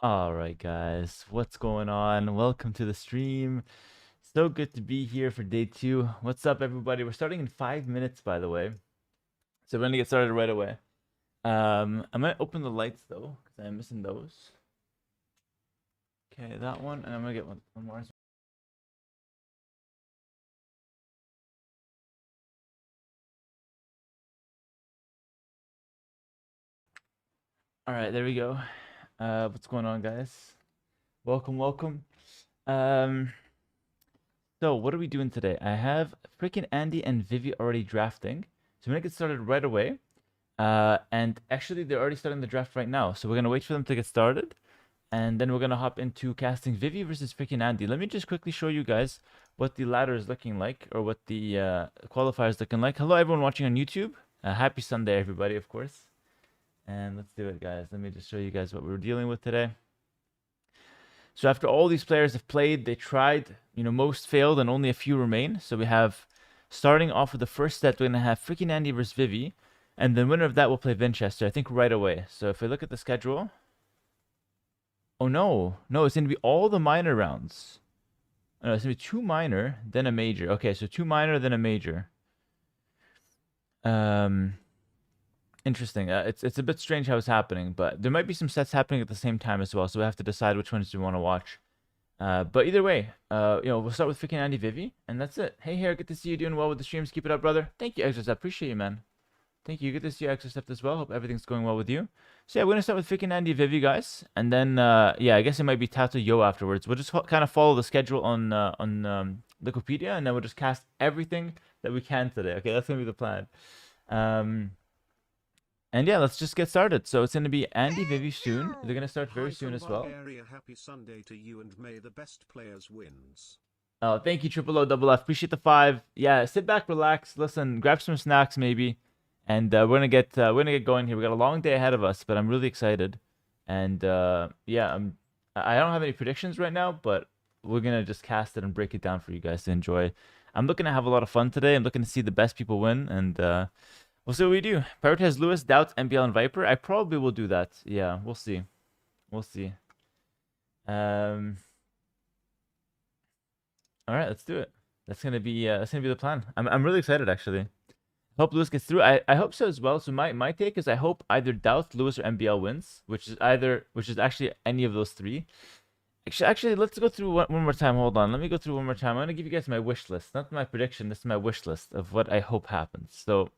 All right, guys, what's going on? Welcome to the stream. So good to be here for day 2. What's up, everybody? We're starting in 5 minutes, by the way. So we're gonna get started right away. I'm gonna open the lights though, because I'm missing those. Okay, that one, and I'm gonna get one more. All right, there we go. What's going on, guys? Welcome. Um, so what are we doing today? I have freaking Andy and Vivy already drafting, so I'm gonna get started right away. And actually, they're already starting the draft right now, so we're gonna wait for them to get started, and then we're gonna hop into casting Vivy versus freaking Andy. Let me just quickly show you guys what the ladder is looking like, or what the qualifier is looking like. Hello, everyone watching on YouTube. Happy Sunday, everybody, of course. And let's do it, guys. Let me just show you guys what we're dealing with today. So after all these players have played, they tried, most failed and only a few remain. So we have, starting off with the first set, we're gonna have freaking Andy versus Vivy. And the winner of that will play Vinchester, I think, right away. So if we look at the schedule... Oh, no. No, it's going to be all the minor rounds. No, it's going to be 2 minor, then a major. Okay, so 2 minor, then a major. Interesting. It's a bit strange how it's happening, but there might be some sets happening at the same time as well, so we have to decide which ones we want to watch. But either way, we'll start with freaking Andy Vivy, and that's it. Hey, Hera, good to see you doing well with the streams. Keep it up, brother. Thank you, Exos. I appreciate you, man. Thank you. Good to see you, Exocept, as well. Hope everything's going well with you. So yeah, we're gonna start with freaking Andy Vivy, guys, and then yeah, I guess it might be Tatoh Yo afterwards. We'll just kind of follow the schedule on Wikipedia, and then we'll just cast everything that we can today. Okay, that's gonna be the plan. And yeah, let's just get started. So it's gonna be Andy Vivy soon. They're gonna start very soon as well. Happy Sunday to you, and may the best players wins. Oh, thank you, Triple O Double F. Appreciate the 5. Yeah, sit back, relax, listen, grab some snacks maybe. And we're gonna get going here. We got a long day ahead of us, but I'm really excited. And yeah, I don't have any predictions right now, but we're gonna just cast it and break it down for you guys to enjoy. I'm looking to have a lot of fun today. I'm looking to see the best people win, and we'll see what we do. Prioritize Lewis, Daut, MBL, and Viper. I probably will do that. Yeah, we'll see. We'll see. All right, let's do it. That's gonna be the plan. I'm really excited, actually. Hope Lewis gets through. I hope so as well. So my take is I hope either Daut, Lewis, or MBL wins, which is actually any of those 3. Actually, let's go through one more time. Hold on. Let me go through one more time. I'm gonna give you guys my wish list, not my prediction. This is my wish list of what I hope happens. So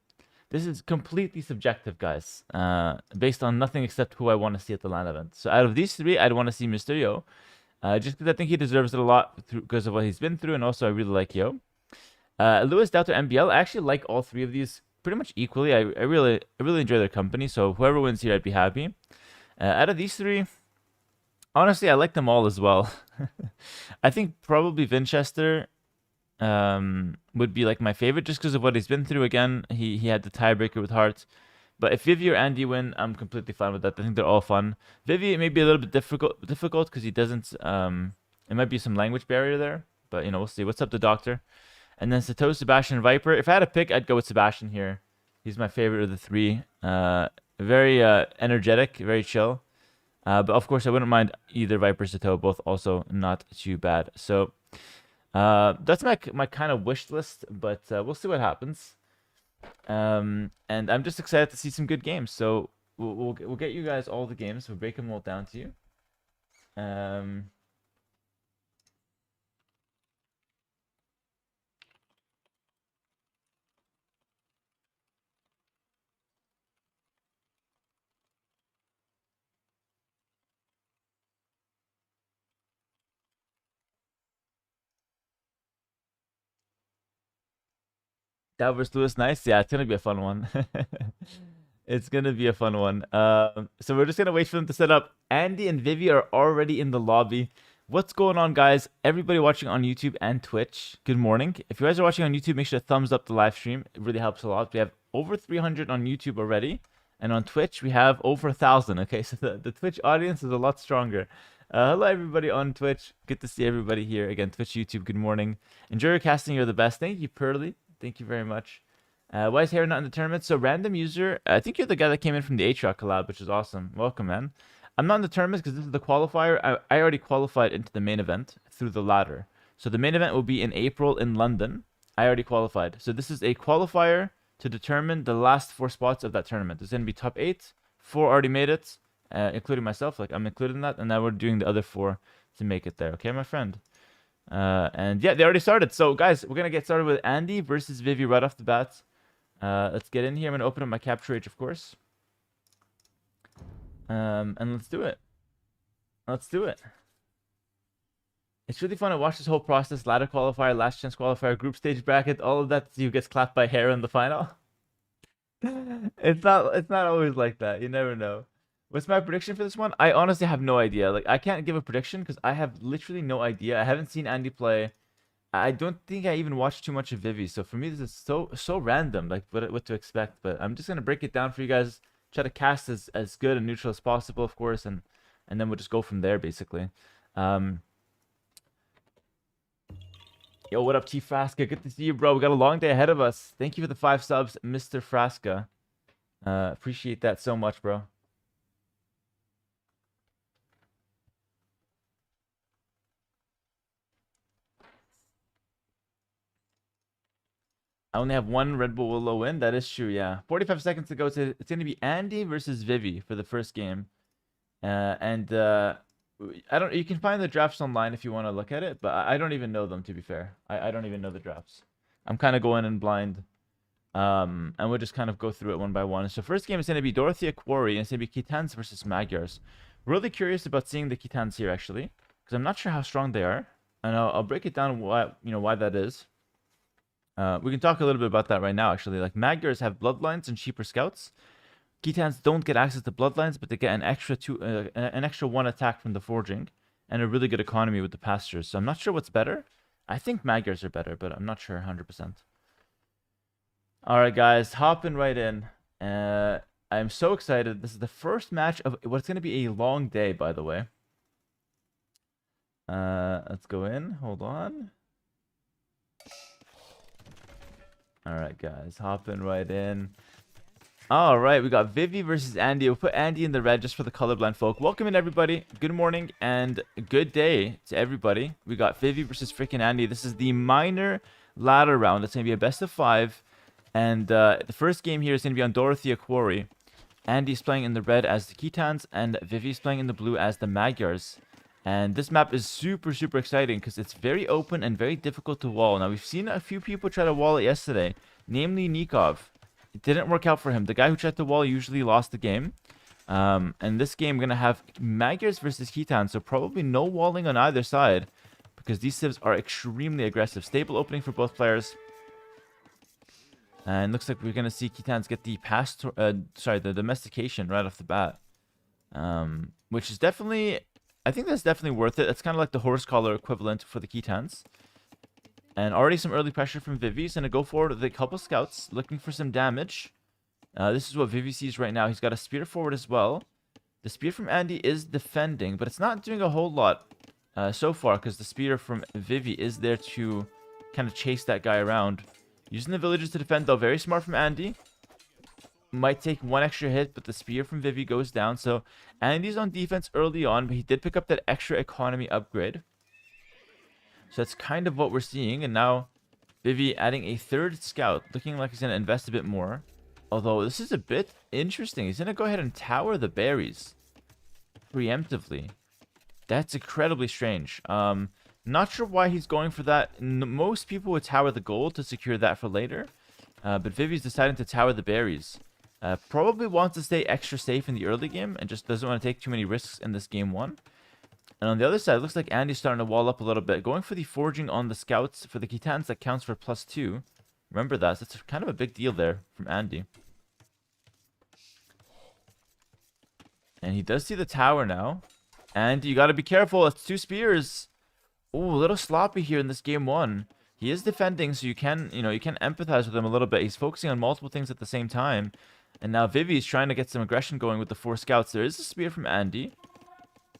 this is completely subjective, guys, based on nothing except who I want to see at the LAN event. So out of these 3, I'd want to see Mr. Yo, just because I think he deserves it a lot because of what he's been through, and also I really like Yo. Lewis, Daut, or MBL. I actually like all 3 of these pretty much equally. I really enjoy their company. So whoever wins here, I'd be happy. Out of these 3, honestly, I like them all as well. I think probably Vinchester would be like my favorite just because of what he's been through. Again, he had the tiebreaker with Heart. But if Vivy or Andy win, I'm completely fine with that. I think they're all fun. Vivy, it may be a little bit difficult because he doesn't. It might be some language barrier there, but we'll see. What's up, the doctor? And then Tatoh, Sebastian, Viper. If I had to pick, I'd go with Sebastian here. He's my favorite of the 3. Very energetic, very chill. But of course, I wouldn't mind either Viper or Tatoh. Both also not too bad. So that's my kind of wish list. But we'll see what happens. And I'm just excited to see some good games. So we'll get you guys all the games. We'll break them all down to you. Daut versus Lewis, nice. Yeah, it's gonna be a fun one. It's gonna be a fun one. So we're just gonna wait for them to set up. Andy and Vivy are already in the lobby. What's going on, guys? Everybody watching on YouTube and Twitch, good morning. If you guys are watching on YouTube, make sure to thumbs up the live stream. It really helps a lot. We have over 300 on YouTube already, and on Twitch we have over 1,000. Okay, so the Twitch audience is a lot stronger. Hello, everybody on Twitch. Good to see everybody here again. Twitch, YouTube, good morning. Enjoy your casting. You're the best. Thank you, Pearly. Thank you very much. Why is Hera not in the tournament? So random user, I think you're the guy that came in from the Aatrox collab, which is awesome. Welcome, man. I'm not in the tournaments because this is the qualifier. I already qualified into the main event through the ladder. So the main event will be in April in London. I already qualified. So this is a qualifier to determine the last 4 spots of that tournament. It's going to be top 8. 4 already made it, including myself. Like, I'm included in that. And now we're doing the other 4 to make it there. Okay, my friend? And yeah, they already started. So, guys, we're going to get started with Andy versus Vivy right off the bat. Let's get in here. I'm going to open up my capture age, of course. And let's do it. Let's do it. It's really fun to watch this whole process. Ladder qualifier, last chance qualifier, group stage bracket, all of that. You gets clapped by Hera in the final. It's not always like that. You never know. What's my prediction for this one? I honestly have no idea. Like, I can't give a prediction because I have literally no idea. I haven't seen Andy play. I don't think I even watched too much of Vivy. So for me, this is so random, like what to expect. But I'm just gonna break it down for you guys. Try to cast as good and neutral as possible, of course, and then we'll just go from there, basically. Yo, what up, T Frasca? Good to see you, bro. We got a long day ahead of us. Thank you for the 5 subs, Mr. Frasca. Appreciate that so much, bro. I only have 1 Redbull Willow win. That is true, yeah. 45 seconds to go. It's going to be Andy versus Vivy for the first game. I don't. You can find the drafts online if you want to look at it, but I don't even know them, to be fair. I don't even know the drafts. I'm kind of going in blind. And we'll just kind of go through it one by one. So first game is going to be Dorothea Quarry, and it's going to be Kitans versus Magyars. Really curious about seeing the Kitans here, actually, because I'm not sure how strong they are. And I'll break it down why that is. We can talk a little bit about that right now, actually. Like, Magyars have bloodlines and cheaper scouts. Kitans don't get access to bloodlines, but they get an extra 1 attack from the forging and a really good economy with the pastures. So I'm not sure what's better. I think Magyars are better, but I'm not sure 100%. All right, guys, hopping right in. I'm so excited. This is the first match of what's going to be a long day, by the way. Let's go in. Hold on. All right, guys, hopping right in. All right, we got Vivy versus Andy. We'll put Andy in the red just for the colorblind folk. Welcome in, everybody. Good morning and good day to everybody. We got Vivy versus freaking Andy. This is the minor ladder round. It's going to be a best of 5. And the first game here is going to be on Dorothea Quarry. Andy's playing in the red as the Kitans, and Vivy's playing in the blue as the Magyars. And this map is super, super exciting because it's very open and very difficult to wall. Now, we've seen a few people try to wall it yesterday, namely Nikov. It didn't work out for him. The guy who tried to wall usually lost the game. And this game, we're going to have Magyars versus Kitans, so probably no walling on either side because these civs are extremely aggressive. Stable opening for both players. And looks like we're going to see Kitans get the the domestication right off the bat. Which is definitely... I think that's definitely worth it. It's kind of like the horse collar equivalent for the Kitans. And already some early pressure from Vivy. He's going to go forward with a couple scouts, looking for some damage. This is what Vivy sees right now. He's got a spear forward as well. The spear from Andy is defending, but it's not doing a whole lot so far, because the spear from Vivy is there to kind of chase that guy around. Using the villagers to defend, though. Very smart from Andy. Might take 1 extra hit, but the spear from Vivy goes down. So Andy's on defense early on, but he did pick up that extra economy upgrade. So that's kind of what we're seeing. And now Vivy adding a 3rd scout, looking like he's going to invest a bit more. Although this is a bit interesting. He's going to go ahead and tower the berries preemptively. That's incredibly strange. Not sure why he's going for that. Most people would tower the gold to secure that for later. But Vivy's deciding to tower the berries. Probably wants to stay extra safe in the early game and just doesn't want to take too many risks in this game 1. And on the other side, it looks like Andy's starting to wall up a little bit. Going for the forging on the scouts for the Kitans that counts for +2. Remember that. That's kind of a big deal there from Andy. And he does see the tower now. And you got to be careful. It's 2 spears. Ooh, a little sloppy here in this game 1. He is defending, so you can empathize with him a little bit. He's focusing on multiple things at the same time. And now Vivy is trying to get some aggression going with the 4 scouts. There is a spear from Andy.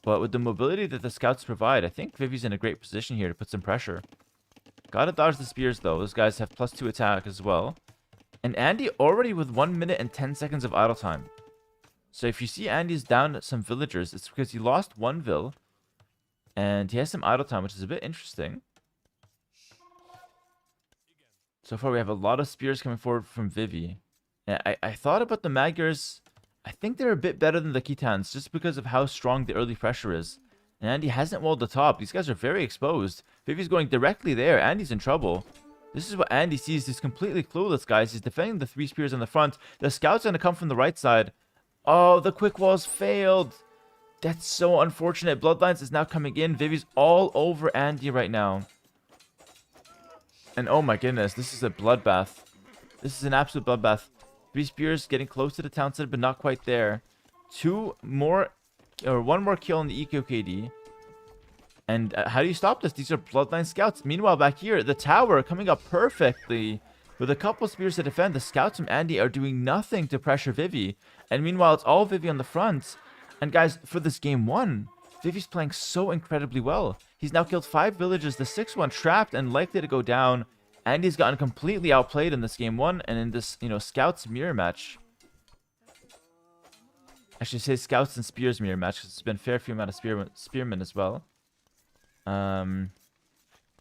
But with the mobility that the scouts provide, I think Vivy's in a great position here to put some pressure. Gotta dodge the spears, though. Those guys have +2 attack as well. And Andy already with 1 minute and 10 seconds of idle time. So if you see Andy's down some villagers, it's because he lost one vill. And he has some idle time, which is a bit interesting. So far, we have a lot of spears coming forward from Vivy. And I thought about the Magyars. I think they're a bit better than the Khitans, just because of how strong the early pressure is. And Andy hasn't walled the top. These guys are very exposed. Vivy's going directly there. Andy's in trouble. This is what Andy sees. He's completely clueless, guys. He's defending the 3 spears on the front. The scout's going to come from the right side. Oh, the quick walls failed. That's so unfortunate. Bloodlines is now coming in. Vivy's all over Andy right now. And oh my goodness, this is a bloodbath. This is an absolute bloodbath. 3 spears getting close to the town center, but not quite there. 2 more, or 1 more kill on the EQKD. And how do you stop this? These are bloodline scouts. Meanwhile, back here, the tower coming up perfectly. With a couple spears to defend, the scouts from Andy are doing nothing to pressure Vivy. And meanwhile, it's all Vivy on the front. And guys, for this game 1, Vivy's playing so incredibly well. He's now killed 5 villagers, the 6th one trapped and likely to go down. Andy's gotten completely outplayed in this game 1 and in this, Scouts mirror match. I should say Scouts and Spears mirror match, because it's been a fair few amount of spearmen as well. Now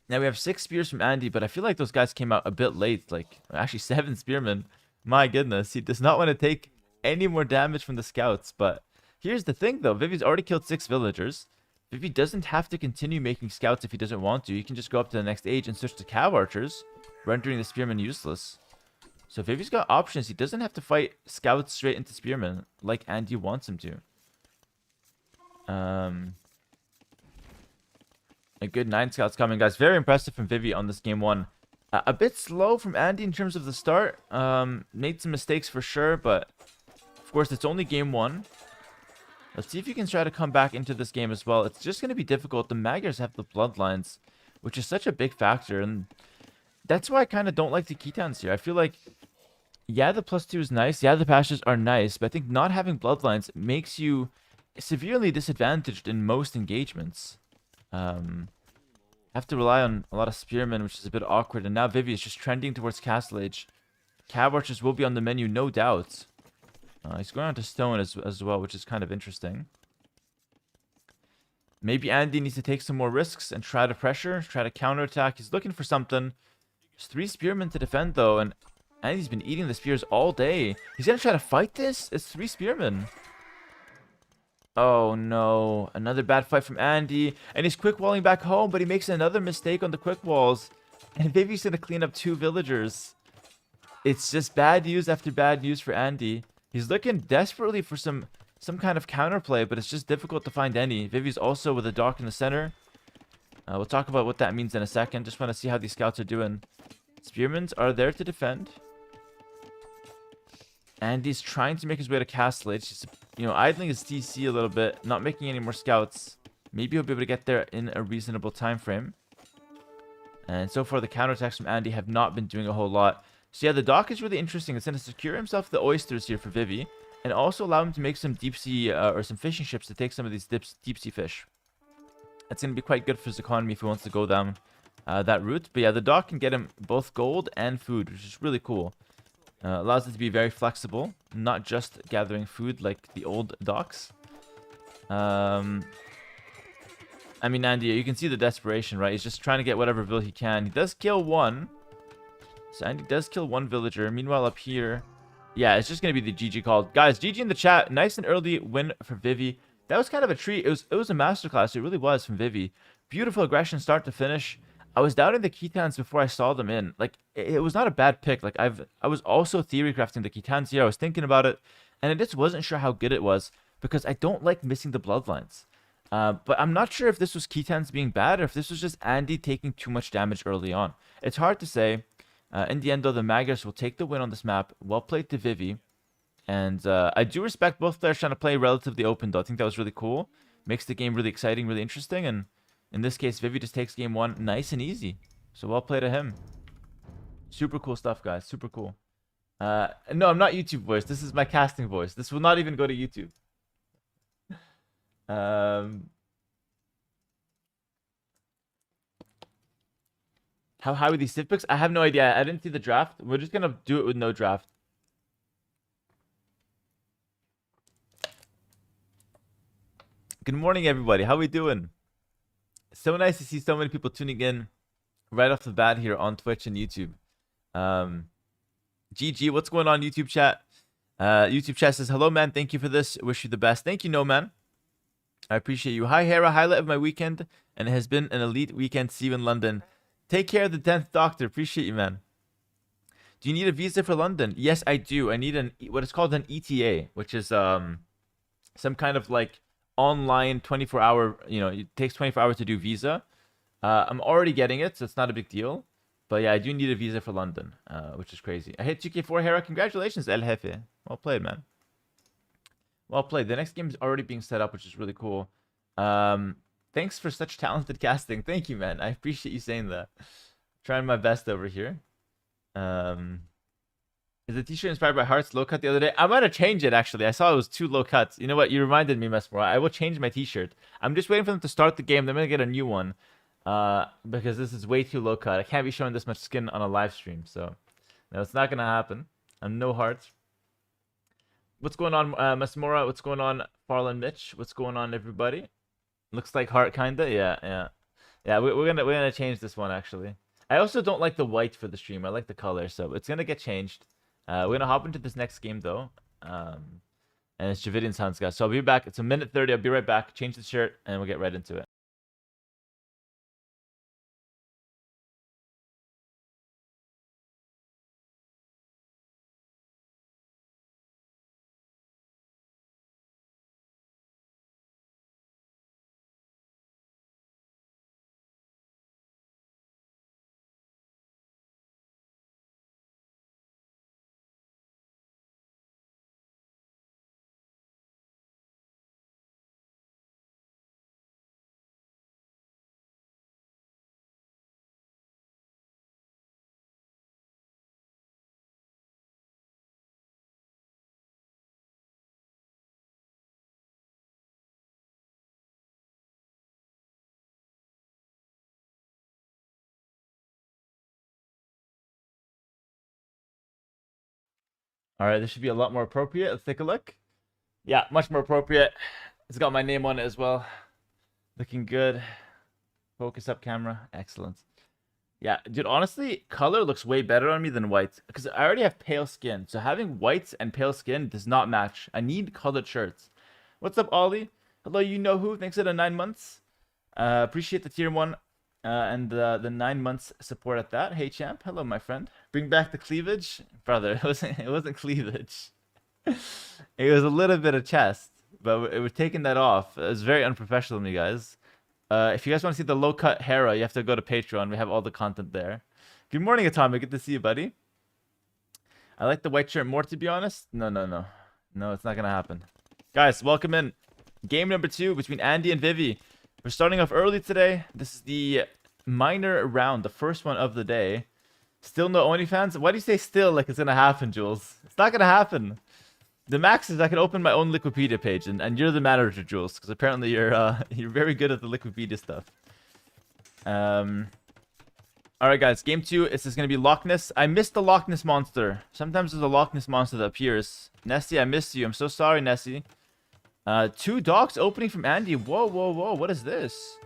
we have 6 spears from Andy, but I feel like those guys came out a bit late. Like, actually 7 spearmen. My goodness, he does not want to take any more damage from the scouts. But here's the thing, though. Vivy's already killed 6 villagers. Vivy doesn't have to continue making scouts if he doesn't want to. He can just go up to the next age and switch to cav archers, rendering the spearmen useless. So Vivy's got options. He doesn't have to fight scouts straight into spearmen like Andy wants him to. A good 9 scouts coming, guys. Very impressive from Vivy on this game 1. A bit slow from Andy in terms of the start. Made some mistakes for sure, but of course it's only game 1. Let's see if you can try to come back into this game as well. It's just going to be difficult. The Magyars have the bloodlines, which is such a big factor. And that's why I kind of don't like the Khitans here. I feel like, yeah, the +2 is nice. Yeah, the pastures are nice. But I think not having bloodlines makes you severely disadvantaged in most engagements. Have to rely on a lot of spearmen, which is a bit awkward. And now Vivy is just trending towards Castle Age. Cav archers will be on the menu, no doubt. He's going on to stone as well, which is kind of interesting. Maybe Andy needs to take some more risks and try to pressure, try to counterattack. He's looking for something. There's 3 spearmen to defend, though, and Andy's been eating the spears all day. He's going to try to fight this? It's 3 spearmen. Oh, no. Another bad fight from Andy. And he's quick walling back home, but he makes another mistake on the quick walls. And Vivy's going to clean up 2 villagers. It's just bad news after bad news for Andy. He's looking desperately for some kind of counterplay, but it's just difficult to find any. Vivy's also with a dock in the center. We'll talk about what that means in a second. Just want to see how these scouts are doing. Spearmen are there to defend. Andy's trying to make his way to Castle Age. He's, idling his TC a little bit, not making any more scouts. Maybe he'll be able to get there in a reasonable time frame. And so far, the counterattacks from Andy have not been doing a whole lot. So yeah, the dock is really interesting. It's going to secure himself the oysters here for Vivy, and also allow him to make some deep sea or some fishing ships to take some of these deep sea fish. That's going to be quite good for his economy if he wants to go down that route. But yeah, the dock can get him both gold and food, which is really cool. Allows it to be very flexible, not just gathering food like the old docks. I mean, Andy, you can see the desperation, right? He's just trying to get whatever vill he can. He does kill 1. So Andy does kill 1 villager. Meanwhile, up here, yeah, it's just going to be the GG call. Guys, GG in the chat. Nice and early win for Vivy. That was kind of a treat. It was a masterclass. It really was from Vivy. Beautiful aggression start to finish. I was doubting the Khitans before I saw them in. Like, it was not a bad pick. Like, I was also theory crafting the Khitans here. I was thinking about it, and I just wasn't sure how good it was because I don't like missing the bloodlines. But I'm not sure if this was Khitans being bad or if this was just Andy taking too much damage early on. It's hard to say. In the end, though, the Magyars will take the win on this map. Well played to Vivy. And I do respect both players trying to play relatively open, though. I think that was really cool. Makes the game really exciting, really interesting. And in this case, Vivy just takes game 1 nice and easy. So well played to him. Super cool stuff, guys. Super cool. No, I'm not YouTube voice. This is my casting voice. This will not even go to YouTube. How high were these civ picks? I have no idea. I didn't see the draft. We're just gonna do it with no draft. Good morning, everybody. How we doing? So nice to see so many people tuning in right off the bat here on Twitch and YouTube. GG, what's going on, YouTube chat? YouTube chat says, hello, man. Thank you for this. Wish you the best. Thank you, no, man. I appreciate you. Hi, Hera. Highlight of my weekend, and it has been an elite weekend. See you in London. Take care of the 10th Doctor. Appreciate you, man. Do you need a visa for London? Yes, I do. I need what is called an ETA, which is some kind of like online 24-hour, it takes 24 hours to do visa. I'm already getting it, so it's not a big deal. But yeah, I do need a visa for London, which is crazy. I hit 2K4, Hera. Congratulations, El Jefe. Well played, man. Well played. The next game is already being set up, which is really cool. Thanks for such talented casting. Thank you, man. I appreciate you saying that. Trying my best over here. Is the t-shirt inspired by Heart's low cut the other day? I'm gonna change it, actually. I saw it was too low cuts. You know what? You reminded me, Mesmora. I will change my t-shirt. I'm just waiting for them to start the game. Then I'm gonna get a new one. Because this is way too low cut. I can't be showing this much skin on a live stream. So, no, it's not gonna happen. I'm no heart. What's going on, Mesmora? What's going on, Farland Mitch? What's going on, everybody? Looks like Heart, kinda. Yeah. We're gonna change this one, actually. I also don't like the white for the stream. I like the color, so it's gonna get changed. We're gonna hop into this next game though, and it's Javidian Sounds, guys. So I'll be back. It's a minute 30. I'll be right back. Change the shirt, and we'll get right into it. All right, this should be a lot more appropriate. Let's take a look. Yeah, much more appropriate. It's got my name on it as well. Looking good. Focus up, camera. Excellent. Yeah, dude, honestly, color looks way better on me than white. Because I already have pale skin. So having white and pale skin does not match. I need colored shirts. What's up, Ollie? Hello, you know who? Thanks for the 9 months. Appreciate the tier 1 and the 9 months support at that. Hey, champ. Hello, my friend. Bring back the cleavage. Brother, it wasn't cleavage. It was a little bit of chest. But we're taking that off. It was very unprofessional of me, guys. If you guys want to see the low-cut Hera, you have to go to Patreon. We have all the content there. Good morning, Atomic. Good to see you, buddy. I like the white shirt more, to be honest. No. No, it's not going to happen. Guys, welcome in. Game number 2 between Andy and Vivy. We're starting off early today. This is the minor round, the first one of the day. Still no OnlyFans? Why do you say still like it's going to happen, Jules? It's not going to happen. The max is I can open my own Liquipedia page, and you're the manager, Jules, because apparently you're very good at the Liquipedia stuff. All right, guys, game 2. This is gonna be Loch Ness. I missed the Loch Ness monster. Sometimes there's a Loch Ness monster that appears. Nessie, I missed you. I'm so sorry, Nessie. 2 dogs opening from Andy. Whoa. What is this?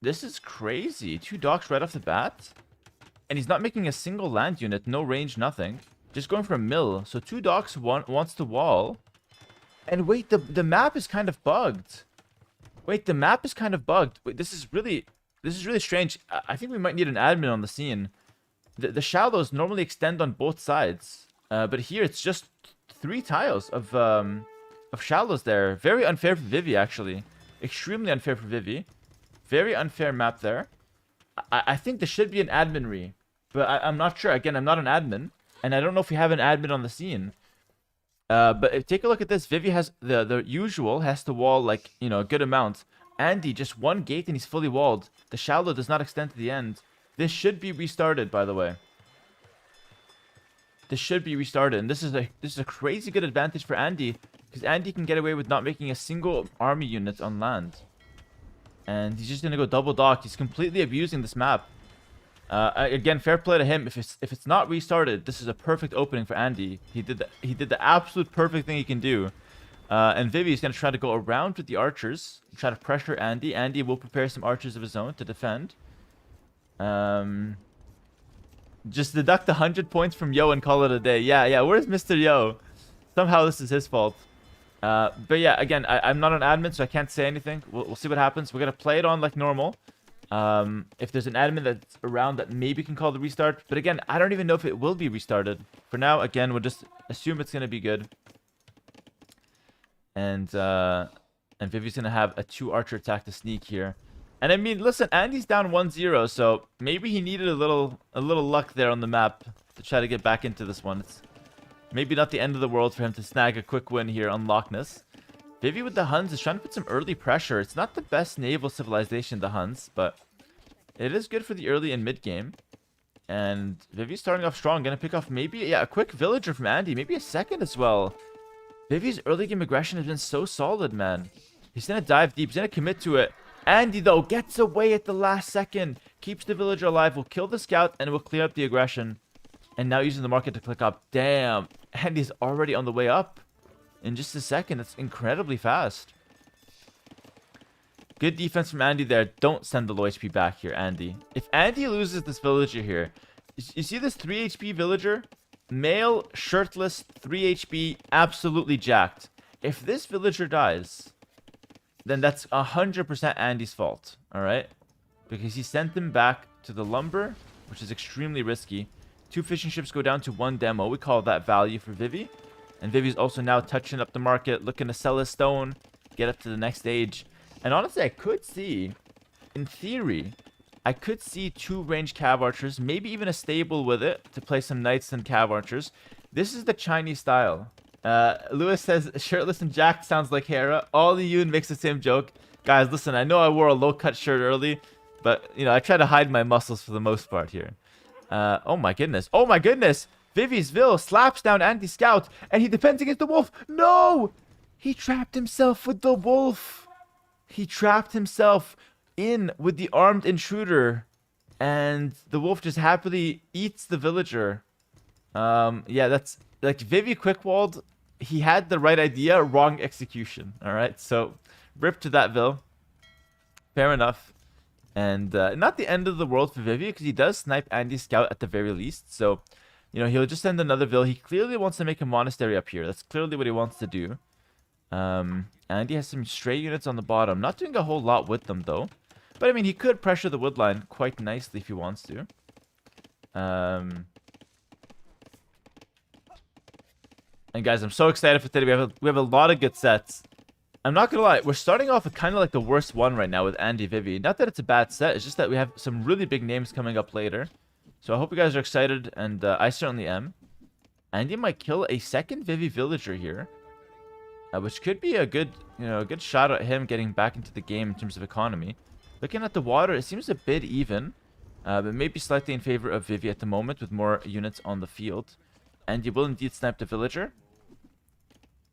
This is crazy. 2 dogs right off the bat, and he's not making a single land unit. No range, nothing. Just going for a mill. So 2 docks, wants to wall. And wait, the map is kind of bugged. Wait, the map is kind of bugged. Wait, this is really strange. I think we might need an admin on the scene. The shallows normally extend on both sides. But here it's just 3 tiles of shallows there. Very unfair for Vivy, actually. Extremely unfair for Vivy. Very unfair map there. I think there should be an admin re. But I'm not sure. Again, I'm not an admin. And I don't know if we have an admin on the scene. But take a look at this. Vivy has the usual, has to wall like, a good amount. Andy, just 1 gate and he's fully walled. The shallow does not extend to the end. This should be restarted, by the way. This should be restarted. And this is a crazy good advantage for Andy. Because Andy can get away with not making a single army unit on land. And he's just going to go double dock. He's completely abusing this map. Again, fair play to him. If it's not restarted, this is a perfect opening for Andy. He did the absolute perfect thing he can do. And Vivy is going to try to go around with the archers, try to pressure Andy. Andy will prepare some archers of his own to defend. Just deduct 100 points from Yo and call it a day. Yeah, where's Mr. Yo? Somehow this is his fault. But yeah, again, I'm not an admin, so I can't say anything. We'll see what happens. We're going to play it on like normal. If there's an admin that's around that maybe can call the restart. But again, I don't even know if it will be restarted. For now, again, we'll just assume it's going to be good. And Vivy's going to have a 2-archer attack to sneak here. And I mean, listen, Andy's down 1-0, so maybe he needed a little luck there on the map to try to get back into this one. It's maybe not the end of the world for him to snag a quick win here on Loch Ness. Vivy with the Huns is trying to put some early pressure. It's not the best naval civilization, the Huns, but it is good for the early and mid game. And Vivy's starting off strong. Gonna pick off maybe, yeah, a quick villager from Andy. Maybe a second as well. Vivy's early game aggression has been so solid, man. He's gonna dive deep. He's gonna commit to it. Andy, though, gets away at the last second. Keeps the villager alive. Will kill the scout and will clear up the aggression. And now using the market to click up. Damn. Andy's already on the way up. In just a second. It's incredibly fast. Good defense from Andy there. Don't send the low HP back here, Andy. If Andy loses this villager here, you see this 3 HP villager? Male, shirtless, 3 HP, absolutely jacked. If this villager dies, then that's 100% Andy's fault, alright? Because he sent them back to the lumber, which is extremely risky. 2 fishing ships go down to 1 demo. We call that value for Vivy. And Vivy's also now touching up the market, looking to sell his stone, get up to the next stage. And honestly, I could see, in theory, I could see 2 ranged cav archers, maybe even a stable with it to play some knights and cav archers. This is the Chinese style. Lewis says, shirtless and jacked sounds like Hera. All the Yoon makes the same joke. Guys, listen, I know I wore a low-cut shirt early, but, you know, I try to hide my muscles for the most part here. Oh my goodness. Oh my goodness! Vivy's Vil slaps down anti-scout, and he defends against the wolf. No! He trapped himself with the wolf. He trapped himself in with the armed intruder, and the wolf just happily eats the villager. Yeah, that's like Vivy quickwalled. He had the right idea, wrong execution. All right, so rip to that Vil. Fair enough. And not the end of the world for Vivy, because he does snipe Andy's scout at the very least. So, you know, he'll just send another Vil. He clearly wants to make a monastery up here. That's clearly what he wants to do. Andy has some stray units on the bottom. Not doing a whole lot with them, though. But, I mean, he could pressure the woodline quite nicely if he wants to. And, guys, I'm so excited for today. We have a lot of good sets. I'm not going to lie. We're starting off with kind of like the worst one right now with Andy Vivy. Not that it's a bad set. It's just that we have some really big names coming up later. So I hope you guys are excited, and I certainly am. Andy might kill a second Vivy villager here. Which could be a good, a good shot at him getting back into the game in terms of economy. Looking at the water, it seems a bit even. But maybe slightly in favor of Vivy at the moment with more units on the field. And you will indeed snipe the villager.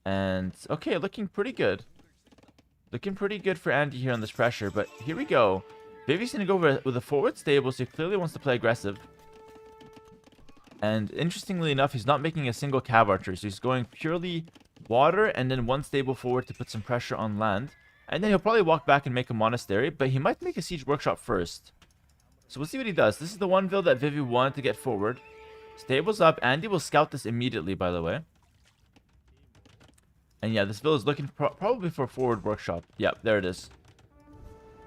And, okay, looking pretty good. Looking pretty good for Andy here on this pressure. But here we go. Vivy's going to go with a forward stable, so he clearly wants to play aggressive. And interestingly enough, he's not making a single cav archer. So he's going purely water and then 1 stable forward to put some pressure on land. And then he'll probably walk back and make a monastery, but he might make a siege workshop first. So we'll see what he does. This is the one Vil that Vivy wanted to get forward. Stables up. Andy will scout this immediately, by the way. And yeah, this Vil is looking probably for a forward workshop. Yep, there it is.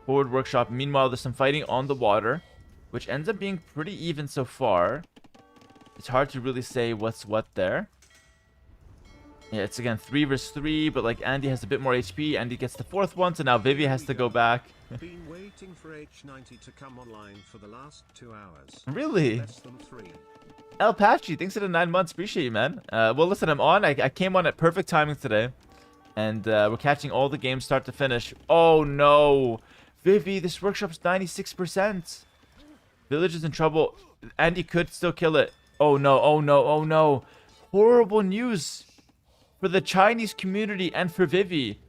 Forward workshop. Meanwhile, there's some fighting on the water, which ends up being pretty even so far. It's hard to really say what's what there. Yeah, it's again 3 versus 3, but like Andy has a bit more HP. Andy gets the 4th one, so now Vivy has to go back. Been waiting for H90 to come online for the last 2 hours. Really? Less than 3. El Patchy, thanks for the 9 months. Appreciate you, man. Well, listen, I'm on. I came on at perfect timing today. And we're catching all the games start to finish. Oh, no. Vivy, this workshop's 96%. Village is in trouble. Andy could still kill it. Oh, no. Oh, no. Oh, no. Horrible news for the Chinese community and for Vivy.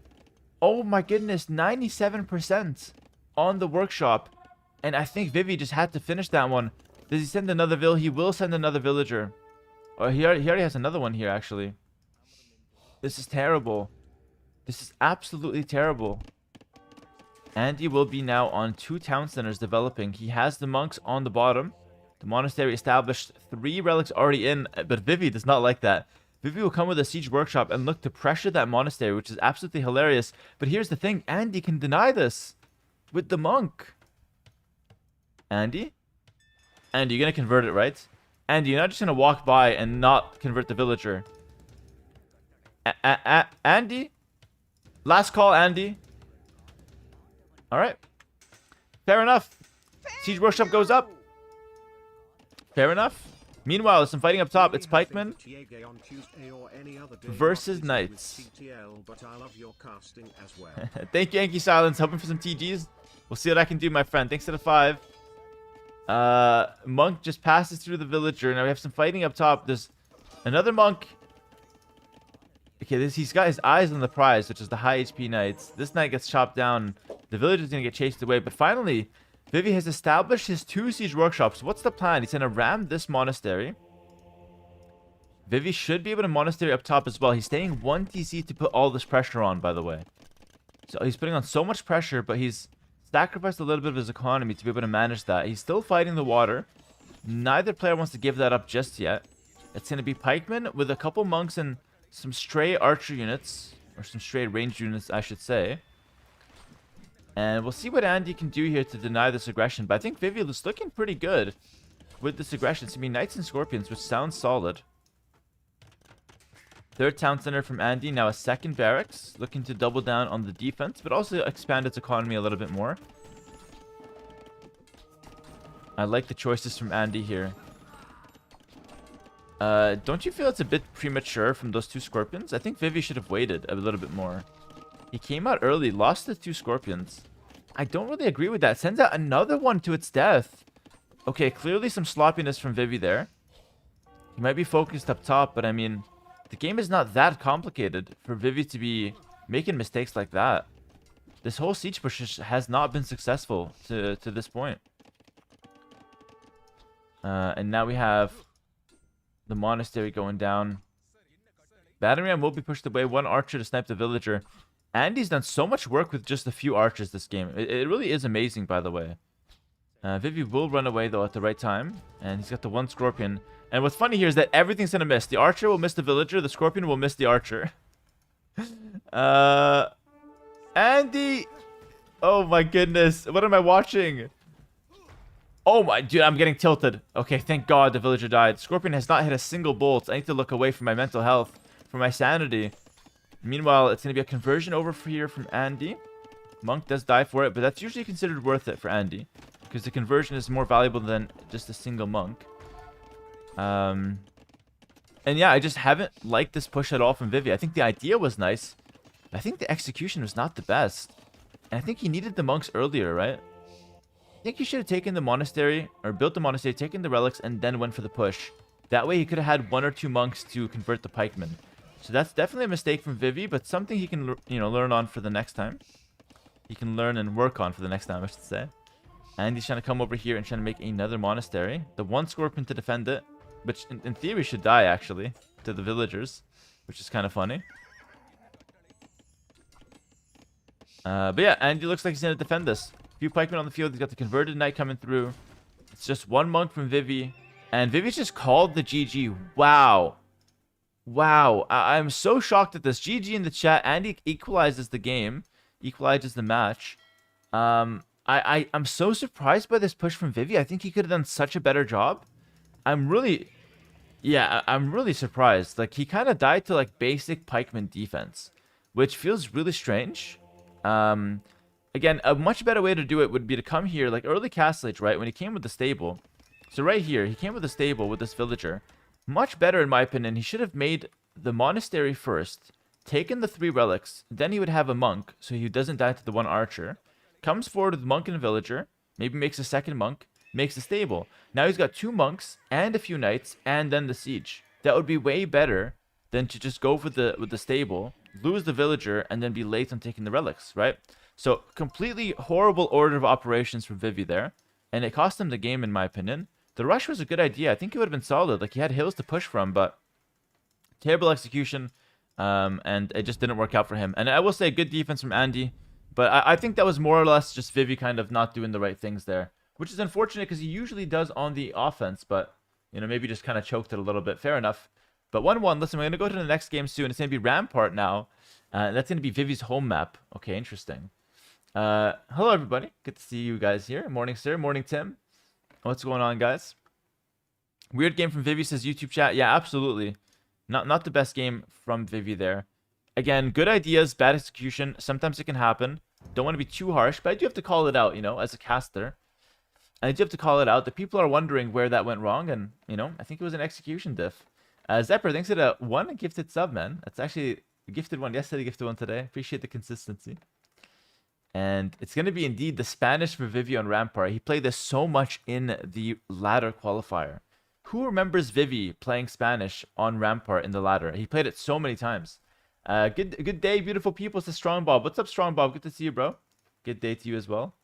Oh, my goodness. 97% on the workshop. And I think Vivy just had to finish that one. Does he send another Vil? He will send another villager. Oh, he already has another one here, actually. This is terrible. This is absolutely terrible. Andy will be now on 2 town centers developing. He has the monks on the bottom. The monastery established, 3 relics already in, but Vivy does not like that. Vivy will come with a siege workshop and look to pressure that monastery, which is absolutely hilarious. But here's the thing, Andy can deny this with the monk. Andy? Andy, you're going to convert it, right? Andy, you're not just going to walk by and not convert the villager. Andy? Last call, Andy. Alright. Fair enough. Siege workshop goes up. Fair enough. Meanwhile, there's some fighting up top. It's pikemen versus knights. Thank you, Yankee Silence. Hoping for some TGs. We'll see what I can do, my friend. Thanks to the 5. Monk just passes through the villager. Now we have some fighting up top. There's another monk. Okay, he's got his eyes on the prize, which is the high HP knights. This knight gets chopped down. The villager's going to get chased away. But finally, Vivy has established his 2 siege workshops. What's the plan? He's going to ram this monastery. Vivy should be able to monastery up top as well. He's staying 1 TC to put all this pressure on, by the way. So he's putting on so much pressure, but he's sacrificed a little bit of his economy to be able to manage that. He's still fighting the water. Neither player wants to give that up just yet. It's going to be pikemen with a couple monks and some stray archer units. Or some stray ranged units, I should say. And we'll see what Andy can do here to deny this aggression. But I think Vivy is looking pretty good with this aggression. It's going to be Knights and Scorpions, which sounds solid. 3rd town center from Andy. Now a 2nd barracks. Looking to double down on the defense, but also expand its economy a little bit more. I like the choices from Andy here. Don't you feel it's a bit premature from those 2 Scorpions? I think Vivy should have waited a little bit more. He came out early, lost the 2 Scorpions. I don't really agree with that. Sends out another one to its death. Okay, clearly some sloppiness from Vivy there. He might be focused up top, but I mean, the game is not that complicated for Vivy to be making mistakes like that. This whole siege push has not been successful to this point. And now we have the monastery going down. Battery ram will be pushed away. 1 archer to snipe the villager. Andy's done so much work with just a few archers this game. It really is amazing, by the way. Vivy will run away, though, at the right time. And he's got the 1 scorpion. And what's funny here is that everything's going to miss. The archer will miss the villager. The scorpion will miss the archer. Andy! Oh, my goodness. What am I watching? Oh, my... Dude, I'm getting tilted. Okay, thank God the villager died. Scorpion has not hit a single bolt. I need to look away for my mental health. For my sanity. Meanwhile, it's going to be a conversion over here from Andy. Monk does die for it, but that's usually considered worth it for Andy. Because the conversion is more valuable than just a single monk. And yeah, I just haven't liked this push at all from Vivy. I think the idea was nice. I think the execution was not the best. And I think he needed the monks earlier, right? I think he should have taken the monastery, or built the monastery, taken the relics, and then went for the push. That way he could have had 1 or 2 monks to convert the pikemen. So that's definitely a mistake from Vivy, but something he can, learn on for the next time. He can learn and work on for the next time, I should say. And he's trying to come over here and trying to make another monastery. The 1 scorpion to defend it, which in theory should die, actually, to the villagers, which is kind of funny. But yeah, Andy looks like he's going to defend this. Few pikemen on the field. He's got the converted knight coming through. It's just 1 monk from Vivy. And Vivy's just called the GG. Wow. Wow, I'm so shocked at this. GG in the chat. Andy equalizes the game. Equalizes the match. I'm so surprised by this push from Vivy. I think he could have done such a better job. I'm really surprised. Like, he kind of died to, like, basic pikeman defense. Which feels really strange. Again, a much better way to do it would be to come here, like, early Castle Age, right? When he came with the stable. So right here, he came with the stable with this villager. Much better, in my opinion. He should have made the monastery first, taken the 3 relics, then he would have a monk, so he doesn't die to the 1 archer. Comes forward with monk and villager, maybe makes a 2nd monk, makes a stable. Now he's got 2 monks and a few knights, and then the siege. That would be way better than to just go with the stable, lose the villager, and then be late on taking the relics, right? So completely horrible order of operations from Vivy there, and it cost him the game, in my opinion. The rush was a good idea. I think it would have been solid. Like, he had hills to push from, but terrible execution. And it just didn't work out for him. And I will say, good defense from Andy. But I think that was more or less just Vivy kind of not doing the right things there. Which is unfortunate because he usually does on the offense. But, you know, maybe just kind of choked it a little bit. Fair enough. But 1-1. Listen, we're going to go to the next game soon. It's going to be Rampart now. That's going to be Vivy's home map. Okay, interesting. Hello, everybody. Good to see you guys here. Morning, sir. Morning, Tim. What's going on, guys? Weird game from Vivy, says YouTube chat. Yeah, absolutely. Not the best game from Vivy there. Again, good ideas, bad execution. Sometimes it can happen. Don't want to be too harsh, but I do have to call it out, you know, as a caster. I do have to call it out. The people are wondering where that went wrong, and, you know, I think it was an execution diff. Zepper, thanks for the one gifted sub, man. That's actually a gifted one yesterday, gifted one today. Appreciate the consistency. And it's going to be indeed the Spanish for Vivy on Rampart. He played this so much in the ladder qualifier. Who remembers Vivy playing Spanish on Rampart in the ladder? He played it so many times. Good day, beautiful people, says Strong Bob. What's up, Strong Bob? Good to see you, bro. Good day to you as well.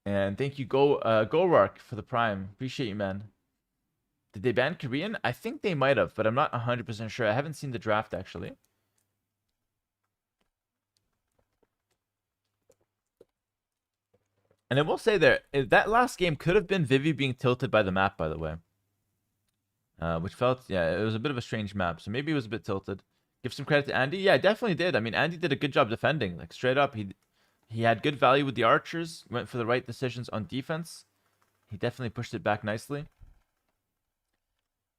And thank you, Gorark, for the prime. Appreciate you, man. Did they ban Korean? I think they might have, but I'm not 100% sure. I haven't seen the draft, actually. And I will say there, that last game could have been Vivy being tilted by the map, by the way. Which felt, yeah, it was a bit of a strange map. So maybe it was a bit tilted. Give some credit to Andy. Yeah, definitely did. I mean, Andy did a good job defending. Like, straight up, he had good value with the archers. Went for the right decisions on defense. He definitely pushed it back nicely.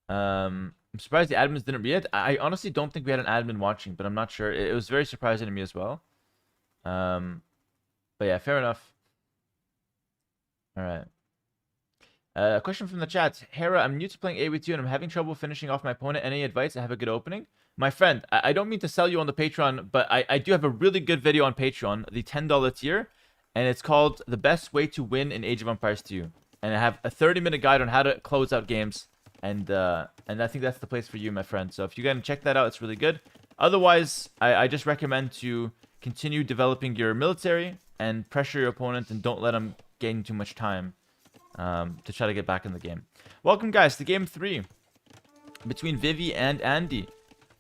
I'm surprised the admins didn't read it. I honestly don't think we had an admin watching, but I'm not sure. It was very surprising to me as well. But yeah, fair enough. All right. A question from the chat. Hera, I'm new to playing A with you and I'm having trouble finishing off my opponent. Any advice? I have a good opening. My friend, I don't mean to sell you on the Patreon, but I do have a really good video on Patreon, the $10 tier, and it's called The Best Way to Win in Age of Empires 2. And I have a 30-minute guide on how to close out games, and I think that's the place for you, my friend. So if you can check that out, it's really good. Otherwise, I just recommend to continue developing your military and pressure your opponent and don't let them gain too much time to try to get back in the game. Welcome, guys, to game 3 between Vivy and Andy.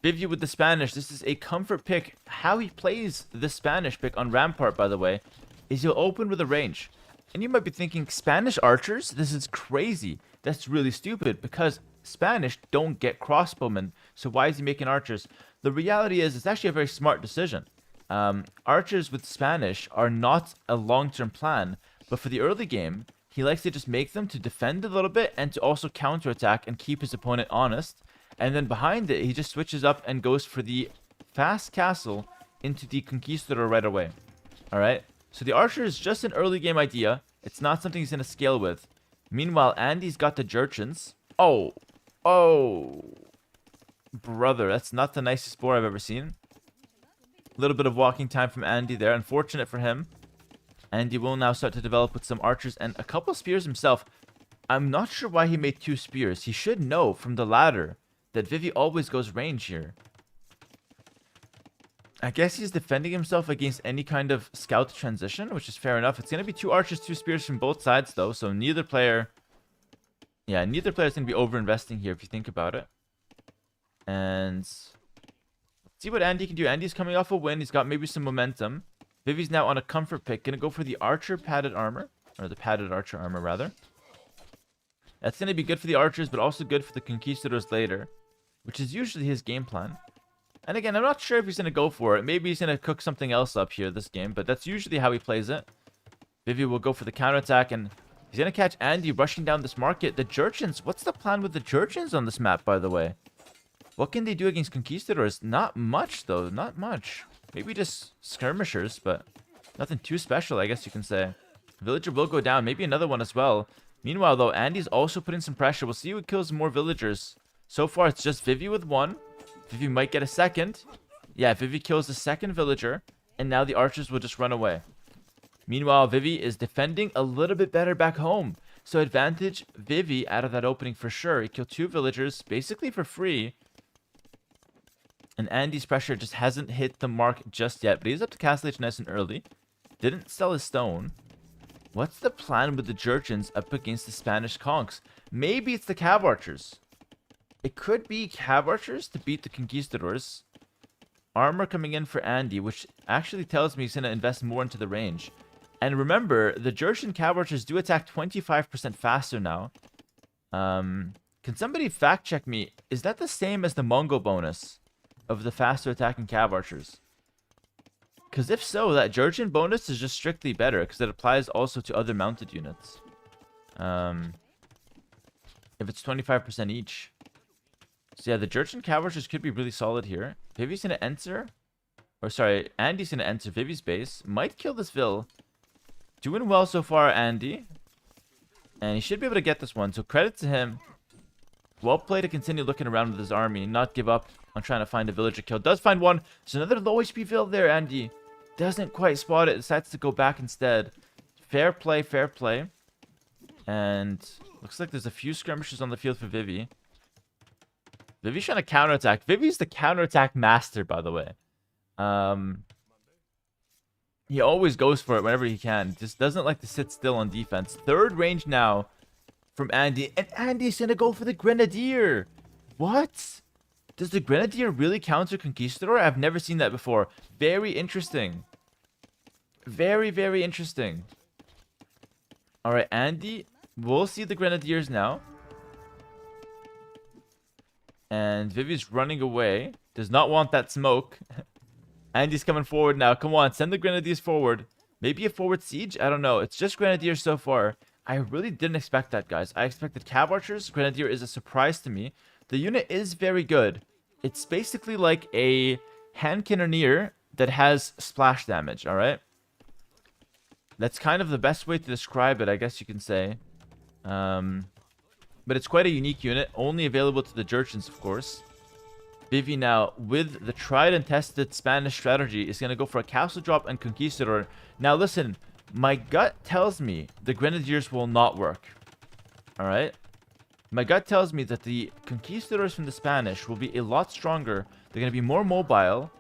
Vivy with the Spanish. This is a comfort pick. How he plays the Spanish pick on Rampart, by the way, is he'll open with a range. And you might be thinking, Spanish archers? This is crazy. That's really stupid because Spanish don't get crossbowmen. So why is he making archers? The reality is it's actually a very smart decision. Archers with Spanish are not a long-term plan, but for the early game, he likes to just make them to defend a little bit and to also counterattack and keep his opponent honest. And then behind it, he just switches up and goes for the fast castle into the Conquistador right away. Alright? So the archer is just an early game idea. It's not something he's going to scale with. Meanwhile, Andy's got the Jurchens. Oh. Brother, that's not the nicest boar I've ever seen. A little bit of walking time from Andy there. Unfortunate for him. Andy will now start to develop with some archers and a couple spears himself. I'm not sure why he made 2 spears. He should know from the ladder that Vivy always goes range here. I guess he's defending himself against any kind of scout transition, which is fair enough. It's going to be 2 archers, 2 spears from both sides, though. So neither player... Yeah, neither player is going to be over-investing here if you think about it. And... let's see what Andy can do. Andy's coming off a win. He's got maybe some momentum. Vivy's now on a comfort pick. Going to go for the archer padded armor. Or the padded archer armor, rather. That's going to be good for the archers, but also good for the conquistadors later. Which is usually his game plan. And again, I'm not sure if he's going to go for it. Maybe he's going to cook something else up here this game. But that's usually how he plays it. Vivy will go for the counterattack. And he's going to catch Andy rushing down this market. The Jurchens. What's the plan with the Jurchens on this map, by the way? What can they do against conquistadors? Not much, though. Not much. Maybe just skirmishers, but nothing too special, I guess you can say. Villager will go down. Maybe another one as well. Meanwhile, though, Andy's also putting some pressure. We'll see who kills more villagers. So far, it's just Vivy with 1. Vivy might get a second. Yeah, Vivy kills the second villager. And now the archers will just run away. Meanwhile, Vivy is defending a little bit better back home. So advantage Vivy out of that opening for sure. He killed 2 villagers basically for free. And Andy's pressure just hasn't hit the mark just yet. But he's up to Castle Age nice and early. Didn't sell his stone. What's the plan with the Jurchens up against the Spanish conks? Maybe it's the Cav Archers. It could be cav archers to beat the conquistadors. Armor coming in for Andy, which actually tells me he's going to invest more into the range. And remember, the Jurchen cav archers do attack 25% faster now. Can somebody fact check me? Is that the same as the Mongol bonus of the faster attacking cav archers? Because if so, that Jurchen bonus is just strictly better because it applies also to other mounted units. If it's 25% each. So yeah, the Jurchen cav archers could be really solid here. Vivy's gonna enter. Or sorry, Andy's gonna enter Vivy's base. Might kill this Vil. Doing well so far, Andy. And he should be able to get this one. So credit to him. Well played to continue looking around with his army. Not give up on trying to find a villager kill. Does find one. There's another low HP Vil there, Andy. Doesn't quite spot it. Decides to go back instead. Fair play, fair play. And looks like there's a few skirmishes on the field for Vivy. Vivy's trying to counterattack. Vivy's the counterattack master, by the way. He always goes for it whenever he can. Just doesn't like to sit still on defense. Third range now from Andy. And Andy's going to go for the Grenadier. What? Does the Grenadier really counter Conquistador? I've never seen that before. Very interesting. Very, very interesting. Alright, Andy. We'll see the Grenadiers now. And Vivy's running away. Does not want that smoke. Andy's coming forward now. Come on, send the Grenadiers forward. Maybe a forward siege? I don't know. It's just Grenadiers so far. I really didn't expect that, guys. I expected cav archers. Grenadier is a surprise to me. The unit is very good. It's basically like a hand cannoneer that has splash damage, alright? That's kind of the best way to describe it, I guess you can say. But it's quite a unique unit. Only available to the Jurchens, of course. Vivy now, with the tried and tested Spanish strategy, is going to go for a castle drop and Conquistador. Now listen, my gut tells me the Grenadiers will not work. Alright? My gut tells me that the Conquistadors from the Spanish will be a lot stronger. They're going to be more mobile.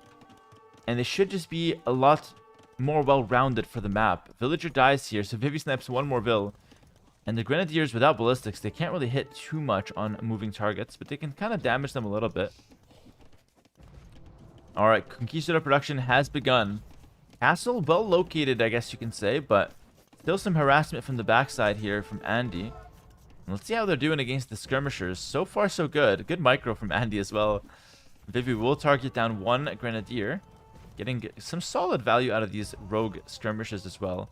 And they should just be a lot more well-rounded for the map. Villager dies here, so Vivy snipes one more Vil. And the Grenadiers, without ballistics, they can't really hit too much on moving targets, but they can kind of damage them a little bit. Alright, Conquistador production has begun. Castle well located, I guess you can say, but still some harassment from the backside here from Andy. Let's see how they're doing against the skirmishers. So far, so good. Good micro from Andy as well. Vivy will target down one Grenadier. Getting some solid value out of these rogue skirmishers as well.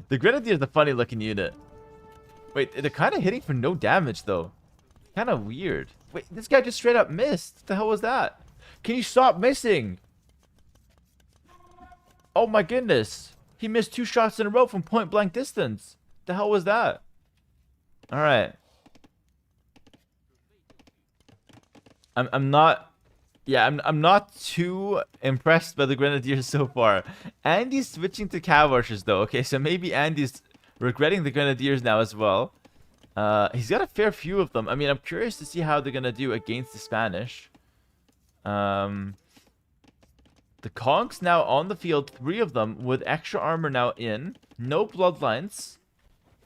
The Grenadier is a funny looking unit. Wait, they're kind of hitting for no damage though. Kind of weird. Wait, this guy just straight up missed. What the hell was that? Can you stop missing? Oh my goodness. He missed 2 shots in a row from point blank distance. The hell was that? Alright. I'm not too impressed by the Grenadiers so far. Andy's switching to cav archers though. Okay, so maybe Andy's regretting the Grenadiers now as well. He's got a fair few of them. I mean, I'm curious to see how they're gonna do against the Spanish. The Conks now on the field, 3 of them with extra armor now in. No bloodlines.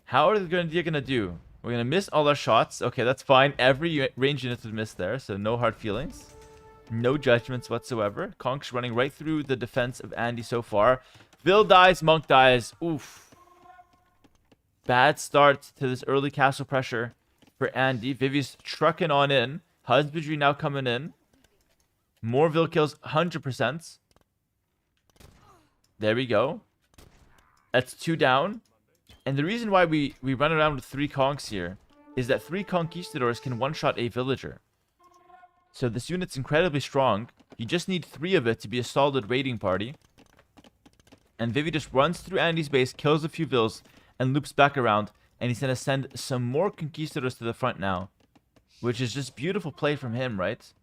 How are the Grenadier gonna do? We're gonna miss all our shots. Okay, that's fine. Every range unit would miss there, so no hard feelings. No judgments whatsoever. Conks running right through the defense of Andy so far. Vil dies, Monk dies. Oof. Bad start to this early castle pressure for Andy. Vivy's trucking on in. Husbandry now coming in. More Vil kills, 100%. There we go. That's 2 down. And the reason why we run around with 3 Conks here is that 3 Conquistadors can one-shot a villager. So this unit's incredibly strong. You just need 3 of it to be a solid raiding party. And Vivy just runs through Andy's base, kills a few Vils, and loops back around. And he's going to send some more Conquistadors to the front now. Which is just beautiful play from him, right?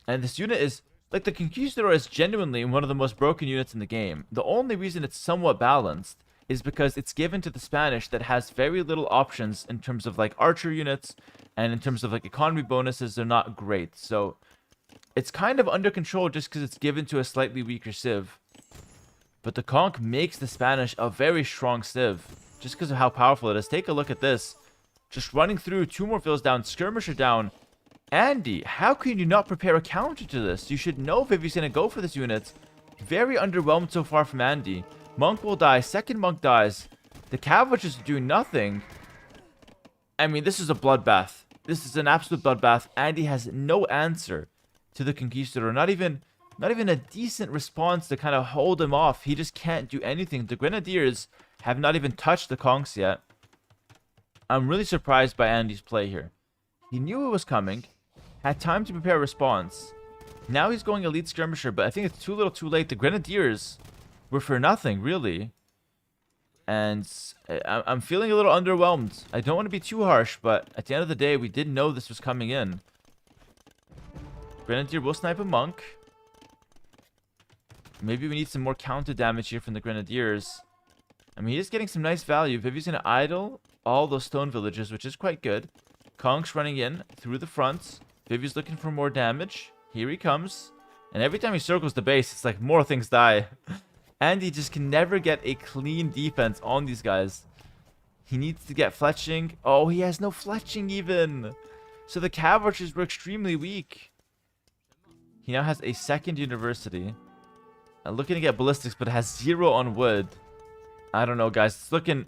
And this unit is... like, the Conquistador is genuinely one of the most broken units in the game. The only reason it's somewhat balanced is because it's given to the Spanish that has very little options in terms of, like, archer units. And in terms of, like, economy bonuses, they're not great. So, it's kind of under control just because it's given to a slightly weaker civ. But the Conk makes the Spanish a very strong civ. Just because of how powerful it is. Take a look at this. Just running through, 2 more fields down, skirmisher down. Andy, how can you not prepare a counter to this? You should know Vivy's going to go for this unit. Very underwhelmed so far from Andy. Monk will die. Second monk dies. The cavalry is doing nothing. I mean, this is a bloodbath. This is an absolute bloodbath. Andy has no answer to the Conquistador. Not even a decent response to kind of hold him off. He just can't do anything. The Grenadiers have not even touched the Conks yet. I'm really surprised by Andy's play here. He knew it was coming. Had time to prepare a response. Now he's going elite skirmisher, but I think it's too little too late. The Grenadiers were for nothing, really. And I'm feeling a little underwhelmed. I don't want to be too harsh, but at the end of the day, we did know this was coming in. Grenadier will snipe a monk. Maybe we need some more counter damage here from the Grenadiers. I mean, he is getting some nice value. Vivy's going to idle all those stone villages, which is quite good. Konk's running in through the front. Vivy's looking for more damage. Here he comes. And every time he circles the base, it's like more things die. And he just can never get a clean defense on these guys. He needs to get fletching. Oh, he has no fletching even. So the cavalry were extremely weak. He now has a second university. Looking to get ballistics, but has 0 on wood. I don't know, guys.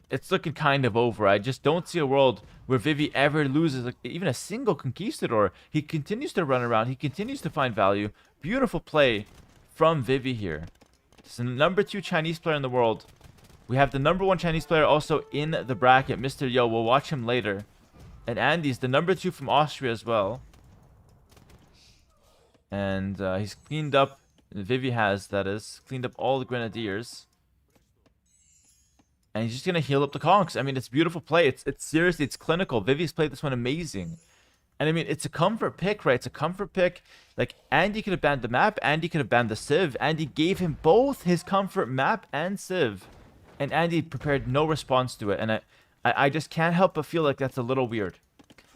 It's looking kind of over. I just don't see a world where Vivy ever loses like, even a single conquistador. He continues to run around. He continues to find value. Beautiful play from Vivy here. It's the number 2 Chinese player in the world. We have the number 1 Chinese player also in the bracket, Mr. Yo. We'll watch him later. And Andy's the number 2 from Austria as well. And he's cleaned up. Vivy has, that is, cleaned up all the Grenadiers. And he's just going to heal up the Conks. I mean, it's beautiful play. It's seriously, it's clinical. Vivy's played this one amazing. And I mean, it's a comfort pick, right? It's a comfort pick. Like, Andy could have banned the map. Andy could have banned the Civ. Andy gave him both his comfort map and Civ. And Andy prepared no response to it. And I just can't help but feel like that's a little weird.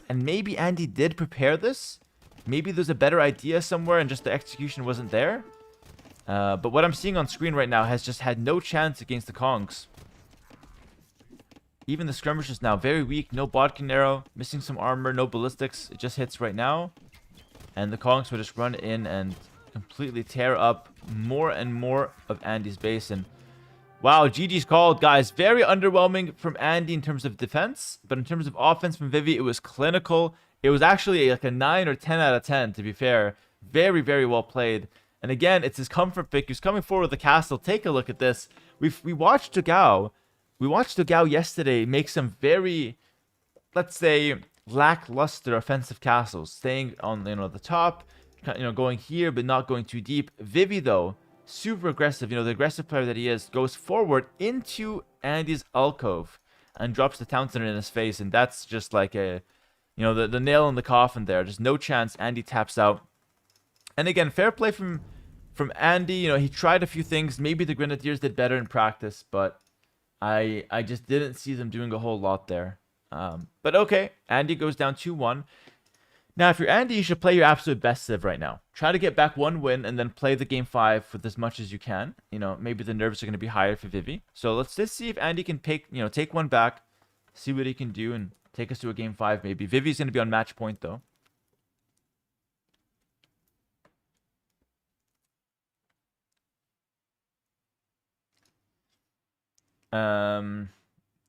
And maybe Andy did prepare this. Maybe there's a better idea somewhere and just the execution wasn't there. But what I'm seeing on screen right now has just had no chance against the Kongs. Even the skirmishers now, very weak. No bodkin arrow, missing some armor, no ballistics. It just hits right now. And the Kongs will just run in and completely tear up more and more of Andy's base. And wow, GG's called, guys. Very underwhelming from Andy in terms of defense. But in terms of offense from Vivy, it was clinical. It was actually like a 9 or 10 out of 10, to be fair. Very, very well played. And again, it's his comfort pick. He's coming forward with the castle. Take a look at this. We watched Dogao. We watched Dogao yesterday make some very, let's say, lackluster offensive castles. Staying on, the top, going here, but not going too deep. Vivy, though, super aggressive. The aggressive player that he is, goes forward into Andy's alcove and drops the town center in his face. And that's just like a, the nail in the coffin there. Just no chance. Andy taps out. And again, fair play from Andy. He tried a few things. Maybe the Grenadiers did better in practice, but I just didn't see them doing a whole lot there. But okay, Andy goes down 2-1. Now, if you're Andy, you should play your absolute best Civ right now. Try to get back 1 win and then play the game 5 with as much as you can. Maybe the nerves are going to be higher for Vivy. So let's just see if Andy can take 1 back, see what he can do, and take us to a game 5 maybe. Vivy's going to be on match point, though.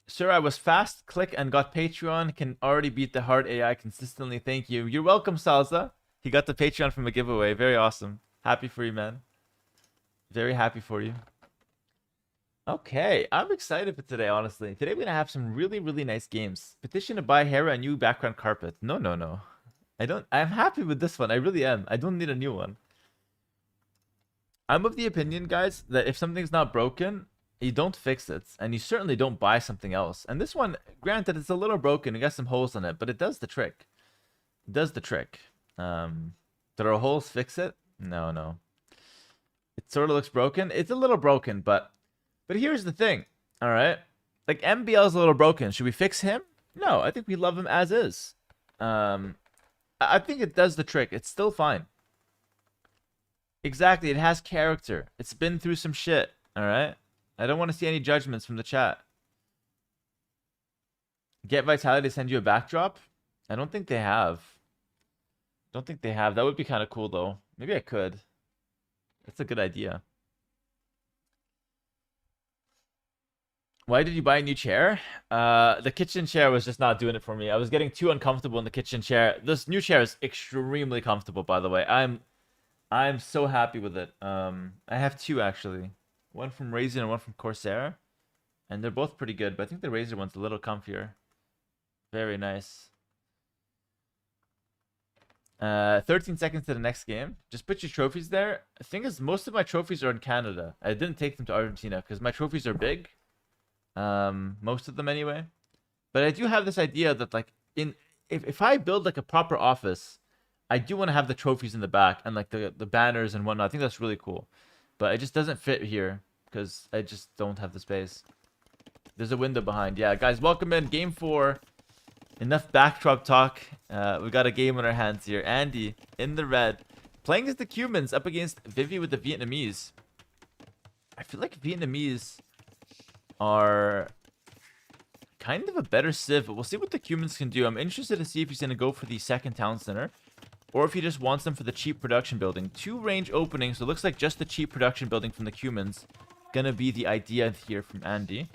Sir, I was fast, click, and got Patreon. Can already beat the hard AI consistently. Thank you. You're welcome, Salza. He got the Patreon from a giveaway. Very awesome. Happy for you, man. Very happy for you. Okay, I'm excited for today, honestly. Today we're going to have some really, really nice games. Petition to buy Hera a new background carpet. No. I'm happy with this one. I really am. I don't need a new one. I'm of the opinion, guys, that if something's not broken, you don't fix it, and you certainly don't buy something else. And this one, granted, it's a little broken. It got some holes in it, but it does the trick. It does the trick. Did our holes fix it? No. It sort of looks broken. It's a little broken, but here's the thing. All right, like MBL is a little broken. Should we fix him? No, I think we love him as is. I think it does the trick. It's still fine. Exactly, it has character. It's been through some shit. All right. I don't want to see any judgments from the chat. Get Vitality to send you a backdrop? I don't think they have. Don't think they have. That would be kind of cool, though. Maybe I could. That's a good idea. Why did you buy a new chair? The kitchen chair was just not doing it for me. I was getting too uncomfortable in the kitchen chair. This new chair is extremely comfortable, by the way. I'm so happy with it. I have two, actually. One from Razer and one from Corsair. And they're both pretty good, but I think the Razer one's a little comfier. Very nice. 13 seconds to the next game. Just put your trophies there. The thing is, most of my trophies are in Canada. I didn't take them to Argentina because my trophies are big. Most of them anyway. But I do have this idea that like if I build like a proper office, I do want to have the trophies in the back and like the banners and whatnot. I think that's really cool. But it just doesn't fit here because I just don't have the space. There's a window behind. Yeah, guys, welcome in. Game 4. Enough backdrop talk. We got a game on our hands here. Andy in the red. Playing as the Cumans up against Vivy with the Vietnamese. I feel like Vietnamese are kind of a better civ, but we'll see what the Cumans can do. I'm interested to see if he's going to go for the second town center or if he just wants them for the cheap production building. 2 range openings, so it looks like just the cheap production building from the Cumans gonna be the idea here from Andy.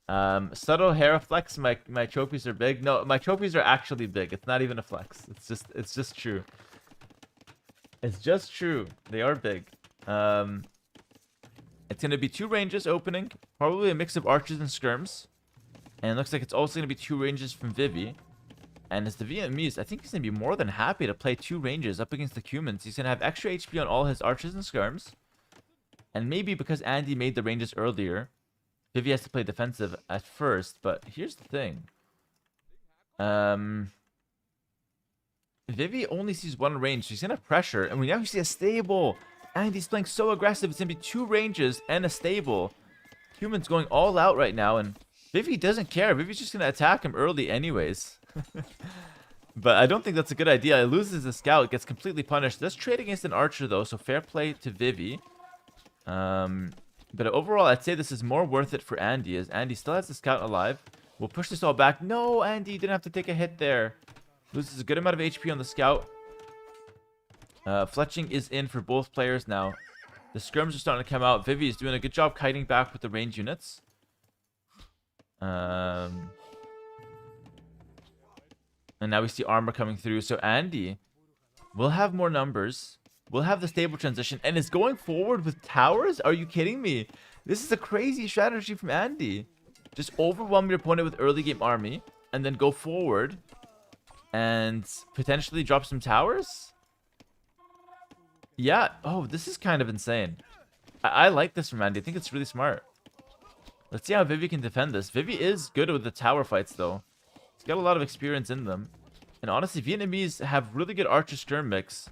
Subtle Hera flex. My trophies are big. No, my trophies are actually big. It's not even a flex. It's just true. It's just true. They are big. It's gonna be 2 ranges opening, probably a mix of archers and skirms, and it looks like it's also gonna be 2 ranges from Vivy. And as the Vietnamese, I think he's gonna be more than happy to play 2 ranges up against the Cumans. He's gonna have extra HP on all his archers and skirms, and maybe because Andy made the ranges earlier, Vivy has to play defensive at first. But here's the thing. Vivy only sees 1 range, so he's gonna have pressure. And we now see a stable. Andy's playing so aggressive. It's gonna be 2 ranges and a stable. Human's going all out right now, and Vivy doesn't care. Vivy's just gonna attack him early anyways. But I don't think that's a good idea. It loses the scout, gets completely punished. Does trade against an archer though, so fair play to Vivy. But overall, I'd say this is more worth it for Andy, as Andy still has the scout alive. We'll push this all back. No, Andy didn't have to take a hit there. Loses a good amount of HP on the scout. Fletching is in for both players now. The skirms are starting to come out. Vivy is doing a good job kiting back with the range units. And now we see armor coming through. So Andy will have more numbers. We'll have the stable transition. And is going forward with towers? Are you kidding me? This is a crazy strategy from Andy. Just overwhelm your opponent with early game army. And then go forward. And potentially drop some towers? Yeah. Oh, this is kind of insane. I like this from Andy. I think it's really smart. Let's see how Vivy can defend this. Vivy is good with the tower fights, though. He's got a lot of experience in them. And honestly, Vietnamese have really good archer skirm mix.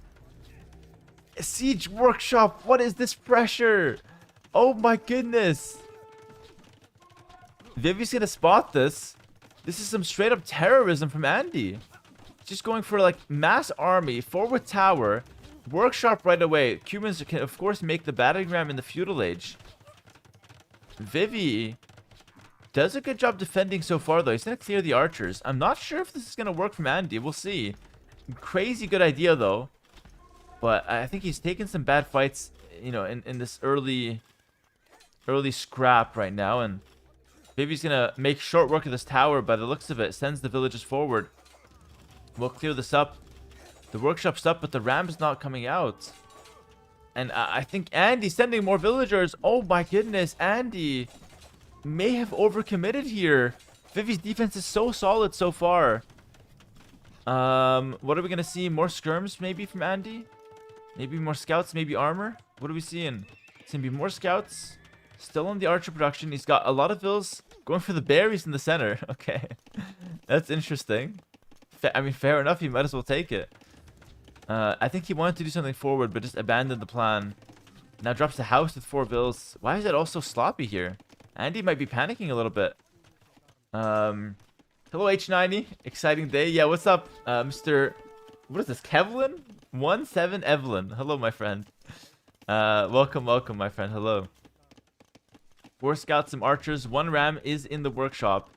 Siege Workshop, what is this pressure? Oh my goodness. Vivy's gonna spot this. This is some straight up terrorism from Andy. Just going for like mass army, forward tower, workshop right away. Cumans can of course make the battering ram in the feudal age. Vivy does a good job defending so far though. He's gonna clear the archers. I'm not sure if this is gonna work from Andy. We'll see. Crazy good idea though. But I think he's taking some bad fights, you know, in this early scrap right now. And Vivy's gonna make short work of this tower by the looks of it. Sends the villagers forward. We'll clear this up. The workshop's up, but the ram's not coming out. And I think Andy's sending more villagers. Oh my goodness, Andy may have overcommitted here. Vivy's defense is so solid so far. What are we gonna see? More skirms maybe from Andy? Maybe more scouts, maybe armor? What are we seeing? It's gonna be more scouts. Still on the archer production. He's got a lot of vills going for the berries in the center. Okay. That's interesting. I mean, fair enough. He might as well take it. I think he wanted to do something forward, but just abandoned the plan. Now drops the house with 4 vills. Why is it all so sloppy here? Andy might be panicking a little bit. Hello, H90. Exciting day. Yeah, what's up, Mr... What is this? Kevlin? 17 Evelyn. Hello, my friend. Welcome, my friend. Hello. 4 scouts, some archers, 1 ram is in the workshop.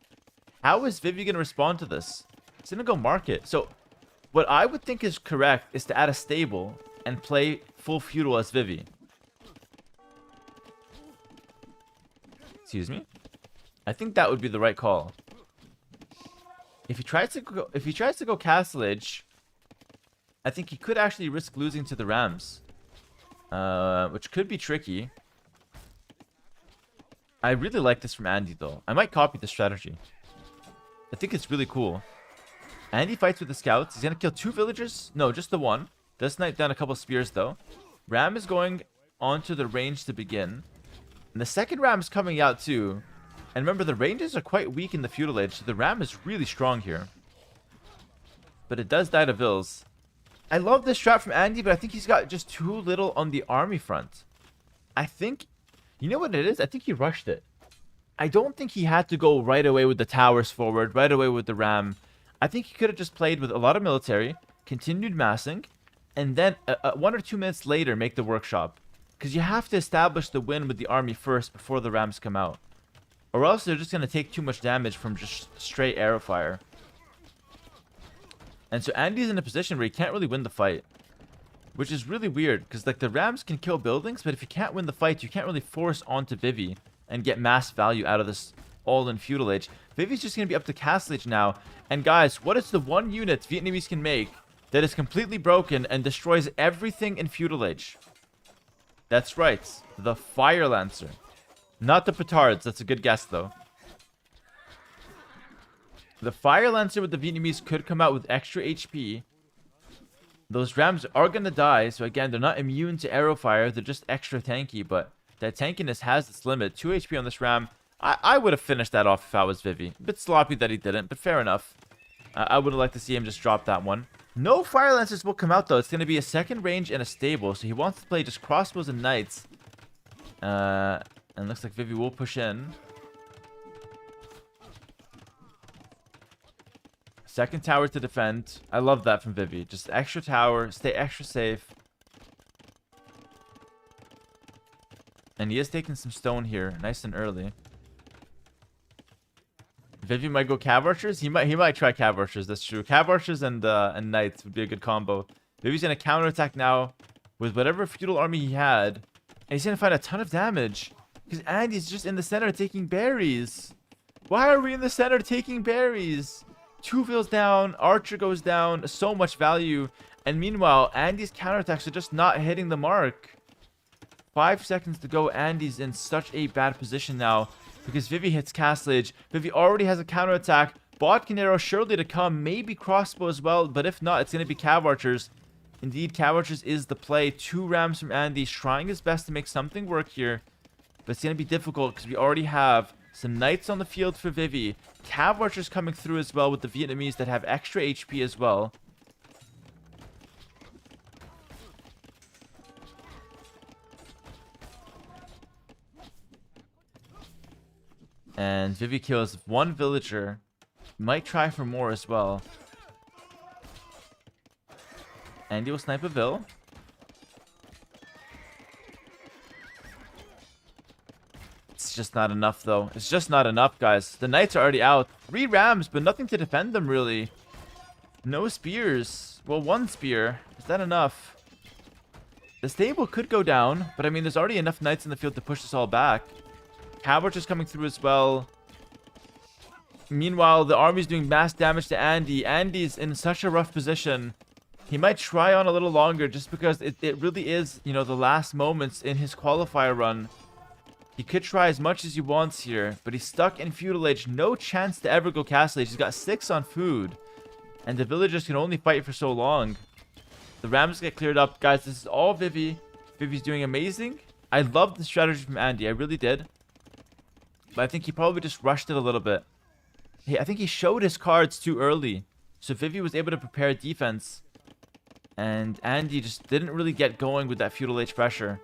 How is Vivy going to respond to this? He's going to go market. So what I would think is correct is to add a stable and play full feudal as Vivy. Excuse me. I think that would be the right call. If he tries to go Castle Age, I think he could actually risk losing to the Rams, which could be tricky. I really like this from Andy though. I might copy the strategy. I think it's really cool. Andy fights with the scouts. He's gonna kill 2 villagers. No, just the 1. Does snipe down a couple spears though. Ram is going onto the range to begin. And the second ram is coming out too. And remember, the ranges are quite weak in the feudal age, so the ram is really strong here. But it does die to vills. I love this strat from Andy, but I think he's got just too little on the army front. I think, you know what it is? I think he rushed it. I don't think he had to go right away with the towers forward, right away with the ram. I think he could have just played with a lot of military, continued massing, and then 1 or 2 minutes later make the workshop. Because you have to establish the win with the army first before the rams come out. Or else they're just going to take too much damage from just straight arrow fire. And so Andy's in a position where he can't really win the fight. Which is really weird, because like the rams can kill buildings, but if you can't win the fight, you can't really force onto Vivy and get mass value out of this all-in feudal age. Vivy's just going to be up to Castle Age now. And guys, what is the one unit Vietnamese can make that is completely broken and destroys everything in feudal age? That's right, the Fire Lancer. Not the petards, that's a good guess though. The Fire Lancer with the Vietnamese could come out with extra HP. Those rams are going to die, so again, they're not immune to arrow fire, they're just extra tanky, but that tankiness has its limit. 2 HP on this ram. I would have finished that off if I was Vivy. A bit sloppy that he didn't, but fair enough. I would have liked to see him just drop that one. No Fire Lancers will come out though. It's going to be a second range and a stable, so he wants to play just crossbows and knights. And looks like Vivy will push in. Second tower to defend. I love that from Vivy. Just extra tower. Stay extra safe. And he is taking some stone here. Nice and early. Vivy might go cav archers. He might try cav archers. That's true. Cav archers and knights would be a good combo. Vivy's going to counterattack now with whatever feudal army he had. And he's going to find a ton of damage. Because Andy's just in the center taking berries. Why are we in the center taking berries? 2 vills down. Archer goes down. So much value. And meanwhile, Andy's counterattacks are just not hitting the mark. 5 seconds to go. Andy's in such a bad position now. Because Vivy hits Castle Age. Vivy already has a counterattack. Bot arrow surely to come. Maybe crossbow as well. But if not, it's going to be cav archers. Indeed, cav archers is the play. 2 rams from Andy. Trying his best to make something work here. But it's going to be difficult because we already have some knights on the field for Vivy. Cav archers coming through as well with the Vietnamese that have extra HP as well. And Vivy kills 1 villager. Might try for more as well. Andy will snipe a vill. It's just not enough though. It's just not enough, guys. The knights are already out. 3 rams, but nothing to defend them really. No spears. Well, 1 spear. Is that enough? The stable could go down, but I mean, there's already enough knights in the field to push this all back. Cavalry is coming through as well. Meanwhile, the army's doing mass damage to Andy. Andy's in such a rough position. He might try on a little longer just because it really is, you know, the last moments in his qualifier run. He could try as much as he wants here, but he's stuck in feudal age. No chance to ever go castle age. He's got 6 on food. And the villagers can only fight for so long. The rams get cleared up. Guys, this is all Vivy. Vivy's doing amazing. I love the strategy from Andy. I really did. But I think he probably just rushed it a little bit. I think he showed his cards too early. So Vivy was able to prepare defense. And Andy just didn't really get going with that feudal age pressure.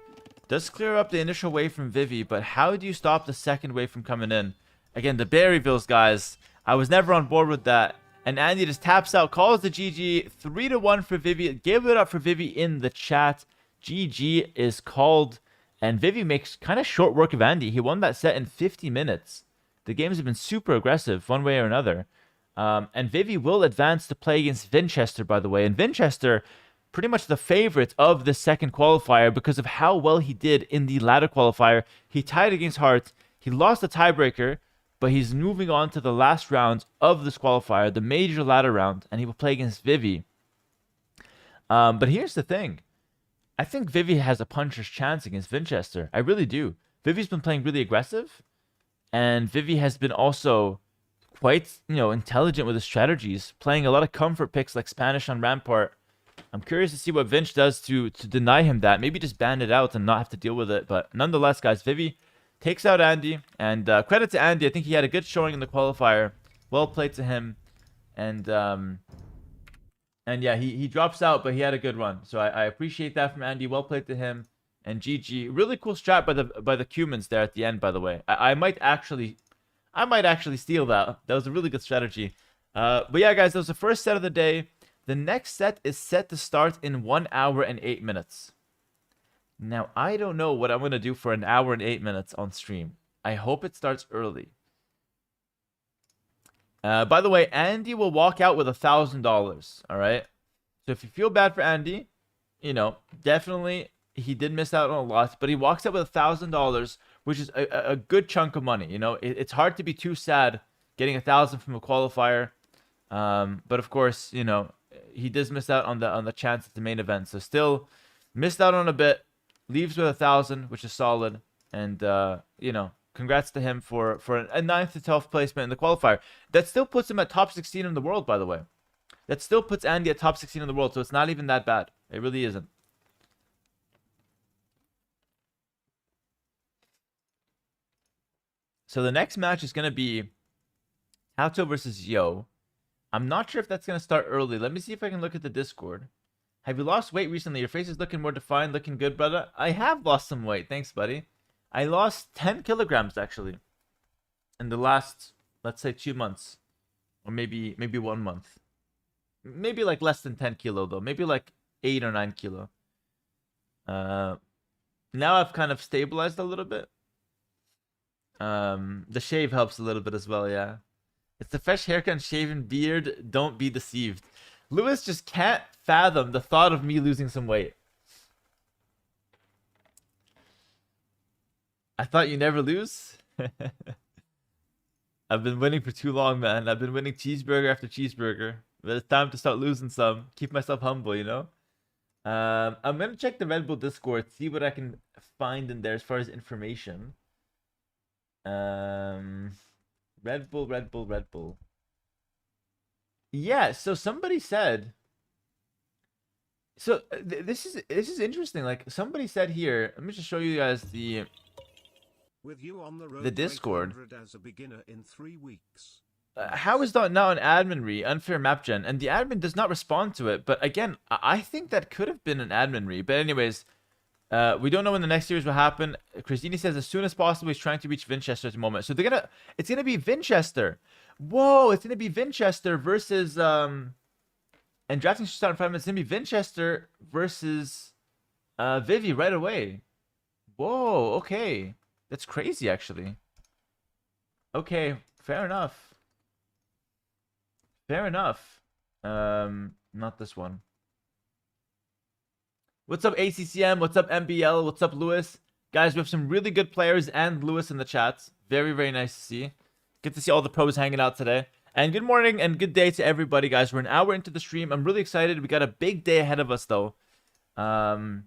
Does clear up the initial wave from Vivy, but how do you stop the second wave from coming in? Again, the Berryvilles, guys. I was never on board with that. And Andy just taps out, calls the GG. 3-1 for Vivy. Give it up for Vivy in the chat. GG is called. And Vivy makes kind of short work of Andy. He won that set in 50 minutes. The games have been super aggressive one way or another. And Vivy will advance to play against Vinchester, by the way. And Vinchester, pretty much the favorite of the second qualifier because of how well he did in the ladder qualifier. He tied against Hart. He lost the tiebreaker, but he's moving on to the last round of this qualifier, the major ladder round, and he will play against Vivy. But here's the thing. I think Vivy has a puncher's chance against Vinchester. I really do. Vivy's been playing really aggressive, and Vivy has been also quite, intelligent with his strategies, playing a lot of comfort picks like Spanish on Rampart. I'm curious to see what Vinch does to deny him that. Maybe just ban it out and not have to deal with it. But nonetheless, guys, Vivy takes out Andy. And credit to Andy. I think he had a good showing in the qualifier. Well played to him. And yeah, he drops out, but he had a good run. So I appreciate that from Andy. Well played to him. And GG. Really cool strat by the Cumans there at the end, by the way. I might actually steal that. That was a really good strategy. But yeah, guys, that was the first set of the day. The next set is set to start in 1 hour and 8 minutes. Now, I don't know what I'm going to do for an hour and 8 minutes on stream. I hope it starts early. By the way, Andy will walk out with $1,000. All right. So if you feel bad for Andy, definitely he did miss out on a lot, but he walks out with $1,000, which is a good chunk of money. It's hard to be too sad getting 1,000 from a qualifier. But of course, he does miss out on the chance at the main event. So still missed out on a bit. Leaves with 1,000, which is solid. And congrats to him for a 9th to 12th placement in the qualifier. That still puts him at top 16 in the world, by the way. That still puts Andy at top 16 in the world. So it's not even that bad. It really isn't. So the next match is going to be Tatoh versus Yo. I'm not sure if that's going to start early. Let me see if I can look at the Discord. Have you lost weight recently? Your face is looking more defined, looking good, brother. I have lost some weight. Thanks, buddy. I lost 10 kilograms, actually, in the last, let's say, 2 months. Or maybe 1 month. Maybe like less than 10 kilo, though. Maybe like 8 or 9 kilo. Now I've kind of stabilized a little bit. The shave helps a little bit as well, yeah. It's the fresh haircut and shaven beard. Don't be deceived. Lewis just can't fathom the thought of me losing some weight. I thought you never lose. I've been winning for too long, man. I've been winning cheeseburger after cheeseburger. But it's time to start losing some. Keep myself humble, I'm going to check the Red Bull Discord, see what I can find in there as far as information. Red Bull. Yeah, so somebody said. So this is interesting. Like somebody said here. Let me just show you guys With you on the road the Discord. as a beginner in 3 weeks. How is that now an admin re? Unfair map gen, and the admin does not respond to it. But again, I think that could have been an admin re. But anyways, we don't know when the next series will happen. Christine says as soon as possible. He's trying to reach Vinchester at the moment. So it's gonna be Vinchester. Whoa, it's gonna be Vinchester versus and drafting should start in 5 minutes. It's gonna be Vinchester versus Vivy right away. Whoa, okay, that's crazy actually. Okay, fair enough. Not this one. What's up, ACCM? What's up, MBL? What's up, Lewis? Guys, we have some really good players and Lewis in the chats. Very, very nice to see. Good to see all the pros hanging out today. And good morning and good day to everybody, guys. We're an hour into the stream. I'm really excited. We got a big day ahead of us, though. I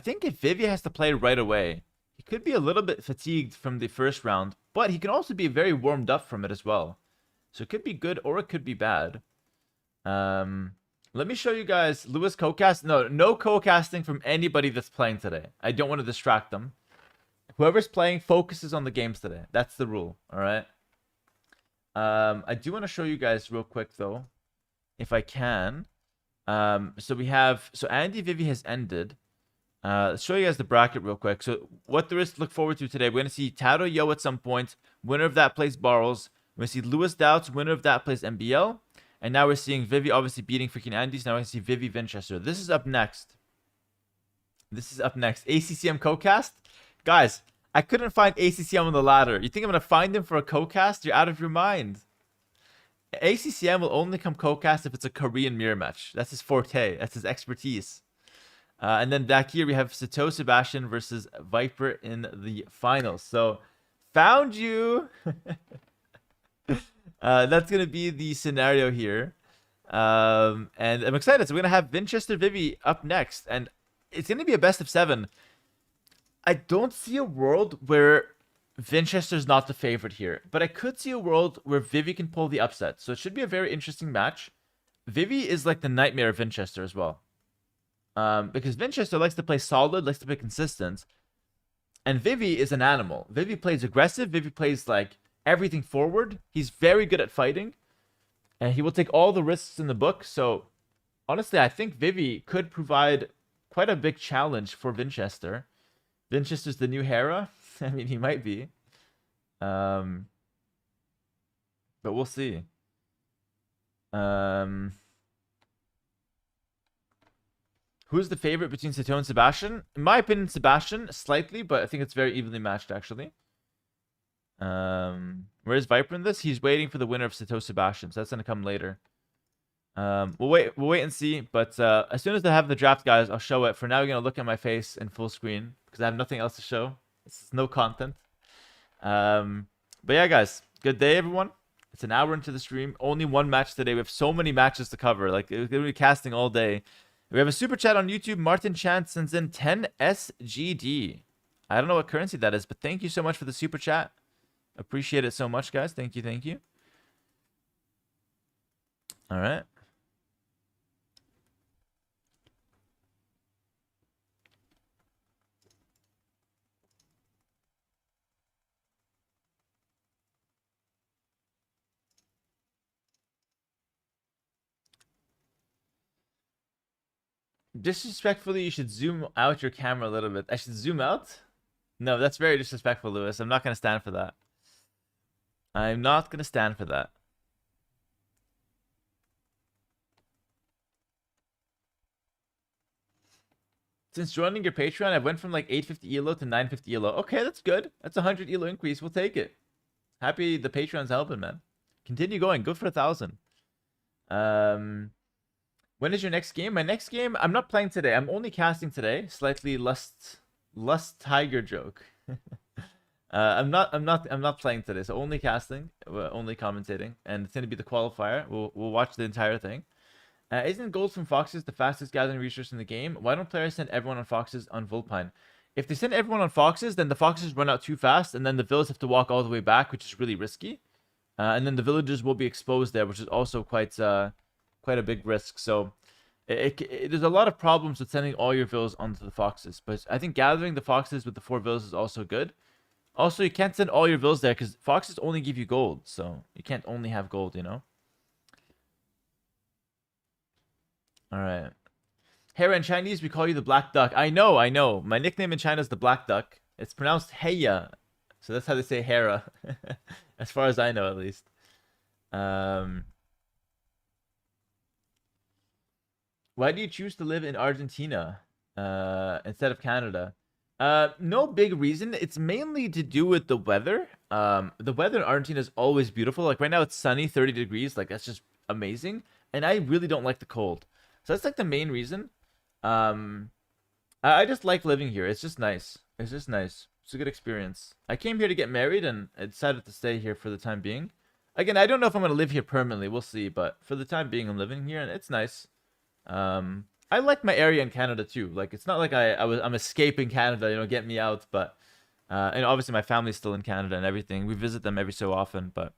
think if Vivy has to play right away, he could be a little bit fatigued from the first round, but he can also be very warmed up from it as well. So it could be good or it could be bad. Let me show you guys Lewis co-cast. No co-casting from anybody that's playing today. I don't want to distract them. Whoever's playing focuses on the games today. That's the rule, all right? I do want to show you guys real quick, though, if I can. So Andy Vivy has ended. Let's show you guys the bracket real quick. So what there is to look forward to today, we're going to see Tatoh Yo at some point. Winner of that plays Barrels. We're going to see Lewis Daut. Winner of that plays MBL. And now we're seeing Vivy obviously beating freaking Andy. So now we can see Vivy Vinchester. This is up next. This is up next. ACCM co-cast. Guys, I couldn't find ACCM on the ladder. You think I'm going to find him for a co-cast? You're out of your mind. ACCM will only come co-cast if it's a Korean mirror match. That's his forte. That's his expertise. And then back here we have Tatoh Sebastian versus Viper in the finals. So, found you. That's going to be the scenario here. And I'm excited. So we're going to have Vinchester Vivy up next. And it's going to be a best of 7. I don't see a world where Vinchester's not the favorite here. But I could see a world where Vivy can pull the upset. So it should be a very interesting match. Vivy is like the nightmare of Vinchester as well. Because Vinchester likes to play solid, likes to play consistent. And Vivy is an animal. Vivy plays aggressive. Vivy plays like everything forward. He's very good at fighting. And he will take all the risks in the book. So, honestly, I think Vivy could provide quite a big challenge for Vinchester. Vinchester's the new Hera. I mean, he might be. But we'll see. Who's the favorite between Tatoh and Sebastian? In my opinion, Sebastian, slightly, but I think it's very evenly matched, actually. Where's Viper in this? He's waiting for the winner of Tatoh Sebastian, so that's going to come later. We'll wait and see, but as soon as I have the draft, guys, I'll show it. For now, you're going to look at my face in full screen, because I have nothing else to show. It's no content. But yeah, guys, good day, everyone. It's an hour into the stream. Only one match today. We have so many matches to cover. Like, we're going to be casting all day. We have a super chat on YouTube. Martin Chan sends in 10 SGD. I don't know what currency that is, but thank you so much for the super chat. Appreciate it so much, guys. Thank you, thank you. All right. Disrespectfully, you should zoom out your camera a little bit. I should zoom out? No, that's very disrespectful, Lewis. I'm not going to stand for that. I'm not going to stand for that. Since joining your Patreon, I went from like 850 ELO to 950 ELO. Okay, that's good. That's a 100 ELO increase. We'll take it. Happy the Patreon's helping, man. Continue going. Go for 1,000. When is your next game? My next game, I'm not playing today. I'm only casting today. Slightly lust tiger joke. I'm not playing today. So only casting, only commentating, and it's gonna be the qualifier. We'll watch the entire thing. Isn't gold from foxes the fastest gathering resource in the game? Why don't players send everyone on foxes on Vulpine? If they send everyone on foxes, then the foxes run out too fast, and then the villagers have to walk all the way back, which is really risky. And then the villagers will be exposed there, which is also quite a big risk. So there's a lot of problems with sending all your villas onto the foxes, but I think gathering the foxes with the 4 villas is also good. Also, you can't send all your villas there because foxes only give you gold, so you can't only have gold, you know. All right. Hera in Chinese, we call you the Black Duck. I know. My nickname in China is the Black Duck. It's pronounced Heya, so that's how they say Hera, as far as I know, at least. Why do you choose to live in Argentina instead of Canada? No big reason. It's mainly to do with the weather. The weather in Argentina is always beautiful. Like right now it's sunny, 30 degrees. Like that's just amazing. And I really don't like the cold. So that's like the main reason. I just like living here. It's just nice. It's just nice. It's a good experience. I came here to get married and I decided to stay here for the time being. Again, I don't know if I'm going to live here permanently. We'll see. But for the time being, I'm living here and it's nice. I like my area in Canada too. Like it's not like I'm escaping Canada, you know, get me out. But and obviously my family's still in Canada and everything. We visit them every so often, but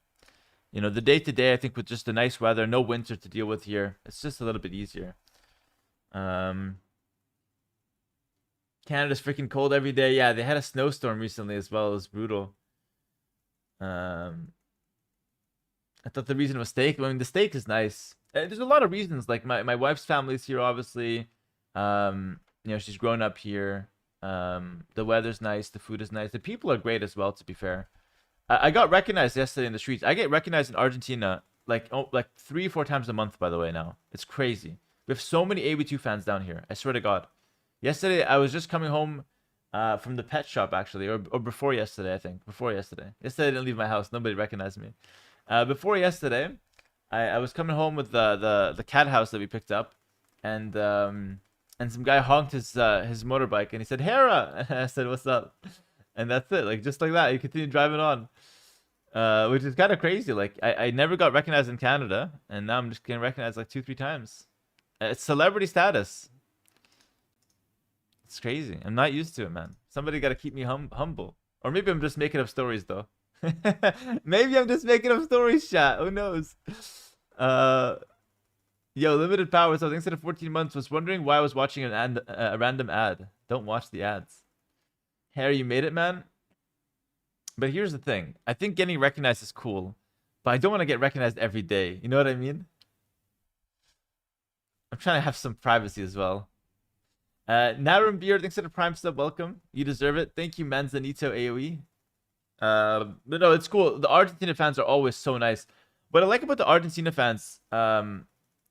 you know, the day to day, I think with just the nice weather, no winter to deal with here, it's just a little bit easier. Canada's freaking cold every day. Yeah, they had a snowstorm recently as well. It was brutal. I thought the reason was steak. I mean, the steak is nice. There's a lot of reasons. Like my wife's family's here, obviously. You know, she's grown up here. The weather's nice. The food is nice. The people are great as well, to be fair. I got recognized yesterday in the streets. I get recognized in Argentina like 3 or 4 times a month, by the way, now. It's crazy. We have so many AW2 fans down here. I swear to God. Yesterday, I was just coming home from the pet shop, actually, or before yesterday, I think. Before yesterday. Yesterday, I didn't leave my house. Nobody recognized me. Before yesterday, I was coming home with the cat house that we picked up, and some guy honked his motorbike, and he said, "Hera!" And I said, "What's up?" And that's it. Like, just like that, he continued driving on. Which is kind of crazy. Like, I never got recognized in Canada, and now I'm just getting recognized like 2-3 times. It's celebrity status. It's crazy. I'm not used to it, man. Somebody got to keep me humble. Or maybe I'm just making up stories, though. Maybe I'm just making up stories, chat. Who knows? Yo, limited power. So instead of 14 months, was wondering why I was watching a random ad. Don't watch the ads. Harry, you made it, man. But here's the thing. I think getting recognized is cool, but I don't want to get recognized every day. You know what I mean? I'm trying to have some privacy as well. Narum Beard, thanks for the Prime sub. Welcome. You deserve it. Thank you, Manzanito AoE. But no, it's cool. The Argentina fans are always so nice. What I like about the Argentina fans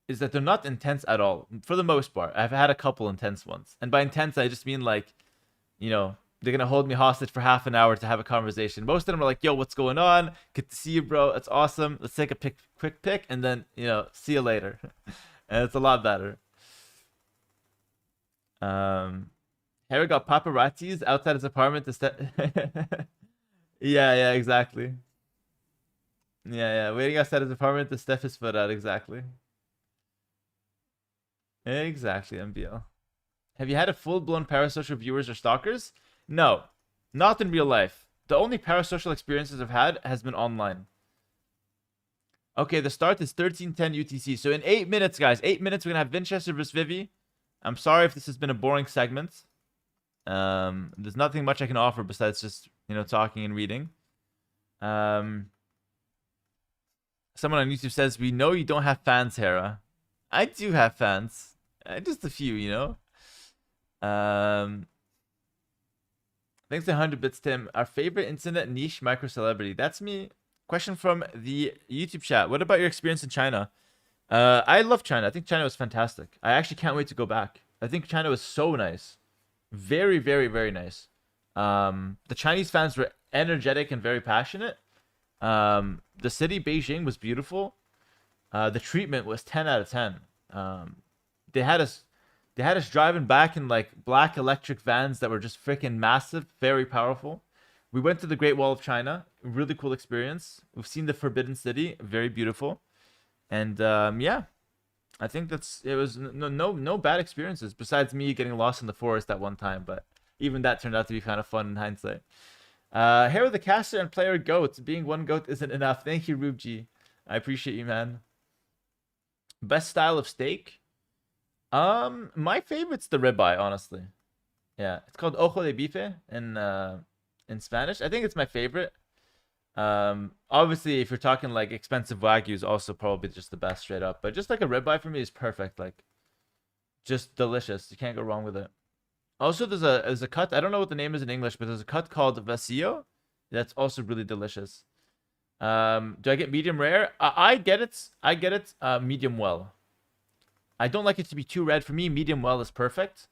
is that they're not intense at all. For the most part. I've had a couple intense ones. And by intense, I just mean like, you know, they're going to hold me hostage for half an hour to have a conversation. Most of them are like, yo, what's going on? Good to see you, bro. It's awesome. Let's take a quick pic and then, you know, see you later. And it's a lot better. Harry got paparazzis outside his apartment to step. Yeah, exactly. Yeah. Waiting outside his apartment to step his foot out. Exactly. Exactly, MBL. Have you had a full-blown parasocial viewers or stalkers? No, not in real life. The only parasocial experiences I've had has been online. Okay, the start is 13:10 UTC. So in 8 minutes, guys, 8 minutes, we're going to have Vinchester versus Vivy. I'm sorry if this has been a boring segment. There's nothing much I can offer besides just, you know, talking and reading. Someone on YouTube says, we know you don't have fans, Hera. I do have fans. Just a few, you know. Thanks to 100 bits, Tim. Our favorite internet niche micro celebrity. That's me. Question from the YouTube chat. What about your experience in China? I love China. I think China was fantastic. I actually can't wait to go back. I think China was so nice. Very, very, very nice. The Chinese fans were energetic and very passionate. The city, Beijing, was beautiful. The treatment was 10 out of 10. They had us driving back in like black electric vans that were just freaking massive, very powerful. We went to the Great Wall of China, really cool experience. We've seen the Forbidden City, very beautiful. And yeah, I think it was no bad experiences besides me getting lost in the forest at one time, but even that turned out to be kind of fun in hindsight. Hera the caster and player goat. Being one goat isn't enough. Thank you, Rubji. I appreciate you, man. Best style of steak? My favorite's the ribeye, honestly. Yeah, it's called ojo de bife in Spanish. I think it's my favorite. Obviously, if you're talking like expensive Wagyu, is also probably just the best straight up. But just like a ribeye for me is perfect. Like, just delicious. You can't go wrong with it. Also, there's a cut. I don't know what the name is in English, but there's a cut called vacío. That's also really delicious. Do I get medium rare? I get it. Medium well. I don't like it to be too red. For me, medium well is perfect.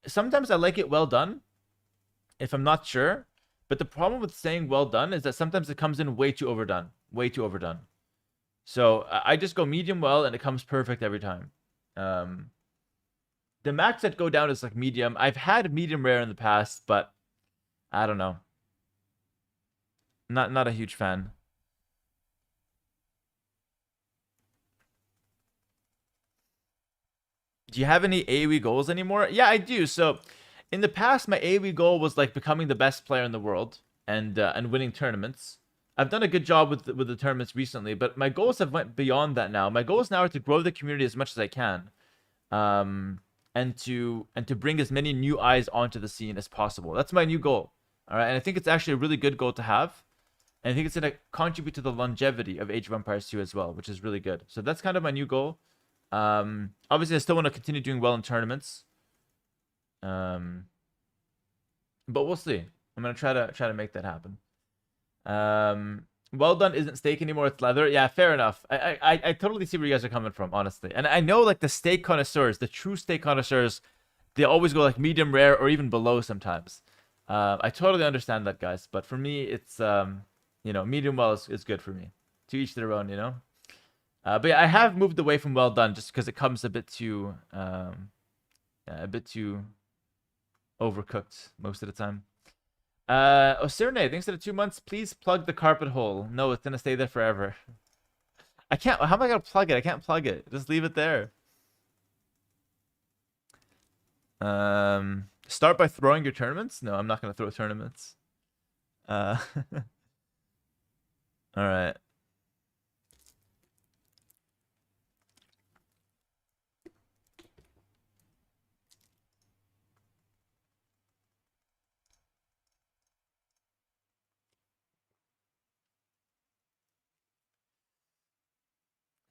Sometimes I like it well done, if I'm not sure. But the problem with saying well done is that sometimes it comes in way too overdone. Way too overdone. So I just go medium well, and it comes perfect every time. The max that go down is like medium. I've had medium rare in the past, but I don't know. Not a huge fan. Do you have any AoE goals anymore? Yeah, I do. So in the past, my AoE goal was like becoming the best player in the world and winning tournaments. I've done a good job with the tournaments recently, but my goals have went beyond that now. My goals now are to grow the community as much as I can, and to bring as many new eyes onto the scene as possible. That's my new goal. All right, and I think it's actually a really good goal to have. And I think it's going to contribute to the longevity of Age of Empires 2 as well, which is really good. So that's kind of my new goal. Obviously, I still want to continue doing well in tournaments. But we'll see. I'm going to try to make that happen. Well done isn't steak anymore, it's leather. Yeah, fair enough. I totally see where you guys are coming from, honestly. And I know like the steak connoisseurs, the true steak connoisseurs, they always go like medium rare or even below sometimes. I totally understand that, guys, but for me, it's medium well is good for me. To each their own, But yeah, I have moved away from well done just because it comes a bit too overcooked most of the time. Osirne, thanks for the 2 months. Please plug the carpet hole. No, it's gonna stay there forever. I can't. How am I gonna plug it? I can't plug it. Just leave it there. Start by throwing your tournaments. No, I'm not gonna throw tournaments. All right.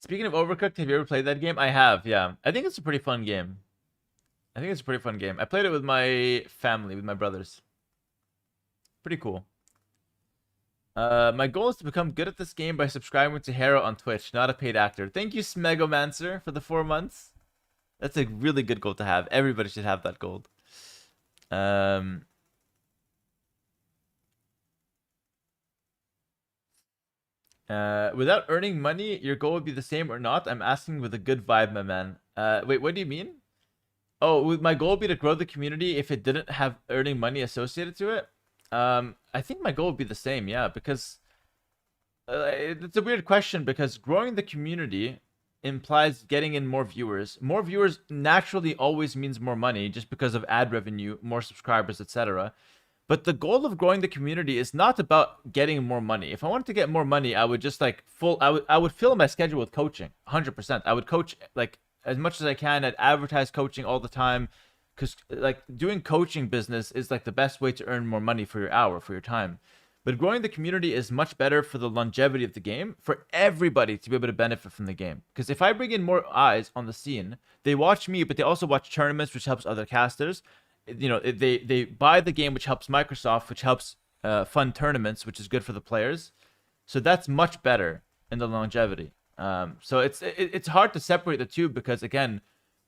Speaking of Overcooked, have you ever played that game? I have, yeah. I think it's a pretty fun game. I played it with my family, with my brothers. Pretty cool. My goal is to become good at this game by subscribing to Hera on Twitch, not a paid actor. Thank you, Smegomancer, for the 4 months. That's a really good goal to have. Everybody should have that goal. Without earning money, your goal would be the same or not? I'm asking with a good vibe, my man. Wait, what do you mean? Oh, my goal would be to grow the community if it didn't have earning money associated to it. I think my goal would be the same, yeah, because it's a weird question because growing the community implies getting in more viewers. More viewers naturally always means more money just because of ad revenue, more subscribers, etc. But the goal of growing the community is not about getting more money. If I wanted to get more money, I would just I would fill my schedule with coaching, 100%. I would coach like as much as I can. I'd advertise coaching all the time because like doing coaching business is like the best way to earn more money for your hour, for your time. But growing the community is much better for the longevity of the game, for everybody to be able to benefit from the game. Because if I bring in more eyes on the scene, they watch me, but they also watch tournaments, which helps other casters. They buy the game, which helps Microsoft, which helps fund tournaments, which is good for the players. So that's much better in the longevity. So it's hard to separate the two because again,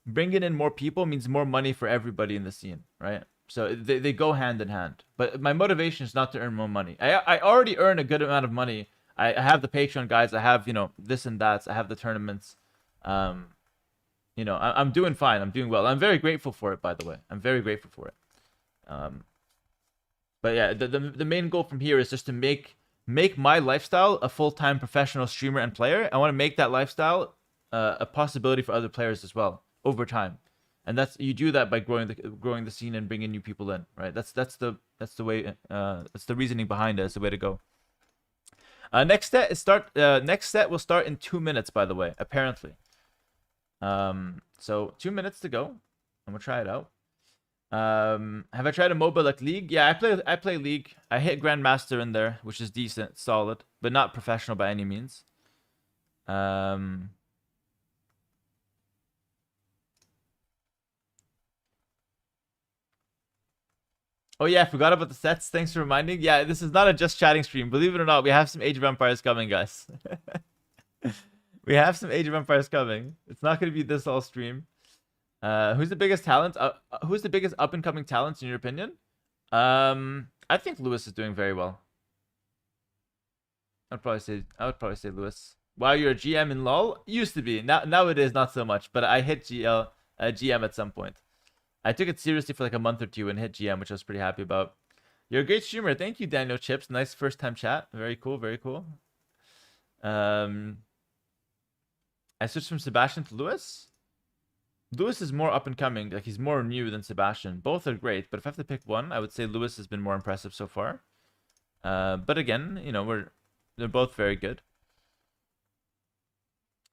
bringing in more people means more money for everybody in the scene, right? So they go hand in hand. But my motivation is not to earn more money. I already earn a good amount of money. I have the Patreon guys. I have this and that. I have the tournaments. I'm doing fine. I'm doing well. I'm very grateful for it, by the way. I'm very grateful for it. But yeah, the main goal from here is just to make my lifestyle a full-time professional streamer and player. I want to make that lifestyle a possibility for other players as well over time. And you do that by growing the scene and bringing new people in, right? That's the way. That's the reasoning behind it. It's the way to go. Next set will start in 2 minutes, by the way. Apparently. So 2 minutes to go. I'm gonna try it out. Have I tried a MOBA like League? Yeah, I play League. I hit Grandmaster in there, which is decent, solid, but not professional by any means. Oh yeah, I forgot about the sets. Thanks for reminding. Yeah, this is not a just chatting stream. Believe it or not, we have some Age of Empires coming, guys. We have some Age of Empires coming. It's not going to be this all stream. Who's the biggest talent? Who's the biggest up-and-coming talents in your opinion? I think Lewis is doing very well. I would probably say Lewis. Wow, you're a GM in LoL? Used to be. Now it is not so much, but I hit GM at some point. I took it seriously for like a month or two and hit GM, which I was pretty happy about. You're a great streamer. Thank you, Daniel Chips. Nice first time chat. Very cool, very cool. I switched from Sebastian to Lewis. Lewis is more up and coming. Like he's more new than Sebastian. Both are great, but if I have to pick one, I would say Lewis has been more impressive so far. But again, they're both very good.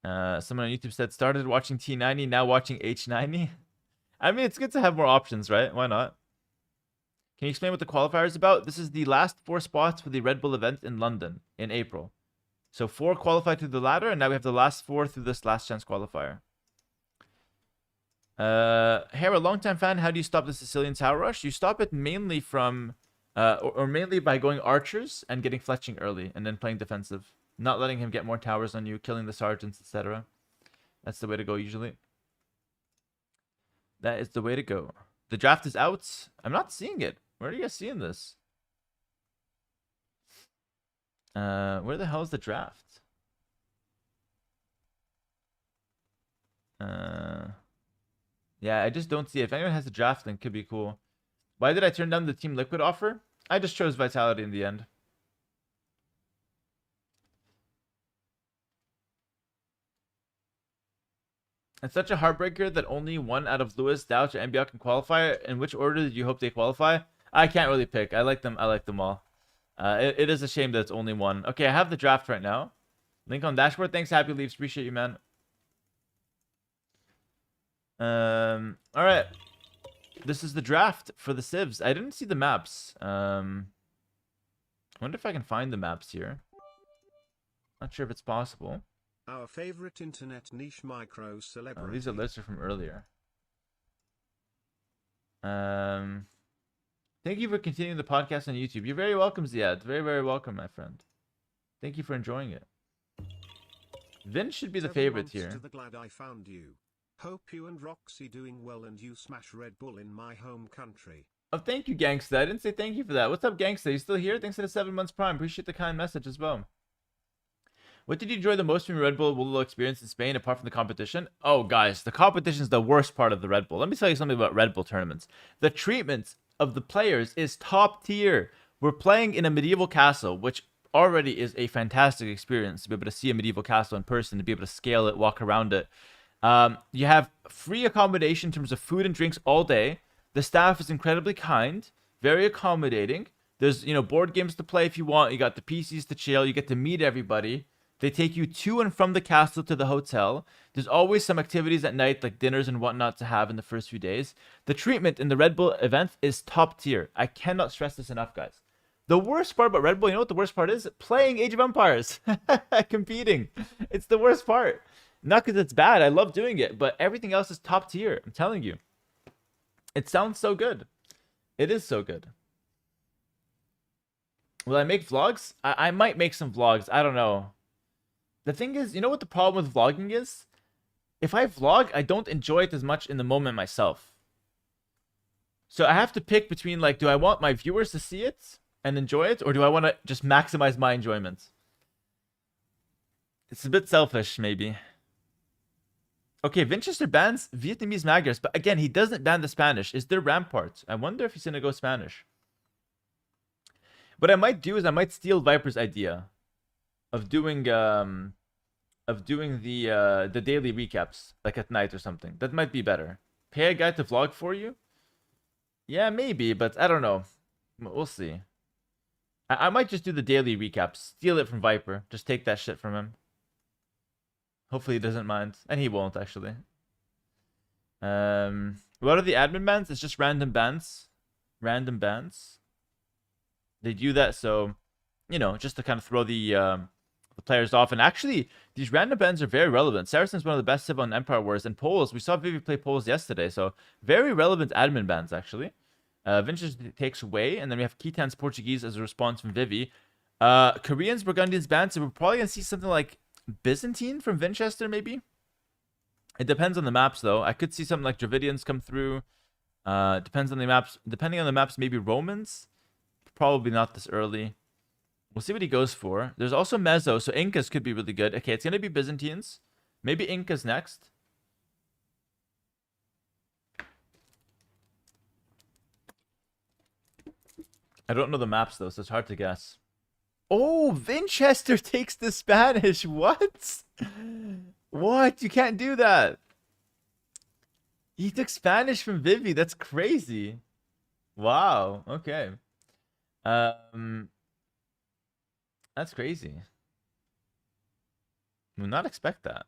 Someone on YouTube said started watching T90, now watching H90. I mean, it's good to have more options, right? Why not? Can you explain what the qualifier is about? This is the last 4 spots for the Redbull event in London in April. So 4 qualified through the ladder, and now we have the last 4 through this last chance qualifier. Hera, longtime fan, how do you stop the Sicilian tower rush? You stop it mainly from, or mainly by going archers and getting fletching early, and then playing defensive. Not letting him get more towers on you, killing the sergeants, etc. That's the way to go usually. That is the way to go. The draft is out. I'm not seeing it. Where are you guys seeing this? Where the hell is the draft? Yeah, I just don't see it. If anyone has a draft link, could be cool. Why did I turn down the Team Liquid offer? I just chose Vitality in the end. It's such a heartbreaker that only one out of Lewis, Daut, or NBL can qualify. In which order did you hope they qualify? I can't really pick. I like them. I like them all. It is a shame that it's only one. Okay, I have the draft right now. Link on dashboard. Thanks, Happy Leaves. Appreciate you, man. All right. This is the draft for the civs. I didn't see the maps. I wonder if I can find the maps here. Not sure if it's possible. Our favorite internet niche micro celebrity. Oh, these alerts are from earlier. Thank you for continuing the podcast on YouTube. You're very welcome, Ziad. Very, very welcome, my friend. Thank you for enjoying it. Vin should be the favorite here. To the glad I found you. Hope you and Roxy doing well and you smash Red Bull in my home country. Oh, thank you, Gangsta. I didn't say thank you for that. What's up, Gangsta? You still here? Thanks for the 7 months prime. Appreciate the kind message as well. What did you enjoy the most from your Red Bull Wolo experience in Spain, apart from the competition? Oh, guys, the competition is the worst part of the Red Bull. Let me tell you something about Red Bull tournaments. The treatment of the players is top tier. We're playing in a medieval castle, which already is a fantastic experience to be able to see a medieval castle in person, to be able to scale it, walk around it. You have free accommodation in terms of food and drinks all day. The staff is incredibly kind, very accommodating. There's, board games to play if you want. You got the PCs to chill. You get to meet everybody. They take you to and from the castle to the hotel. There's always some activities at night, like dinners and whatnot, to have in the first few days. The treatment in the Red Bull event is top tier. I cannot stress this enough, guys. The worst part about Red Bull, you know what the worst part is? Playing Age of Empires. Competing. It's the worst part. Not because it's bad. I love doing it. But everything else is top tier. I'm telling you. It sounds so good. It is so good. Will I make vlogs? I might make some vlogs. I don't know. The thing is, you know what the problem with vlogging is? If I vlog, I don't enjoy it as much in the moment myself. So I have to pick between, like, do I want my viewers to see it and enjoy it? Or do I want to just maximize my enjoyment? It's a bit selfish, maybe. Okay, Vinchester bans Vietnamese Magyars. But again, he doesn't ban the Spanish. Is there Rampart? I wonder if he's going to go Spanish. What I might do is I might steal Viper's idea of doing the daily recaps, like at night or something. That might be better. Pay a guy to vlog for you? Yeah, maybe, but I don't know. We'll see. I might just do the daily recaps. Steal it from Viper. Just take that shit from him. Hopefully he doesn't mind. And he won't, actually. What are the admin bans? It's just random bans. Random bans. They do that so, just to kind of throw the players off. And actually, these random bans are very relevant. Saracen's one of the best civ on Empire Wars. And polls, we saw Vivy play polls yesterday. So very relevant admin bans, actually. Vinchester takes away. And then we have Kitan's Portuguese as a response from Vivy. Koreans, Burgundians banned. So we're probably going to see something like Byzantine from Vinchester, maybe. It depends on the maps, though. I could see something like Dravidians come through. Depends on the maps. Depending on the maps, maybe Romans. Probably not this early. We'll see what he goes for. There's also Mezzo, so Incas could be really good. Okay, it's going to be Byzantines. Maybe Incas next. I don't know the maps, though, so it's hard to guess. Oh, Vinchester takes the Spanish. What? What? You can't do that. He took Spanish from Vivy. That's crazy. Wow. Okay. That's crazy. Would not expect that.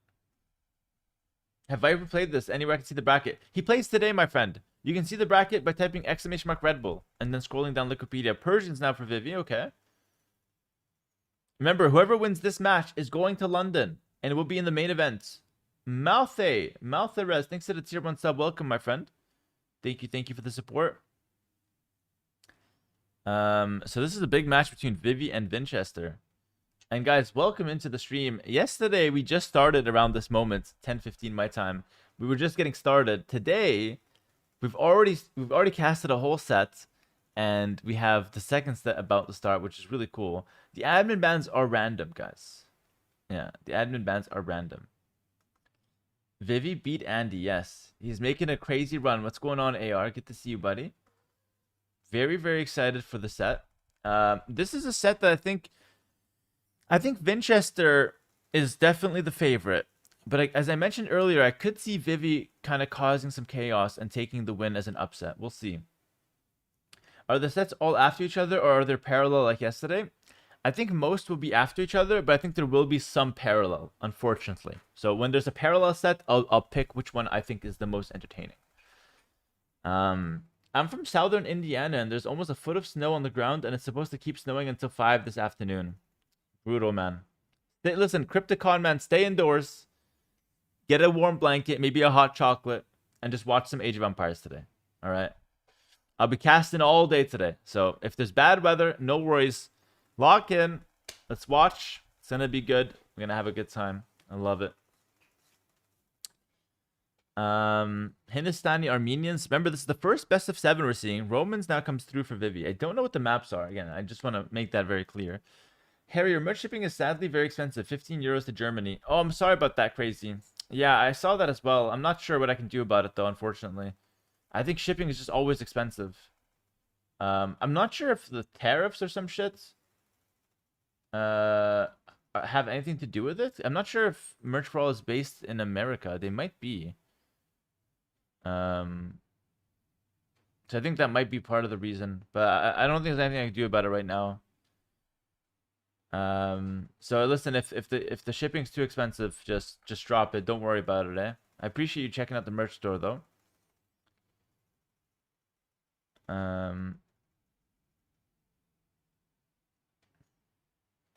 Have I ever played this? Anywhere I can see the bracket. He plays today, my friend. You can see the bracket by typing !mark Red Bull and then scrolling down Wikipedia. Persians now for Vivy. Okay. Remember, whoever wins this match is going to London and it will be in the main event. Maltherez, thanks to the tier 1 sub. Welcome, my friend. Thank you for the support. So this is a big match between Vivy and Vinchester. And guys, welcome into the stream. Yesterday, we just started around this moment, 10:15 my time. We were just getting started. Today, we've already casted a whole set, and we have the second set about to start, which is really cool. The admin bans are random, guys. Yeah, the admin bans are random. Vivy beat Andy. Yes, he's making a crazy run. What's going on, AR? Good to see you, buddy. Very, very excited for the set. This is a set that I think Vinchester is definitely the favorite. But as I mentioned earlier, I could see Vivy kind of causing some chaos and taking the win as an upset. We'll see. Are the sets all after each other, or are they parallel like yesterday? I think most will be after each other, but I think there will be some parallel, unfortunately. So when there's a parallel set, I'll pick which one I think is the most entertaining. I'm from southern Indiana, and there's almost a foot of snow on the ground, and it's supposed to keep snowing until 5 this afternoon. Brutal, man. Listen, Crypticon, man, stay indoors. Get a warm blanket, maybe a hot chocolate, and just watch some Age of Empires today. All right? I'll be casting all day today. So if there's bad weather, no worries. Lock in. Let's watch. It's going to be good. We're going to have a good time. I love it. Hindustani Armenians. Remember, this is the first best of 7 we're seeing. Romans now comes through for Vivy. I don't know what the maps are. Again, I just want to make that very clear. Harry, your merch shipping is sadly very expensive. 15 euros to Germany. Oh, I'm sorry about that, Crazy. Yeah, I saw that as well. I'm not sure what I can do about it, though, unfortunately. I think shipping is just always expensive. I'm not sure if the tariffs or some shit have anything to do with it. I'm not sure if Merch for All is based in America. They might be. So I think that might be part of the reason. But I don't think there's anything I can do about it right now. So listen, if the shipping's too expensive, just drop it. Don't worry about it, eh? I appreciate you checking out the merch store though.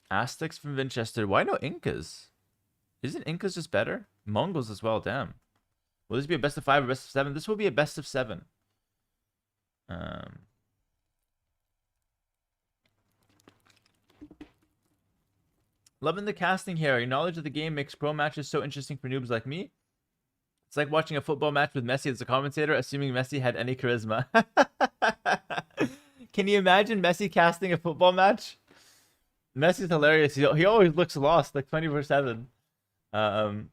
Aztecs from Vinchester. Why no Incas? Isn't Incas just better? Mongols as well, damn. Will this be a best of 5 or best of 7? This will be a best of 7. Loving the casting here. Your knowledge of the game makes pro matches so interesting for noobs like me. It's like watching a football match with Messi as a commentator, assuming Messi had any charisma. Can you imagine Messi casting a football match? Messi's hilarious. He always looks lost, like 24/7. I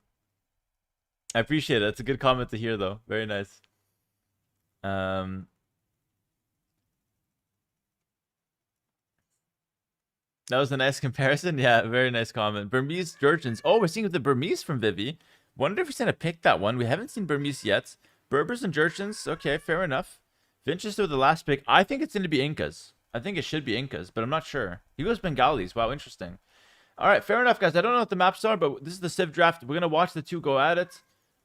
appreciate it. It's a good comment to hear, though. Very nice. That was a nice comparison. Yeah, very nice comment. Burmese Georgians. Oh, we're seeing the Burmese from Vivy. Wonder if he's gonna pick that one. We haven't seen Burmese yet. Berbers and Georgians. Okay, fair enough. Vinchester with the last pick. I think it's gonna be Incas. I think it should be Incas, but I'm not sure. He goes Bengalis. Wow, interesting. All right, fair enough, guys. I don't know what the maps are, but this is the Civ draft. We're gonna watch the two go at it.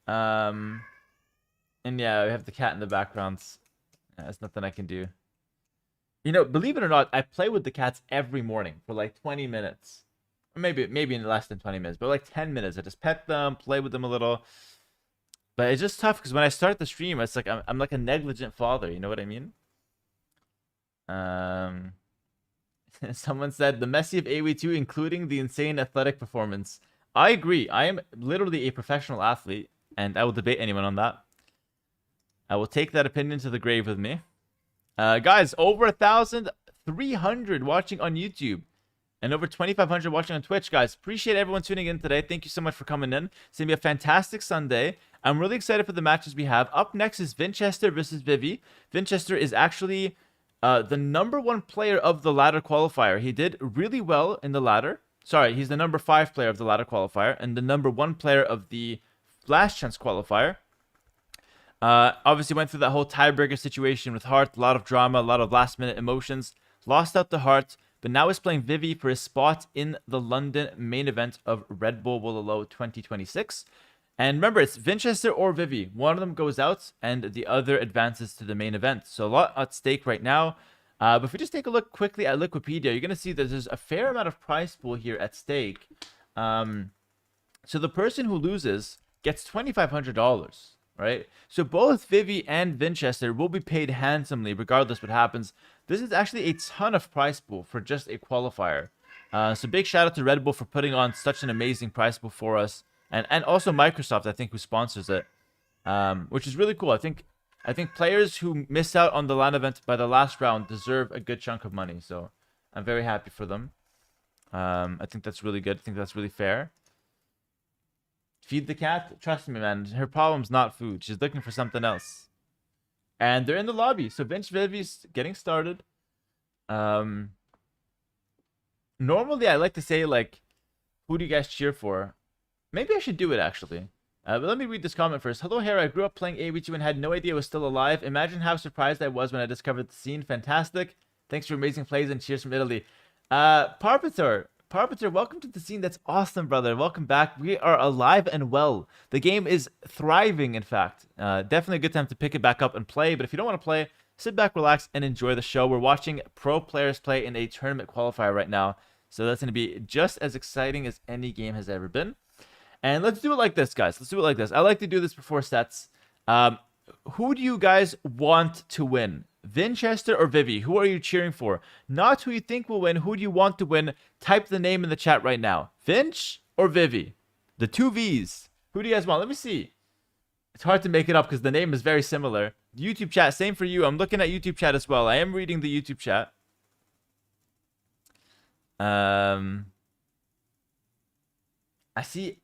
And yeah, we have the cat in the background. There's nothing I can do. You know, believe it or not, I play with the cats every morning for like 20 minutes. Or maybe in less than 20 minutes, but like 10 minutes. I just pet them, play with them a little. But it's just tough because when I start the stream, it's like I'm like a negligent father. You know what I mean? Someone said the Messi of AW2, including the insane athletic performance. I agree. I am literally a professional athlete, and I will debate anyone on that. I will take that opinion to the grave with me. Guys, over 1,300 watching on YouTube and over 2,500 watching on Twitch. Guys, appreciate everyone tuning in today. Thank you so much for coming in. It's going to be a fantastic Sunday. I'm really excited for the matches we have. Up next is Vinchester versus Vivy. Vinchester is actually the #1 player of the ladder qualifier. He did really well in the ladder. Sorry, he's the #5 player of the ladder qualifier and the #1 player of the last chance qualifier. Obviously went through that whole tiebreaker situation with Hart, a lot of drama, a lot of last minute emotions, lost out to Hart, but now is playing Vivy for his spot in the London main event of Redbull Wololo 2026. And remember, it's Vinchester or Vivy. One of them goes out and the other advances to the main event. So a lot at stake right now. But if we just take a look quickly at Wikipedia, you're going to see that there's a fair amount of prize pool here at stake. So the person who loses gets $2,500. Right? So both Vivy and Vinchester will be paid handsomely regardless what happens. This is actually a ton of prize pool for just a qualifier. So big shout out to Red Bull for putting on such an amazing prize pool for us. And also Microsoft, I think, who sponsors it. Which is really cool. I think I think players who miss out on the LAN event by the last round deserve a good chunk of money. So I'm very happy for them. I think that's really good. I think that's really fair. Feed the cat? Trust me, man. Her problem's not food. She's looking for something else. And they're in the lobby. So Bench Vivy's getting started. Normally, I like to say, like, who do you guys cheer for? Maybe I should do it, actually. But let me read this comment first. Hello, Hera. I grew up playing AV2 and had no idea I was still alive. Imagine how surprised I was when I discovered the scene. Fantastic. Thanks for amazing plays and cheers from Italy. Parpator, welcome to the scene. That's awesome, brother. Welcome back. We are alive and well. The game is thriving, in fact. Definitely a good time to pick it back up and play. But if you don't want to play, sit back, relax, and enjoy the show. We're watching pro players play in a tournament qualifier right now. So that's going to be just as exciting as any game has ever been. And let's do it like this, guys. Let's do it like this. I like to do this before sets. Who do you guys want to win? Vinchester or Vivy? Who are you cheering for? Not who you think will win. Who do you want to win? Type the name in the chat right now. Vinch or Vivy? The two V's. Who do you guys want? Let me see. It's hard to make it up because the name is very similar. YouTube chat, same for you. I'm looking at YouTube chat as well. I am reading the YouTube chat. I see...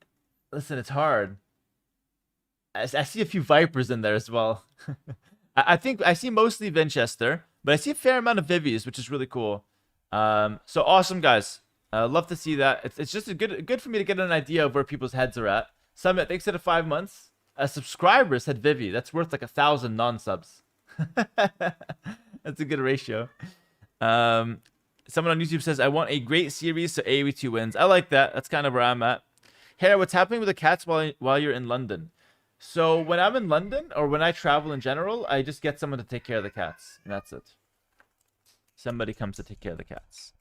Listen, it's hard. I see a few Vipers in there as well. I think I see mostly Vinchester, but I see a fair amount of Vivies, which is really cool. So awesome, guys. Love to see that. It's just good for me to get an idea of where people's heads are at. Summit, thanks to the 5 months. A subscriber said Vivy. That's worth like 1,000 non-subs. That's a good ratio. Someone on YouTube says, I want a great series so AoE2 wins. I like that. That's kind of where I'm at. Hera, what's happening with the cats while you're in London? So when I'm in London, or when I travel in general, I just get someone to take care of the cats. And that's it. Somebody comes to take care of the cats.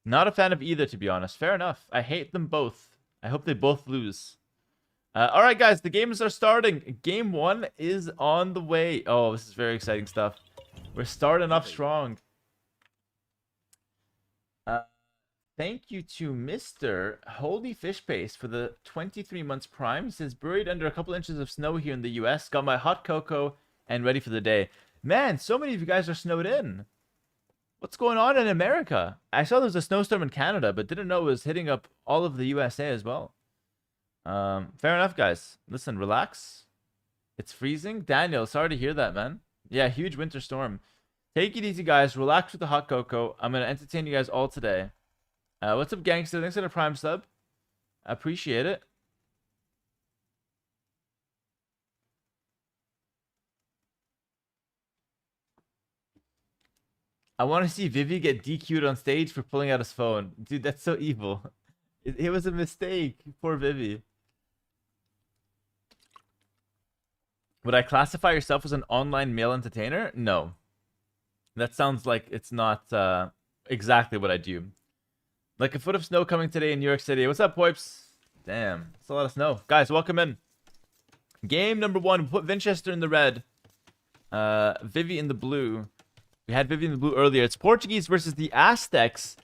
Not a fan of either, to be honest. Fair enough. I hate them both. I hope they both lose. Alright, guys. The games are starting. Game 1 is on the way. Oh, this is very exciting stuff. We're starting off strong. Thank you to Mr. Holy Fish Paste for the 23 months prime. He says, buried under a couple inches of snow here in the US. Got my hot cocoa and ready for the day. Man, so many of you guys are snowed in. What's going on in America? I saw there was a snowstorm in Canada, but didn't know it was hitting up all of the USA as well. Fair enough, guys. Listen, relax. It's freezing. Daniel, sorry to hear that, man. Yeah, huge winter storm. Take it easy, guys. Relax with the hot cocoa. I'm going to entertain you guys all today. What's up, gangster? Thanks for the prime sub. I appreciate it. I want to see Vivy get DQ'd on stage for pulling out his phone. Dude, that's so evil. It was a mistake. Poor Vivy. Would I classify yourself as an online male entertainer? No. That sounds like it's not exactly what I do. Like a foot of snow coming today in New York City. What's up, Poips? Damn, it's a lot of snow. Guys, welcome in. Game number 1. Put Vinchester in the red. Vivy in the blue. We had Vivy in the blue earlier. It's Portuguese versus the Aztecs.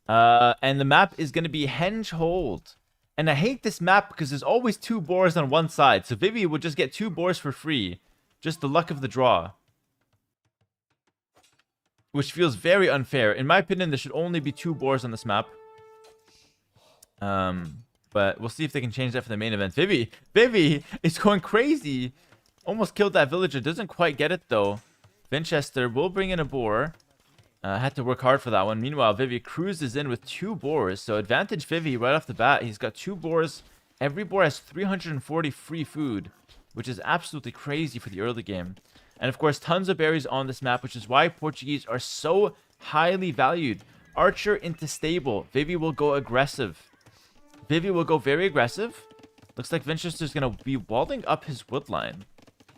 And the map is going to be Henge Hold. And I hate this map because there's always 2 boars on one side. So Vivy would just get 2 boars for free. Just the luck of the draw. Which feels very unfair. In my opinion, there should only be 2 boars on this map. But we'll see if they can change that for the main event. Vivy is going crazy. Almost killed that villager. Doesn't quite get it, though. Vinchester will bring in a boar. Had to work hard for that one. Meanwhile, Vivy cruises in with 2 boars. So advantage Vivy right off the bat. He's got 2 boars. Every boar has 340 free food, which is absolutely crazy for the early game. And of course, tons of berries on this map, which is why Portuguese are so highly valued. Archer into stable. Vivy will go aggressive. Vivy will go very aggressive. Looks like Vinchester's going to be walling up his wood line,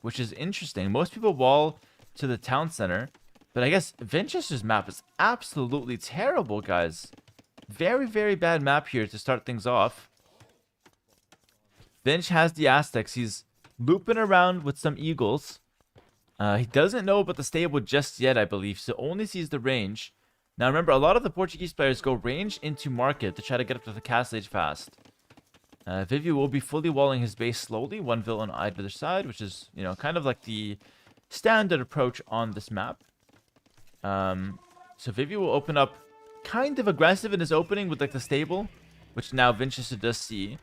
which is interesting. Most people wall to the town center, but I guess Vinchester's map is absolutely terrible, guys. Very, very bad map here to start things off. Vinch has the Aztecs. He's looping around with some eagles. He doesn't know about the stable just yet, I believe, so only sees the range. Now remember, a lot of the Portuguese players go range into market to try to get up to the castle age fast. Vivy will be fully walling his base slowly, one villain on either side, which is, you know, kind of like the standard approach on this map. So Vivy will open up kind of aggressive in his opening with like the stable, which now Vinchester does see.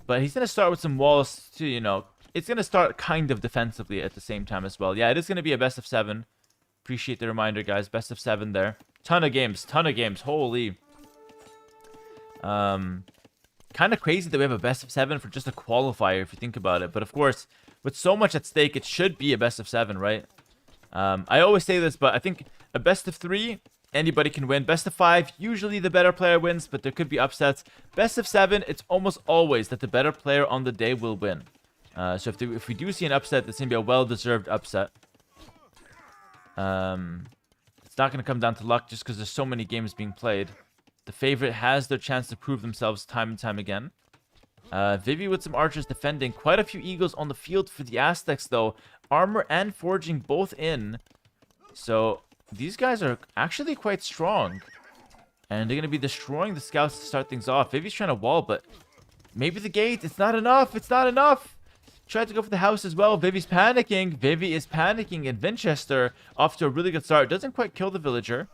But he's going to start with some walls to, you know, it's going to start kind of defensively at the same time as well. Yeah, it is going to be a best of 7. Appreciate the reminder, guys. Best of 7 there. Ton of games. Holy. Kind of crazy that we have a best of 7 for just a qualifier if you think about it. But of course, with so much at stake, it should be a best of 7, right? I always say this, but I think a best of 3, anybody can win. Best of 5, usually the better player wins, but there could be upsets. Best of 7, it's almost always that the better player on the day will win. So if we do see an upset, it's going to be a well-deserved upset. It's not going to come down to luck just because there's so many games being played. The favorite has their chance to prove themselves time and time again. Vivy with some archers defending. Quite a few eagles on the field for the Aztecs, though. Armor and forging both in. So these guys are actually quite strong. And they're going to be destroying the scouts to start things off. Vivy's trying to wall, but maybe the gate. It's not enough. It's not enough. Tried to go for the house as well. Vivy's panicking. Vivy is panicking. And Vinchester, off to a really good start. Doesn't quite kill the villager,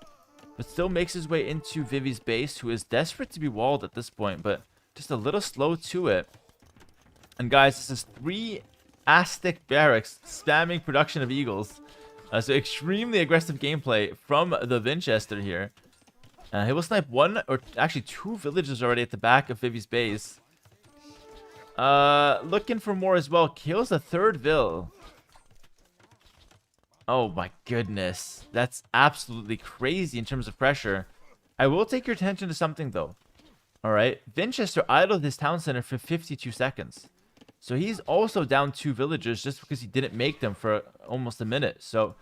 but still makes his way into Vivy's base, who is desperate to be walled at this point, but just a little slow to it. And guys, this is 3 Aztec barracks spamming production of eagles. So extremely aggressive gameplay from the Vinchester here. He will snipe 1 or actually 2 villages already at the back of Vivy's base. Looking for more as well. Kills a 3rd Vil. Oh my goodness. That's absolutely crazy in terms of pressure. I will take your attention to something though. Alright. Vinchester idled his town center for 52 seconds. So he's also down 2 villagers just because he didn't make them for almost a minute. So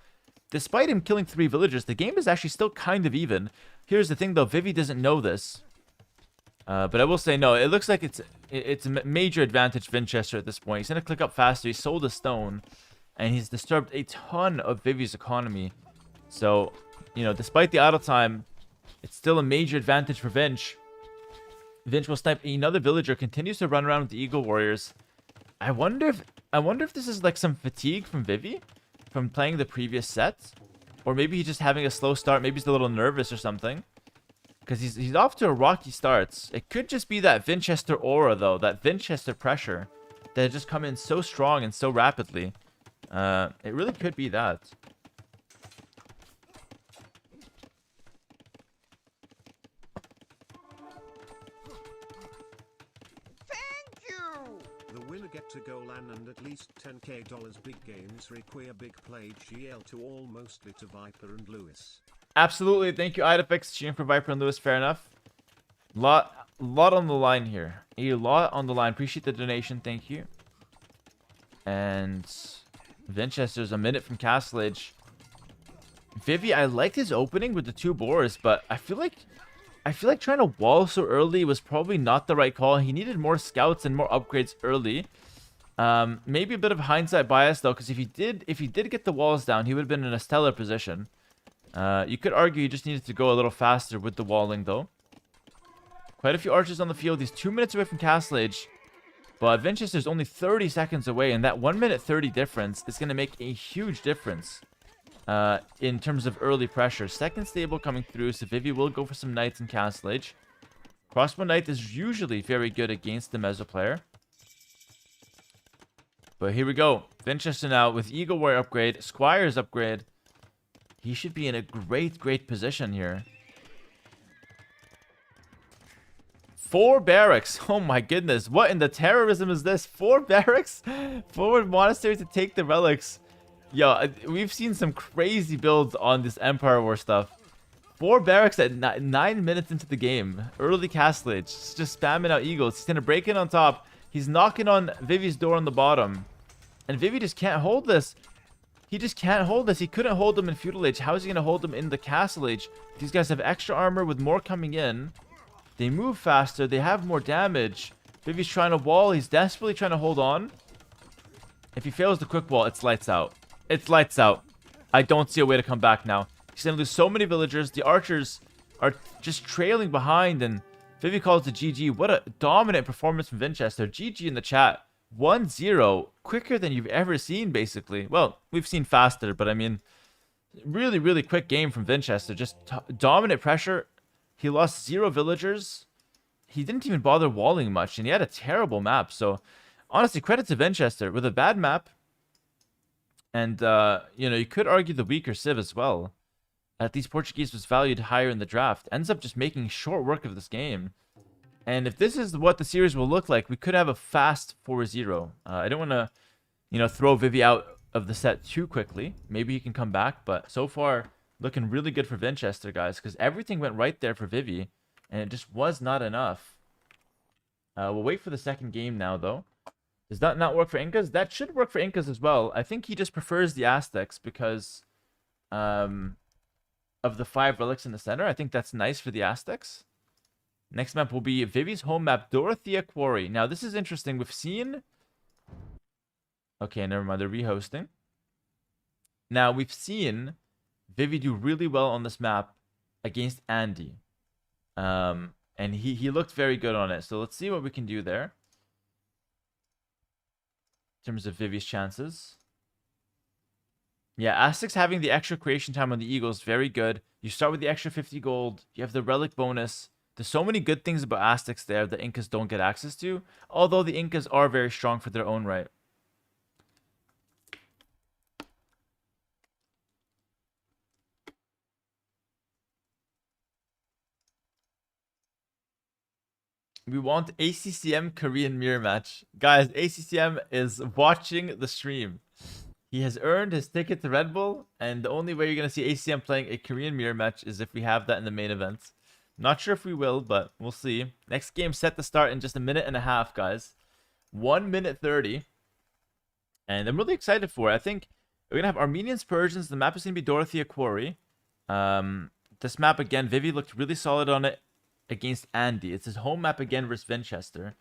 despite him killing 3 villagers, the game is actually still kind of even. Here's the thing though. Vivy doesn't know this. But I will say no. It looks like it's a major advantage Vinchester at this point. He's going to click up faster. He sold a stone. And he's disturbed a ton of Vivy's economy. So, you know, despite the idle time, it's still a major advantage for Vinch. Vinch will snipe another villager. Continues to run around with the Eagle Warriors. I wonder if this is like some fatigue from Vivy from playing the previous set. Or maybe he's just having a slow start. Maybe he's a little nervous or something. Because he's off to a rocky start. It could just be that Vinchester aura, though. That Vinchester pressure. That had just come in so strong and so rapidly. It really could be that. Thank you! The winner get to go LAN and at least $10k big games require big play GL to all mostly to Viper and Lewis. Absolutely. Thank you, Idafix. Cheering for Viper and Lewis. Fair enough. Lot on the line here. A lot on the line. Appreciate the donation. Thank you. And Vinchester's a minute from Castle Age. Vivy, I liked his opening with the 2 boars, but I feel like trying to wall so early was probably not the right call. He needed more scouts and more upgrades early. Maybe a bit of hindsight bias though, because if he did get the walls down, he would have been in a stellar position. You could argue he just needed to go a little faster with the walling though. Quite a few archers on the field. He's 2 minutes away from Castle Age. But Vinchester's only 30 seconds away, and that 1 minute 30 difference is going to make a huge difference in terms of early pressure. Second stable coming through, so Vivy will go for some knights in Castle Age. Crossbow Knight is usually very good against the Mezzo player. But here we go. Vinchester now with Eagle Warrior upgrade, Squire's upgrade. He should be in a great position here. 4 barracks. Oh my goodness. What in the terrorism is this? 4 barracks? Forward monastery to take the relics. Yo, we've seen some crazy builds on this Empire War stuff. 4 barracks at 9 minutes into the game. Early Castle Age. Just spamming out eagles. He's going to break in on top. He's knocking on Vivy's door on the bottom. And Vivy just can't hold this. He just can't hold this. He couldn't hold them in Feudal Age. How is he going to hold them in the Castle Age? These guys have extra armor with more coming in. They move faster. They have more damage. Vivy's trying to wall. He's desperately trying to hold on. If he fails the quick wall, it's lights out. It's lights out. I don't see a way to come back now. He's going to lose so many villagers. The archers are just trailing behind. And Vivy calls the GG. What a dominant performance from Vinchester. GG in the chat. 1-0. Quicker than you've ever seen, basically. Well, we've seen faster, but I mean, really, really quick game from Vinchester. Just dominant pressure. He lost 0 villagers. He didn't even bother walling much, and he had a terrible map. So, honestly, credit to Vinchester. With a bad map, and, you know, you could argue the weaker Civ as well. At least Portuguese was valued higher in the draft. Ends up just making short work of this game. And if this is what the series will look like, we could have a fast 4-0. I don't want to, you know, throw Vivy out of the set too quickly. Maybe he can come back, but so far, looking really good for Vinchester, guys, because everything went right there for Vivy, and it just was not enough. We'll wait for the second game now, though. Does that not work for Incas? That should work for Incas as well. I think he just prefers the Aztecs because of the 5 relics in the center. I think that's nice for the Aztecs. Next map will be Vivy's home map, Dorothea Quarry. Now, this is interesting. We've seen... Okay, never mind. They're rehosting. Now, we've seen Vivy do really well on this map against Andy. And he looked very good on it. So let's see what we can do there. In terms of Vivy's chances. Yeah, Aztecs having the extra creation time on the Eagles, very good. You start with the extra 50 gold. You have the relic bonus. There's so many good things about Aztecs there that Incas don't get access to. Although the Incas are very strong for their own right. We want ACCM Korean mirror match. Guys, ACCM is watching the stream. He has earned his ticket to Redbull, and the only way you're going to see ACCM playing a Korean mirror match is if we have that in the main event. Not sure if we will, but we'll see. Next game set to start in just a minute and a half, guys. 1 minute 30. And I'm really excited for it. I think we're going to have Armenians, Persians. The map is going to be Dorothea Quarry. This map, again, Vivy looked really solid on it against Andy. It's his home map again versus Vinchester.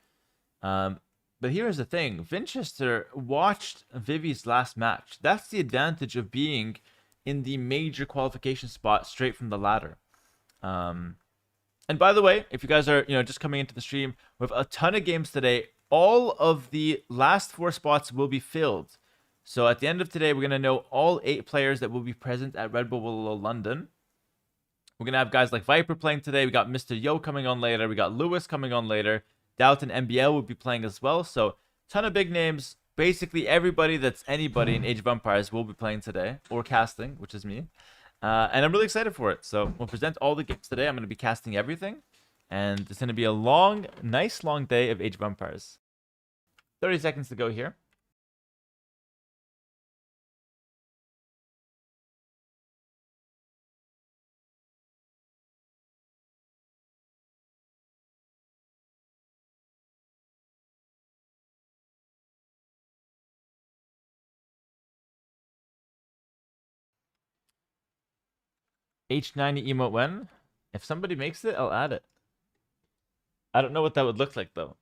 But here's the thing. Vinchester watched Vivy's last match. That's the advantage of being in the major qualification spot straight from the ladder. And by the way, if you guys are, just coming into the stream, we have a ton of games today. All of the last 4 spots will be filled. So at the end of today, we're going to know all 8 players that will be present at Redbull London. We're going to have guys like Viper playing today. We got Mr. Yo coming on later. We got Lewis coming on later. Daut and MBL will be playing as well. So ton of big names. Basically everybody that's anybody in Age of Empires will be playing today. Or casting, which is me. And I'm really excited for it. So we'll present all the games today. I'm going to be casting everything. And it's going to be a long, nice long day of Age of Empires. 30 seconds to go here. H90 emote when? If somebody makes it, I'll add it. I don't know what that would look like, though.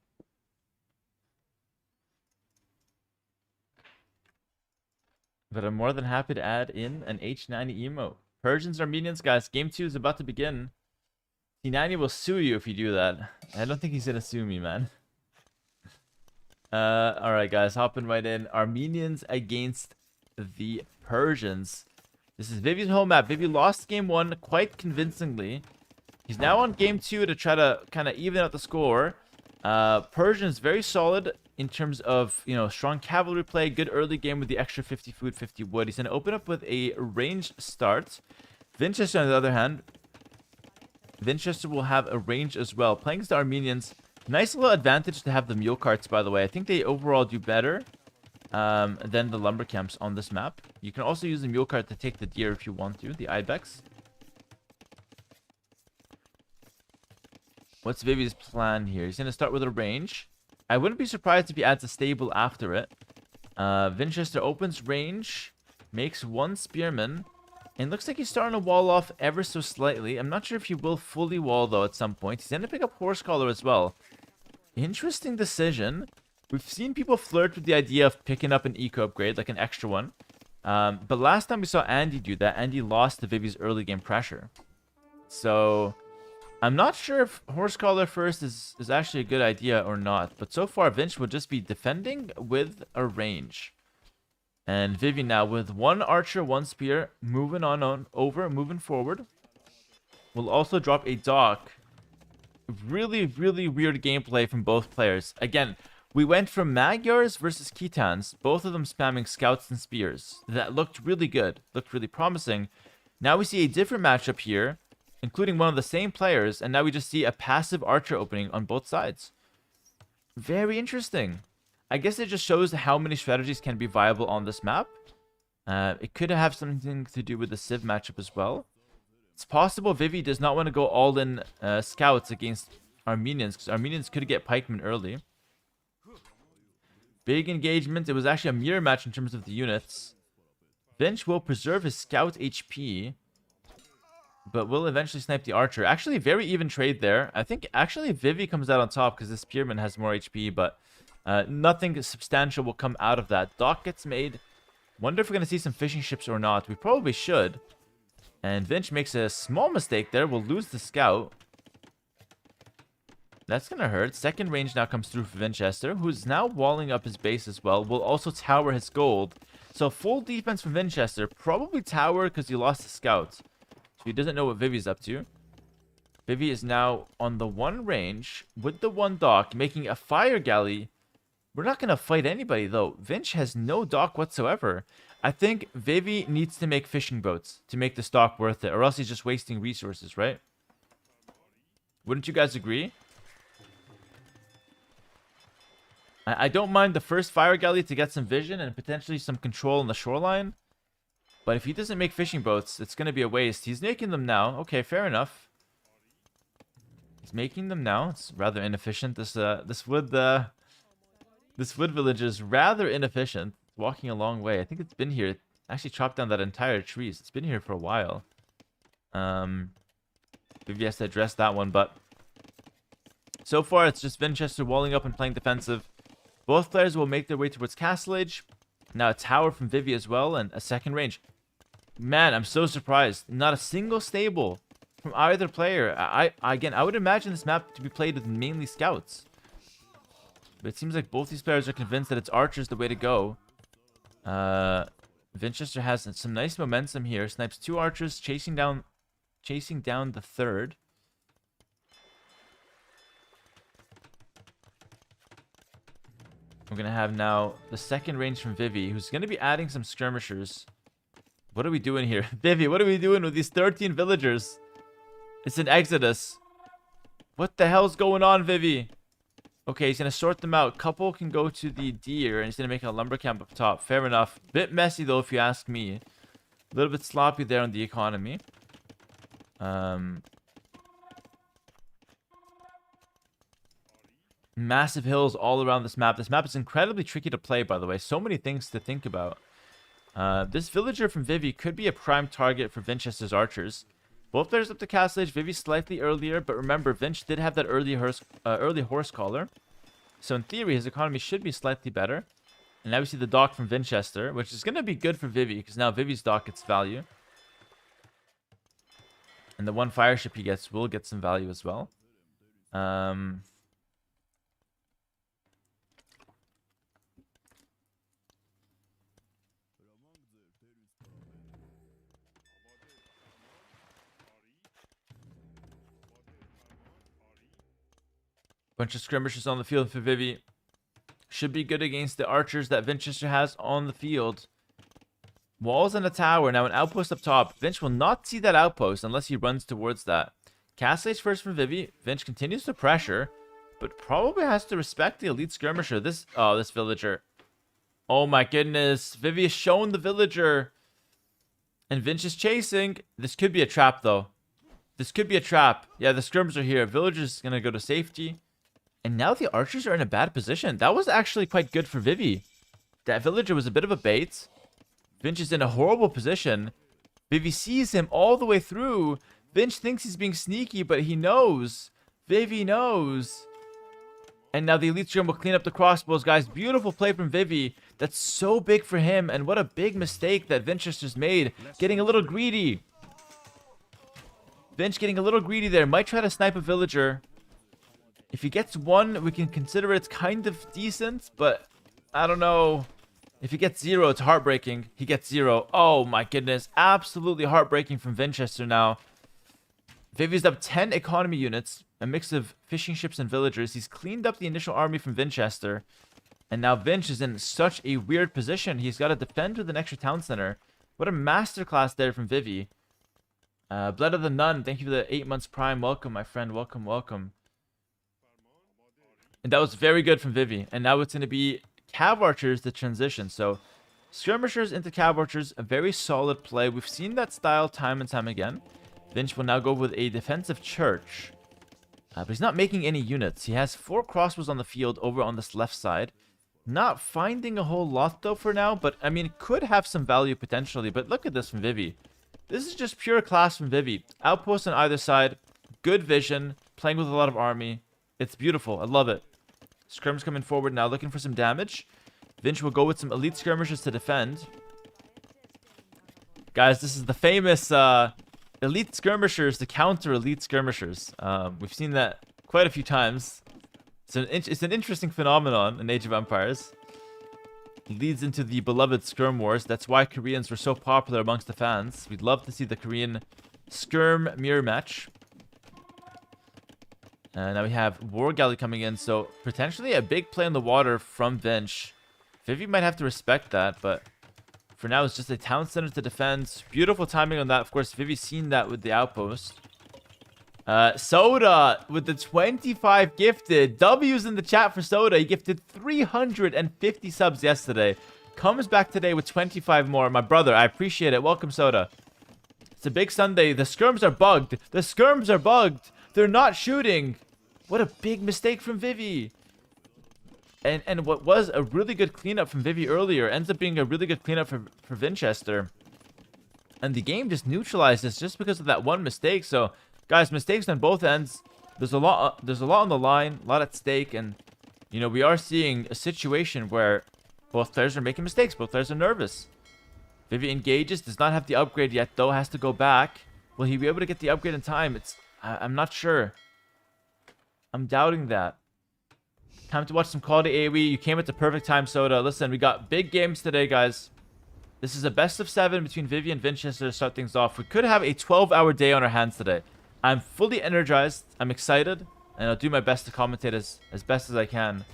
But I'm more than happy to add in an H90 emote. Persians, Armenians, guys, game 2 is about to begin. T90 will sue you if you do that. I don't think he's gonna sue me, man. Alright, guys, hopping right in. Armenians against the Persians. This is Vivy's home map. Vivy lost game 1 quite convincingly. He's now on game 2 to try to kind of even out the score. Persian's very solid in terms of, strong cavalry play, good early game with the extra 50 food, 50 wood. He's going to open up with a ranged start. Vinchester, on the other hand, Vinchester will have a range as well. Playing against the Armenians, nice little advantage to have the mule carts, by the way. I think they overall do better than the lumber camps on this map. You can also use the mule cart to take the deer if you want to, the ibex. What's Vivy's plan here? He's going to start with a range. I wouldn't be surprised if he adds a stable after it. Vinchester opens range, makes 1 spearman, and looks like he's starting to wall off ever so slightly. I'm not sure if he will fully wall, though, at some point. He's going to pick up horse collar as well. Interesting decision. We've seen people flirt with the idea of picking up an eco upgrade, like an extra one. But last time we saw Andy do that, Andy lost to Vivy's early game pressure. So I'm not sure if horse collar first is actually a good idea or not, but so far Vinch will just be defending with a range. And Vivy now with one archer, one spear, moving on over, moving forward. Will also drop a dock. Really, really weird gameplay from both players. Again, we went from Magyars versus Khitans, both of them spamming scouts and spears. That looked really good, looked really promising. Now we see a different matchup here, including one of the same players, and now we just see a passive archer opening on both sides. Very interesting. I guess it just shows how many strategies can be viable on this map. It could have something to do with the Civ matchup as well. It's possible Vivy does not want to go all in scouts against Armenians, because Armenians could get pikemen early. Big engagement. It was actually a mirror match in terms of the units. Vinch will preserve his scout HP, but will eventually snipe the archer. Actually, very even trade there. I think actually Vivy comes out on top because the spearman has more HP, but nothing substantial will come out of that. Dock gets made. Wonder if we're going to see some fishing ships or not. We probably should. And Vinch makes a small mistake there. We'll lose the scout. That's going to hurt. Second range now comes through for Vinchester, who's now walling up his base as well. Will also tower his gold. So full defense from Vinchester. Probably tower because he lost the scout. So he doesn't know what Vivy's up to. Vivy is now on the one range with the one dock, making a fire galley. We're not going to fight anybody, though. Vinch has no dock whatsoever. I think Vivy needs to make fishing boats to make the stock worth it, or else he's just wasting resources, right? Wouldn't you guys agree? I don't mind the first fire galley to get some vision and potentially some control on the shoreline. But if he doesn't make fishing boats, it's going to be a waste. He's making them now. Okay, fair enough. He's making them now. It's rather inefficient. This wood village is rather inefficient. Walking a long way. I think it's been here. Actually chopped down that entire tree. So it's been here for a while. Maybe has to address that one, but so far it's just Vinchester walling up and playing defensive. Both players will make their way towards Castle Age. Now a tower from Vivy as well, and a second range. Man, I'm so surprised. Not a single stable from either player. Again, I would imagine this map to be played with mainly scouts. But it seems like both these players are convinced that it's archers the way to go. Vinchester has some nice momentum here. Snipes two archers, chasing down the third. We're gonna have now the second range from Vivy, who's gonna be adding some skirmishers. What are we doing here? Vivy, what are we doing with these 13 villagers? It's an exodus. What the hell's going on, Vivy? Okay, he's going to sort them out. Couple can go to the deer, and he's going to make a lumber camp up top. Fair enough. Bit messy, though, if you ask me. A little bit sloppy there on the economy. Massive hills all around this map. This map is incredibly tricky to play, by the way. So many things to think about. This villager from Vivy could be a prime target for Vinchester's archers. Both players up to Castle Age. Vivy slightly earlier, but remember, Vinch did have that early horse collar. So in theory, his economy should be slightly better. And now we see the dock from Vinchester, which is going to be good for Vivy, because now Vivy's dock gets value. And the one fire ship he gets will get some value as well. Bunch of skirmishers on the field for Vivy. Should be good against the archers that Vinchester has on the field. Walls and a tower. Now an outpost up top. Vinch will not see that outpost unless he runs towards that. Castle Age first from Vivy. Vinch continues to pressure, but probably has to respect the elite skirmisher. This villager. Oh my goodness. Vivy has shown the villager. And Vinch is chasing. This could be a trap, though. This could be a trap. Yeah, the skirmers are here. Villager's going to go to safety. And now the archers are in a bad position. That was actually quite good for Vivy. That villager was a bit of a bait. Vinch is in a horrible position. Vivy sees him all the way through. Vinch thinks he's being sneaky, but he knows. Vivy knows. And now the elite stream will clean up the crossbows, guys. Beautiful play from Vivy. That's so big for him. And what a big mistake that Vinchester's made. Getting a little greedy. Vinch getting a little greedy there. Might try to snipe a villager. If he gets one, we can consider it's kind of decent, but I don't know. If he gets 0, it's heartbreaking. He gets 0. Oh my goodness. Absolutely heartbreaking from Vinchester now. Vivy's up 10 economy units, a mix of fishing ships and villagers. He's cleaned up the initial army from Vinchester. And now Vinch is in such a weird position. He's got to defend with an extra town center. What a masterclass there from Vivy. Blood of the Nun, thank you for the 8 months prime. Welcome, my friend. Welcome, welcome. And that was very good from Vivy. And now it's going to be Cav Archers the transition. So Skirmishers into Cav Archers, a very solid play. We've seen that style time and time again. Vinch will now go with a defensive church. But he's not making any units. He has 4 crossbows on the field over on this left side. Not finding a whole lot though for now. But I mean, it could have some value potentially. But look at this from Vivy. This is just pure class from Vivy. Outposts on either side. Good vision. Playing with a lot of army. It's beautiful. I love it. Skirm's coming forward now, looking for some damage. Vinch will go with some elite skirmishers to defend. Guys, this is the famous elite skirmishers to counter elite skirmishers. We've seen that quite a few times. It's an interesting phenomenon in Age of Empires. Leads into the beloved Skirm Wars. That's why Koreans were so popular amongst the fans. We'd love to see the Korean Skirm mirror match. Now we have War Galley coming in, so potentially a big play on the water from Vinch. Vivy might have to respect that, but for now it's just a town center to defend. Beautiful timing on that. Of course, Vivy's seen that with the outpost. Soda with the 25 gifted. W's in the chat for Soda. He gifted 350 subs yesterday. Comes back today with 25 more. My brother, I appreciate it. Welcome, Soda. It's a big Sunday. The skirms are bugged. The skirms are bugged. They're not shooting. What a big mistake from Vivy. And what was a really good cleanup from Vivy earlier ends up being a really good cleanup for Vinchester. And the game just neutralized this just because of that one mistake. So, guys, mistakes on both ends. There's a lot on the line, a lot at stake, and you know, we are seeing a situation where both players are making mistakes. Both players are nervous. Vivy engages, does not have the upgrade yet though, has to go back. Will he be able to get the upgrade in time? I'm not sure. I'm doubting that. Time to watch some quality AoE. You came at the perfect time, Soda. Listen, we got big games today, guys. This is a best of 7 between Vivy and Vinchester to start things off. We could have a 12-hour day on our hands today. I'm fully energized. I'm excited. And I'll do my best to commentate as best as I can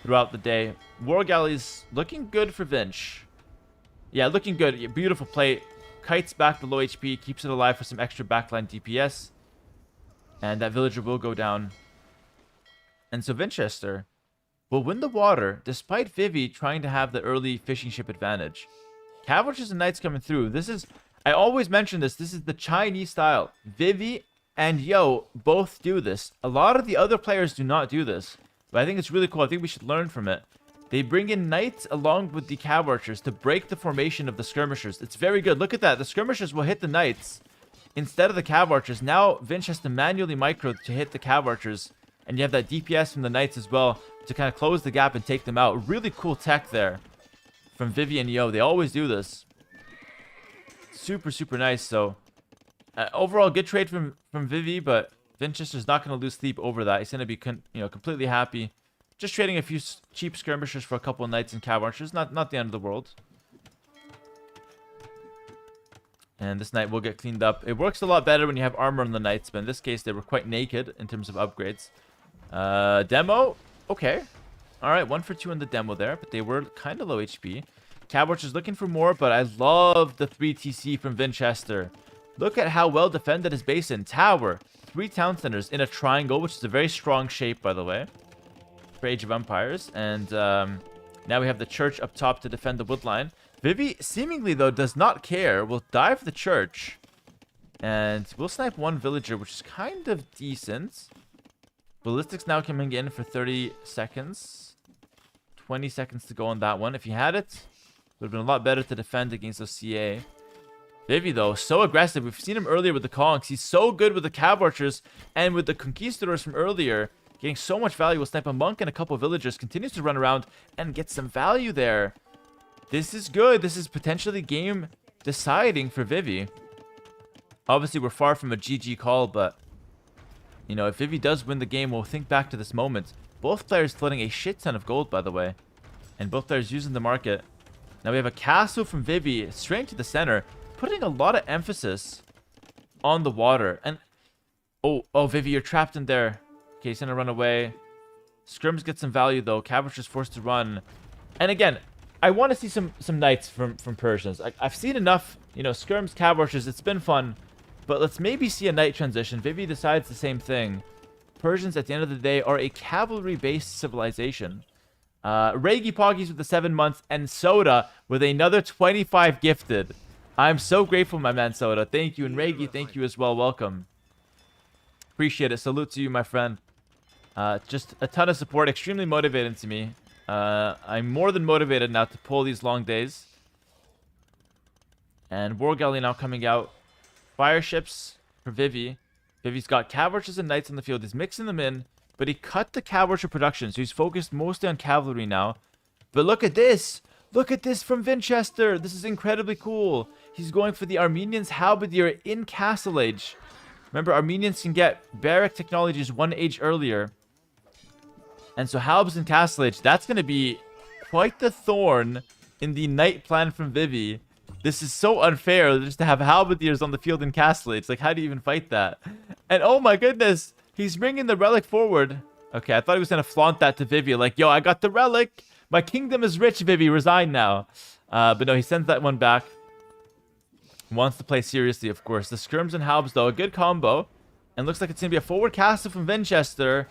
throughout the day. War Galley's looking good for Vinch. Yeah, looking good. Yeah, beautiful play. Kites back the low HP. Keeps it alive for some extra backline DPS. And that villager will go down. And so Vinchester will win the water despite Vivy trying to have the early fishing ship advantage. Cavalries and Knights coming through. This is, I always mention this, this is the Chinese style. Vivy and Yo both do this. A lot of the other players do not do this. But I think it's really cool. I think we should learn from it. They bring in Knights along with the Cav Archers to break the formation of the Skirmishers. It's very good. Look at that. The Skirmishers will hit the Knights instead of the Cav Archers. Now Vinch has to manually micro to hit the Cav Archers. And you have that DPS from the Knights as well to kind of close the gap and take them out. Really cool tech there from Vivy and Yo. They always do this. Super, super nice. So overall, good trade from Vivy, but Vinchester's not going to lose sleep over that. He's going to be completely happy. Just trading a few cheap skirmishers for a couple of Knights and Cav Archers. Not the end of the world. And this Knight will get cleaned up. It works a lot better when you have armor on the Knights, but in this case, they were quite naked in terms of upgrades. Demo. Okay. Alright, 1 for 2 in the demo there, but they were kind of low HP. Cav Archer's looking for more, but I love the 3 TC from Vinchester. Look at how well defended his basin. Tower. 3 town centers in a triangle, which is a very strong shape, by the way, for Age of Empires. And now we have the church up top to defend the woodline. Vivy, seemingly, though, does not care. Will dive the church. And we'll snipe 1 villager, which is kind of decent. Ballistics now coming in for 30 seconds. 20 seconds to go on that one. If he had it, would have been a lot better to defend against those CA. Vivy, though, so aggressive. We've seen him earlier with the Kongs. He's so good with the Cav Archers and with the Conquistadors from earlier. Getting so much value. Will snipe a monk and a couple of villagers. Continues to run around and get some value there. This is good. This is potentially game deciding for Vivy. Obviously, we're far from a GG call, but, you know, if Vivy does win the game, we'll think back to this moment. Both players floating a shit ton of gold, by the way. And both players using the market. Now we have a castle from Vivy straight to the center, putting a lot of emphasis on the water. And, oh, Vivy, you're trapped in there. Okay, he's gonna run away. Scrims get some value, though. Cabbage is forced to run. And again, I want to see some knights from Persians. I've seen enough, you know, Scrims, Cabwatchers. It's been fun. But let's maybe see a knight transition. Vivy decides the same thing. Persians, at the end of the day, are a cavalry-based civilization. Regi Poggies with the 7 months, and Soda with another 25 gifted. I'm so grateful, my man Soda. Thank you, and Regi, thank you as well. Welcome. Appreciate it. Salute to you, my friend. Just a ton of support. Extremely motivating to me. I'm more than motivated now to pull these long days. And War Galley now coming out. Fire ships for Vivy. Vivy's got Cavalry's and Knights on the field. He's mixing them in, but he cut the Cavalry production, so he's focused mostly on cavalry now. But look at this! Look at this from Vinchester! This is incredibly cool. He's going for the Armenians Halberdier in Castle Age. Remember, Armenians can get barrack technologies 1 age earlier. And so Halbs in Castle Age, that's going to be quite the thorn in the Knight plan from Vivy. This is so unfair just to have Halberdiers on the field in Castle Age. Like, how do you even fight that? And oh my goodness, he's bringing the relic forward. Okay, I thought he was going to flaunt that to Vivy. Like, yo, I got the relic. My kingdom is rich, Vivy. Resign now. But no, he sends that one back. Wants to play seriously, of course. The Scrims and Halbs, though, a good combo. And looks like it's going to be a forward castle from Vinchester.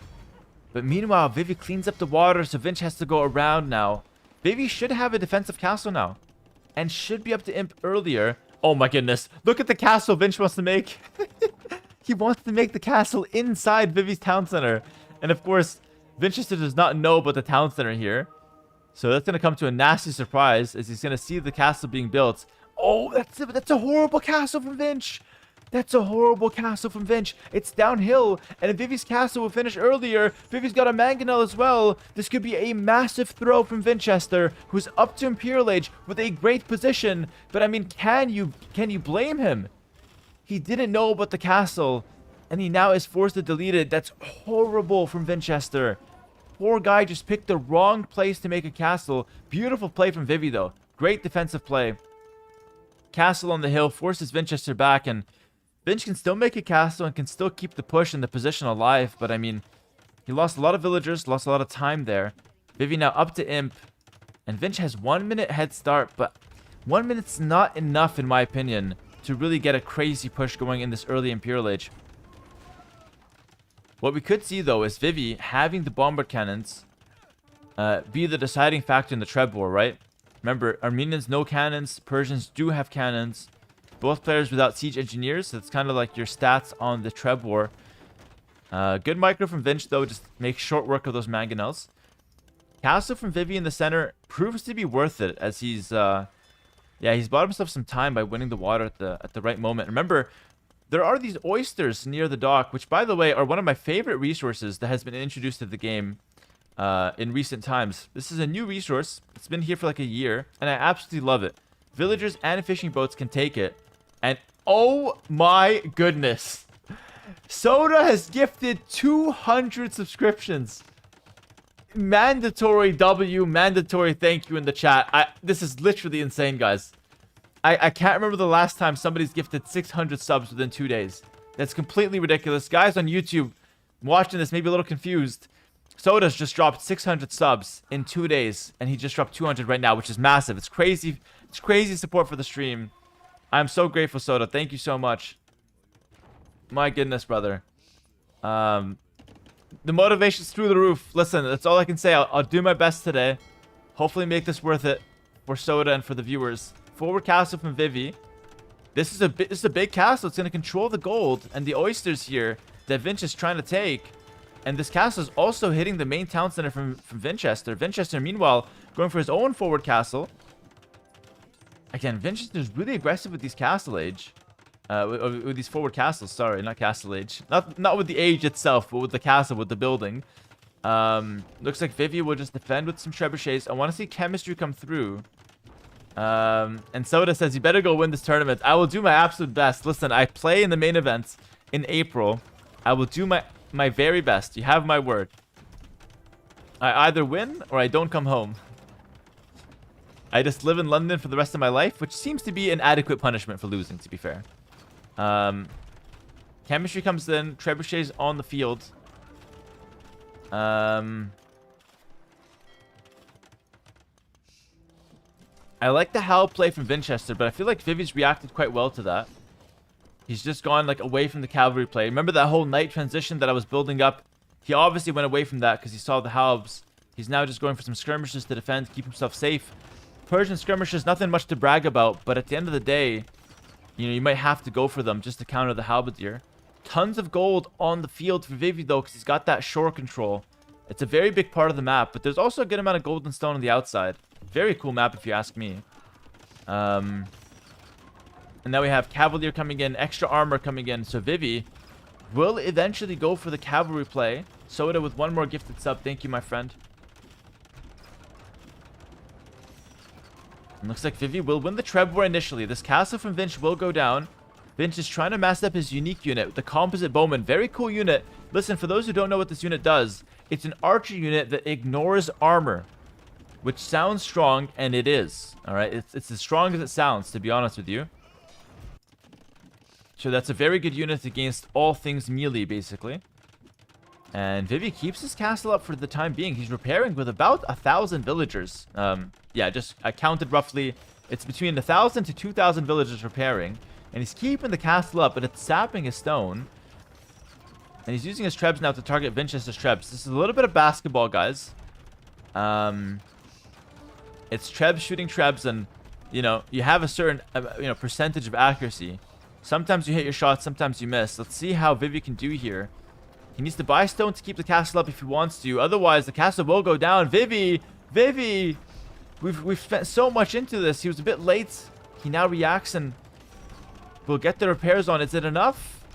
But meanwhile, Vivy cleans up the water, so Vinch has to go around now. Vivy should have a defensive castle now. And should be up to Imp earlier. Oh my goodness. Look at the castle Vinch wants to make. He wants to make the castle inside Vivy's town center. And of course, Vinchester does not know about the town center here. So that's going to come to a nasty surprise as he's going to see the castle being built. Oh, that's a horrible castle from Vinch. That's a horrible castle from Vinch. It's downhill, and if Vivy's castle will finish earlier, Vivy's got a mangonel as well. This could be a massive throw from Vinchester, who's up to Imperial Age with a great position. But I mean, can you blame him? He didn't know about the castle, and he now is forced to delete it. That's horrible from Vinchester. Poor guy just picked the wrong place to make a castle. Beautiful play from Vivy, though. Great defensive play. Castle on the hill forces Vinchester back, and Vinch can still make a castle and can still keep the push and the position alive. But I mean, he lost a lot of villagers, lost a lot of time there. Vivy now up to Imp, and Vinch has 1 minute head start, but 1 minute's not enough, in my opinion, to really get a crazy push going in this early Imperial Age. What we could see, though, is Vivy having the bombard cannons be the deciding factor in the Treb War, right? Remember, Armenians no cannons, Persians do have cannons. Both players without siege engineers, so it's kind of like your stats on the Treb War. Good micro from Vinch, though, just make short work of those mangonels. Castle from Vivy in the center proves to be worth it, as he's he's bought himself some time by winning the water at the right moment. Remember, there are these oysters near the dock, which, by the way, are one of my favorite resources that has been introduced to the game in recent times. This is a new resource. It's been here for like a year, and I absolutely love it. Villagers and fishing boats can take it. And oh my goodness. Soda has gifted 200 subscriptions. Mandatory W, mandatory thank you in the chat. This is literally insane, guys. I can't remember the last time somebody's gifted 600 subs within 2 days. That's completely ridiculous. Guys on YouTube watching this may be a little confused. Soda's just dropped 600 subs in 2 days, and he just dropped 200 right now, which is massive. It's crazy. It's crazy support for the stream. I'm so grateful, Soda. Thank you so much. My goodness, brother. The motivation's through the roof. Listen, that's all I can say. I'll do my best today. Hopefully make this worth it for Soda and for the viewers. Forward castle from Vivy. This is a big castle. It's going to control the gold and the oysters here that Vinch is trying to take. And this castle is also hitting the main town center from Vinchester. Vinchester, meanwhile, going for his own forward castle. Again, Vinchester is really aggressive with these castle age. With these forward castles, sorry, not castle age. Not with the age itself, but with the castle, with the building. Looks like Vivy will just defend with some trebuchets. I want to see chemistry come through. And Soda says, you better go win this tournament. I will do my absolute best. Listen, I play in the main event in April. I will do my very best. You have my word. I either win or I don't come home. I just live in London for the rest of my life, which seems to be an adequate punishment for losing, to be fair. Chemistry comes in. Trebuchet's on the field. I like the Howl play from Vinchester, but I feel like Vivy's reacted quite well to that. He's just gone like away from the cavalry play. Remember that whole knight transition that I was building up? He obviously went away from that because he saw the Halbs. He's now just going for some skirmishes to defend, keep himself safe. Persian skirmishes, nothing much to brag about, but at the end of the day, you know, you might have to go for them just to counter the halberdier. Tons of gold on the field for Vivy though, because he's got that shore control. It's a very big part of the map, but there's also a good amount of golden stone on the outside. Very cool map if you ask me. And now we have Cavalier coming in, extra armor coming in. So Vivy will eventually go for the cavalry play. Soda with one more gifted sub. Thank you, my friend. And looks like Vivy will win the Treb War initially. This castle from Vinch will go down. Vinch is trying to mass up his unique unit, the composite bowman. Very cool unit. Listen, for those who don't know what this unit does, it's an archer unit that ignores armor, which sounds strong, and it is. All right, it's as strong as it sounds, to be honest with you. So that's a very good unit against all things melee, basically. And Vivy keeps his castle up for the time being. He's repairing with about 1,000 villagers. Yeah, just I counted roughly. It's between 1,000 to 2,000 villagers repairing. And he's keeping the castle up, but it's sapping his stone. And he's using his trebs now to target Vinchester's trebs. This is a little bit of basketball, guys. It's trebs shooting trebs, and, you know, you have a certain, percentage of accuracy. Sometimes you hit your shots, sometimes you miss. Let's see how Vivy can do here. He needs to buy stone to keep the castle up if he wants to. Otherwise, the castle will go down. Vivy! We've spent so much into this. He was a bit late. He now reacts and will get the repairs on. Is it enough?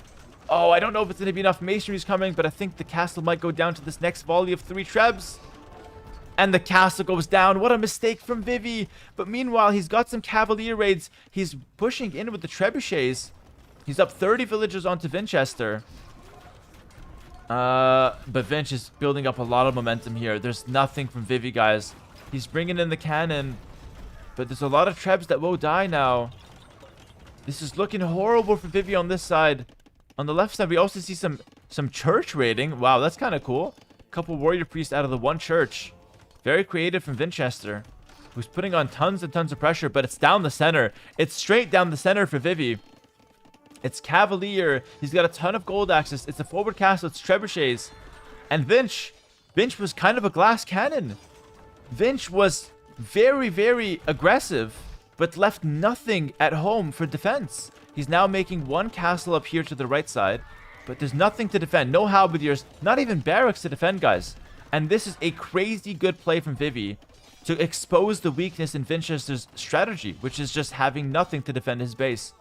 Oh, I don't know if it's going to be enough. Masonry's coming, but I think the castle might go down to this next volley of 3 trebs. And the castle goes down. What a mistake from Vivy. But meanwhile, he's got some cavalier raids. He's pushing in with the trebuchets. He's up 30 villagers onto Vinchester. But Vinch is building up a lot of momentum here. There's nothing from Vivy, guys. He's bringing in the cannon. But there's a lot of trebs that will die now. This is looking horrible for Vivy on this side. On the left side, we also see some church raiding. Wow, that's kind of cool. A couple warrior priests out of the one church. Very creative from Vinchester, who's putting on tons and tons of pressure, but it's down the center. It's straight down the center for Vivy. It's Cavalier. He's got a ton of gold access. It's a forward castle. It's trebuchets. And Vinch was kind of a glass cannon. Vinch was very, very aggressive, but left nothing at home for defense. He's now making one castle up here to the right side, but there's nothing to defend. No halberdiers, not even barracks to defend, guys. And this is a crazy good play from Vivy to expose the weakness in Vinchester's strategy, which is just having nothing to defend his base.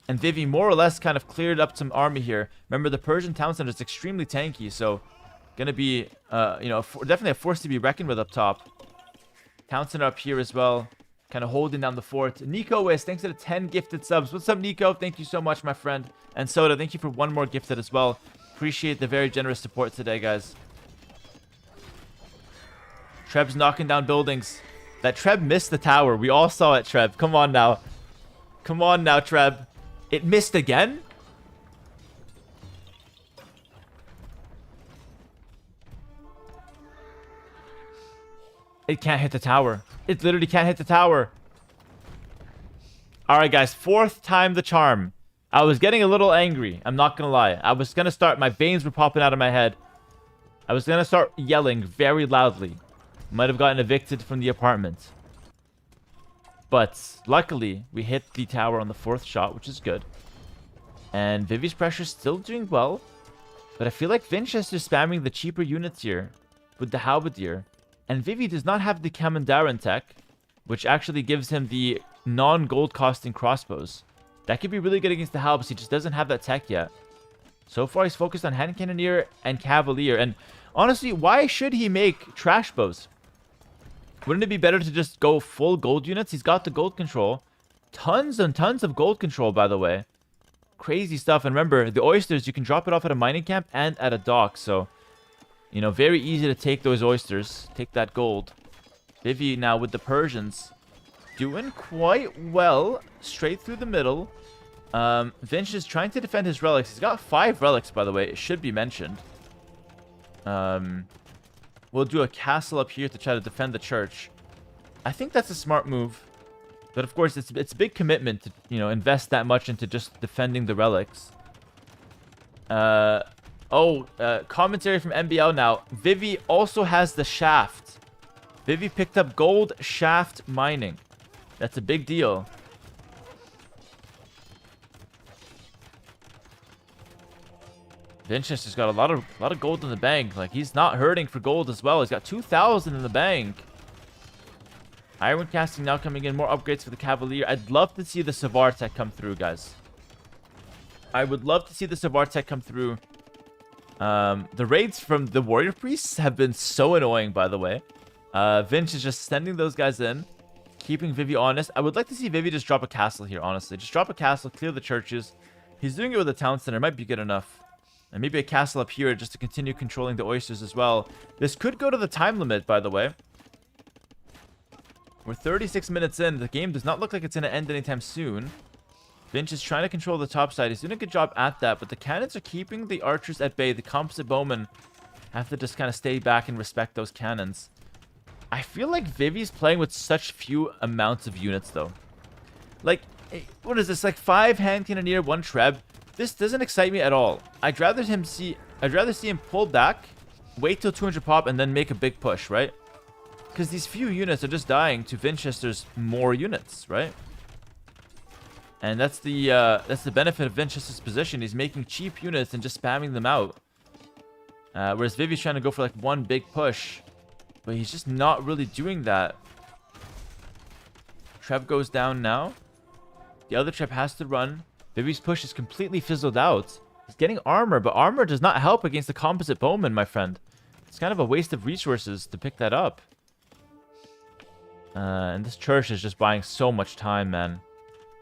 And Vivy more or less kind of cleared up some army here. Remember, the Persian town center is extremely tanky, so gonna be, definitely a force to be reckoned with up top. Town center up here as well, kind of holding down the fort. Nico is, thanks to the 10 gifted subs. What's up, Nico? Thank you so much, my friend. And Soda, thank you for one more gifted as well. Appreciate the very generous support today, guys. Treb's knocking down buildings. That Treb missed the tower. We all saw it, Treb. Come on now. Come on now, Treb. It missed again? It can't hit the tower. It literally can't hit the tower. Alright, guys. 4th time the charm. I was getting a little angry. I'm not gonna lie. I was gonna start... My veins were popping out of my head. I was gonna start yelling very loudly. Might have gotten evicted from the apartment. But luckily, we hit the tower on the 4th shot, which is good. And Vivy's pressure still doing well. But I feel like Vinchester's spamming the cheaper units here with the halberdier. And Vivy does not have the Kamandaran tech, which actually gives him the non-gold costing crossbows. That could be really good against the halbs. He just doesn't have that tech yet. So far, he's focused on hand cannoneer and cavalier. And honestly, why should he make trash bows? Wouldn't it be better to just go full gold units? He's got the gold control. Tons and tons of gold control, by the way. Crazy stuff. And remember, the oysters, you can drop it off at a mining camp and at a dock. So, you know, very easy to take those oysters. Take that gold. Vivy now with the Persians. Doing quite well. Straight through the middle. Vinch is trying to defend his relics. He's got 5 relics, by the way. It should be mentioned. We'll do a castle up here to try to defend the church. I think that's a smart move. But of course, it's a big commitment to, you know, invest that much into just defending the relics. Commentary from MBL now. Vivy also has the shaft. Vivy picked up gold shaft mining. That's a big deal. Vinchester's got a lot of gold in the bank. Like, he's not hurting for gold as well. He's got 2,000 in the bank. Iron casting now coming in. More upgrades for the Cavalier. I'd love to see the Savar tech come through, guys. I would love to see the Savar tech come through. The raids from the Warrior Priests have been so annoying, by the way. Vinch is just sending those guys in. Keeping Vivy honest. I would like to see Vivy just drop a castle here, honestly. Just drop a castle, clear the churches. He's doing it with a town center. Might be good enough. And maybe a castle up here just to continue controlling the oysters as well. This could go to the time limit, by the way. We're 36 minutes in. The game does not look like it's going to end anytime soon. Vinch is trying to control the top side. He's doing a good job at that, but the cannons are keeping the archers at bay. The composite bowmen have to just kind of stay back and respect those cannons. I feel like Vivy's playing with such few amounts of units, though. Like, what is this? Like 5 hand cannoneer, 1 treb. This doesn't excite me at all. I'd rather see him pull back, wait till 200 pop, and then make a big push, right? Because these few units are just dying to Vinchester's more units, right? And that's the benefit of Vinchester's position. He's making cheap units and just spamming them out. Whereas Vivy's trying to go for like 1 big push. But he's just not really doing that. Treb goes down now. The other Treb has to run. Vivy's push is completely fizzled out. He's getting armor, but armor does not help against the composite bowman, my friend. It's kind of a waste of resources to pick that up. And this church is just buying so much time, man.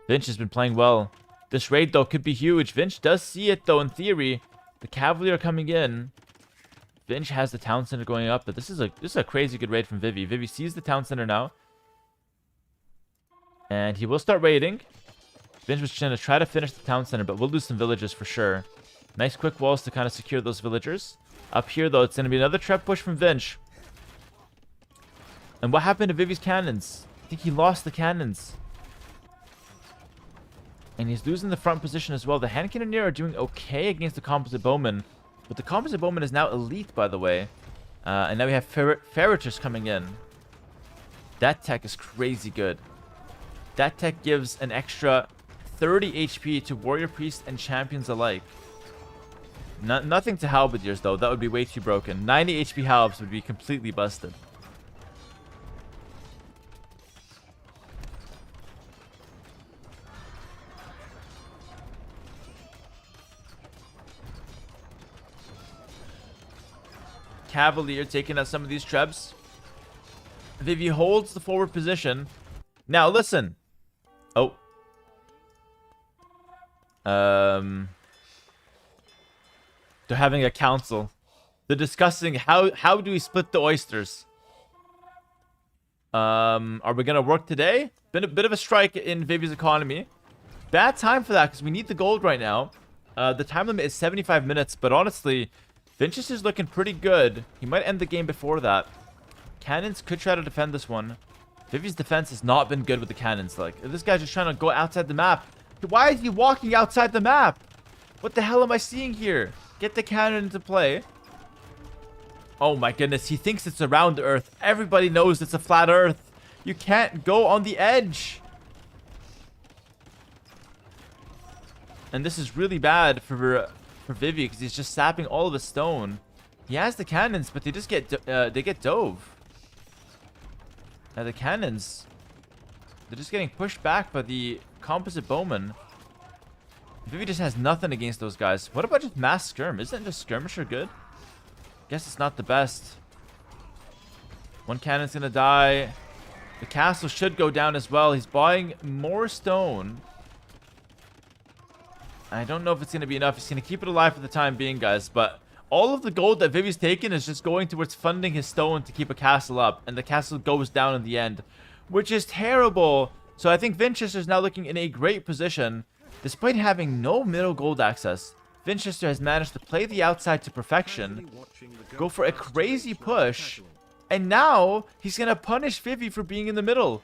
Vinch has been playing well. This raid, though, could be huge. Vinch does see it, though, in theory. The Cavalier coming in. Vinch has the town center going up, but this is a crazy good raid from Vivy. Vivy sees the town center now. And he will start raiding. Vinch was going to try to finish the town center, but we'll lose some villagers for sure. Nice quick walls to kind of secure those villagers. Up here, though, it's going to be another trap push from Vinch. And what happened to Vivy's cannons? I think he lost the cannons. And he's losing the front position as well. The hand cannoneer are doing okay against the composite bowman. But the composite bowman is now elite, by the way. And now we have ferreters coming in. That tech is crazy good. That tech gives an extra 30 HP to warrior priests and champions alike. Nothing to halberdiers, though. That would be way too broken. 90 HP halbs would be completely busted. Cavalier taking out some of these trebs. Vivy holds the forward position. Now, listen. Oh. They're having a council. They're discussing how do we split the oysters. Are we gonna work today? Been a bit of a strike in Vivy's economy. Bad time for that because we need the gold right now. The time limit is 75 minutes, but honestly, Vinchester's looking pretty good. He might end the game before that. Cannons could try to defend this one. Vivy's defense has not been good with the cannons. Like, this guy's just trying to go outside the map. Why is he walking outside the map? What the hell am I seeing here? Get the cannon into play. Oh my goodness, he thinks it's a round Earth. Everybody knows it's a flat Earth. You can't go on the edge. And this is really bad for Vivy because he's just sapping all of his stone. He has the cannons, but they just get dove. Now the cannons, they're just getting pushed back by the composite bowman. Vivy just has nothing against those guys. What about just mass skirm? Isn't just skirmisher good? Guess it's not the best. One cannon's gonna die. The castle should go down as well. He's buying more stone. I don't know if it's gonna be enough. He's gonna keep it alive for the time being, guys. But all of the gold that Vivy's taken is just going towards funding his stone to keep a castle up. And the castle goes down in the end, which is terrible. So I think Vinchester's now looking in a great position. Despite having no middle gold access, Vinchester has managed to play the outside to perfection, go for a crazy push, and now he's going to punish Vivy for being in the middle.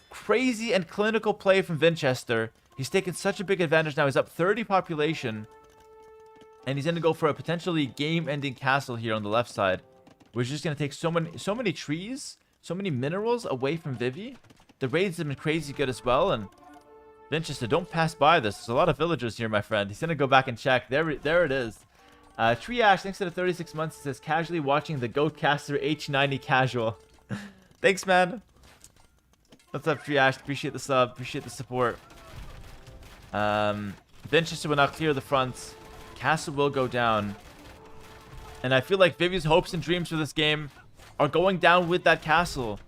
Crazy and clinical play from Vinchester. He's taken such a big advantage now. He's up 30 population, and he's going to go for a potentially game-ending castle here on the left side, which is just going to take so many trees, so many minerals away from Vivy. The raids have been crazy good as well, and Vinchester, don't pass by this. There's a lot of villagers here, my friend. He's going to go back and check. There it is. Triash, thanks to the 36 months, it says casually watching the Goatcaster H90 casual. Thanks, man. What's up, Triash? Appreciate the sub. Appreciate the support. Vinchester will now clear the front. Castle will go down. And I feel like Vivy's hopes and dreams for this game are going down with that castle.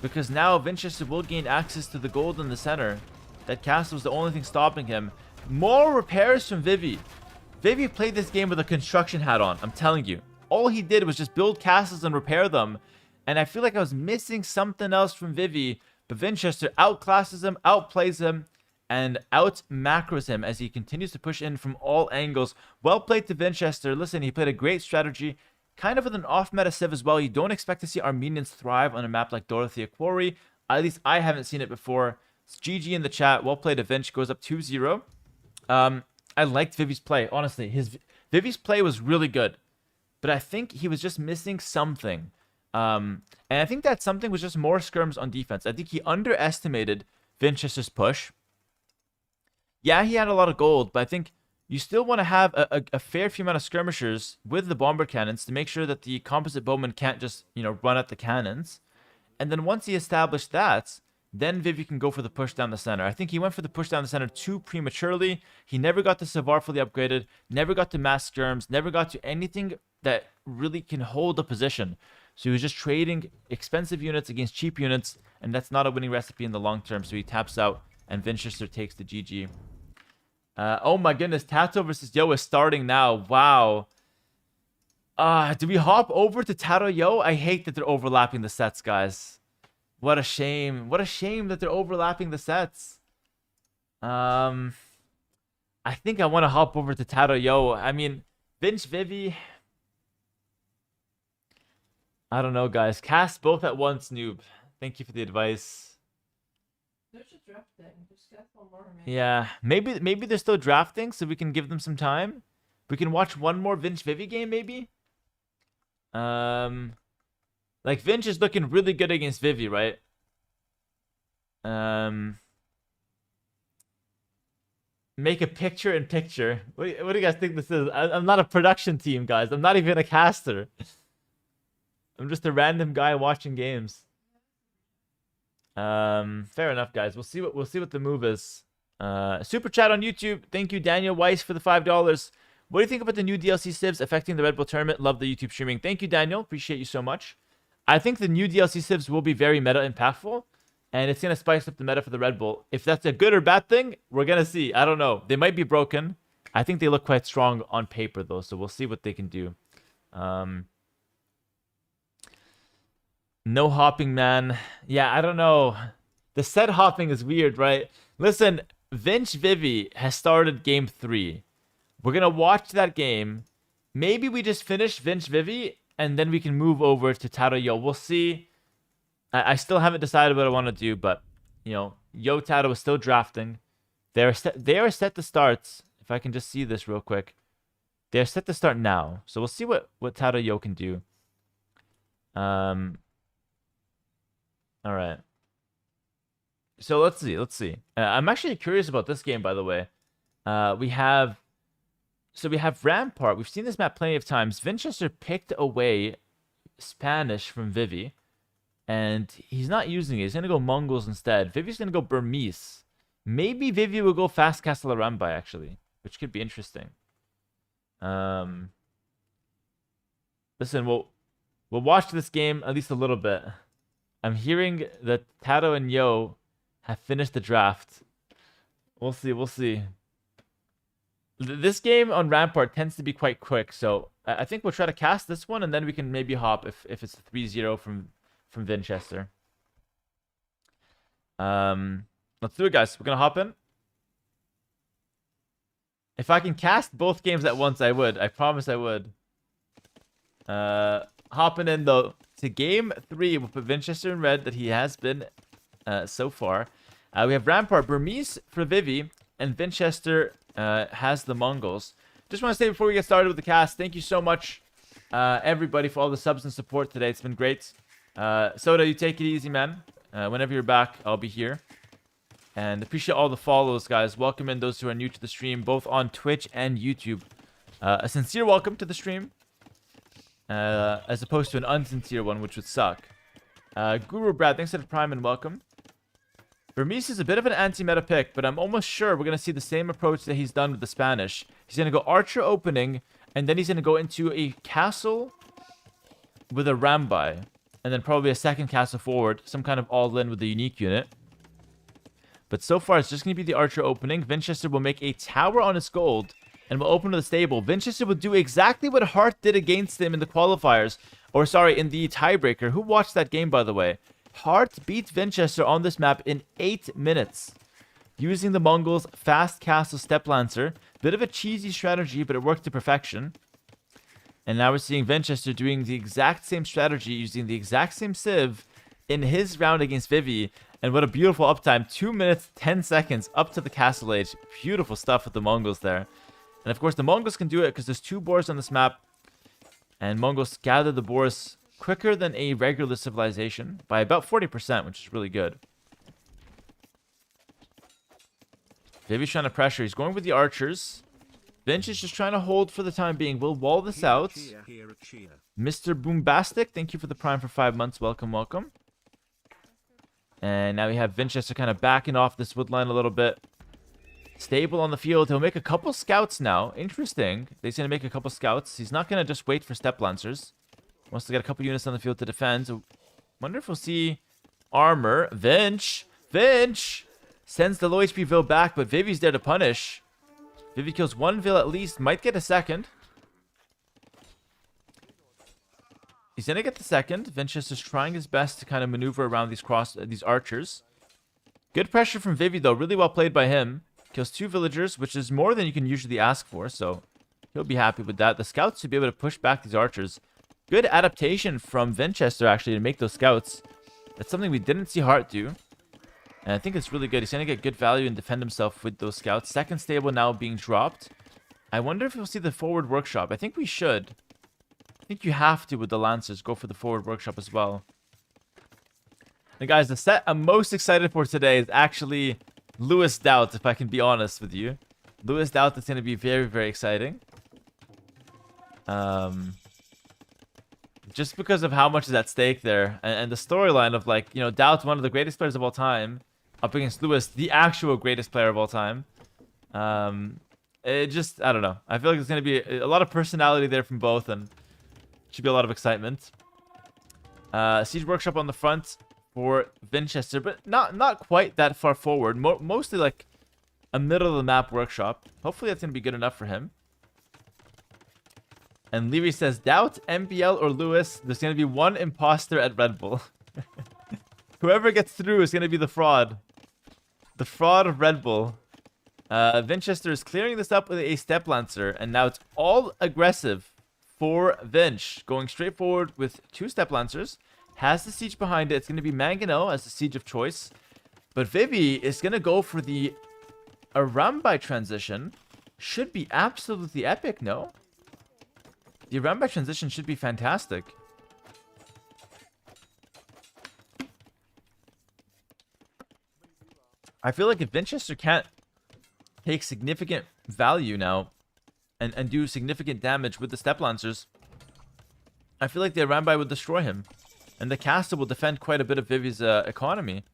Because now Vinchester will gain access to the gold in the center. That castle was the only thing stopping him. More repairs from Vivy. Vivy played this game with a construction hat on. I'm telling you. All he did was just build castles and repair them. And I feel like I was missing something else from Vivy. But Vinchester outclasses him, outplays him, and out-macros him as he continues to push in from all angles. Well played to Vinchester. Listen, he played a great strategy. Kind of with an off-meta civ as well. You don't expect to see Armenians thrive on a map like Dorothea Quarry. At least I haven't seen it before. It's GG in the chat. Well played to Vinch. Goes up 2-0. I liked Vivy's play. Honestly, Vivy's play was really good. But I think he was just missing something. And I think that something was just more skirms on defense. I think he underestimated Vinchester's push. Yeah, he had a lot of gold, but I think you still want to have a fair few amount of skirmishers with the bomber cannons to make sure that the composite bowmen can't just, run at the cannons. And then once he established that, then Vivy can go for the push down the center. I think he went for the push down the center too prematurely. He never got the Savar fully upgraded, never got to mass skirms, never got to anything that really can hold a position. So he was just trading expensive units against cheap units, and that's not a winning recipe in the long term. So he taps out, and Vinchester takes the GG. Oh my goodness, Tatoh versus Yo is starting now. Wow. Do we hop over to Tatoh Yo? I hate that they're overlapping the sets, guys. What a shame. What a shame that they're overlapping the sets. I think I want to hop over to Tatoh Yo. I mean, Vinch, Vivy. I don't know, guys. Cast both at once, noob. Thank you for the advice. Yeah, maybe they're still drafting, so we can give them some time. We can watch one more Vinch Vivy game, maybe. Like Vinch is looking really good against Vivy, right? Make a picture in picture. What do you guys think this is? I'm not a production team, guys. I'm not even a caster. I'm just a random guy watching games. Fair enough, guys. We'll see what the move is. Super chat on YouTube. Thank you, Daniel Weiss, for the $5. What do you think about the new DLC civs affecting the Red Bull tournament? Love the YouTube streaming. Thank you, Daniel. Appreciate you so much. I think the new DLC civs will be very meta impactful, and it's gonna spice up the meta for the Red Bull. If that's a good or bad thing, we're gonna see. I don't know. They might be broken. I think they look quite strong on paper though, so we'll see what they can do. No hopping, man. Yeah, I don't know. The set hopping is weird, right? Listen, Vinch Vivy has started game 3. We're going to watch that game. Maybe we just finish Vinch Vivy, and then we can move over to Tatoh Yo. We'll see. I still haven't decided what I want to do, but, Yo Tatoh is still drafting. They are set to start. If I can just see this real quick. They're set to start now. So we'll see what Tatoh Yo can do. All right. So let's see. I'm actually curious about this game, by the way. We have Rampart. We've seen this map plenty of times. Vinchester picked away Spanish from Vivy, and he's not using it. He's gonna go Mongols instead. Vivy's gonna go Burmese. Maybe Vivy will go Fast Castle Arambai, actually, which could be interesting. Listen, We'll watch this game at least a little bit. I'm hearing that Tatoh and Yo have finished the draft. We'll see. We'll see. This game on Rampart tends to be quite quick, so I think we'll try to cast this one, and then we can maybe hop if it's 3-0 from Vinchester. Let's do it, guys. We're gonna hop in. If I can cast both games at once, I would. I promise I would. Hopping in though to game 3 with Vinchester in red that he has been so far. We have Rampart, Burmese for Vivy, and Vinchester has the Mongols. Just want to say before we get started with the cast, thank you so much, everybody, for all the subs and support today. It's been great. Soda, you take it easy, man. Whenever you're back, I'll be here. And appreciate all the follows, guys. Welcome in those who are new to the stream, both on Twitch and YouTube. A sincere welcome to the stream, as opposed to an unsincere one, which would suck. Guru Brad, thanks for the prime and welcome. Burmese is a bit of an anti-meta pick, but I'm almost sure we're going to see the same approach that he's done with the Spanish. He's going to go Archer opening, and then he's going to go into a castle with a Rambai, and then probably a second castle forward, some kind of all-in with the unique unit. But so far, it's just going to be the Archer opening. Vinchester will make a tower on his gold, and will open to the stable. Vinchester will do exactly what Hart did against him in the qualifiers, or sorry, in the tiebreaker. Who watched that game, by the way? Hart beat Vinchester on this map in 8 minutes, using the Mongols' fast castle step lancer. Bit of a cheesy strategy, but it worked to perfection. And now we're seeing Vinchester doing the exact same strategy, using the exact same civ in his round against Vivy. And what a beautiful uptime. 2 minutes, 10 seconds up to the castle age. Beautiful stuff with the Mongols there. And of course, the Mongols can do it because there's 2 boars on this map. And Mongols gather the boars quicker than a regular civilization by about 40%, which is really good. Vivy's trying to pressure. He's going with the archers. Vinch is just trying to hold for the time being. We'll wall this out. Mr. Boombastic, thank you for the prime for 5 months. Welcome, welcome. And now we have Vinchester kind of backing off this wood line a little bit. Stable on the field. He'll make a couple scouts now. Interesting. He's going to make a couple scouts. He's not going to just wait for step lancers. Wants to get a couple units on the field to defend. Wonder if we'll see armor. Vinch sends the low HP Vil back, but Vivy's there to punish. Vivy kills 1 Vil at least. Might get a second. He's going to get the second. Vinchester's trying his best to kind of maneuver around these archers. Good pressure from Vivy, though. Really well played by him. Kills 2 villagers, which is more than you can usually ask for, so he'll be happy with that. The scouts should be able to push back these archers. Good adaptation from Vinchester, actually, to make those scouts. That's something we didn't see Hart do. And I think it's really good. He's going to get good value and defend himself with those scouts. Second stable now being dropped. I wonder if we'll see the forward workshop. I think we should. I think you have to, with the Lancers, go for the forward workshop as well. And guys, the set I'm most excited for today is actually Lewis Daut, if I can be honest with you. Lewis Daut is going to be very, very exciting. Just because of how much is at stake there. And the storyline of, like, you know, Daut, one of the greatest players of all time, up against Lewis, the actual greatest player of all time. It just, I don't know. I feel like there's going to be a lot of personality there from both, and should be a lot of excitement. Siege Workshop on the front for Vinchester, but not quite that far forward. Mostly like a middle of the map workshop. Hopefully that's going to be good enough for him. And Leary says, Daut, MBL, or Lewis, there's going to be one imposter at Redbull. Whoever gets through is going to be the fraud. The fraud of Redbull. Vinchester is clearing this up with a step lancer, and now it's all aggressive for Vinch. Going straight forward with 2 step lancers. Has the siege behind it. It's going to be Mangano as the siege of choice. But Vivy is going to go for the Arambai transition. Should be absolutely epic, no? The Arambai transition should be fantastic. I feel like if Vinchester can't take significant value now and do significant damage with the step lancers, I feel like the Arambai would destroy him. And the caster will defend quite a bit of Vivy's economy.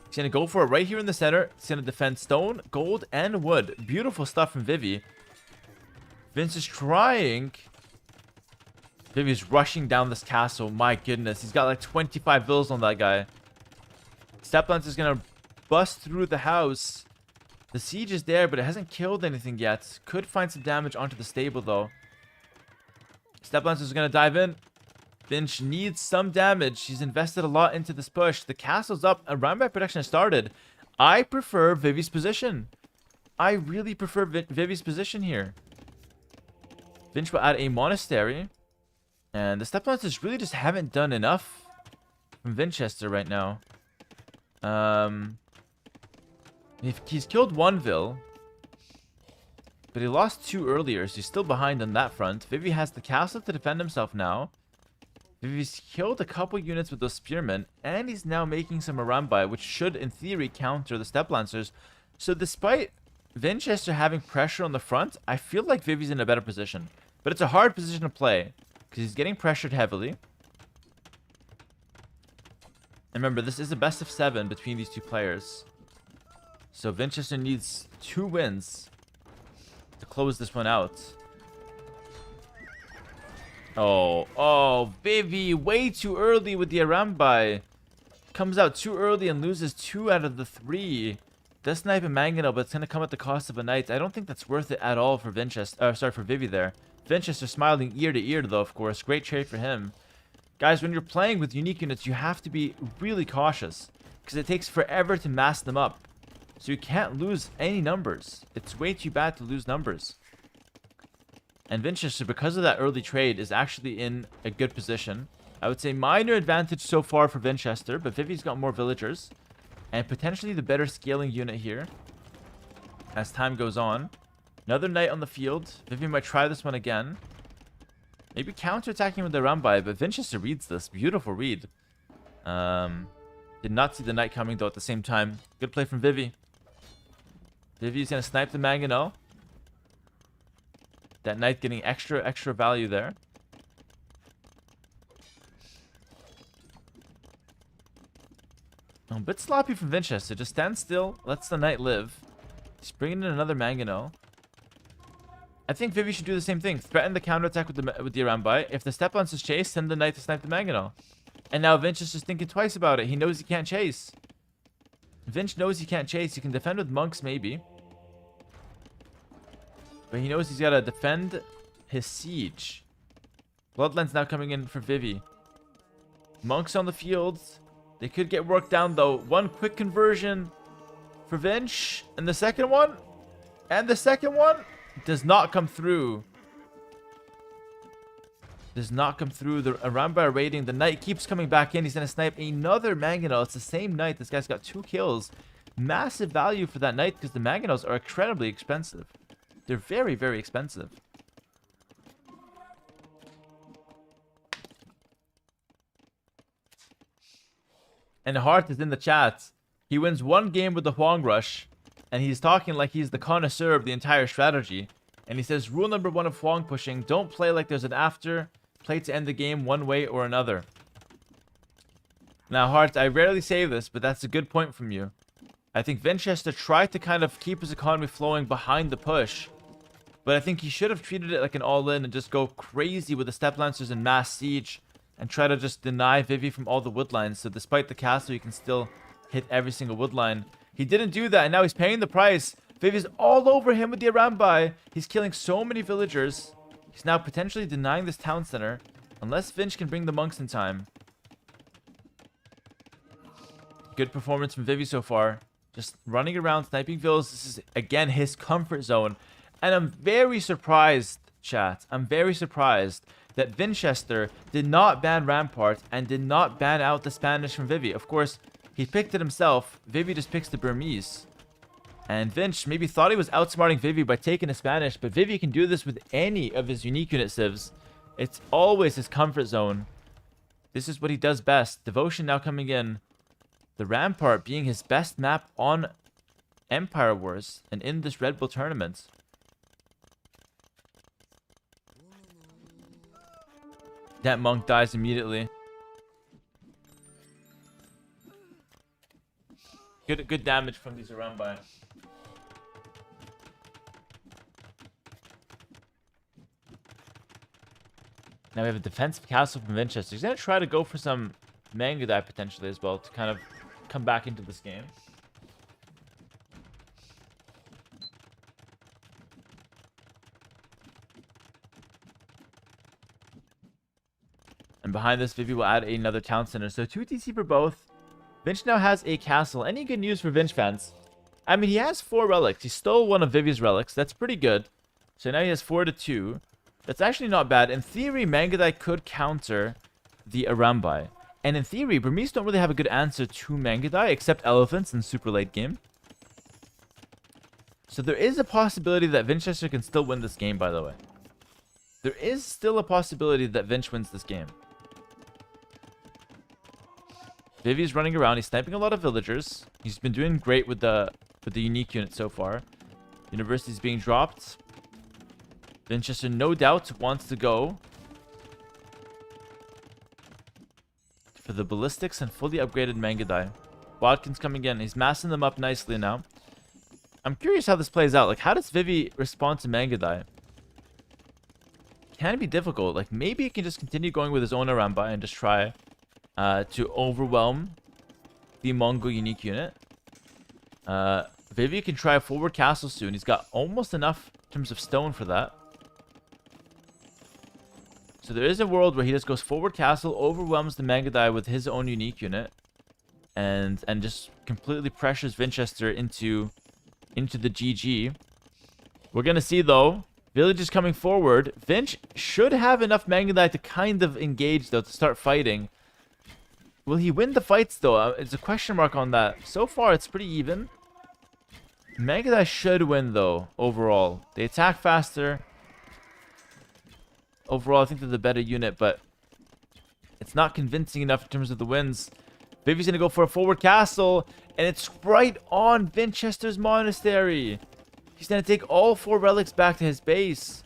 He's going to go for it right here in the center. He's going to defend stone, gold, and wood. Beautiful stuff from Vivy. Vince is trying Vivy's rushing down this castle. My goodness. He's got like 25 vills on that guy. Steplance is going to bust through the house. The siege is there, but it hasn't killed anything yet. Could find some damage onto the stable, though. Steplance is going to dive in. Vinch needs some damage. He's invested a lot into this push. The castle's up. A round by protection has started. I prefer Vivy's position. I really prefer Vivy's position here. Vinch will add a monastery. And the Steplancers really just haven't done enough from Vinchester right now. He's killed one Vill. But he lost 2 earlier, so he's still behind on that front. Vivy has the castle to defend himself now. Vivy's killed a couple units with those spearmen. And he's now making some Arambai, which should, in theory, counter the Steplancers. So despite Vinchester having pressure on the front, I feel like Vivy's in a better position. But it's a hard position to play, because he's getting pressured heavily. And remember, this is a best of 7 between these 2 players. So Vinchester needs 2 wins to close this one out. Oh, Vivy, way too early with the Arambai. Comes out too early and loses 2 out of the 3. Does snipe a Mangonel, but it's going to come at the cost of a knight. I don't think that's worth it at all for Vinchester. Sorry, for Vivy there. Vinchester smiling ear to ear, though, of course. Great trade for him. Guys, when you're playing with unique units, you have to be really cautious, because it takes forever to mass them up. So you can't lose any numbers. It's way too bad to lose numbers. And Vinchester, because of that early trade, is actually in a good position. I would say minor advantage so far for Vinchester, but Vivy's got more villagers. And potentially the better scaling unit here as time goes on. Another knight on the field. Vivy might try this one again. Maybe counter-attacking with the Arambai, but Vinchester reads this. Beautiful read. Did not see the knight coming, though, at the same time. Good play from Vivy. Vivy's going to snipe the Mangonel. That knight getting extra value there. A bit sloppy from Vinchester. Just stand still. Lets the knight live. He's bringing in another Mangonel. I think Vivy should do the same thing. Threaten the counterattack with the Arambai. If the Steplancers chase, send the knight to snipe the Mangonel. And now Vinch is just thinking twice about it. He knows he can't chase. Vinch knows he can't chase. He can defend with monks, maybe. But he knows he's got to defend his siege. Bloodlands now coming in for Vivy. Monks on the field. They could get worked down, though. One quick conversion for Vinch. And the second one. And the second one does not come through. Does not come through. The Arambai raiding. The knight keeps coming back in. He's going to snipe another Mangonel. It's the same knight. This guy's got 2 kills. Massive value for that knight, because the Mangonels are incredibly expensive. They're very, very expensive. And Hart is in the chat. He wins 1 game with the Huang Rush. And he's talking like he's the connoisseur of the entire strategy. And he says, rule number 1 of Huang pushing, don't play like there's an after. Play to end the game one way or another. Now, Hart, I rarely say this, but that's a good point from you. I think Vinchester tried to kind of keep his economy flowing behind the push. But I think he should have treated it like an all-in and just go crazy with the Steplancers and mass siege. And try to just deny Vivy from all the woodlines. So despite the castle, you can still hit every single woodline. He didn't do that, and now he's paying the price. Vivy's all over him with the Arambai. He's killing so many villagers. He's now potentially denying this town center. Unless Vinch can bring the monks in time. Good performance from Vivy so far. Just running around, sniping villas. This is, again, his comfort zone. And I'm very surprised, chat. I'm very surprised that Vinchester did not ban Rampart and did not ban out the Spanish from Vivy. Of course, he picked it himself. Vivy just picks the Burmese. And Vinch maybe thought he was outsmarting Vivy by taking a Spanish, but Vivy can do this with any of his unique unit civs. It's always his comfort zone. This is what he does best. Devotion now coming in. The Rampart being his best map on Empire Wars and in this Red Bull tournament. That monk dies immediately. Good damage from these Arambai. Now we have a defensive castle from Vinchester. He's going to try to go for some Mangudai potentially as well to kind of come back into this game. And behind this, Vivy will add another town center. So 2 TC for both. Vinch now has a castle. Any good news for Vinch fans? I mean, he has 4 relics. He stole one of Vivy's relics. That's pretty good. So now he has 4 to 2. That's actually not bad. In theory, Mangudai could counter the Arambai. And in theory, Burmese don't really have a good answer to Mangudai, except elephants in super late game. So there is a possibility that Vinchester can still win this game, by the way. There is still a possibility that Vinch wins this game. Vivy's running around. He's sniping a lot of villagers. He's been doing great with the unique unit so far. University's being dropped. Vinchester, no doubt, wants to go for the ballistics and fully upgraded Mangudai. Watkins coming in. He's massing them up nicely now. I'm curious how this plays out. Like, how does Vivy respond to Mangudai? Can it be difficult? Like, maybe he can just continue going with his own Arambai and just try to overwhelm the Mongol unique unit. Vivy can try a forward castle soon. He's got almost enough in terms of stone for that. So there is a world where he just goes forward castle, overwhelms the Mangudai with his own unique unit, and just completely pressures Vinchester into the GG. We're gonna see though. Villagers coming forward. Vinch should have enough Mangudai to kind of engage though, to start fighting. Will he win the fights though? It's a question mark on that. So far it's pretty even. Mangudai should win though, overall. They attack faster. Overall, I think they're the better unit, but it's not convincing enough in terms of the wins. Vivy's going to go for a forward castle, and it's right on Vinchester's monastery. He's going to take all 4 relics back to his base.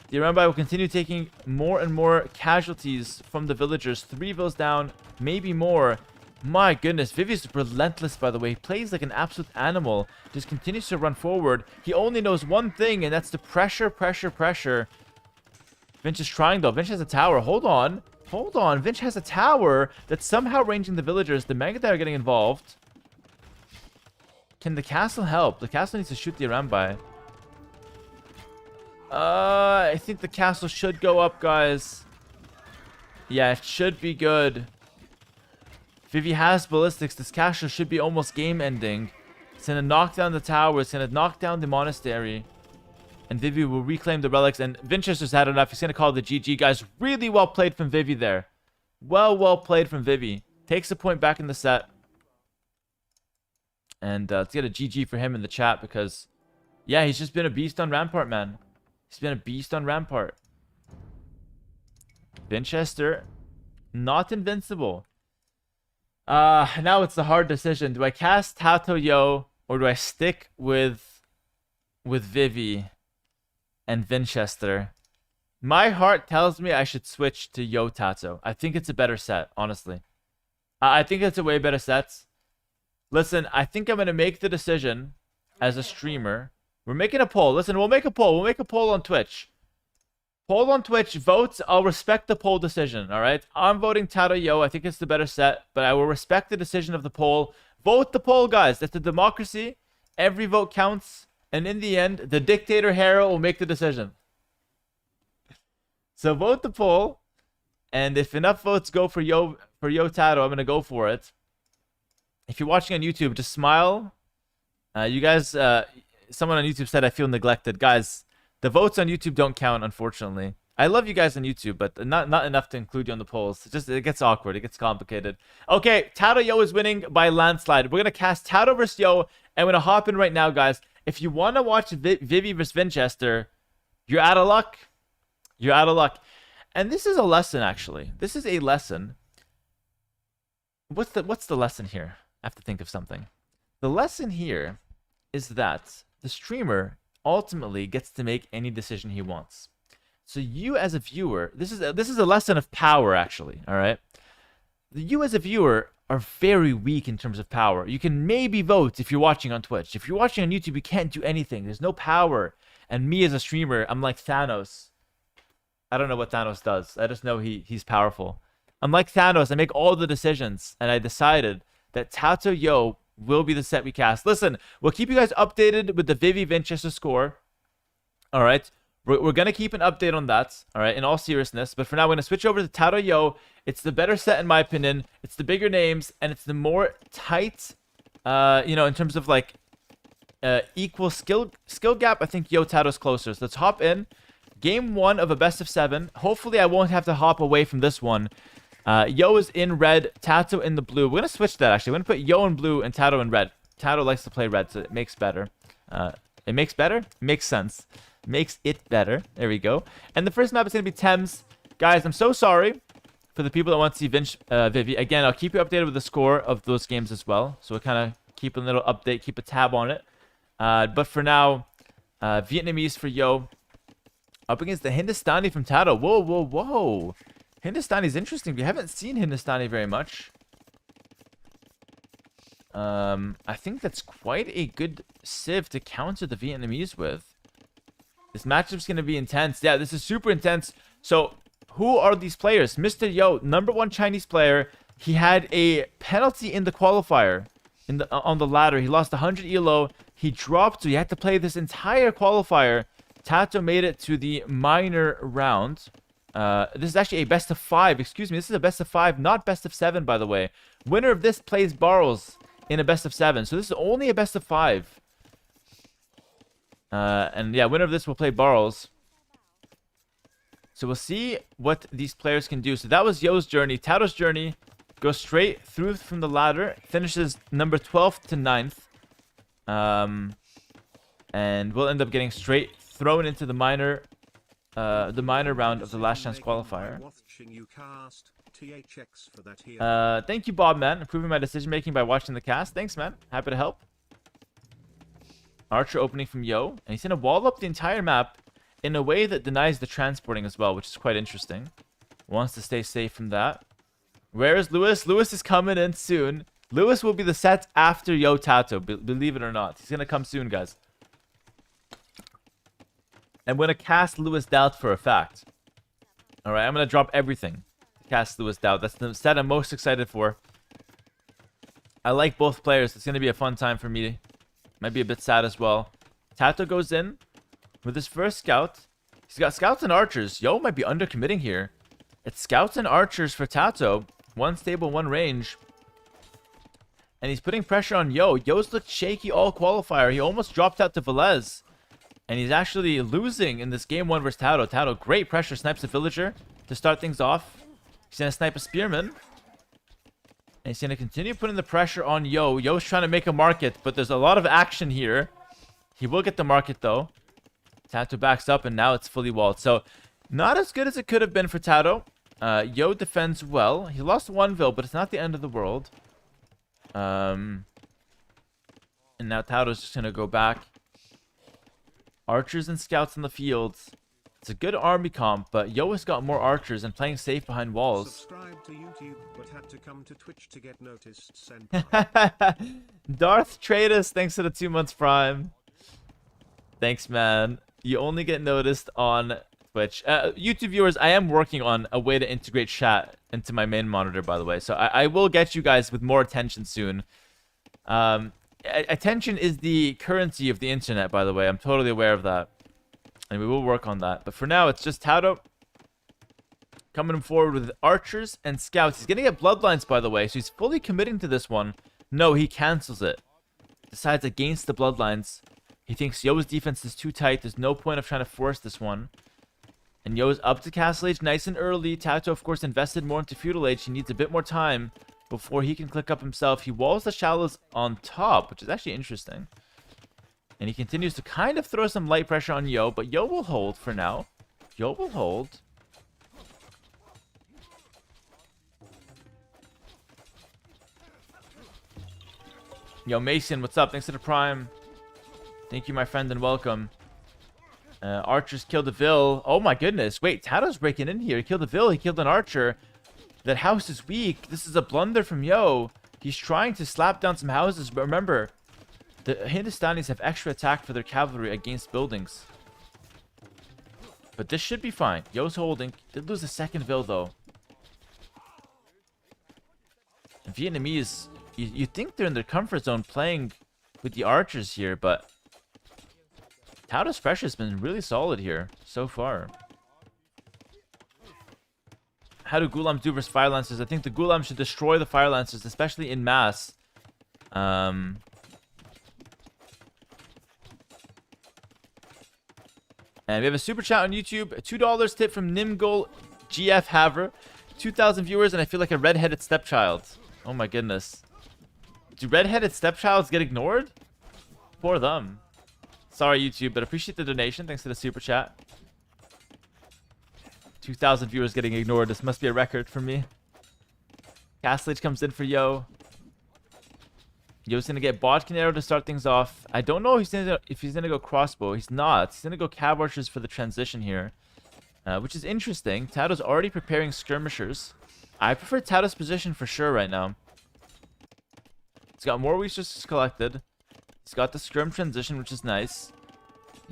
The Arambai will continue taking more and more casualties from the villagers. 3 vills down, maybe more. My goodness, Vivy's relentless, by the way. He plays like an absolute animal. Just continues to run forward. He only knows one thing, and that's to pressure, pressure, pressure. Vinch is trying, though. Vinch has a tower. Hold on. Hold on. Vinch has a tower that's somehow ranging the villagers. The Mangudai are getting involved. Can the castle help? The castle needs to shoot the Arambai. I think the castle should go up, guys. Yeah, it should be good. Vivy has ballistics. This castle should be almost game-ending. It's going to knock down the tower. It's going to knock down the monastery. And Vivy will reclaim the relics. And Vinchester's had enough. He's going to call it the GG. Guys, really well played from Vivy there. Well played from Vivy. Takes a point back in the set. And let's get a GG for him in the chat because, yeah, he's just been a beast on Rampart, man. He's been a beast on Rampart. Vinchester, not invincible. Now it's the hard decision. Do I cast Tatoh Yo or do I stick with Vivy and Vinchester? My heart tells me I should switch to Yo Tatoh. I think it's a better set, honestly. I think it's a way better set. Listen, I think I'm going to make the decision as a streamer. We're making a poll. Listen, we'll make a poll. We'll make a poll on Twitch. Poll on Twitch. Votes. I'll respect the poll decision, all right? I'm voting Tatoh Yo. I think it's the better set, but I will respect the decision of the poll. Vote the poll, guys. That's a democracy. Every vote counts. And in the end, the dictator Hera will make the decision. So vote the poll. And if enough votes go for Yo Tatoh, I'm going to go for it. If you're watching on YouTube, just smile. You guys, someone on YouTube said I feel neglected. Guys, the votes on YouTube don't count, unfortunately. I love you guys on YouTube, but not enough to include you on the polls. It gets awkward. It gets complicated. Okay, Tatoh Yo is winning by landslide. We're going to cast Tatoh versus Yo, and we're going to hop in right now, guys. If you want to watch Vivy versus Vinchester, you're out of luck. You're out of luck. And this is a lesson, actually. This is a lesson. What's the lesson here? I have to think of something. The lesson here is that the streamer ultimately gets to make any decision he wants. So you as a viewer, this is a lesson of power, actually, all right? You as a viewer are very weak in terms of power. You can maybe vote if you're watching on Twitch. If you're watching on YouTube, you can't do anything. There's no power. And me as a streamer, I'm like Thanos. I don't know what Thanos does. I just know he's powerful. Unlike Thanos, I make all the decisions, and I decided that Tatoh Yo will be the set we cast. Listen, we'll keep you guys updated with the Vivy Vinchester score. All right. We're going to keep an update on that, all right, in all seriousness. But for now, we're going to switch over to Tatoh Yo. It's the better set, in my opinion. It's the bigger names, and it's the more tight, you know, in terms of, like, equal skill gap. I think Yo Tato's closer. So let's hop in. Game 1 of a best of 7. Hopefully, I won't have to hop away from this one. Yo is in red, Tatoh in the blue. We're going to switch that, actually. We're going to put Yo in blue and Tatoh in red. Tatoh likes to play red, so it makes better. It makes better? Makes sense. Makes it better. There we go. And the first map is going to be Thames. Guys, I'm so sorry for the people that want to see Vivy. Again, I'll keep you updated with the score of those games as well. So we'll kind of keep a little update, keep a tab on it. But for now, Vietnamese for Yo. Up against the Hindustani from Tatoh. Whoa, whoa, whoa. Hindustani's interesting. We haven't seen Hindustani very much. I think that's quite a good civ to counter the Vietnamese with. This matchup's going to be intense. Yeah, this is super intense. So, who are these players? Mr. Yo, #1 Chinese player. He had a penalty in the qualifier on the ladder. He lost 100 elo. He dropped, so he had to play this entire qualifier. Tatoh made it to the minor round. This is actually a best of 5. Excuse me, this is a best of 5, not best of 7, by the way. Winner of this plays Barrels in a best of 7. So this is only a best of 5. And yeah, winner of this will play Barrels. So we'll see what these players can do. So that was Yo's journey. Tato's journey goes straight through from the ladder. Finishes number 12th to 9th. And we'll end up getting straight thrown into the minor round of the last chance qualifier. Thank you, Bob, man. Improving my decision making by watching the cast. Thanks, man. Happy to help. Archer opening from Yo, and he's gonna wall up the entire map in a way that denies the transporting as well, which is quite interesting. Wants to stay safe from that. Where is Lewis? Lewis is coming in soon. Lewis will be the set after Yo Tatoh, believe it or not. He's gonna come soon, guys. I'm gonna cast Lewis Daut for a fact. Alright, I'm gonna drop everything to cast Lewis Daut. That's the set I'm most excited for. I like both players. It's gonna be a fun time for me. Might be a bit sad as well. Tatoh goes in with his first scout. He's got scouts and archers. Yo might be undercommitting here. It's scouts and archers for Tatoh. One stable, one range. And he's putting pressure on Yo. Yo's looked shaky all qualifier. He almost dropped out to Velez. And he's actually losing in this game 1 versus Tatoh. Tatoh, great pressure. Snipes a villager to start things off. He's going to snipe a spearman. And he's going to continue putting the pressure on Yo. Yo's trying to make a market, but there's a lot of action here. He will get the market, though. Tatoh backs up, and now it's fully walled. So, not as good as it could have been for Tatoh. Yo defends well. He lost 1 vill, but it's not the end of the world. And now Tato's just going to go back. Archers and scouts in the field. It's a good army comp, but Yo has got more archers and playing safe behind walls. Subscribe to YouTube, but had to come to Twitch to get noticed. Darth Tradus, thanks for the 2 months prime. Thanks, man. You only get noticed on Twitch. YouTube viewers, I am working on a way to integrate chat into my main monitor, by the way. So I will get you guys with more attention soon. Attention is the currency of the internet, by the way. I'm totally aware of that. And we will work on that. But for now, it's just Tatoh coming forward with archers and scouts. He's getting at bloodlines, by the way. So he's fully committing to this one. No, he cancels it. Decides against the bloodlines. He thinks Yo's defense is too tight. There's no point of trying to force this one. And Yo's up to Castle Age nice and early. Tatoh, of course, invested more into Feudal Age. He needs a bit more time before he can click up himself. He walls the shallows on top, which is actually interesting. And he continues to kind of throw some light pressure on Yo, but Yo will hold for now. Yo will hold. Yo, Mason, what's up? Thanks for the prime. Thank you, my friend, and welcome. Archers killed a Vill. Oh my goodness. Wait, Tato's breaking in here. He killed a Vill. He killed an archer. That house is weak. This is a blunder from Yo. He's trying to slap down some houses, but remember, the Hindustanis have extra attack for their cavalry against buildings. But this should be fine. Yo's holding. Did lose a second Vil, though. Vietnamese, you think they're in their comfort zone playing with the archers here, but Tato's pressure has been really solid here so far. How do Ghulams do versus Fire Lancers? I think the Ghulams should destroy the Fire Lancers, especially in mass. And we have a super chat on YouTube. A $2 tip from Nimgol GF Haver. 2,000 viewers, and I feel like a redheaded stepchild. Oh my goodness. Do redheaded stepchilds get ignored? For them. Sorry, YouTube, but appreciate the donation. Thanks for the super chat. 2,000 viewers getting ignored. This must be a record for me. Castlage comes in for Yo. Yo's gonna get Bodkin Arrow to start things off. I don't know if he's gonna go crossbow. He's not. He's gonna go Cab Archers for the transition here. Which is interesting. Tato's already preparing skirmishers. I prefer Tato's position for sure right now. He's got more resources collected. He's got the skirm transition, which is nice.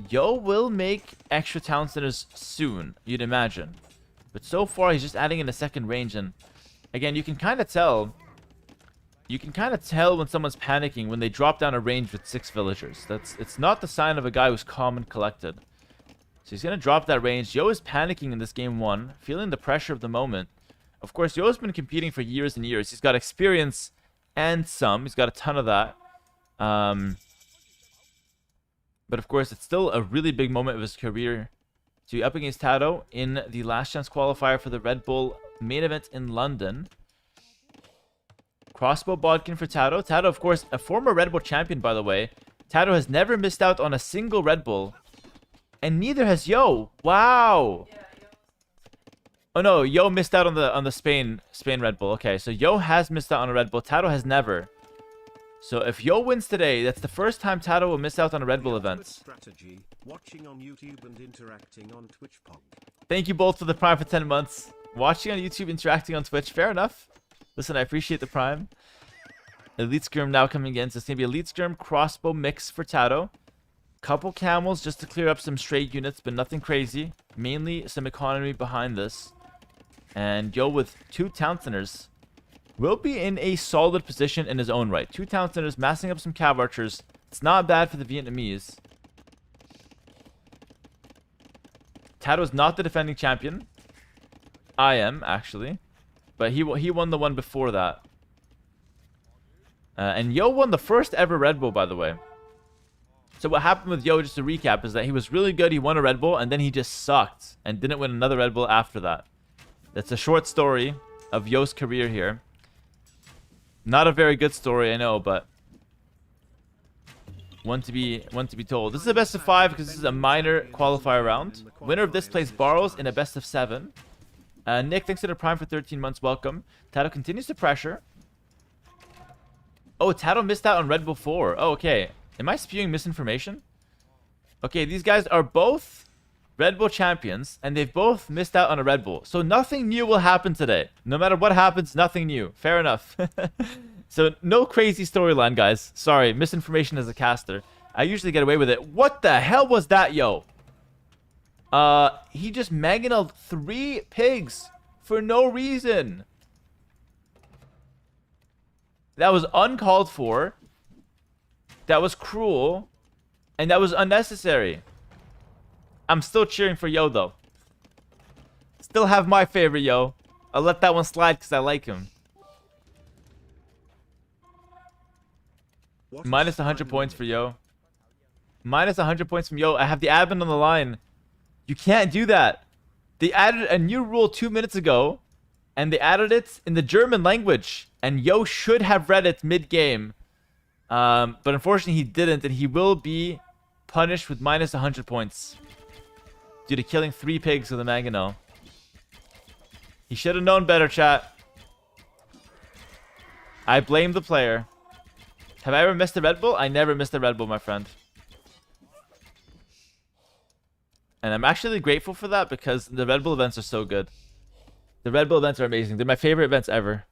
Yo will make extra town centers soon, you'd imagine. But so far, he's just adding in a second range. And again, you can kind of tell. You can kind of tell when someone's panicking when they drop down a range with 6 villagers. It's not the sign of a guy who's calm and collected. So he's going to drop that range. Yo is panicking in this game 1, feeling the pressure of the moment. Of course, Yo's been competing for years and years. He's got experience and some. He's got a ton of that. But of course, it's still a really big moment of his career to be up against Tatoh in the last chance qualifier for the Red Bull main event in London. Crossbow Bodkin for Tatoh. Tatoh, of course, a former Red Bull champion, by the way. Tatoh has never missed out on a single Red Bull. And neither has Yo. Wow. Oh no, Yo missed out on the Spain Red Bull. Okay, so Yo has missed out on a Red Bull. Tatoh has never. So if Yo wins today, that's the first time Tatoh will miss out on a Red Bull event. Strategy, watching on YouTube and interacting on Twitch Pog. Thank you both for the Prime for 10 months. Watching on YouTube, interacting on Twitch. Fair enough. Listen, I appreciate the Prime. Elite Skirm now coming in. So it's going to be Elite Skirm crossbow mix for Tatoh. Couple camels just to clear up some straight units, but nothing crazy. Mainly some economy behind this. And Yo with 2 town centers will be in a solid position in his own right. 2 town centers, massing up some Cav Archers. It's not bad for the Vietnamese. Tato's not the defending champion. I am, actually. But he won the one before that. And Yo won the first ever Red Bull, by the way. So what happened with Yo, just to recap, is that he was really good. He won a Red Bull, and then he just sucked. And didn't win another Red Bull after that. That's a short story of Yo's career here. Not a very good story, I know, but one to be told. This is a best of 5 because this is a minor qualifier round. Winner of this plays Borrows in a best of 7. Nick, thanks to the Prime for 13 months. Welcome. Tatoh continues to pressure. Oh, Tatoh missed out on Red Bull 4. Oh, okay. Am I spewing misinformation? Okay, these guys are both Red Bull champions, and they've both missed out on a Red Bull. So nothing new will happen today. No matter what happens, nothing new. Fair enough. So no crazy storyline, guys. Sorry, misinformation as a caster. I usually get away with it. What the hell was that, Yo? He just mangoneled 3 pigs for no reason. That was uncalled for. That was cruel. And that was unnecessary. I'm still cheering for Yo, though. Still have my favorite Yo. I'll let that one slide because I like him. Minus 100 points for Yo. Minus 100 points from Yo. I have the admin on the line. You can't do that. They added a new rule 2 minutes ago. And they added it in the German language. And Yo should have read it mid-game. But unfortunately he didn't. And he will be punished with minus 100 points. Due to killing 3 pigs with a mangonel. He should have known better, chat. I blame the player. Have I ever missed a Red Bull? I never missed a Red Bull, my friend. And I'm actually grateful for that because the Red Bull events are so good. The Red Bull events are amazing. They're my favorite events ever.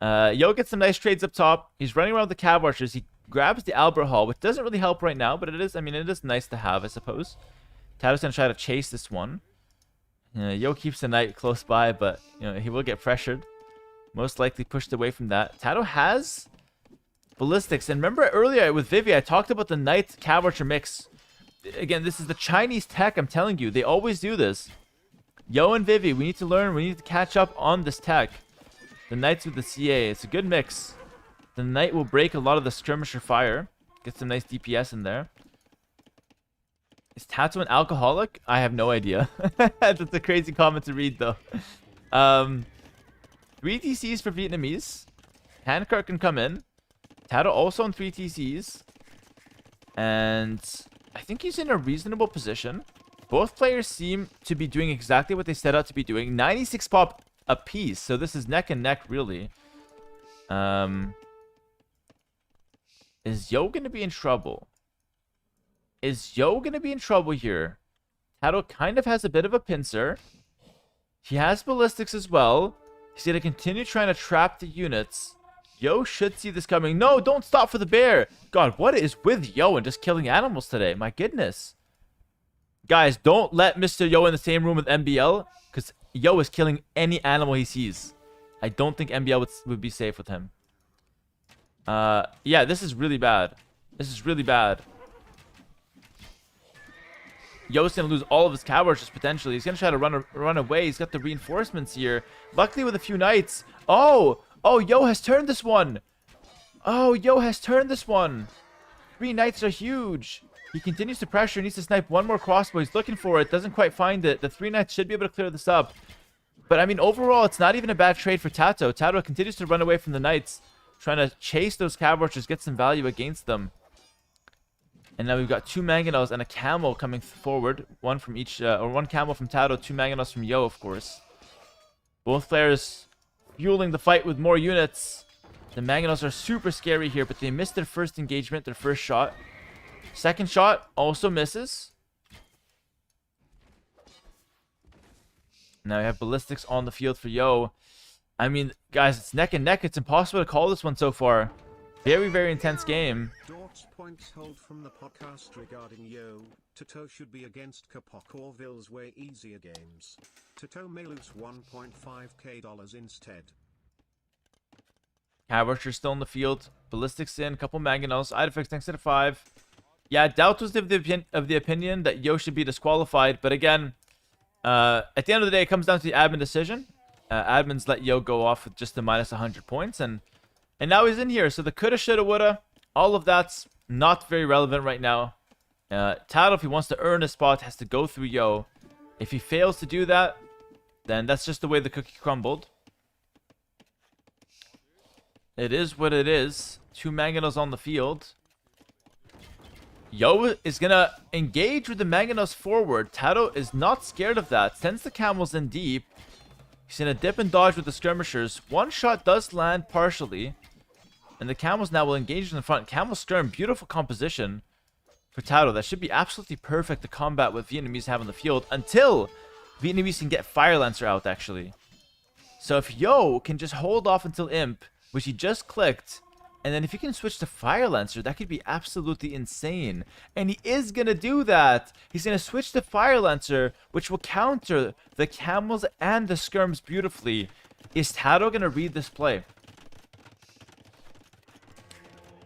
Yo gets some nice trades up top. He's running around with the Cav Archers. He grabs the Albert Hall, which doesn't really help right now, but it is, I mean, it is nice to have, I suppose. Tato's gonna try to chase this one. Yo keeps the knight close by, but he will get pressured. Most likely pushed away from that. Tatoh has ballistics, and remember earlier with Vivy, I talked about the knight cav archer mix. Again, this is the Chinese tech. I'm telling you, they always do this. Yo and Vivy, we need to learn. We need to catch up on this tech. The knights with the CA, it's a good mix. The knight will break a lot of the skirmisher fire. Get some nice DPS in there. Is Tatoh an alcoholic? I have no idea. That's a crazy comment to read, though. 3 TCs for Vietnamese. Handcart can come in. Tatoh also on 3 TCs. And I think he's in a reasonable position. Both players seem to be doing exactly what they set out to be doing. 96 pop apiece. So this is neck and neck, really. Is Yo going to be in trouble? Is Yo going to be in trouble here? Tatoh kind of has a bit of a pincer. He has ballistics as well. He's going to continue trying to trap the units. Yo should see this coming. No, don't stop for the bear. God, what is with Yo and just killing animals today? My goodness. Guys, don't let Mr. Yo in the same room with MBL, because Yo is killing any animal he sees. I don't think MBL would be safe with him. Yeah, this is really bad. This is really bad. Yo's gonna lose all of his cav archers potentially. He's gonna try to run away. He's got the reinforcements here. Luckily with a few knights. Oh, Yo has turned this one. Oh, Yo has turned this one. 3 knights are huge. He continues to pressure. Needs to snipe one more crossbow. He's looking for it. Doesn't quite find it. The 3 knights should be able to clear this up. But I mean, overall, it's not even a bad trade for Tatoh. Tatoh continues to run away from the knights, trying to chase those cav archers, get some value against them. And now we've got 2 mangonels and a camel coming forward. One from each, or 1 camel from Tatoh, 2 mangonels from Yo, of course. Both players fueling the fight with more units. The mangonels are super scary here, but they missed their first engagement, their first shot. Second shot also misses. Now we have ballistics on the field for Yo. I mean, guys, it's neck and neck. It's impossible to call this one so far. Very, very intense game. Daut's points hold from the podcast regarding Yo. Tatoh should be against Kapok or Ville's way easier games. Tatoh may lose $1.5k instead. Cav archer still in the field. Ballistics in, couple mangonels. Idefix next to the 5. Yeah, Daut was of the opinion that Yo should be disqualified. But again, at the end of the day, it comes down to the admin decision. Admins let Yo go off with just the minus 100 points. And now he's in here. So the coulda, shoulda, woulda, all of that's not very relevant right now. Tatoh, if he wants to earn a spot, has to go through Yo. If he fails to do that, then that's just the way the cookie crumbled. It is what it is. 2 mangonels on the field. Yo is going to engage with the mangonels forward. Tatoh is not scared of that. Sends the camels in deep. He's going to dip and dodge with the skirmishers. One shot does land partially. And the camels now will engage in the front. Camel skirm, beautiful composition for Tatoh. That should be absolutely perfect to combat what Vietnamese have on the field. Until Vietnamese can get Fire Lancer out, actually. So if Yo can just hold off until Imp, which he just clicked, and then if he can switch to Fire Lancer, that could be absolutely insane. And he is going to do that. He's going to switch to Fire Lancer, which will counter the camels and the skirms beautifully. Is Tatoh going to read this play?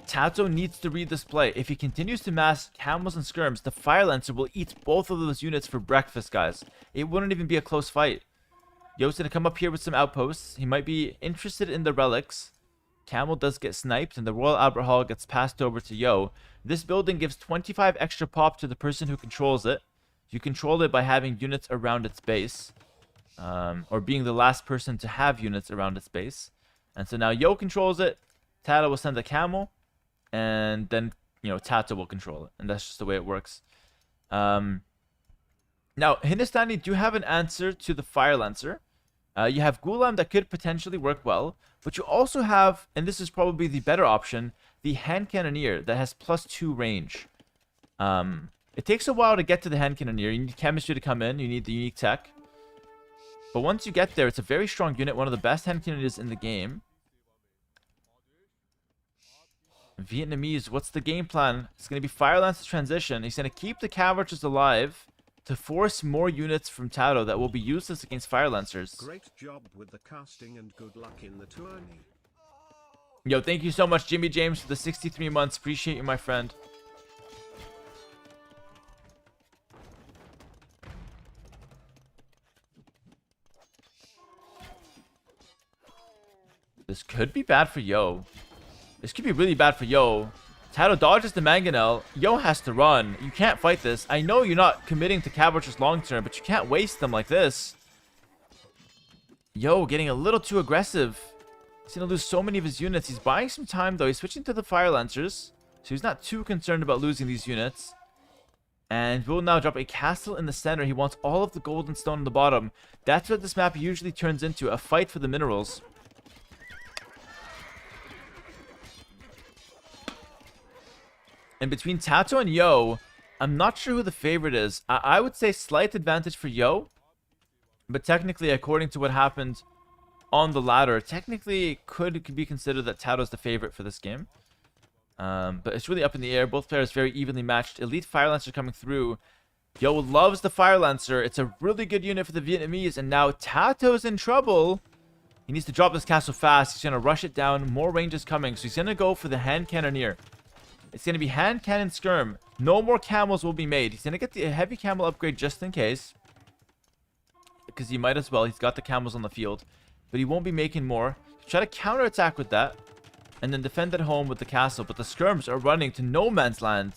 Tatoh needs to read this play. If he continues to mass camels and skirms, the Fire Lancer will eat both of those units for breakfast, guys. It wouldn't even be a close fight. Yo's going to come up here with some outposts. He might be interested in the relics. Camel does get sniped, and the Royal Albert Hall gets passed over to Yo. This building gives 25 extra pop to the person who controls it. You control it by having units around its base. Or being the last person to have units around its base. And so now Yo controls it. Tatoh will send a camel. And then, Tatoh will control it. And that's just the way it works. Now, Hindustani do have an answer to the Fire Lancer. You have Ghulam that could potentially work well. But you also have, and this is probably the better option, the Hand Cannoneer that has +2 range. It takes a while to get to the Hand Cannoneer. You need chemistry to come in. You need the unique tech. But once you get there, it's a very strong unit. One of the best Hand Cannoneers in the game. Vietnamese, what's the game plan? It's going to be Fire Lance's transition. He's going to keep the cav archers alive. to force more units from Tatoh that will be useless against Fire Lancers. Great job with the casting and good luck in the tourney. Yo, thank you so much, Jimmy James, for the 63 months. Appreciate you, my friend. This could be bad for Yo. This could be really bad for Yo. Tatoh dodges the Mangonel. Yo has to run. You can't fight this. I know you're not committing to Cavalry's long term, but you can't waste them like this. Yo getting a little too aggressive. He's going to lose so many of his units. He's buying some time, though. He's switching to the Fire Lancers. So he's not too concerned about losing these units. And will now drop a castle in the center. He wants all of the gold and stone on the bottom. That's what this map usually turns into. A fight for the minerals. And between Tatoh and Yo, I'm not sure who the favorite is. I would say slight advantage for Yo. But technically, according to what happened on the ladder, technically it could be considered that Tatoh's the favorite for this game. But it's really up in the air. Both players very evenly matched. Elite Fire Lancer coming through. Yo loves the Fire Lancer. It's a really good unit for the Vietnamese. And now Tatoh's in trouble. He needs to drop this castle fast. He's going to rush it down. More range is coming. So he's going to go for the Hand Cannoneer. It's going to be Hand Cannon Skirm. No more camels will be made. He's going to get the heavy camel upgrade just in case. Because he might as well. He's got the camels on the field. But he won't be making more. Try to counterattack with that. And then defend at home with the castle. But the Skirms are running to no man's land.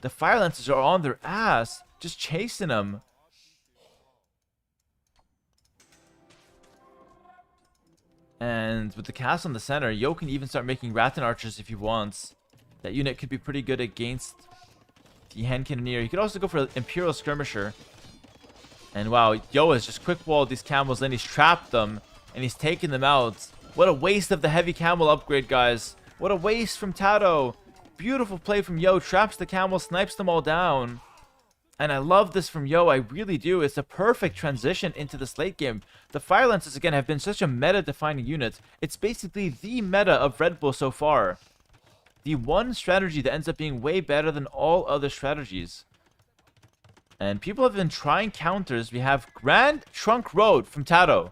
The Fire Lancers are on their ass. Just chasing them. And with the castle in the center, Yo can even start making Rattan Archers if he wants. That unit could be pretty good against the Hand Cannoneer. He could also go for Imperial Skirmisher. And wow, Yo has just quick walled these camels. Then he's trapped them. And he's taken them out. What a waste of the heavy camel upgrade, guys. What a waste from Tatoh. Beautiful play from Yo. Traps the camel, snipes them all down. And I love this from Yo. I really do. It's a perfect transition into this late game. The Fire Lancers, again, have been such a meta-defining unit. It's basically the meta of Redbull so far. The one strategy that ends up being way better than all other strategies. And people have been trying counters. We have Grand Trunk Road from Tatoh.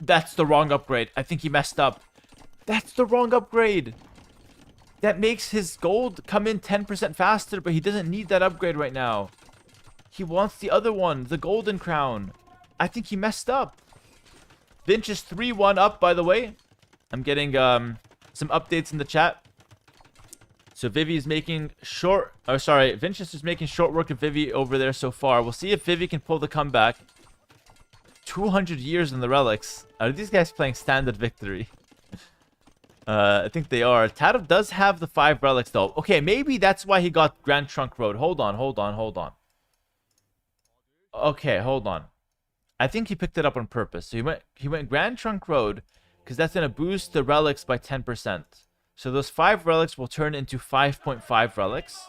That's the wrong upgrade. I think he messed up. That's the wrong upgrade. That makes his gold come in 10% faster, but he doesn't need that upgrade right now. He wants the other one, the Golden Crown. I think he messed up. Vinch is 3-1 up, by the way. I'm getting some updates in the chat. So Vivy is making short... Oh, sorry. Vinchester's making short work of Vivy over there so far. We'll see if Vivy can pull the comeback. 200 years in the relics. Are these guys playing standard victory? I think they are. Tatoh does have the 5 relics, though. Okay, maybe that's why he got Grand Trunk Road. Hold on. Okay, hold on. I think he picked it up on purpose. So he went Grand Trunk Road because that's going to boost the relics by 10%. So those 5 relics will turn into 5.5 relics.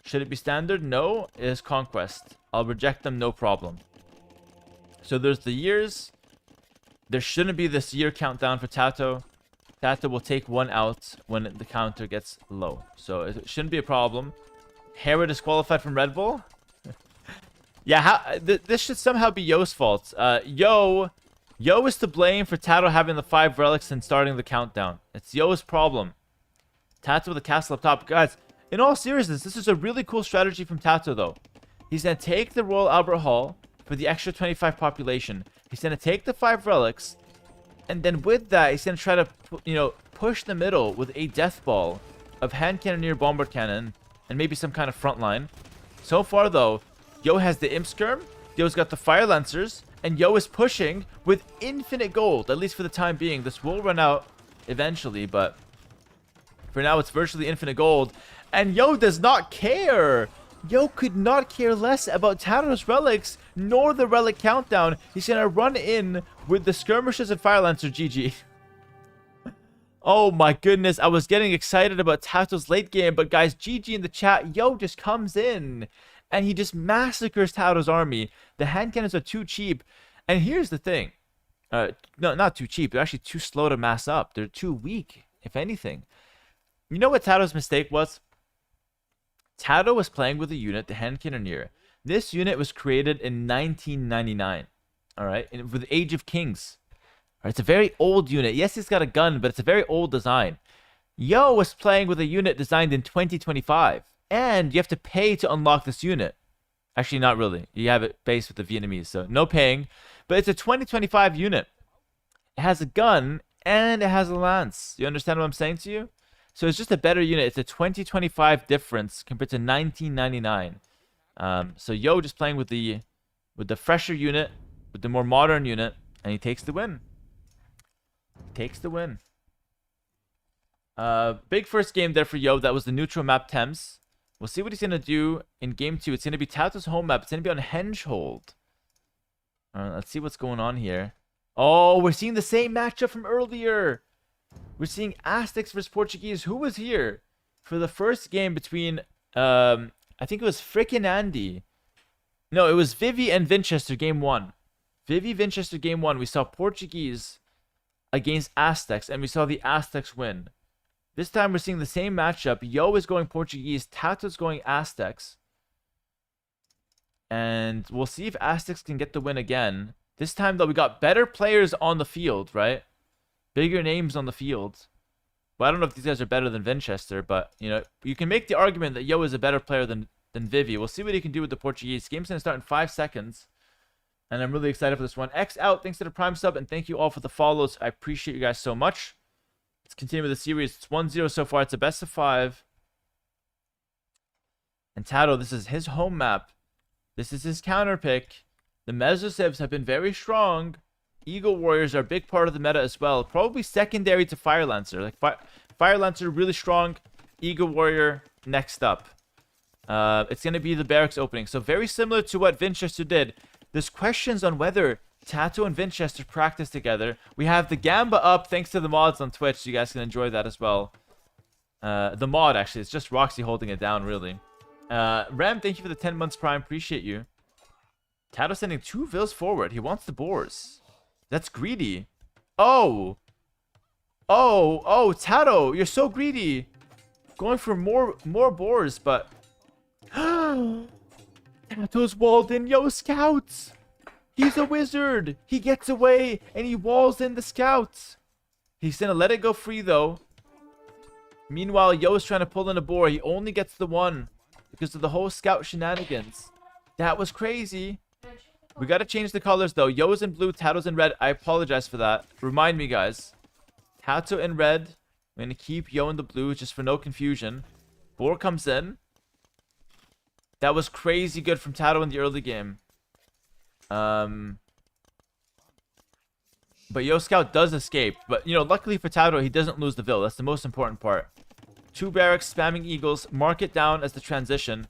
Should it be standard? No, it is Conquest. I'll reject them, no problem. So there's the years. There shouldn't be this year countdown for Tatoh. Tatoh will take 1 out when the counter gets low. So it shouldn't be a problem. Hera disqualified from Redbull. Yeah, this should somehow be Yo's fault. Yo is to blame for Tatoh having the 5 relics and starting the countdown. It's Yo's problem. Tatoh with the castle up top. Guys, in all seriousness, this is a really cool strategy from Tatoh, though. He's going to take the Royal Albert Hall for the extra 25 population. He's going to take the 5 relics. And then with that, he's going to try to, push the middle with a Death Ball of Hand Cannoneer, Bombard Cannon, and maybe some kind of front line. So far, though, Yo has the Imp Skirm, Yo's got the Fire Lancers, and Yo is pushing with infinite gold, at least for the time being. This will run out eventually, but for now, it's virtually infinite gold. And Yo does not care. Yo could not care less about Tatoh's relics, nor the relic countdown. He's going to run in with the Skirmishers and Fire Lancer. GG. Oh my goodness, I was getting excited about Tatoh's late game, but guys, GG in the chat. Yo just comes in, and he just massacres Tatoh's army. The hand cannons are too cheap. And here's the thing. No, not too cheap. They're actually too slow to mass up. They're too weak, if anything. You know what Tatoh's mistake was? Tatoh was playing with a unit, the Hand Cannoneer, This unit was created in 1999. All right, and for the Age of Kings. All right, it's a very old unit. Yes, it's got a gun, but it's a very old design. Yo was playing with a unit designed in 2025, and you have to pay to unlock this unit. Actually, not really. You have it based with the Vietnamese, so no paying. But it's a 2025 unit. It has a gun, and it has a lance. You understand what I'm saying to you? So it's just a better unit. It's a 2025 difference compared to 1999. So Yo just playing with the fresher unit, with the more modern unit, and he takes the win. Takes the win. Big first game there for Yo. That was the neutral map Thames. We'll see what he's going to do in game 2. It's going to be Tato's home map. It's going to be on Hengehold. Let's see what's going on here. Oh, we're seeing the same matchup from earlier. We're seeing Aztecs versus Portuguese. Who was here for the first game between, I think it was frickin' Andy. No, it was Vivy and Vinchester game 1. Vivy, Vinchester game 1. We saw Portuguese against Aztecs, and we saw the Aztecs win. This time we're seeing the same matchup. Yo is going Portuguese. Tato's going Aztecs. And we'll see if Aztecs can get the win again. This time, though, we got better players on the field, right? Bigger names on the field. But I don't know if these guys are better than Vinchester, but, you know, you can make the argument that Yo is a better player than Vivy. We'll see what he can do with the Portuguese. Game's going to start in 5 seconds. And I'm really excited for this one. X out. Thanks to the Prime sub, and thank you all for the follows. I appreciate you guys so much. Let's continue with the series. It's 1-0 so far. It's a best of 5. And Tatoh, this is his home map. This is his counter pick. The Mesosibs have been very strong. Eagle Warriors are a big part of the meta as well. Probably secondary to Fire Lancer. Like Fire Lancer, really strong. Eagle Warrior, next up. It's going to be the barracks opening. So very similar to what Vinchester did. There's questions on whether Tatoh and Vinchester practice together. We have the Gamba up thanks to the mods on Twitch. So you guys can enjoy that as well. The mod, actually. It's just Roxy holding it down, really. Ram, thank you for the 10 months Prime. Appreciate you. Tatoh sending 2 vills forward. He wants the boars. That's greedy. Oh, Tatoh, you're so greedy. Going for more boars, but... Tato's walled in. Yo, scouts. He's a wizard. He gets away, and he walls in the scouts. He's going to let it go free, though. Meanwhile, Yo's trying to pull in a boar. He only gets the one because of the whole scout shenanigans. That was crazy. We got to change the colors, though. Yo's in blue, Tato's in red. I apologize for that. Remind me, guys. Tatoh in red. I'm going to keep Yo in the blue just for no confusion. Boar comes in. That was crazy good from Tatoh in the early game. But Yo Scout does escape. But, you know, luckily for Tatoh, he doesn't lose the Vill. That's the most important part. 2 barracks, spamming Eagles. Mark it down as the transition.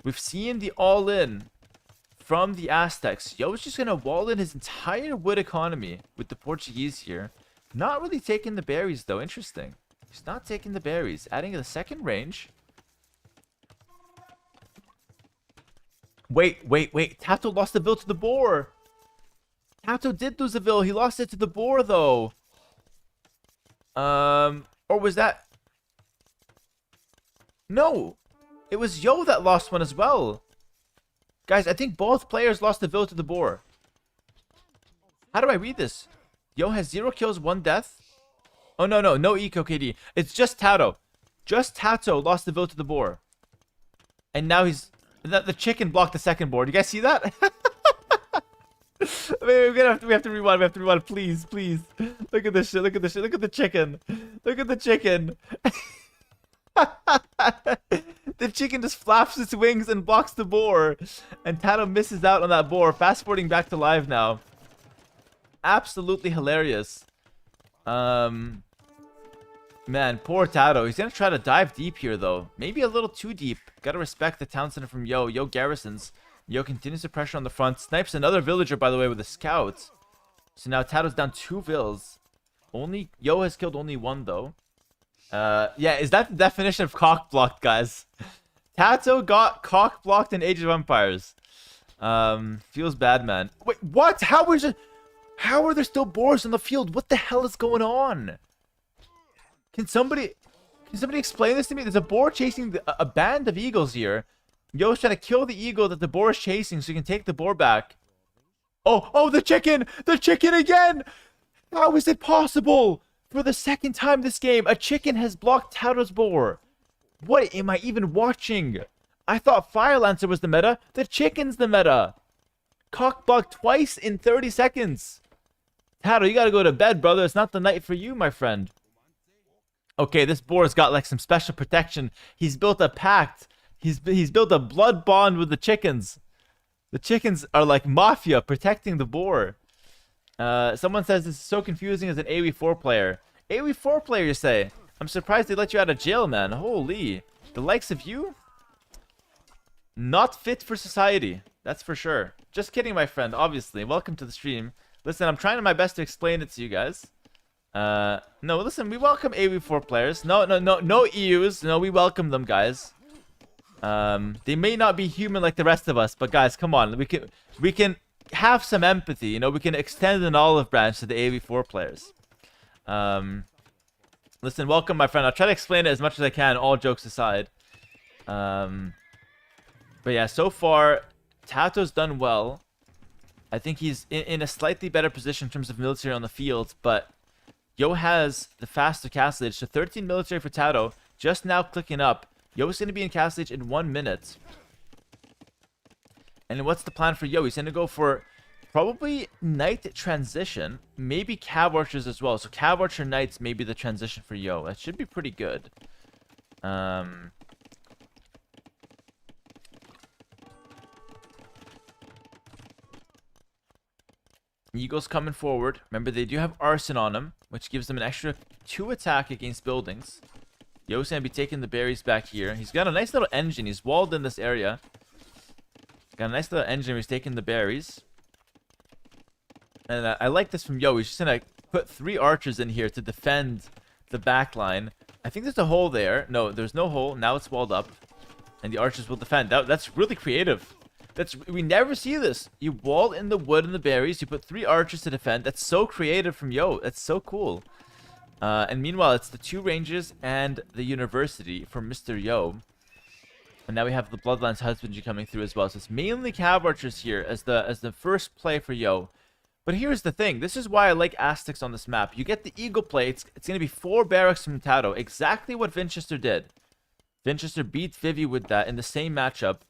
We've seen the all-in from the Aztecs. Yo's just going to wall in his entire wood economy with the Portuguese here. Not really taking the berries, though. Interesting. He's not taking the berries. Adding the second range. Wait. Tatoh lost the Vill to the boar. Tatoh did lose the Vill. He lost it to the boar, though. Or was that... No. It was Yo that lost one as well. Guys, I think both players lost the Vill to the boar. How do I read this? Yo has 0 kills, 1 death. Oh, no eco KD. It's just Tatoh. Just Tatoh lost the Vill to the boar. And now he's... The chicken blocked the second board. You guys see that? Wait, we have to rewind. We have to rewind. Please. Look at this shit. Look at the chicken. Look at the chicken. The chicken just flaps its wings and blocks the boar. And Tatoh misses out on that boar. Fast forwarding back to live now. Absolutely hilarious. Man, poor Tatoh. He's going to try to dive deep here, though. Maybe a little too deep. Got to respect the town center from Yo. Yo garrisons. Yo continues to pressure on the front. Snipes another villager, by the way, with a scout. So now Tato's down 2 vills. Yo has killed only 1, though. Yeah, is that the definition of cock blocked, guys? Tatoh got cock blocked in Age of Empires. Feels bad, man. Wait, what? How are there still boars on the field? What the hell is going on? Can somebody explain this to me? There's a boar chasing a band of eagles here. Yo's trying to kill the eagle that the boar is chasing so he can take the boar back. Oh, the chicken! The chicken again! How is it possible? For the second time this game, a chicken has blocked Tato's boar. What am I even watching? I thought Fire Lancer was the meta. The chicken's the meta. Cockblock twice in 30 seconds. Tatoh, you gotta go to bed, brother. It's not the night for you, my friend. Okay, this boar's got like some special protection. He's built a pact. He's built a blood bond with the chickens. The chickens are like mafia protecting the boar. Someone says this is so confusing as an AoE4 player. AoE4 player, you say? I'm surprised they let you out of jail, man. Holy. The likes of you? Not fit for society. That's for sure. Just kidding, my friend, obviously. Welcome to the stream. Listen, I'm trying my best to explain it to you guys. No, listen, we welcome AoE4 players. No EUs. No, we welcome them, guys. They may not be human like the rest of us, but guys, come on. We can have some empathy, you know. We can extend an olive branch to the AoE4 players. Listen, welcome, my friend. I'll try to explain it as much as I can, all jokes aside. But yeah, so far, Tato's done well. I think he's in a slightly better position in terms of military on the field, but Yo has the faster castle age. So 13 military for Tatoh, just now clicking up. Yo is going to be in castle age in 1 minute. And what's the plan for Yo? He's going to go for probably Knight transition, maybe Cav Archers as well. So Cav Archer Knights may be the transition for Yo. That should be pretty good. Eagle's coming forward. Remember, they do have Arson on him, which gives them an extra 2 attack against buildings. Yo's going to be taking the berries back here. He's got a nice little engine. He's walled in this area. Got a nice little engine. He's taking the berries. And I like this from Yo. He's just going to put 3 archers in here to defend the back line. I think there's a hole there. No, there's no hole. Now it's walled up. And the archers will defend. That's really creative. We never see this. You wall in the wood and the berries. You put 3 archers to defend. That's so creative from Yo. That's so cool. And meanwhile, it's the 2 ranges and the university for Mr. Yo. And now we have the Bloodlines Husbandry coming through as well. So it's mainly Cav Archers here as the first play for Yo. But here's the thing. This is why I like Aztecs on this map. You get the Eagle play. It's going to be 4 barracks from Tatoh. Exactly what Vinchester did. Vinchester beat Vivy with that in the same matchup.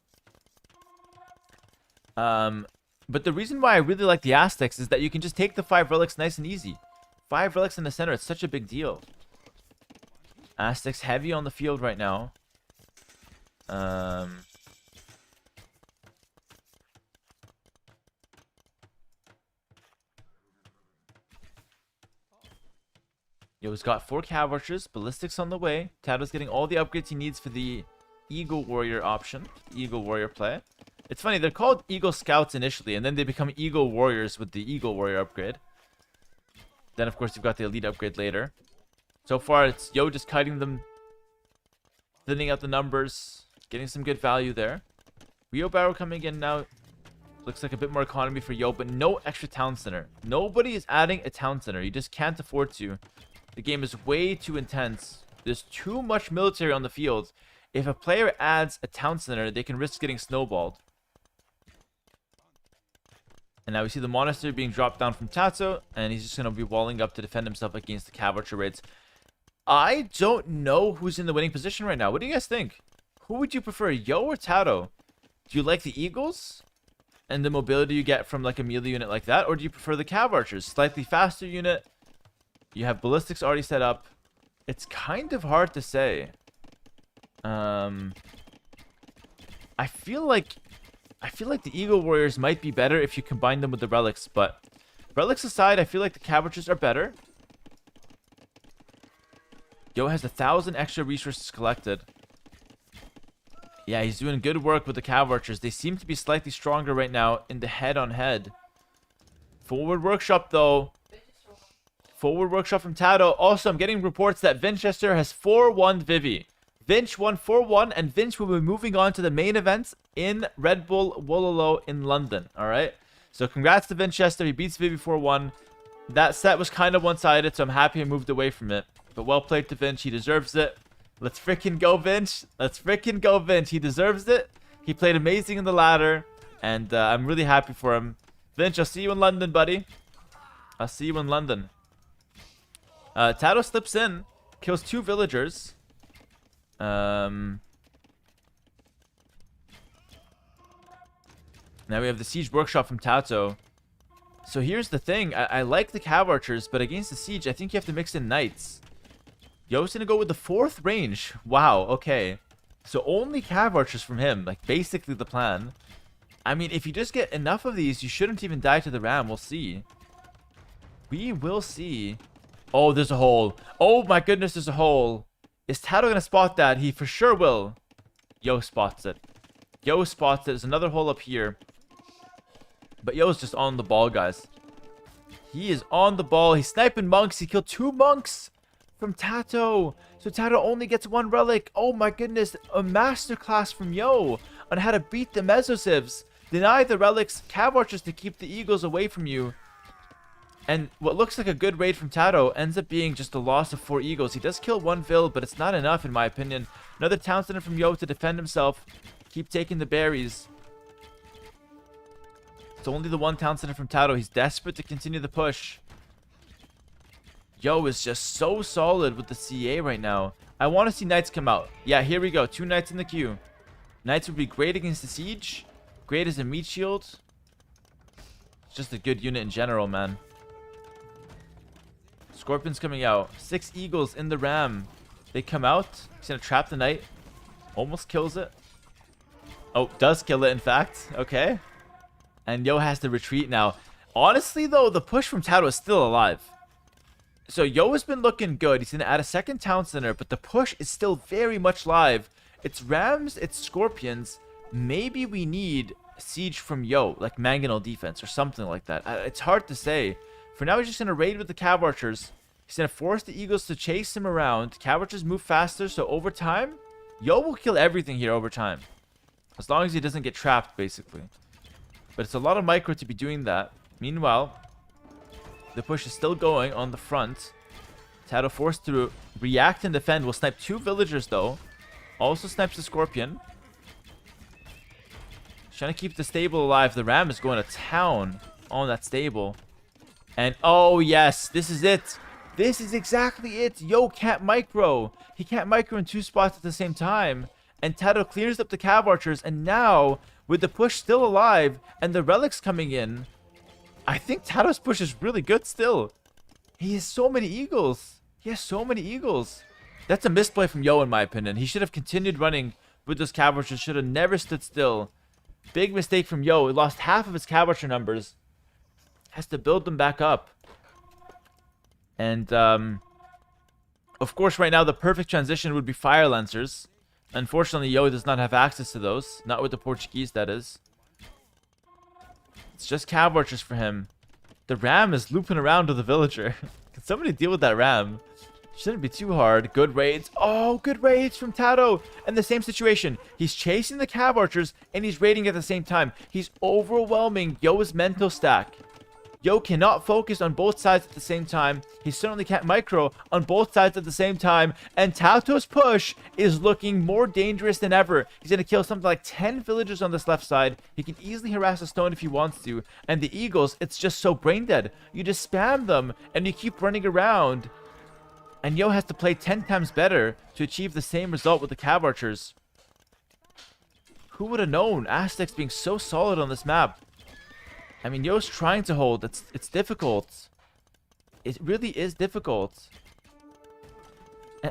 But the reason why I really like the Aztecs is that you can just take the 5 relics nice and easy. 5 relics in the center, it's such a big deal. Aztecs heavy on the field right now. Yo's got 4 Cav Archers, Ballistics on the way. Tato's getting all the upgrades he needs for the Eagle Warrior option, Eagle Warrior play. It's funny, they're called Eagle Scouts initially, and then they become Eagle Warriors with the Eagle Warrior upgrade. Then, of course, you've got the Elite upgrade later. So far, it's Yo just kiting them, thinning out the numbers, getting some good value there. Rio Barrow coming in now. Looks like a bit more economy for Yo, but no extra town center. Nobody is adding a town center. You just can't afford to. The game is way too intense. There's too much military on the field. If a player adds a town center, they can risk getting snowballed. And now we see the monastery being dropped down from Tatoh, and he's just going to be walling up to defend himself against the Cav Archer raids. I don't know who's in the winning position right now. What do you guys think? Who would you prefer, Yo or Tatoh? Do you like the Eagles and the mobility you get from like a melee unit like that? Or do you prefer the Cav Archers? Slightly faster unit. You have ballistics already set up. It's kind of hard to say. I feel like the Eagle Warriors might be better if you combine them with the relics, but relics aside, I feel like the Cav Archers are better. Yo has 1,000 extra resources collected. Yeah, he's doing good work with the Cav Archers. They seem to be slightly stronger right now in the head-on-head. Forward workshop, though. Forward workshop from Tatoh. Also, I'm getting reports that Vinchester has 4-1 Vivy. Vinch won 4-1, and Vinch will be moving on to the main events in Redbull Wololo in London. All right? So congrats to Vinchester. He beats Vivy 4-1. That set was kind of one-sided, so I'm happy I moved away from it. But well played to Vinch. He deserves it. Let's freaking go, Vinch. Let's freaking go, Vinch. He deserves it. He played amazing in the ladder, and I'm really happy for him. Vinch, I'll see you in London, buddy. I'll see you in London. Tatoh slips in, kills 2 villagers. Now we have the Siege Workshop from Tatoh. So here's the thing. I like the Cav Archers, but against the Siege, I think you have to mix in Knights. Yo's gonna go with the 4th range. Wow, okay. So only Cav Archers from him. Like, basically the plan. I mean, if you just get enough of these, you shouldn't even die to the ram. We'll see. We will see. Oh, there's a hole. Oh my goodness, there's a hole. Is Tatoh gonna spot that? He for sure will. Yo spots it. Yo spots it. There's another hole up here. But Yo's just on the ball, guys. He is on the ball. He's sniping monks. He killed 2 monks from Tatoh. So Tatoh only gets 1 relic. Oh my goodness. A masterclass from Yo on how to beat the Mesosivs. Deny the relics, Cav Archers to keep the eagles away from you. And what looks like a good raid from Tatoh ends up being just a loss of 4 eagles. He does kill 1 vill, but it's not enough in my opinion. Another town center from Yo to defend himself. Keep taking the berries. It's only the 1 town center from Tatoh. He's desperate to continue the push. Yo is just so solid with the CA right now. I want to see Knights come out. Yeah, here we go. 2 Knights in the queue. Knights would be great against the Siege. Great as a meat shield. It's just a good unit in general, man. Scorpion's coming out. 6 eagles in the ram. They come out. He's gonna trap the knight. Almost kills it. Oh, does kill it, in fact. Okay. And Yo has to retreat now. Honestly, though, the push from Tatoh is still alive. So Yo has been looking good. He's gonna add a 2nd town center, but the push is still very much live. It's rams, it's scorpions. Maybe we need siege from Yo, like mangonel defense or something like that. It's hard to say. For now, he's just gonna raid with the Cav Archers. He's gonna force the eagles to chase him around. Cav Archers move faster, so over time, Yo will kill everything here over time. As long as he doesn't get trapped, basically. But it's a lot of micro to be doing that. Meanwhile, the push is still going on the front. Tatoh forced to react and defend. Will snipe 2 villagers, though. Also snipes the Scorpion. Trying to keep the stable alive. The ram is going to town on that stable. And, oh, yes. This is it. This is exactly it. Yo can't micro. He can't micro in 2 spots at the same time. And Tatoh clears up the Cav Archers. And now, with the push still alive and the relics coming in, I think Tatoh's push is really good still. He has so many eagles. He has so many eagles. That's a misplay from Yo, in my opinion. He should have continued running with those Cav Archers. Should have never stood still. Big mistake from Yo. He lost half of his Cav Archer numbers. Has to build them back up. And, of course, right now, the perfect transition would be Fire Lancers. Unfortunately, Yo does not have access to those. Not with the Portuguese, that is. It's just Cav Archers for him. The ram is looping around to the villager. Can somebody deal with that ram? Shouldn't be too hard. Good raids. Oh, good raids from Tatoh. And the same situation. He's chasing the Cav Archers and he's raiding at the same time. He's overwhelming Yo's mental stack. Yo cannot focus on both sides at the same time. He certainly can't micro on both sides at the same time. And Tatoh's push is looking more dangerous than ever. He's going to kill something like 10 villagers on this left side. He can easily harass a stone if he wants to. And the eagles, it's just so brain dead. You just spam them and you keep running around. And Yo has to play 10 times better to achieve the same result with the Cav Archers. Who would have known Aztecs being so solid on this map? I mean, Yo's trying to hold. It's difficult. It really is difficult.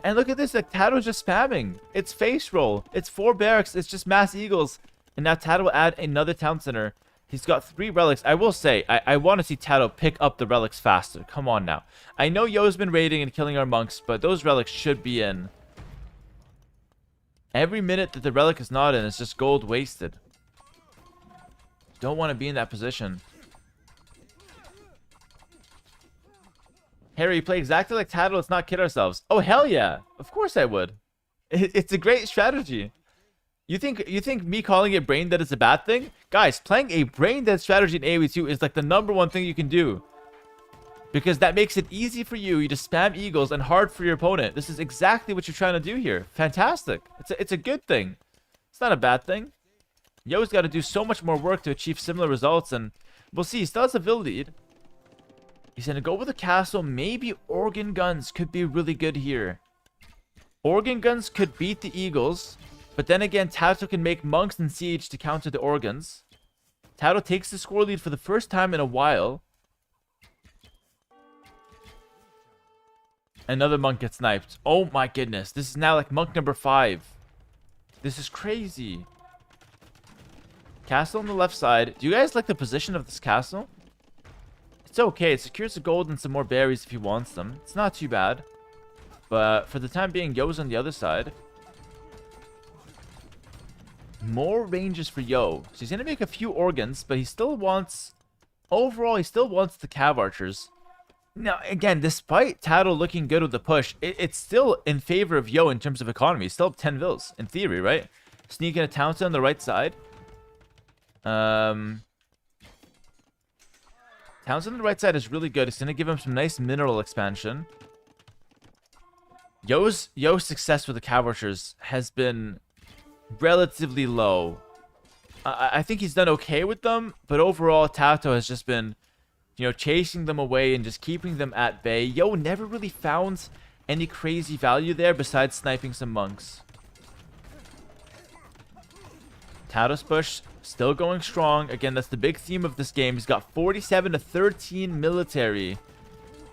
And look at this. Like, Tatoh's just spamming. It's face roll. It's 4 barracks. It's just mass eagles. And now Tatoh will add another town center. He's got 3 relics. I will say, I want to see Tatoh pick up the relics faster. Come on now. I know Yo's been raiding and killing our monks, but those relics should be in. Every minute that the relic is not in is just gold wasted. Don't want to be in that position. Harry, play exactly like Tatoh. Let's not kid ourselves. Oh, hell yeah. Of course I would. It's a great strategy. You think me calling it brain dead is a bad thing? Guys, playing a brain dead strategy in AoE2 is like the #1 thing you can do. Because that makes it easy for you. You just spam eagles and hard for your opponent. This is exactly what you're trying to do here. Fantastic. It's a good thing. It's not a bad thing. Yo's got to do so much more work to achieve similar results, and we'll see. He still has a Vil lead. He's going to go with a castle. Maybe Organ Guns could be really good here. Organ Guns could beat the Eagles, but then again, Tatoh can make Monks and Siege to counter the Organs. Tatoh takes the score lead for the first time in a while. Another Monk gets sniped. Oh my goodness. This is now like Monk number 5. This is crazy. Castle on the left side. Do you guys like the position of this castle? It's okay. It secures the gold and some more berries if he wants them. It's not too bad. But for the time being, Yo's on the other side. More ranges for Yo. So he's going to make a few organs, but he still wants... Overall, he still wants the Cav Archers. Now, again, despite Tatoh looking good with the push, it's still in favor of Yo in terms of economy. He's still up 10 Vils, in theory, right? Sneaking a Townsend on the right side. Townsend on the right side is really good. It's going to give him some nice mineral expansion. Yo's success with the Cav Archers has been relatively low. I think he's done okay with them, but overall, Tatoh has just been, you know, chasing them away and just keeping them at bay. Yo never really found any crazy value there besides sniping some monks. Tato's push still going strong. Again, that's the big theme of this game. He's got 47 to 13 military.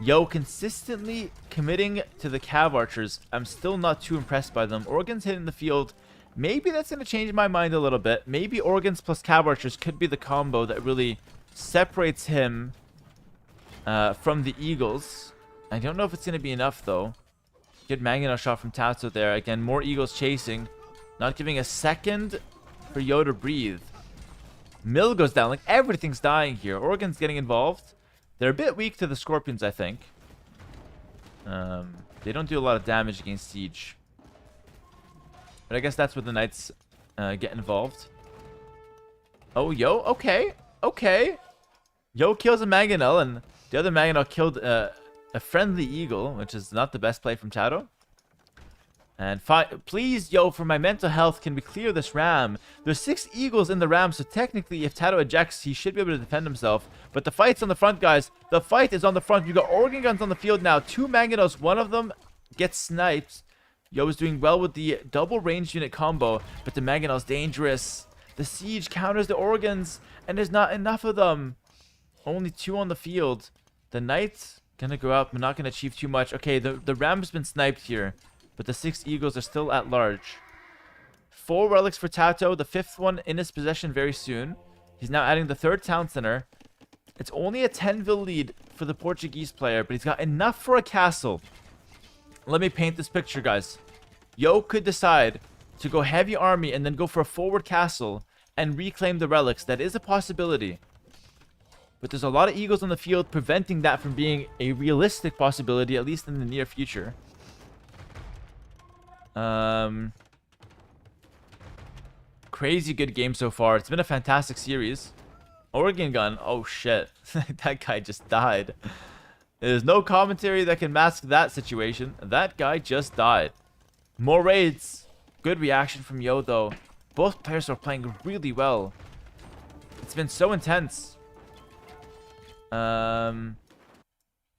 Yo consistently committing to the Cav Archers. I'm still not too impressed by them. Organs hitting the field. Maybe that's going to change my mind a little bit. Maybe Organs plus Cav Archers could be the combo that really separates him from the Eagles. I don't know if it's going to be enough, though. Good Mangonel shot from Tatoh there. Again, more Eagles chasing. Not giving a second for Yo to breathe. Mill goes down. Like, everything's dying here. Organ's getting involved. They're a bit weak to the Scorpions, I think. They don't do a lot of damage against Siege. But I guess that's where the Knights get involved. Oh, Yo. Okay. Okay. Yo kills a Mangonel, and the other Mangonel killed a friendly Eagle, which is not the best play from Tatoh. And please, Yo, for my mental health, can we clear this ram? There's 6 Eagles in the ram, so technically, if Tatoh ejects, he should be able to defend himself. But the fight's on the front, guys. The fight is on the front. You got Organ Guns on the field now. 2 Mangonels. One of them gets sniped. Yo is doing well with the double range unit combo, but the Mangonel's dangerous. The Siege counters the Organs, and there's not enough of them. Only 2 on the field. The Knights gonna go out, but not gonna achieve too much. Okay, the Ram's been sniped here, but the 6 Eagles are still at large. 4 relics for Tatoh, the 5th one in his possession very soon. He's now adding the 3rd town center. It's only a 10-Vil lead for the Portuguese player, but he's got enough for a castle. Let me paint this picture, guys. Yo could decide to go heavy army and then go for a forward castle and reclaim the relics. That is a possibility. But there's a lot of Eagles on the field preventing that from being a realistic possibility, at least in the near future. Crazy good game so far. It's been a fantastic series. Organ Gun. Oh, shit. That guy just died. There's no commentary that can mask that situation. That guy just died. More raids. Good reaction from Yo, though. Both players are playing really well. It's been so intense. And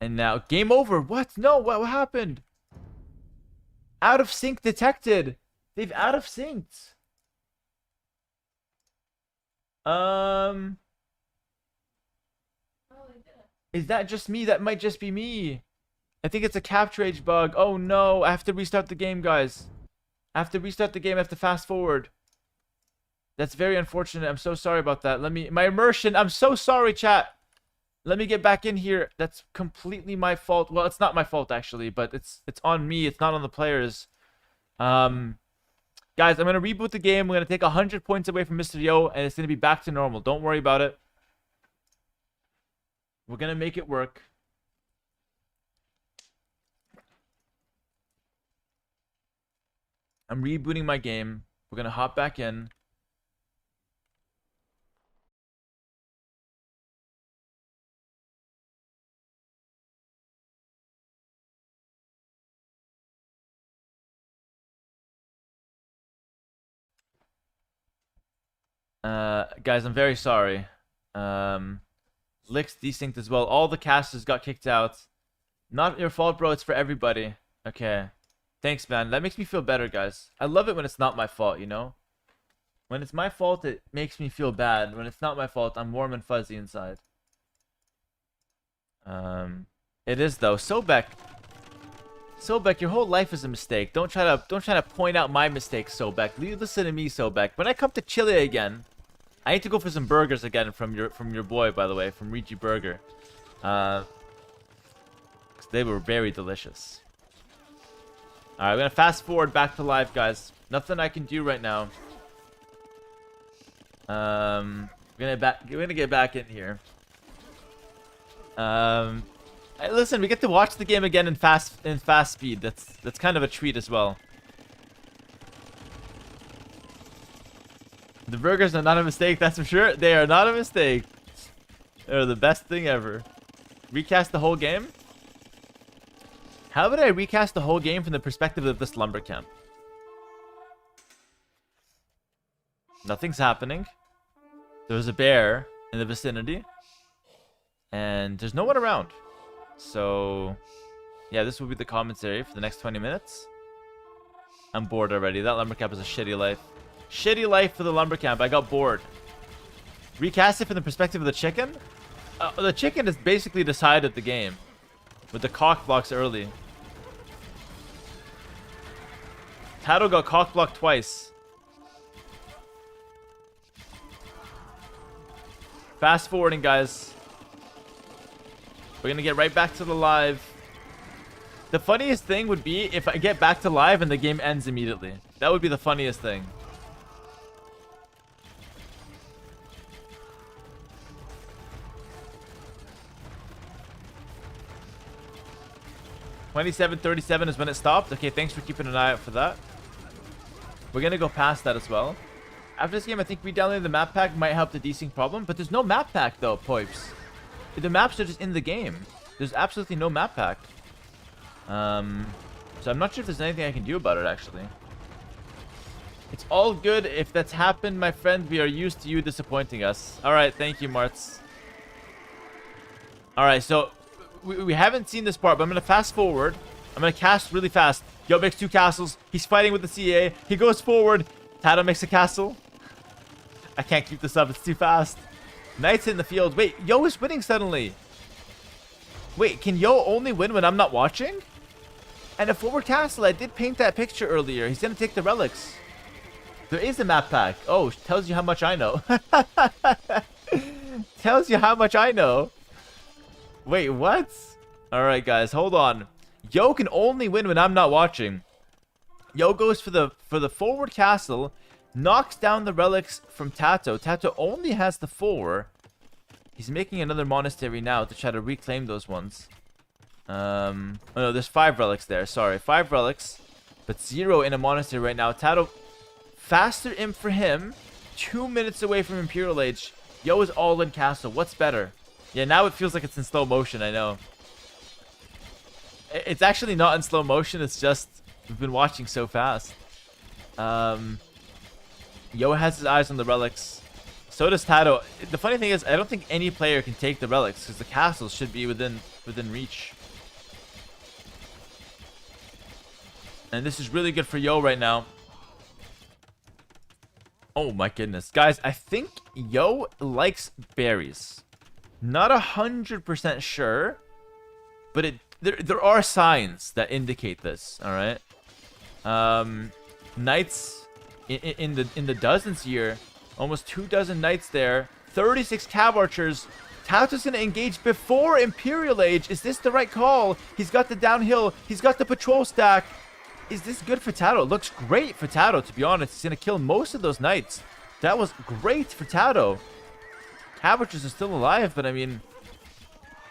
now, game over. What? No, what happened? Out of sync detected. They've out of synced. Is that just me? That might just be me. I think it's a capture age bug. Oh no, I have to restart the game, guys. I have to restart the game. I have to fast forward. That's very unfortunate. I'm so sorry about that. My immersion. I'm so sorry, chat. Let me get back in here. That's completely my fault. Well, it's not my fault actually, but it's on me. It's not on the players. Guys, I'm gonna reboot the game. We're gonna take 100 points away from Mr. Yo, and it's gonna be back to normal. Don't worry about it. We're gonna make it work. I'm rebooting my game. We're gonna hop back in. Guys, I'm very sorry. Licks desynced as well. All the casters got kicked out. Not your fault, bro. It's for everybody. Okay. Thanks, man. That makes me feel better, guys. I love it when it's not my fault, you know? When it's my fault, it makes me feel bad. When it's not my fault, I'm warm and fuzzy inside. It is though. Sobek, your whole life is a mistake. Don't try to point out my mistakes, Sobek. Listen to me, Sobek. When I come to Chile again, I need to go for some burgers again from your boy, by the way, from Rigi Burger. 'Cause they were very delicious. All right, we're gonna fast forward back to live, guys. Nothing I can do right now. We're gonna get back in here. Hey, listen, we get to watch the game again in fast speed. That's kind of a treat as well. The burgers are not a mistake, that's for sure. They are not a mistake. They're the best thing ever. Recast the whole game? How would I recast the whole game from the perspective of this lumber camp? Nothing's happening. There's a bear in the vicinity. And there's no one around. So, yeah, this will be the commentary for the next 20 minutes. I'm bored already. That lumber camp is a shitty life. Shitty life for the lumber camp. I got bored. Recast it from the perspective of the chicken? The chicken has basically decided the game. With the cock blocks early. Tatoh got cock blocked twice. Fast forwarding, guys. We're gonna get right back to the live. The funniest thing would be if I get back to live and the game ends immediately. That would be the funniest thing. $27.37 is when it stopped. Okay, thanks for keeping an eye out for that. We're gonna go past that as well. After this game, I think re-downloading the map pack might help the desync problem, but there's no map pack though, Poips. The maps are just in the game. There's absolutely no map pack. So I'm not sure if there's anything I can do about it, actually. It's all good. If that's happened, my friend, we are used to you disappointing us. Alright, thank you, Martz. Alright, so we haven't seen this part, but I'm going to fast forward. I'm going to cast really fast. Yo makes 2 castles. He's fighting with the CA. He goes forward. Tatoh makes a castle. I can't keep this up. It's too fast. Knights in the field. Wait, Yo is winning suddenly. Wait, can Yo only win when I'm not watching? And a forward castle. I did paint that picture earlier. He's going to take the relics. There is a map pack. Oh, tells you how much I know. Tells you how much I know. Wait, what? Alright, guys. Hold on. Yo can only win when I'm not watching. Yo goes for the forward castle. Knocks down the relics from Tatoh. Tatoh only has the 4. He's making another monastery now to try to reclaim those ones. Oh no, there's 5 relics there. Sorry, 5 relics, but 0 in a monastery right now. Tatoh, faster imp for him. 2 minutes away from Imperial Age. Yo is all in castle. What's better? Yeah, now it feels like it's in slow motion. I know. It's actually not in slow motion. It's just we've been watching so fast. Yo has his eyes on the relics. So does Tatoh. The funny thing is, I don't think any player can take the relics because the castles should be within reach. And this is really good for Yo right now. Oh my goodness. Guys, I think Yo likes berries. Not 100% sure, but there are signs that indicate this, all right? Knights in the dozens here. Almost 2 dozen knights there. 36 cav archers. Tato's going to engage before Imperial Age. Is this the right call? He's got the downhill. He's got the patrol stack. Is this good for Tatoh? Looks great for Tatoh, to be honest. He's going to kill most of those knights. That was great for Tatoh. Cav archers are still alive, but I mean,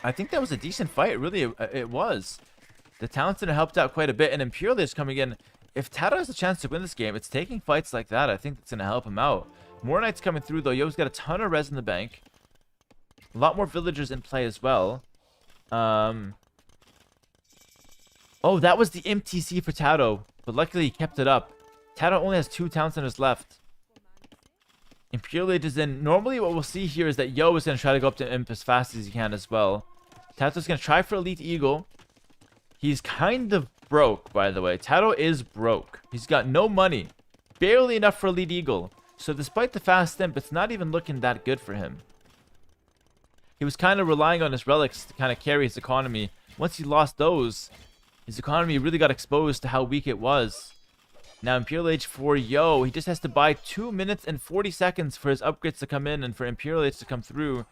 I think that was a decent fight. Really, it was. The Townsend helped out quite a bit, and Imperial Age coming in. If Tatoh has a chance to win this game, it's taking fights like that. I think it's going to help him out. More knights coming through, though. Yo's got a ton of res in the bank. A lot more villagers in play as well. Oh, that was the MTC for Tatoh. But luckily, he kept it up. Tatoh only has 2 Townsenders left. Imperial Age is in. Normally what we'll see here is that Yo is going to try to go up to Imp as fast as he can as well. Tato's going to try for Elite Eagle. He's kind of broke, by the way. Tatoh is broke. He's got no money. Barely enough for Elite Eagle. So despite the fast Imp, it's not even looking that good for him. He was kind of relying on his relics to kind of carry his economy. Once he lost those, his economy really got exposed to how weak it was. Now Imperial Age for Yo, he just has to buy 2 minutes and 40 seconds for his upgrades to come in and for Imperial Age to come through.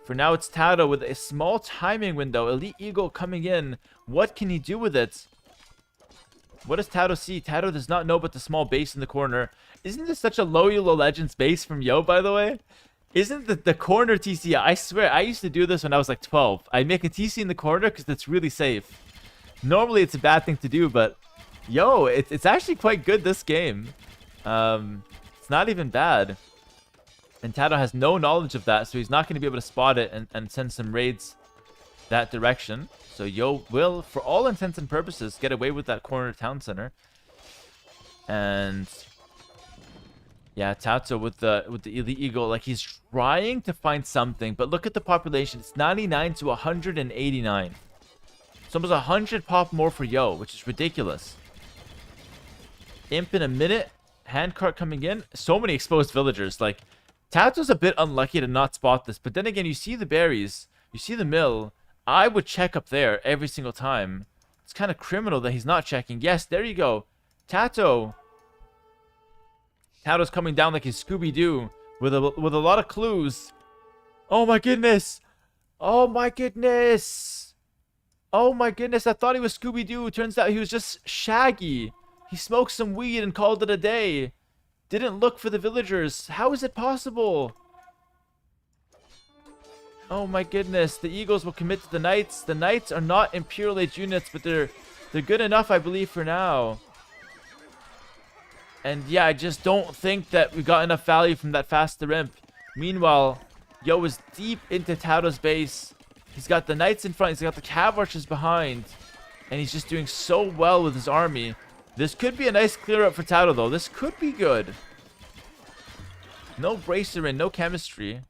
For now, it's Tatoh with a small timing window. Elite Eagle coming in. What can he do with it? What does Tatoh see? Tatoh does not know about the small base in the corner. Isn't this such a low elo legends base from Yo, by the way? Isn't the corner TC? I swear, I used to do this when I was like 12. I'd make a TC in the corner because it's really safe. Normally, it's a bad thing to do, but Yo, it's actually quite good this game. It's not even bad. And Tatoh has no knowledge of that, so he's not going to be able to spot it and send some raids that direction. So Yo will, for all intents and purposes, get away with that corner town center. And yeah, Tatoh with the Elite Eagle, like he's trying to find something, but look at the population. It's 99 to 189. It's almost 100 pop more for Yo, which is ridiculous. Imp in a minute. Handcart coming in. So many exposed villagers. Like, Tato's a bit unlucky to not spot this, but then again, you see the berries, you see the mill. I would check up there every single time. It's kind of criminal that he's not checking. Yes, there you go. Tatoh. Tato's coming down like he's Scooby-Doo with a lot of clues. Oh my goodness. Oh my goodness. Oh my goodness. I thought he was Scooby-Doo. Turns out he was just Shaggy. He smoked some weed and called it a day. Didn't look for the villagers. How is it possible? Oh my goodness. The Eagles will commit to the Knights. The Knights are not Imperial Age units, but they're good enough, I believe, for now. And yeah, I just don't think that we got enough value from that faster Imp. Meanwhile, Yo is deep into Tato's base. He's got the Knights in front. He's got the Cav Archers behind. And he's just doing so well with his army. This could be a nice clear up for Tatoh, though. This could be good. No bracer in, no chemistry.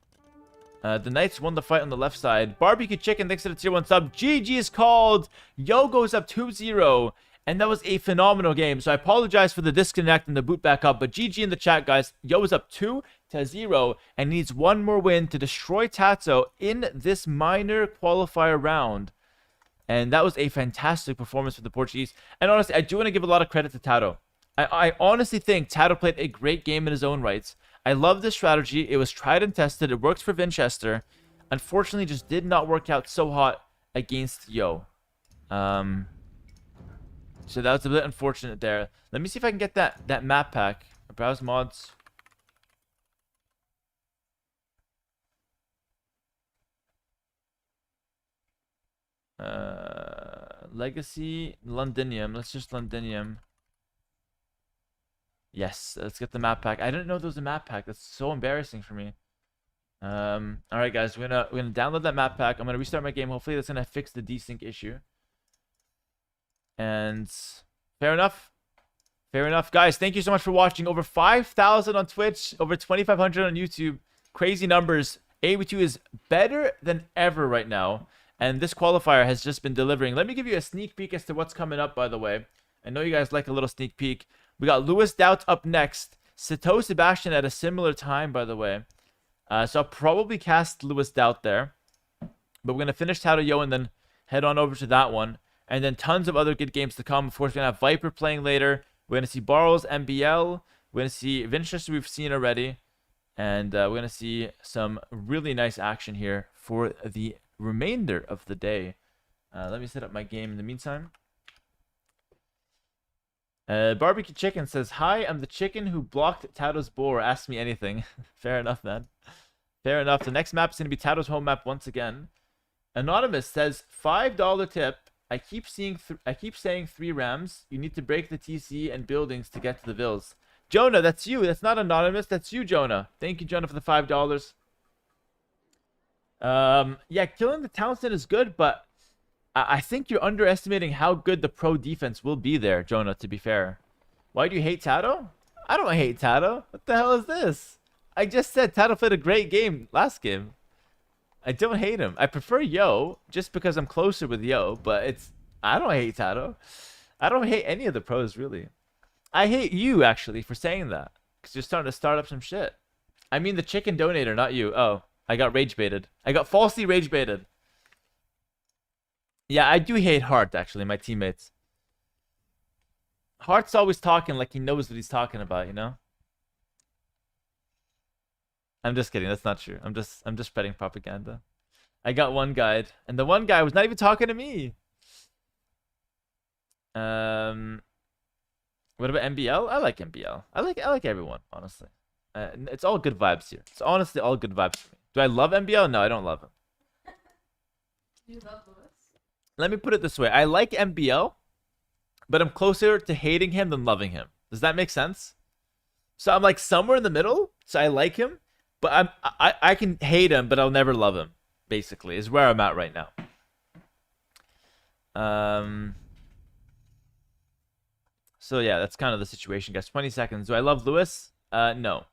The Knights won the fight on the left side. Barbecue Chicken, thanks to the tier 1 sub. GG is called. Yo goes up 2-0. And that was a phenomenal game. So I apologize for the disconnect and the boot back up. But GG in the chat, guys. Yo is up 2-0 and needs one more win to destroy Tatoh in this minor qualifier round. And that was a fantastic performance for the Portuguese. And honestly, I do want to give a lot of credit to Tatoh. I honestly think Tatoh played a great game in his own rights. I love this strategy. It was tried and tested. It works for Vinchester. Unfortunately, just did not work out so hot against Yo. So that was a bit unfortunate there. Let me see if I can get that map pack. Browse mods. Legacy, Londinium. Let's just Londinium. Yes, let's get the map pack. I didn't know there was a map pack. That's so embarrassing for me. All right, guys, we're gonna download that map pack. I'm gonna restart my game. Hopefully, that's gonna fix the desync issue. And fair enough. Fair enough, guys. Thank you so much for watching. Over 5,000 on Twitch, over 2,500 on YouTube. Crazy numbers. AV2 is better than ever right now. And this qualifier has just been delivering. Let me give you a sneak peek as to what's coming up, by the way. I know you guys like a little sneak peek. We got Lewis Daut up next. Tatoh Sebastian at a similar time, by the way. So I'll probably cast Lewis Daut there. But we're going to finish Tatoh Yo and then head on over to that one. And then tons of other good games to come. Of course, we're going to have Viper playing later. We're going to see Barrels, MBL. We're going to see Vinchester we've seen already. And we're going to see some really nice action here for the remainder of the day. Let me set up my game in the meantime. Barbecue Chicken says, "Hi, I'm the chicken who blocked Tato's boar. Ask me anything." Fair enough, man. Fair enough. The next map is going to be Tato's home map once again. Anonymous says, $5 tip. I keep saying 3 Rams. You need to break the TC and buildings to get to the vills. Jonah, that's you. That's not Anonymous. That's you, Jonah. Thank you, Jonah, for the $5. Yeah, killing the Townsend is good, but I think you're underestimating how good the pro defense will be there, Jonah, to be fair. Why do you hate Tatoh? I don't hate Tatoh. What the hell is this? I just said Tatoh played a great game last game. I don't hate him. I prefer Yo just because I'm closer with Yo, but I don't hate Tatoh. I don't hate any of the pros really. I hate you actually for saying that because you're starting to start up some shit. I mean the chicken donator, not you. Oh, I got rage baited. I got falsely rage baited. Yeah, I do hate Hart actually, my teammates. Hart's always talking like he knows what he's talking about, you know? I'm just kidding. That's not true. I'm just spreading propaganda. I got one guide, and the one guy was not even talking to me. What about MBL? I like MBL. I like everyone, honestly. It's all good vibes here. It's honestly all good vibes for me. Do I love MBL? No, I don't love him. You love Lewis? Let me put it this way. I like MBL, but I'm closer to hating him than loving him. Does that make sense? So I'm like somewhere in the middle. So I like him, but I can hate him, but I'll never love him. Basically, is where I'm at right now. So yeah, that's kind of the situation, guys. 20 seconds. Do I love Lewis? No.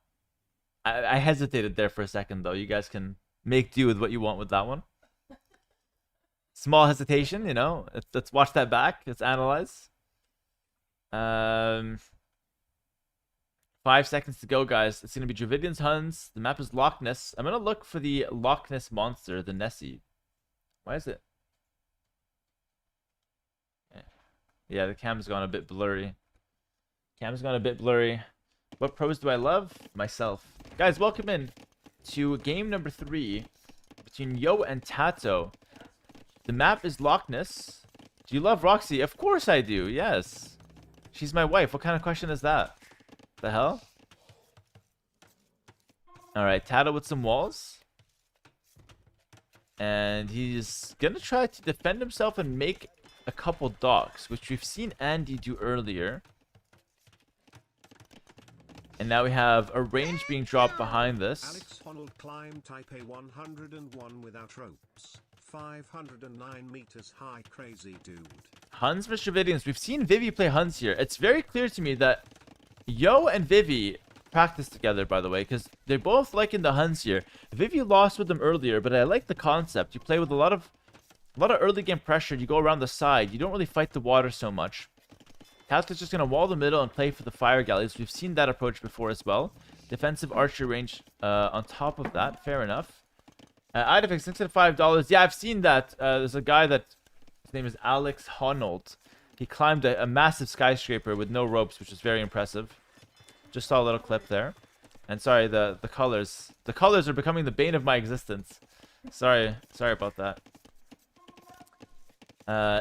I hesitated there for a second, though. You guys can make do with what you want with that one. Small hesitation, you know. Let's watch that back. Let's analyze. 5 seconds to go, guys. It's going to be Dravidian's Huns. The map is Loch Ness. I'm going to look for the Loch Ness monster, the Nessie. Why is it? Yeah, the cam's gone a bit blurry. What pros do I love? Myself. Guys, welcome in to game number 3 between Yo and Tatoh. The map is Loch Ness. Do you love Roxy? Of course I do, yes. She's my wife. What kind of question is that? The hell? Alright, Tatoh with some walls. And he's gonna try to defend himself and make a couple docks, which we've seen Andy do earlier. And now we have a range being dropped behind this. Alex Honnold climb type A 101 without ropes. 509 meters high, crazy dude. Huns vs Dravidians. We've seen Vivy play Huns here. It's very clear to me that Yo and Vivy practice together, by the way, because they're both liking the Huns here. Vivy lost with them earlier, but I like the concept. You play with a lot of early game pressure. You go around the side. You don't really fight the water so much. Tatoh's just going to wall the middle and play for the fire galleys. We've seen that approach before as well. Defensive archer range on top of that. Fair enough. Idefix, $605. Yeah, I've seen that. There's a guy that his name is Alex Honnold. He climbed a massive skyscraper with no ropes, which is very impressive. Just saw a little clip there. And sorry, the colors. The colors are becoming the bane of my existence. Sorry about that.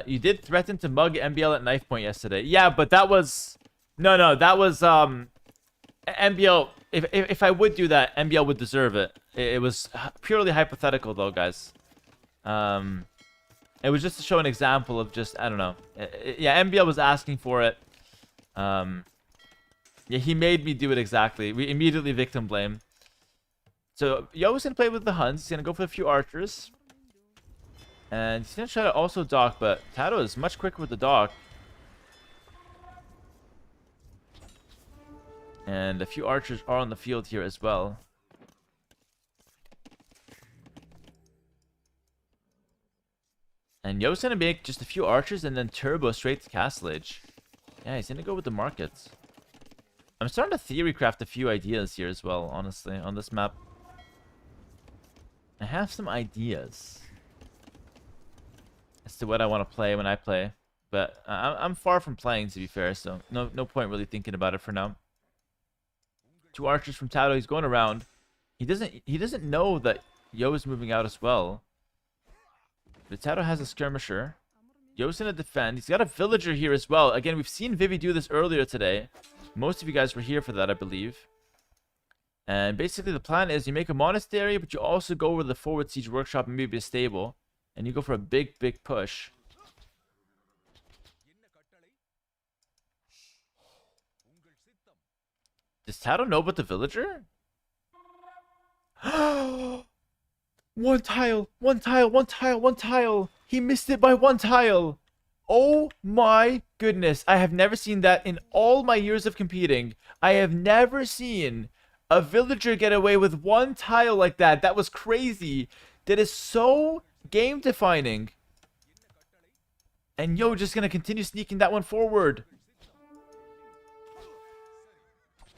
You did threaten to mug MBL at knife point yesterday. Yeah, but that was... No, that was... MBL... If I would do that, MBL would deserve it. It was purely hypothetical, though, guys. It was just to show an example of just... I don't know. Yeah, MBL was asking for it. Yeah, he made me do it exactly. We immediately victim blame. So, Yo's going to play with the Huns. He's going to go for a few archers. And he's going to try to also dock, but Tatoh is much quicker with the dock. And a few archers are on the field here as well. And Yo's going to make just a few archers and then turbo straight to Castle Age. Yeah, he's going to go with the markets. I'm starting to theory craft a few ideas here as well, honestly, on this map. I have some ideas as to what I want to play when I play. But I'm far from playing, to be fair, so no point really thinking about it for now. 2 archers from Tatoh. He's going around. He doesn't know that Yo is moving out as well. But Tatoh has a skirmisher. Yo's gonna defend. He's got a villager here as well. Again, we've seen Vivy do this earlier today. Most of you guys were here for that, I believe. And basically the plan is you make a monastery, but you also go with the forward siege workshop and maybe a stable. And you go for a big push. Does Tatoh know about the villager? One tile! He missed it by 1 tile! Oh my goodness. I have never seen that in all my years of competing. I have never seen a villager get away with one tile like that? That was crazy. That is so game defining. And Yo just gonna continue sneaking that one forward.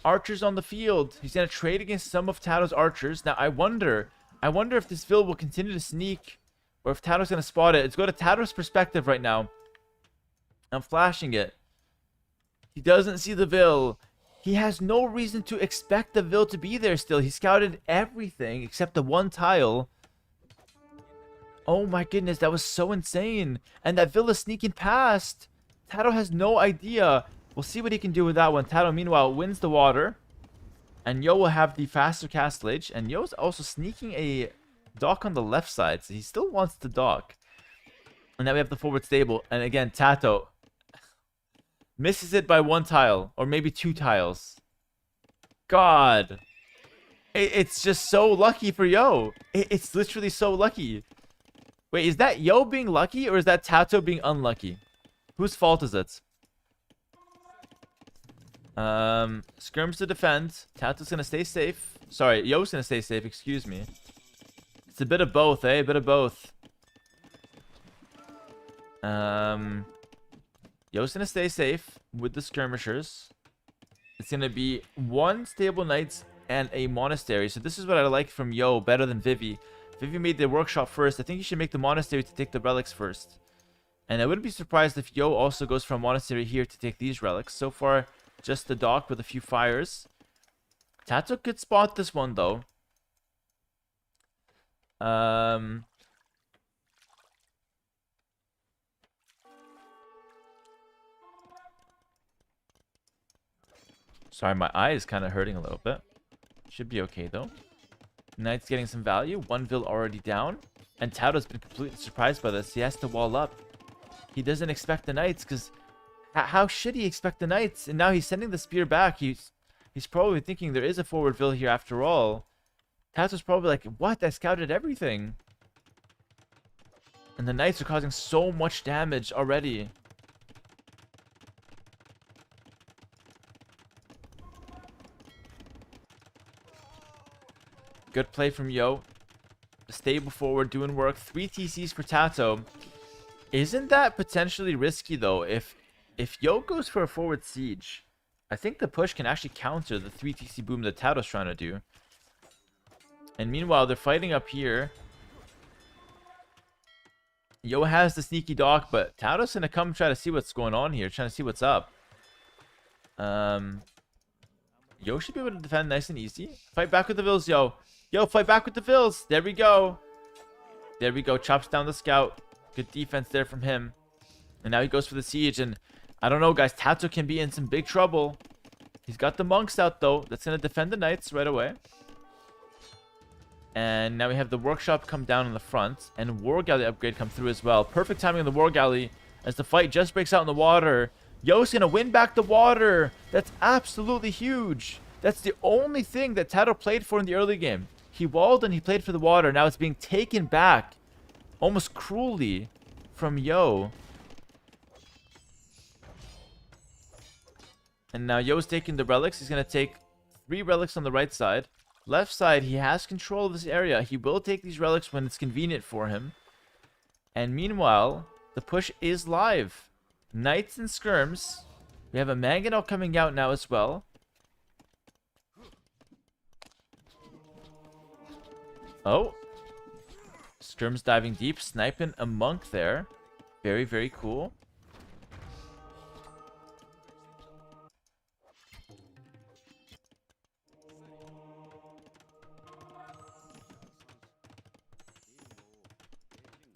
Archers on the field. He's gonna trade against some of Tato's archers. Now I wonder if this Vill will continue to sneak, or if Tato's gonna spot it. Let's go to Tato's perspective right now. I'm flashing it. He doesn't see the Vill. He has no reason to expect the Vill to be there still. He scouted everything except the one tile. Oh my goodness, that was so insane. And that Vill is sneaking past. Tatoh has no idea. We'll see what he can do with that one. Tatoh, meanwhile, wins the water. And Yo will have the faster castlage. And Yo's also sneaking a dock on the left side. So he still wants to dock. And now we have the forward stable. And again, Tatoh misses it by one tile. Or maybe two tiles. God. It's just so lucky for Yo. It's literally so lucky. Wait, is that Yo being lucky? Or is that Tatoh being unlucky? Whose fault is it? Skirms to defend. Tato's gonna stay safe. Sorry, Yo's gonna stay safe, excuse me. It's a bit of both, eh? A bit of both. Yo's gonna stay safe with the skirmishers. It's gonna be one stable knights and a monastery. So this is what I like from Yo better than Vivy. Vivy made the workshop first. I think you should make the monastery to take the relics first. And I wouldn't be surprised if Yo also goes for a monastery here to take these relics. So far, just the dock with a few fires. Tatoh could spot this one, though. Sorry, my eye is kind of hurting a little bit. Should be okay, though. Knight's getting some value. One Vill already down. And Tato's been completely surprised by this. He has to wall up. He doesn't expect the knights, because how should he expect the knights? And now he's sending the spear back. He's probably thinking there is a forward Vill here after all. Tato's probably like, what? I scouted everything. And the knights are causing so much damage already. Good play from Yo. Stable forward, doing work. 3 TCs for Tatoh. Isn't that potentially risky, though? If Yo goes for a forward siege, I think the push can actually counter the 3 TC boom that Tato's trying to do. And meanwhile, they're fighting up here. Yo has the sneaky dock, but Tato's gonna come try to see what's going on here, trying to see what's up. Yo should be able to defend nice and easy. Fight back with the Vills, Yo. Yo, fight back with the Vills. There we go. There we go. Chops down the scout. Good defense there from him. And now he goes for the siege. And I don't know, guys. Tatoh can be in some big trouble. He's got the monks out, though. That's going to defend the knights right away. And now we have the workshop come down in the front. And war galley upgrade come through as well. Perfect timing on the war galley as the fight just breaks out in the water. Yo's going to win back the water. That's absolutely huge. That's the only thing that Tatoh played for in the early game. He walled and he played for the water. Now it's being taken back almost cruelly from Yo. And now Yo's taking the relics. He's going to take 3 relics on the right side. Left side, he has control of this area. He will take these relics when it's convenient for him. And meanwhile, the push is live. Knights and skirms. We have a mangonel coming out now as well. Oh. Skirms diving deep, sniping a monk there. Very, very cool.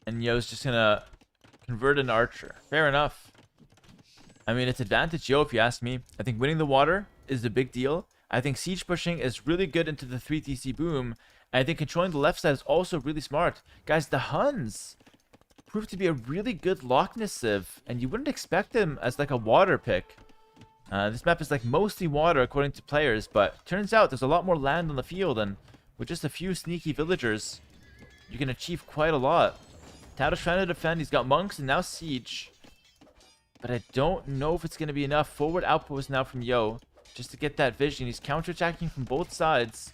And Yo's just gonna convert an archer. Fair enough. I mean, it's advantage Yo if you ask me. I think winning the water is a big deal. I think siege pushing is really good into the 3 TC boom. And I think controlling the left side is also really smart. Guys, the Huns proved to be a really good Loch Ness civ. And you wouldn't expect them as like a water pick. This map is like mostly water according to players. But turns out there's a lot more land on the field. And with just a few sneaky villagers, you can achieve quite a lot. Tato's trying to defend. He's got monks and now siege. But I don't know if it's going to be enough. Forward outpost now from Yo just to get that vision. He's counterattacking from both sides.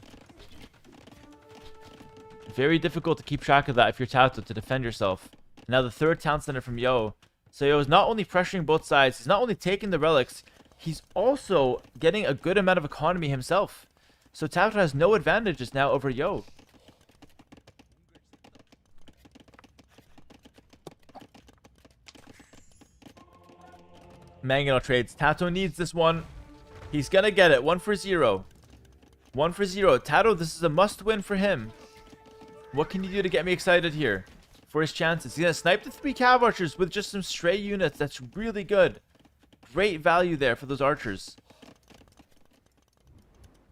Very difficult to keep track of that if you're Tatoh to defend yourself. Now the third town center from Yo. So Yo is not only pressuring both sides, he's not only taking the relics, he's also getting a good amount of economy himself. So Tatoh has no advantages now over Yo. Mangonel trades. Tatoh needs this one. He's gonna get it. 1 for 0. 1 for 0. Tatoh, this is a must win for him. What can you do to get me excited here for his chances? He's gonna snipe the 3 cav archers with just some stray units. That's really good. Great value there for those archers.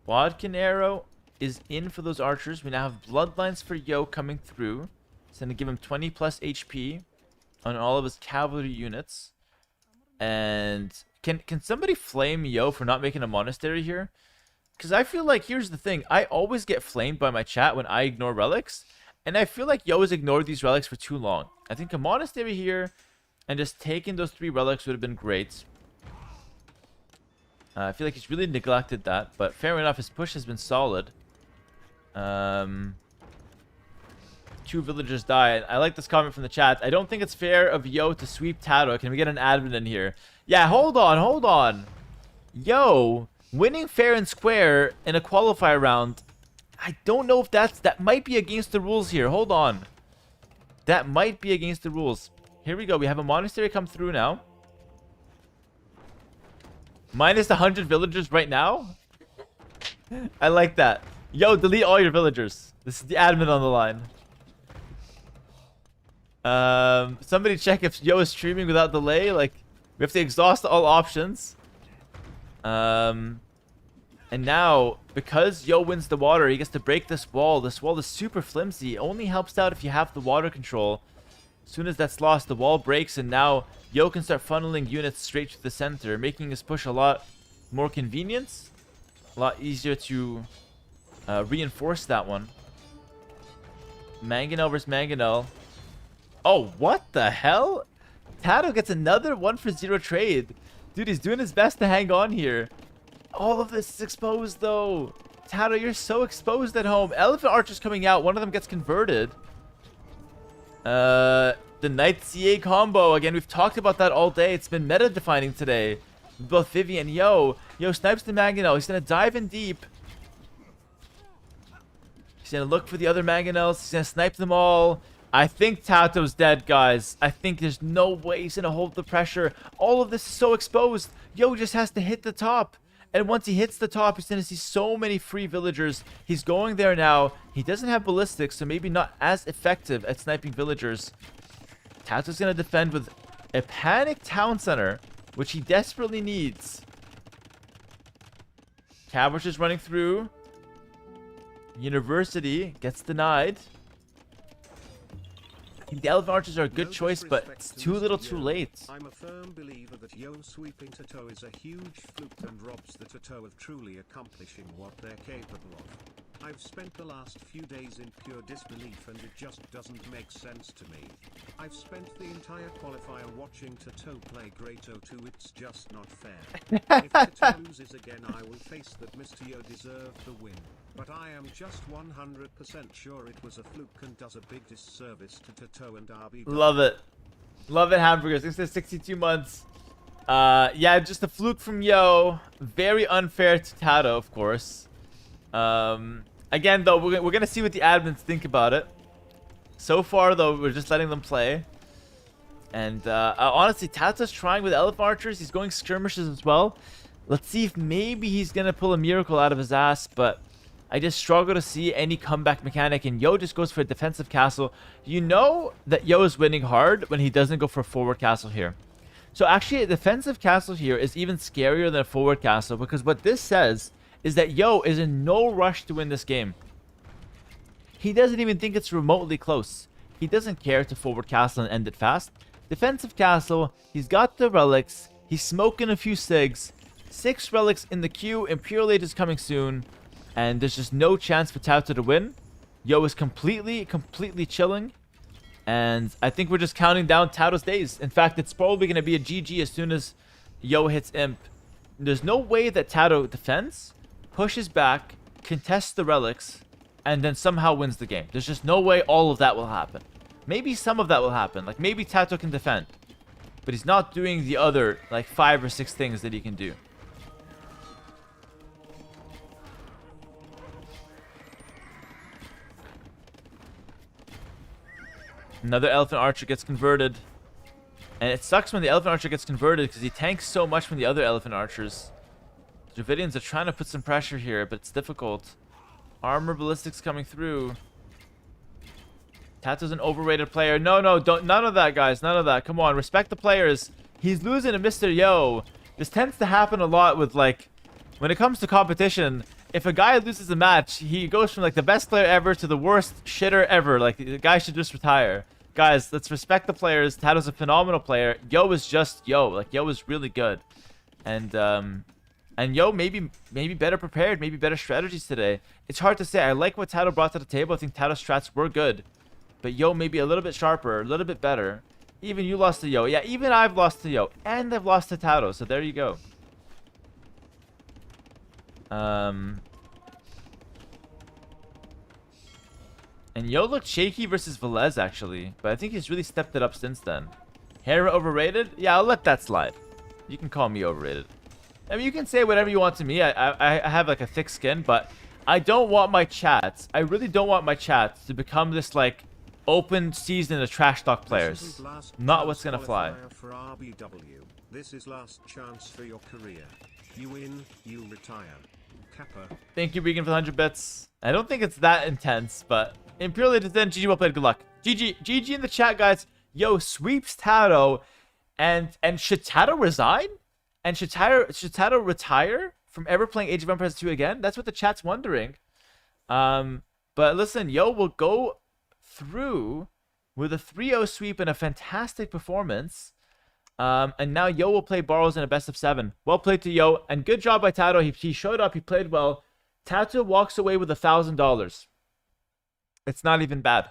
Bodkin arrow is in for those archers. We now have bloodlines for Yo coming through. It's gonna give him 20 plus HP on all of his cavalry units. And can somebody flame Yo for not making a monastery here? Because I feel like, here's the thing. I always get flamed by my chat when I ignore relics. And I feel like Yo has ignored these relics for too long. I think a monastery here and just taking those 3 relics would have been great. I feel like he's really neglected that. But fair enough, his push has been solid. 2 villagers die. I like this comment from the chat. I don't think it's fair of Yo to sweep Tatoh. Can we get an admin in here? Yeah, hold on. Yo, winning fair and square in a qualifier round. I don't know if that might be against the rules here. Hold on. That might be against the rules. Here we go. We have a monastery come through now. Minus 100 villagers right now. I like that. Yo, delete all your villagers. This is the admin on the line. Somebody check if Yo is streaming without delay. Like, we have to exhaust all options. And now, because Yo wins the water, he gets to break this wall. This wall is super flimsy. It only helps out if you have the water control. As soon as that's lost, the wall breaks, and now Yo can start funneling units straight to the center, making his push a lot more convenient. A lot easier to reinforce that one. Mangonel versus Mangonel. Oh, what the hell? Tatoh gets another 1 for 0 trade. Dude, he's doing his best to hang on here. All of this is exposed, though. Tatoh, you're so exposed at home. Elephant archers coming out. One of them gets converted. The Knight CA combo. Again, we've talked about that all day. It's been meta-defining today. Both Vivy and Yo. Yo snipes the Mangonel. He's going to dive in deep. He's going to look for the other Mangonels. He's going to snipe them all. I think Tato's dead, guys. I think there's no way he's going to hold the pressure. All of this is so exposed. Yo just has to hit the top. And once he hits the top, he's going to see so many free villagers. He's going there now. He doesn't have ballistics, so maybe not as effective at sniping villagers. Tato's going to defend with a panicked town center, which he desperately needs. Cabbage is running through. University gets denied. I think the Elephant Archers are a good choice, but it's too little too late. I'm a firm believer that Yo sweeping Tatoh is a huge fluke and robs the Tatoh of truly accomplishing what they're capable of. I've spent the last few days in pure disbelief and it just doesn't make sense to me. I've spent the entire qualifier watching Tatoh play Great O2, it's just not fair. If Tatoh loses again, I will face that Mr. Yo deserved the win. But I am just 100% sure it was a fluke and does a big disservice to Tatoh and RB. Love it. Love it, hamburgers. This is 62 months. Yeah, just a fluke from Yo. Very unfair to Tatoh, of course. Again, though, we're going to see what the admins think about it. So far, though, we're just letting them play. And honestly, Tato's trying with Elephant Archers. He's going skirmishes as well. Let's see if maybe he's going to pull a miracle out of his ass, but I just struggle to see any comeback mechanic, and Yo just goes for a defensive castle. You know that Yo is winning hard when he doesn't go for a forward castle here. So actually, a defensive castle here is even scarier than a forward castle, because what this says is that Yo is in no rush to win this game. He doesn't even think it's remotely close. He doesn't care to forward castle and end it fast. Defensive castle, he's got the relics, he's smoking a few sigs, 6 relics in the queue, Imperial Age is coming soon. And there's just no chance for Tatoh to win. Yo is completely chilling. And I think we're just counting down Tato's days. In fact, it's probably going to be a GG as soon as Yo hits Imp. there's no way that Tatoh defends, pushes back, contests the relics, and then somehow wins the game. There's just no way all of that will happen. Maybe some of that will happen. Like, maybe Tatoh can defend. But he's not doing the other, like, 5 or 6 things that he can do. Another Elephant Archer gets converted. And it sucks when the Elephant Archer gets converted because he tanks so much from the other Elephant Archers. Dravidians are trying to put some pressure here, but it's difficult. Armor Ballistics coming through. Tato's an overrated player. No, don't. None of that, guys. None of that. Come on, respect the players. He's losing to Mr. Yo. This tends to happen a lot with, like, when it comes to competition. If a guy loses a match, he goes from, like, the best player ever to the worst shitter ever. Like, the guy should just retire. Guys, let's respect the players. Tato's a phenomenal player. Yo is just Yo. Like, Yo is really good. And Yo maybe better prepared, maybe better strategies today. It's hard to say. I like what Tatoh brought to the table. I think Tato's strats were good. But Yo maybe a little bit sharper, a little bit better. Even you lost to Yo. Yeah, even I've lost to Yo. And I've lost to Tatoh. So there you go. And Yo looked shaky versus Velez, actually. But I think he's really stepped it up since then. Hera overrated? Yeah, I'll let that slide. You can call me overrated. I mean, you can say whatever you want to me. I have, like, a thick skin, but I don't want my chats. I really don't want my chats to become this, like, open season of trash talk players. Not what's gonna fly. For RBW. This is last chance for your career. You win, you retire. Kappa. Thank you, Regan, for the 100 bits. I don't think it's that intense, but Imperial then GG, well played, good luck. GG in the chat, guys. Yo, sweeps Tatoh, and should Tatoh resign? And should Tatoh retire from ever playing Age of Empires 2 again? That's what the chat's wondering. But listen, Yo will go through with a 3-0 sweep and a fantastic performance. And now Yo will play Borrows in a best of 7. Well played to Yo, and good job by Tatoh. He showed up, he played well. Tatoh walks away with $1,000. It's not even bad.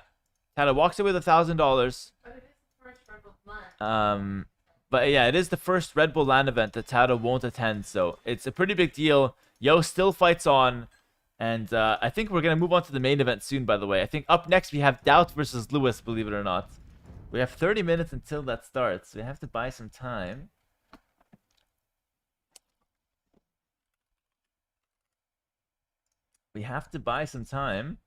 Tatoh walks away with $1,000. But it is the first Redbull LAN. But yeah, it is the first Redbull LAN event that Tatoh won't attend, so it's a pretty big deal. Yo still fights on, and I think we're going to move on to the main event soon, by the way. I think up next we have Daut versus Lewis, believe it or not. We have 30 minutes until that starts. We have to buy some time. We have to buy some time.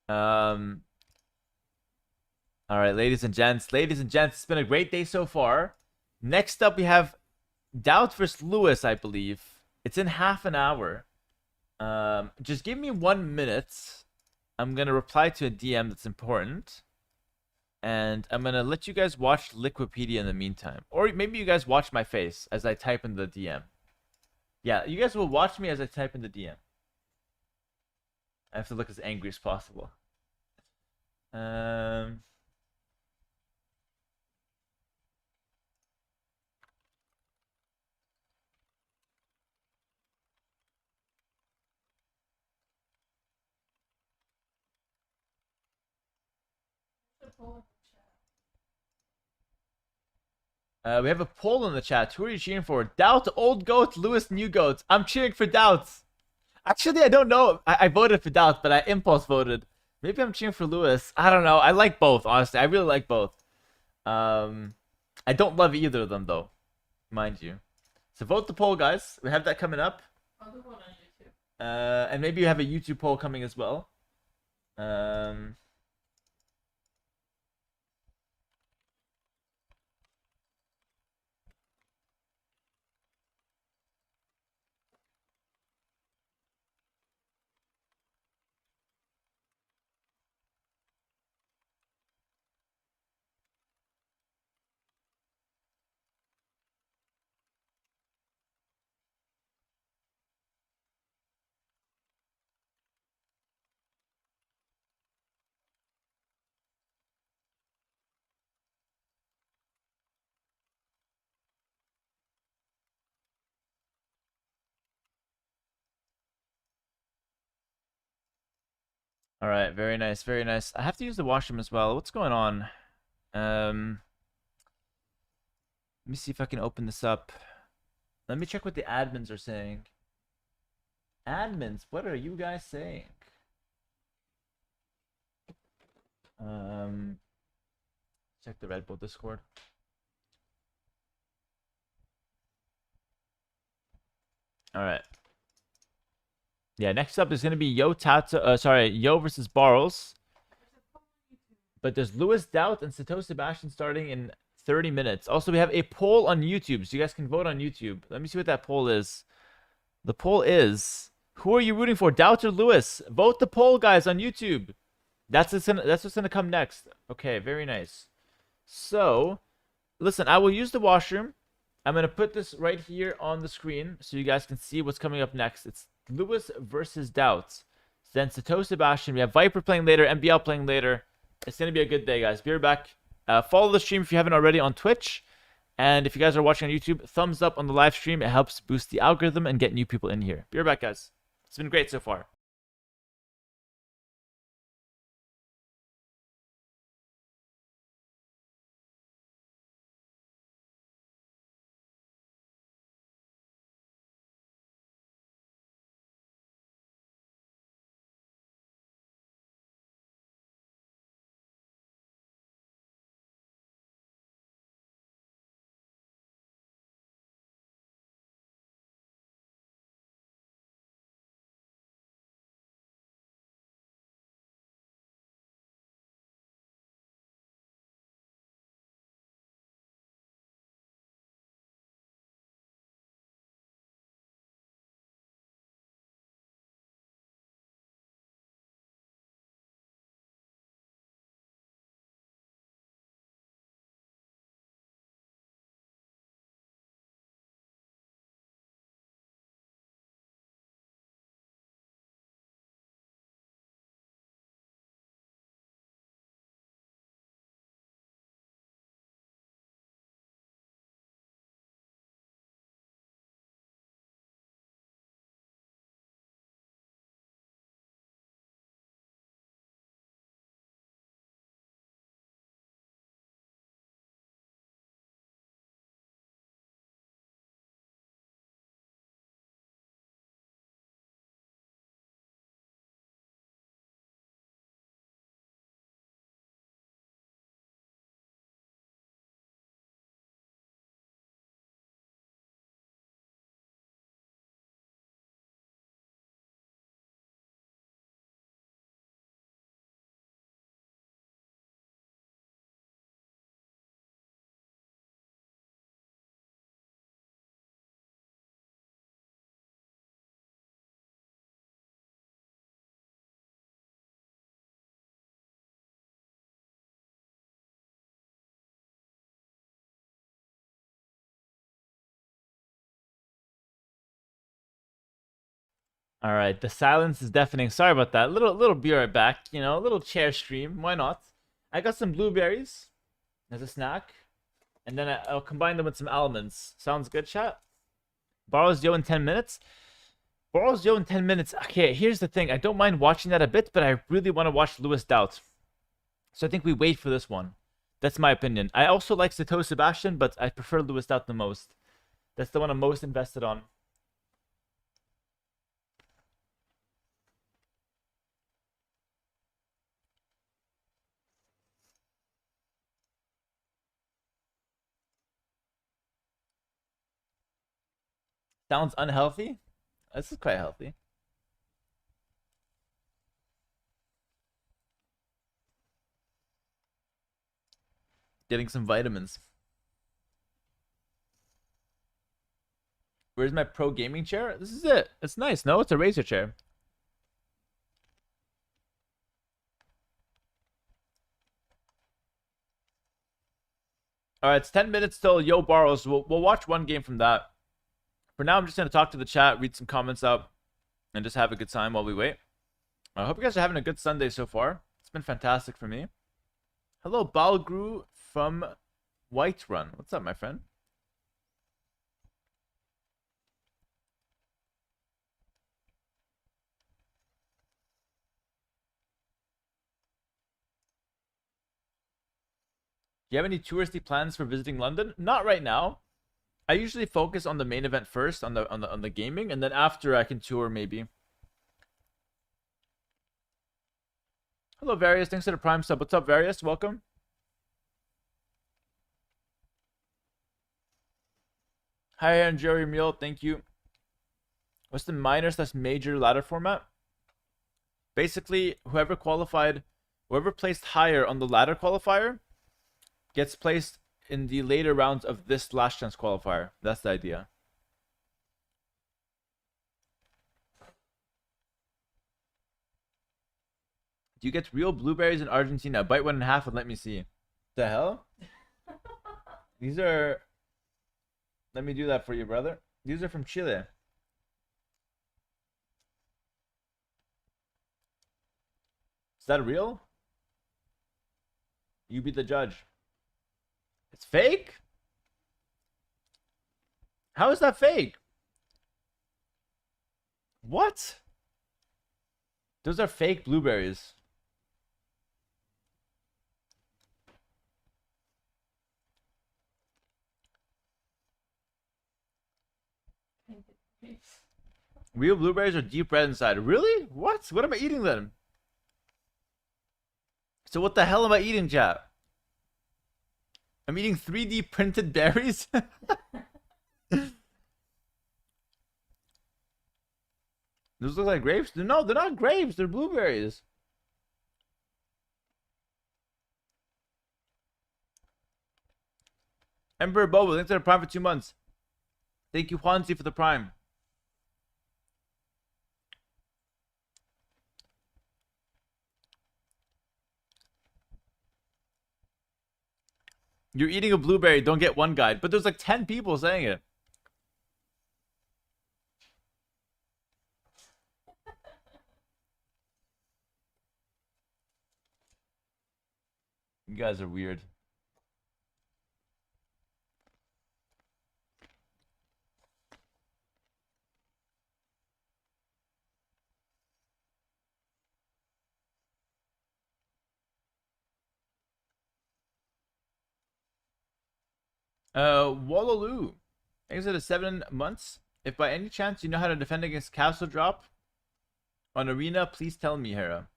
All right, ladies and gents, it's been a great day so far. Next up, we have Daut versus Lewis, I believe. It's in half an hour. Just give me 1 minute. I'm gonna reply to a DM that's important, and I'm gonna let you guys watch Liquipedia in the meantime, or maybe you guys watch my face as I type in the DM. Yeah, you guys will watch me as I type in the DM. I have to look as angry as possible. We have a poll in the chat. Who are you cheering for? Daut, old goat, Lewis, new goat. I'm cheering for Daut. Actually, I don't know. I voted for Daut, but I impulse voted. Maybe I'm cheering for Lewis. I don't know. I like both, honestly. I really like both. I don't love either of them, though. Mind you. So vote the poll, guys. We have that coming up. I'll do one on YouTube. And maybe you have a YouTube poll coming as well. All right, very nice, very nice. I have to use the washroom as well. What's going on? Let me see if I can open this up. Let me check what the admins are saying. Admins, what are you guys saying? Check the Red Bull Discord. All right. Yeah, next up is gonna be Yo versus Barles. But there's Lewis Daut and Tatoh Sebastian starting in 30 minutes. Also, we have a poll on YouTube, so you guys can vote on YouTube. Let me see what that poll is. The poll is: who are you rooting for, Daut or Lewis? Vote the poll, guys, on YouTube. That's what's gonna come next. Okay, very nice. So, listen, I will use the washroom. I'm gonna put this right here on the screen so you guys can see what's coming up next. It's Lewis versus Daut. Then Tatoh Sebastian. We have Viper playing later, MBL playing later. It's gonna be a good day, guys. Be right back. Follow the stream if you haven't already on Twitch. And if you guys are watching on YouTube, thumbs up on the live stream. It helps boost the algorithm and get new people in here. Be right back, guys. It's been great so far. All right, the silence is deafening. Sorry about that. Little be right back. You know, a little chair stream. Why not? I got some blueberries as a snack, and then I'll combine them with some almonds. Sounds good, chat. Borrows Yo in 10 minutes. Borrows Yo in 10 minutes. Okay, here's the thing. I don't mind watching that a bit, but I really want to watch Lewis Daut. So I think we wait for this one. That's my opinion. I also like Tatoh Sebastian, but I prefer Lewis Daut the most. That's the one I'm most invested on. Sounds unhealthy. This is quite healthy. Getting some vitamins. Where's my pro gaming chair? This is it. It's nice. No, it's a Razer chair. All right, it's 10 minutes till Yo borrows. We'll watch one game from that. For now, I'm just going to talk to the chat, read some comments out, and just have a good time while we wait. I hope you guys are having a good Sunday so far. It's been fantastic for me. Hello, Balgru from Whiterun. What's up, my friend? you have any touristy plans for visiting London? Not right now. I usually focus on the main event first, on the gaming, and then after I can tour maybe. Hello, Various. Thanks for the Prime sub. What's up, Various? Welcome. Hi, and Jerry Meal. Thank you. What's the minor/major ladder format? Basically, whoever placed higher on the ladder qualifier gets placed in the later rounds of this last chance qualifier. That's the idea. Do you get real blueberries in Argentina? Bite one in half and let me see. The hell? These are... Let me do that for you, brother. These are from Chile. Is that real? You be the judge. It's fake? How is that fake? What? Those are fake blueberries. Real blueberries are deep red inside. Really? What? What am I eating then? So what the hell am I eating, chat? I'm eating 3D printed berries? Those look like grapes? No, they're not grapes. They're blueberries. Emperor Boba, thanks for the Prime for 2 months. Thank you, Juanzi, for the Prime. You're eating a blueberry, don't get one guide. But there's like 10 people saying it. You guys are weird. Wallaloo. Thanks for the 7 months. If by any chance you know how to defend against Castle Drop on Arena, please tell me, Hera.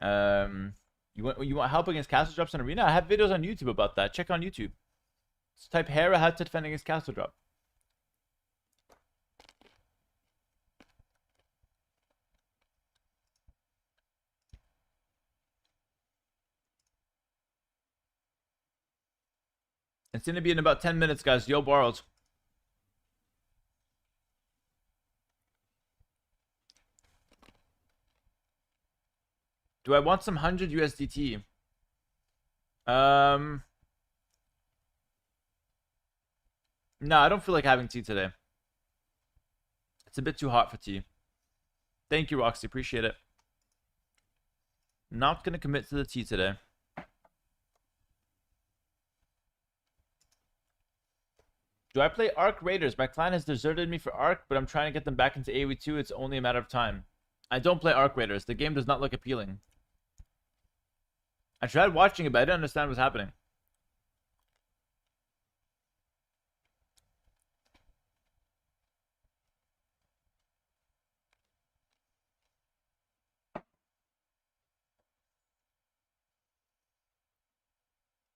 You want help against Castle Drops on Arena? I have videos on YouTube about that. Check on YouTube. Just type Hera how to defend against Castle Drop. It's gonna be in about 10 minutes, guys. Yo, borrowed. Do I want some 100 USDT? No, I don't feel like having tea today. It's a bit too hot for tea. Thank you, Roxy. Appreciate it. Not gonna commit to the tea today. Do I play Arc Raiders? My clan has deserted me for Arc, but I'm trying to get them back into AoE2. It's only a matter of time. I don't play Arc Raiders. The game does not look appealing. I tried watching it, but I didn't understand what's happening.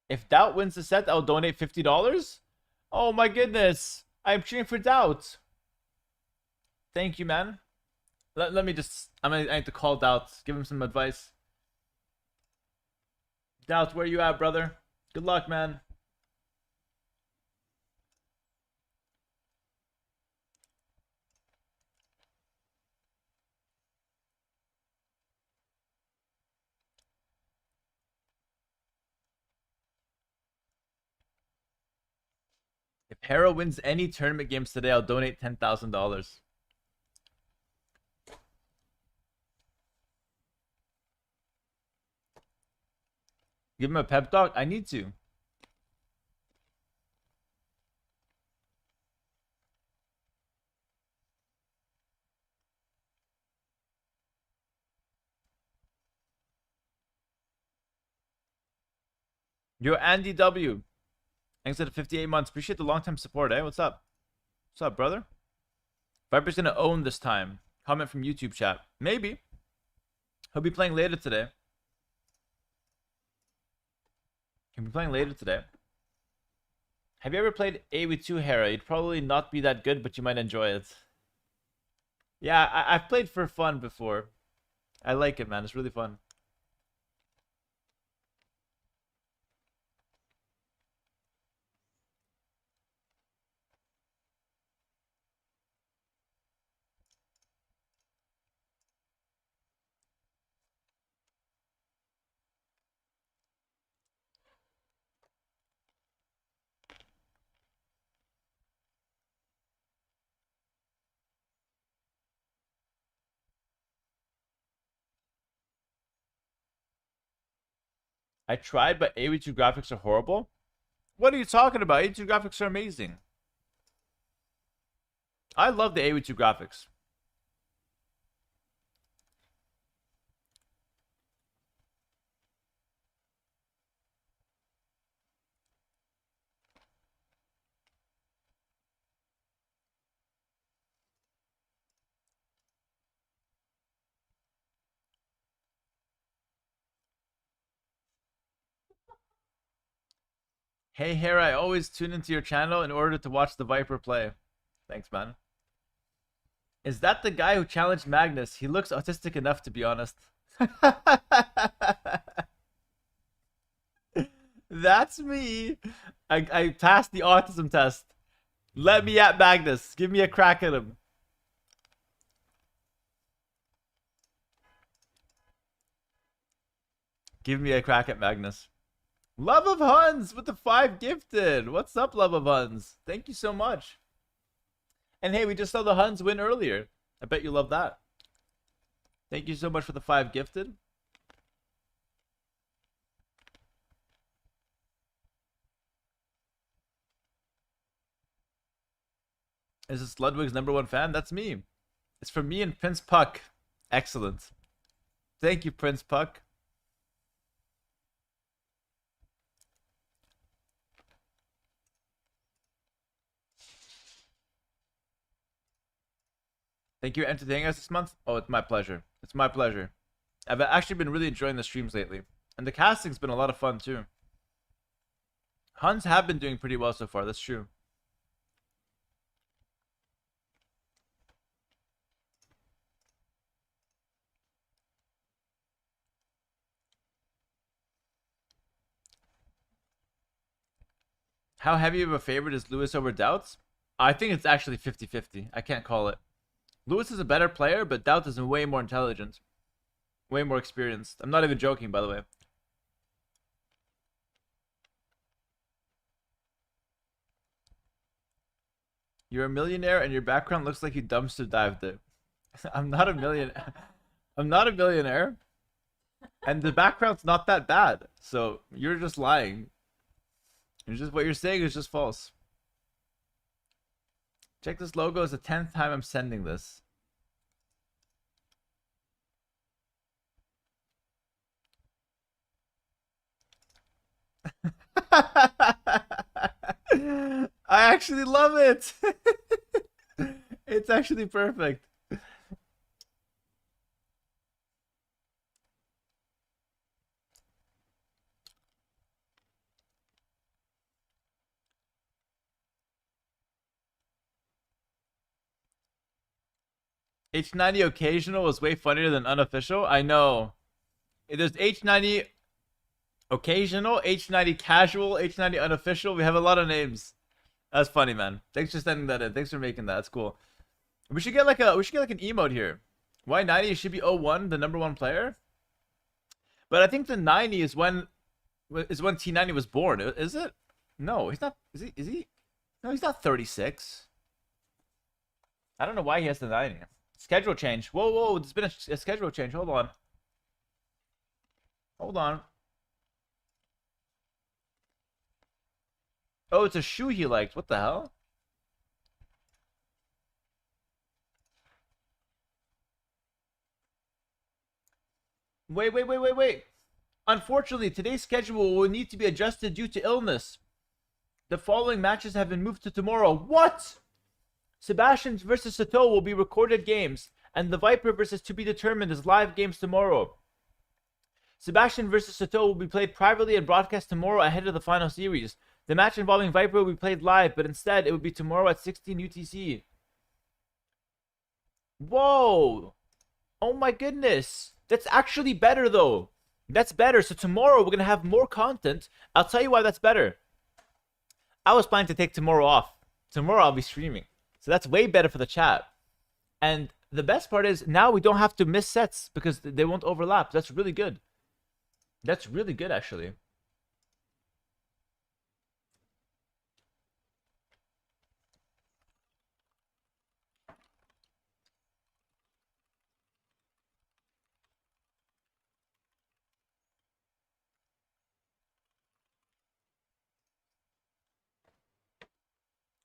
If Daut wins the set, I'll donate $50. Oh my goodness. I'm cheering for Daut. Thank you, man. Let me just... I need to call Daut. Give him some advice. Daut, where you at, brother? Good luck, man. If Hera wins any tournament games today, I'll donate $10,000. Give him a pep talk? I need to. Yo, Andy W. Thanks for the 58 months. Appreciate the long time support, eh? What's up? What's up, brother? Viper's gonna own this time. Comment from YouTube chat. Maybe. He'll be playing later today. He'll be playing later today. Have you ever played AW2 Hera? You'd probably not be that good, but you might enjoy it. Yeah, I've played for fun before. I like it, man. It's really fun. I tried, but AW2 graphics are horrible. What are you talking about? AW2 graphics are amazing. I love the AW2 graphics. Hey, Hera, I always tune into your channel in order to watch the Viper play. Thanks, man. Is that the guy who challenged Magnus? He looks autistic enough, to be honest. That's me. I passed the autism test. Let me at Magnus. Give me a crack at him. Give me a crack at Magnus. Love of Huns with the 5 gifted. What's up, Love of Huns? Thank you so much. And hey, we just saw the Huns win earlier. I bet you love that. Thank you so much for the 5 gifted. Is this Ludwig's #1 fan? That's me. It's for me and Prince Puck. Excellent. Thank you, Prince Puck. Thank you for entertaining us this month. Oh, it's my pleasure. It's my pleasure. I've actually been really enjoying the streams lately. And the casting's been a lot of fun, too. Huns have been doing pretty well so far. That's true. How heavy of a favorite is Lewis over Doubts? I think it's actually 50-50. I can't call it. Lewis is a better player, but Daut is way more intelligent. Way more experienced. I'm not even joking, by the way. You're a millionaire and your background looks like you dumpster dived it. I'm not a millionaire. I'm not a millionaire. And the background's not that bad. So you're just lying. It's just what you're saying is just false. Check this logo. It's the 10th time I'm sending this. I actually love it. It's actually perfect. H90 occasional was way funnier than unofficial. I know. There's H90 occasional, H90 casual, H90 unofficial. We have a lot of names. That's funny, man. Thanks for sending that in. Thanks for making that. That's cool. We should get like an emote here. Why 90? It should be 01, the #1 player. But I think the 90 is when T90 was born. Is it? No, he's not. Is he? No, he's not 36. I don't know why he has the 90. Schedule change. Whoa. There's been a schedule change. Hold on. Oh, it's a shoe he liked. What the hell? Wait. Unfortunately, today's schedule will need to be adjusted due to illness. The following matches have been moved to tomorrow. What? Sebastian versus Tatoh will be recorded games, and the Viper versus To Be Determined is live games tomorrow. Sebastian versus Tatoh will be played privately and broadcast tomorrow ahead of the final series. The match involving Viper will be played live, but instead it will be tomorrow at 16 UTC. Whoa! Oh my goodness! That's actually better though. That's better. So tomorrow we're gonna have more content. I'll tell you why that's better. I was planning to take tomorrow off. Tomorrow I'll be streaming. So that's way better for the chat. And the best part is now we don't have to miss sets because they won't overlap. That's really good. That's really good, actually.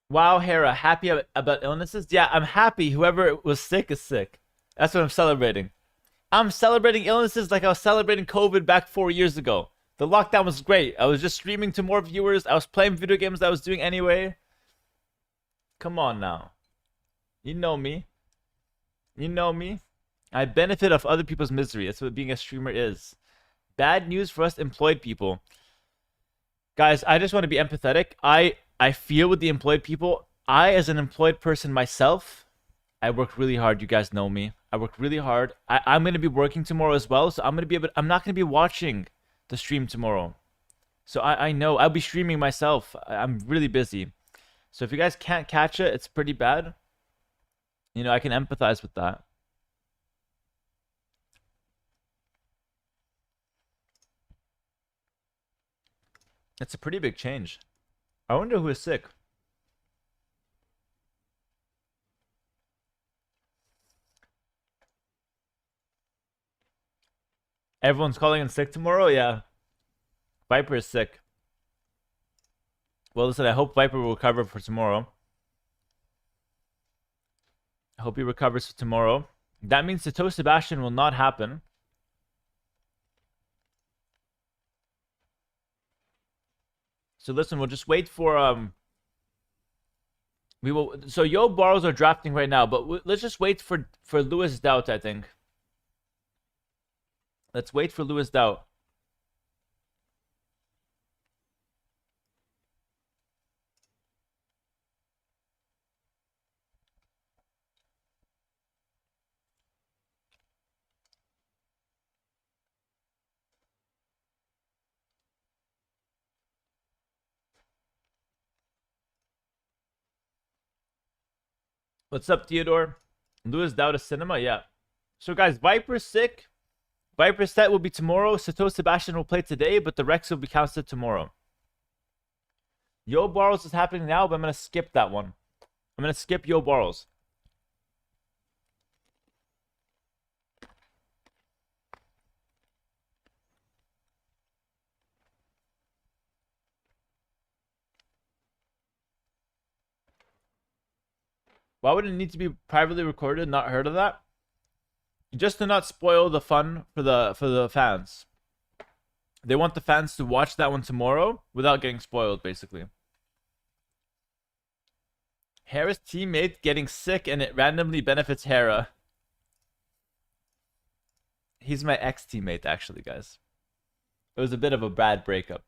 Wow, Hera, happy about illnesses? Yeah, I'm happy whoever was sick is sick. That's what I'm celebrating. I'm celebrating illnesses like I was celebrating COVID back 4 years ago. The lockdown was great. I was just streaming to more viewers. I was playing video games that I was doing anyway. Come on now. You know me. You know me. I benefit off other people's misery. That's what being a streamer is. Bad news for us employed people. Guys, I just want to be empathetic. I feel with the employed people. I, as an employed person myself, I work really hard. You guys know me. I work really hard. I'm going to be working tomorrow as well. So I'm not going to be watching the stream tomorrow. So I know I'll be streaming myself. I'm really busy. So if you guys can't catch it, it's pretty bad. You know, I can empathize with that. It's a pretty big change. I wonder who is sick. Everyone's calling in sick tomorrow? Yeah. Viper is sick. Well, listen, I hope Viper will recover for tomorrow. I hope he recovers for tomorrow. That means Tatoh Sebastian will not happen. So listen, we'll just wait for we will. So Yo Borrows are drafting right now, but let's just wait for Lewis Daut. I think. Let's wait for Lewis Daut. What's up, Theodore? Lewis Daut of Cinema? Yeah. So, guys, Viper's sick. Viper's set will be tomorrow. Tatoh Sebastian will play today, but the Rex will be counted tomorrow. Yo Borrows is happening now, but I'm going to skip that one. I'm going to skip Yo Borrows. Why would it need to be privately recorded? Not heard of that? Just to not spoil the fun for the fans. They want the fans to watch that one tomorrow without getting spoiled, basically. Hera's teammate getting sick and it randomly benefits Hera. He's my ex-teammate, actually, guys. It was a bit of a bad breakup.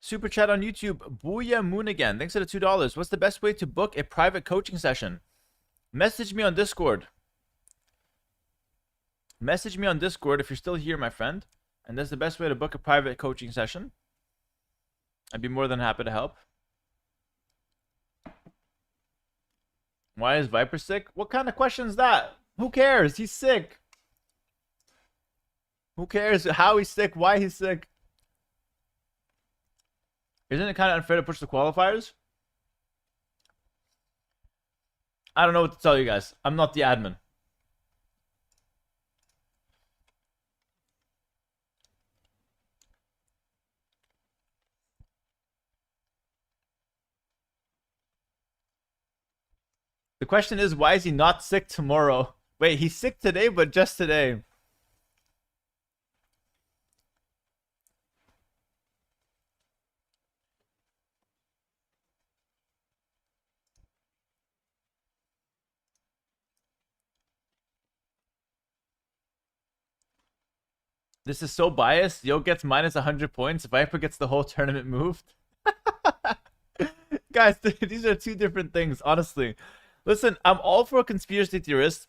Super chat on YouTube. Booyah Moon again. Thanks for the $2. What's the best way to book a private coaching session? Message me on Discord. Message me on Discord if you're still here, my friend. And that's the best way to book a private coaching session. I'd be more than happy to help. Why is Viper sick? What kind of question is that? Who cares? He's sick. Who cares how he's sick? Why he's sick? Isn't it kind of unfair to push the qualifiers? I don't know what to tell you guys. I'm not the admin. The question is, why is he not sick tomorrow? Wait, he's sick today, but just today. This is so biased. Yo gets minus 100 points. Viper gets the whole tournament moved. Guys, these are two different things, honestly. Listen, I'm all for a conspiracy theorist.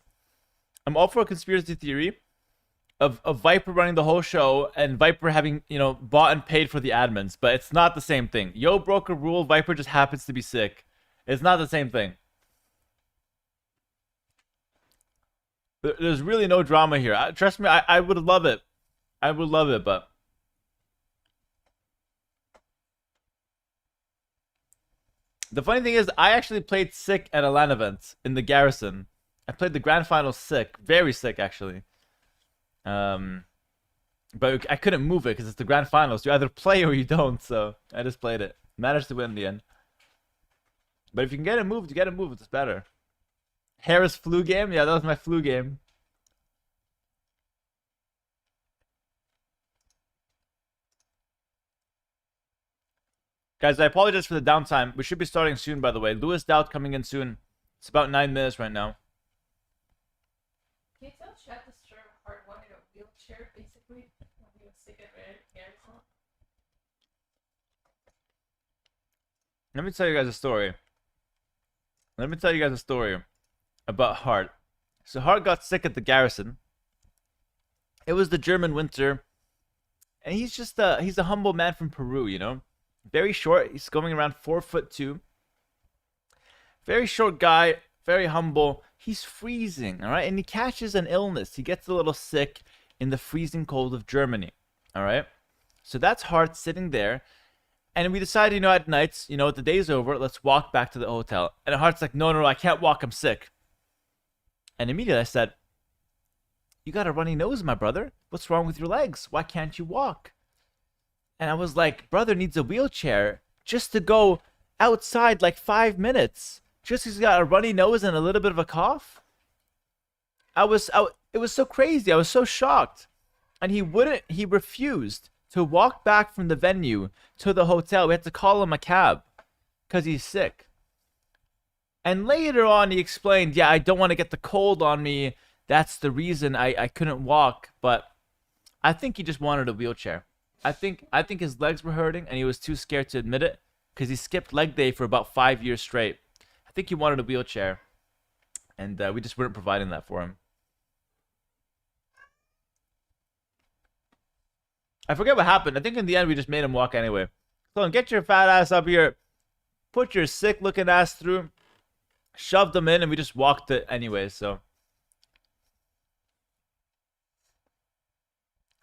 I'm all for a conspiracy theory of Viper running the whole show and Viper having, bought and paid for the admins. But it's not the same thing. Yo broke a rule. Viper just happens to be sick. It's not the same thing. There's really no drama here. Trust me, I would love it. I would love it, but... The funny thing is, I actually played sick at a LAN event in the Garrison. I played the grand finals sick. Very sick, actually. But I couldn't move it because it's the grand finals. You either play or you don't, so I just played it. Managed to win in the end. But if you can get it moved, you get it moved. It's better. Hera's flu game? Yeah, that was my flu game. Guys, I apologize for the downtime. We should be starting soon, by the way. Lewis Daut coming in soon. It's about 9 minutes right now. Can you tell chat to start hard wanted a wheelchair, basically? When he was sick at Garrison? Let me tell you guys a story. About Hart. So Hart got sick at the Garrison. It was the German winter. And he's just he's a humble man from Peru, Very short. He's going around 4'2". Very short guy. Very humble. He's freezing, all right? And he catches an illness. He gets a little sick in the freezing cold of Germany, all right? So that's Hart sitting there. And we decided, at nights, the day's over. Let's walk back to the hotel. And Hart's like, no, I can't walk. I'm sick. And immediately I said, you got a runny nose, my brother. What's wrong with your legs? Why can't you walk? And I was like, brother needs a wheelchair just to go outside like 5 minutes. Just because he's got a runny nose and a little bit of a cough. It was so crazy. I was so shocked. And he refused to walk back from the venue to the hotel. We had to call him a cab because he's sick. And later on, he explained, yeah, I don't want to get the cold on me. That's the reason I couldn't walk. But I think he just wanted a wheelchair. I think his legs were hurting and he was too scared to admit it because he skipped leg day for about 5 years straight. I think he wanted a wheelchair, and we just weren't providing that for him. I forget what happened. I think in the end we just made him walk anyway. So get your fat ass up here, put your sick looking ass through, shoved him in, and we just walked it anyway. So.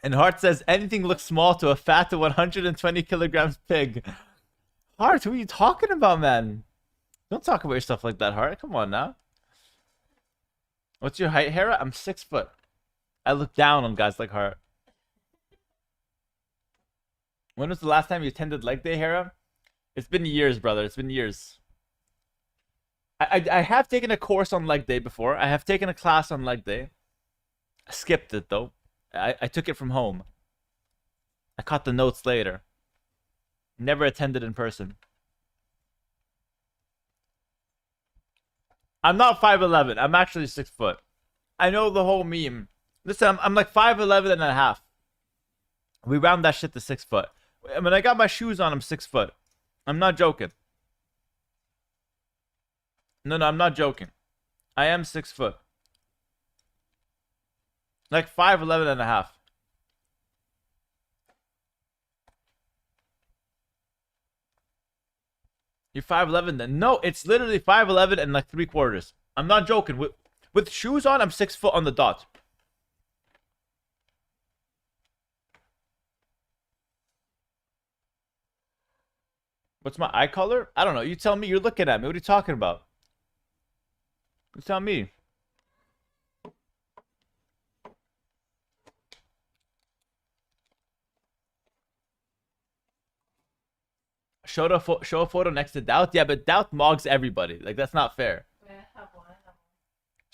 And Hart says, anything looks small to a fat to 120 kilograms pig. Hart, who are you talking about, man? Don't talk about your stuff like that, Hart. Come on now. What's your height, Hera? I'm 6 foot. I look down on guys like Hart. When was the last time you attended leg day, Hera? It's been years, brother. It's been years. I have taken a course on leg day before. I have taken a class on leg day. I skipped it, though. I took it from home. I caught the notes later. Never attended in person. I'm not 5'11". I'm actually 6 foot. I know the whole meme. Listen, I'm like 5'11 and a half. We round that shit to 6 foot. When I got my shoes on, I'm 6 foot. I'm not joking. No, I'm not joking. I am 6 foot. Like 5'11 and a half. You're 5'11 then? No, it's literally 5'11 and like 3/4. I'm not joking. With shoes on, I'm 6 foot on the dot. What's my eye color? I don't know. You tell me. You're looking at me. What are you talking about? You tell me. Show a photo next to Daut. Yeah, but Daut mogs everybody. Like, that's not fair. I have one.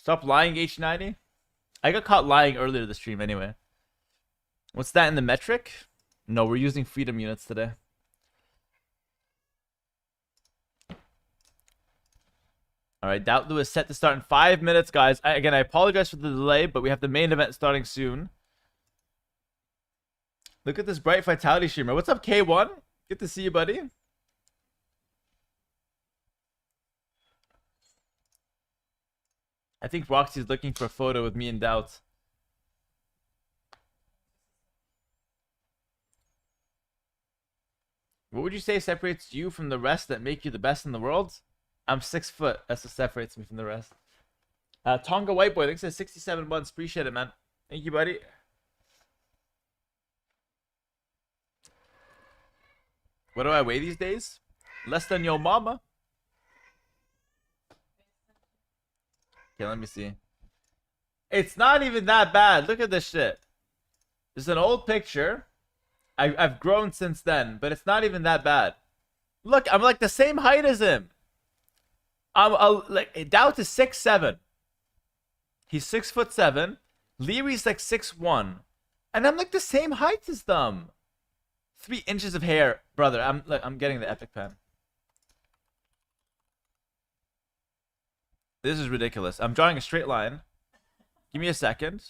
Stop lying, H90. I got caught lying earlier this stream anyway. What's that in the metric? No, we're using freedom units today. All right, Daut Lewis set to start in 5 minutes, guys. Again, I apologize for the delay, but we have the main event starting soon. Look at this bright vitality streamer. What's up, K1? Good to see you, buddy. I think Roxy's looking for a photo with me and Daut. What would you say separates you from the rest that make you the best in the world? I'm 6 foot. That's what separates me from the rest. Tonga White Boy, thanks for 67 months. Appreciate it, man. Thank you, buddy. What do I weigh these days? Less than your mama. Okay, let me see. It's not even that bad. Look at this shit. This is an old picture. I've grown since then, but it's not even that bad. Look, I'm like the same height as him. Like Daut is 6'7". He's 6'7". Leary's like 6'1", and I'm like the same height as them. 3 inches of hair, brother. I'm getting the epic pen. This is ridiculous. I'm drawing a straight line. Give me a second.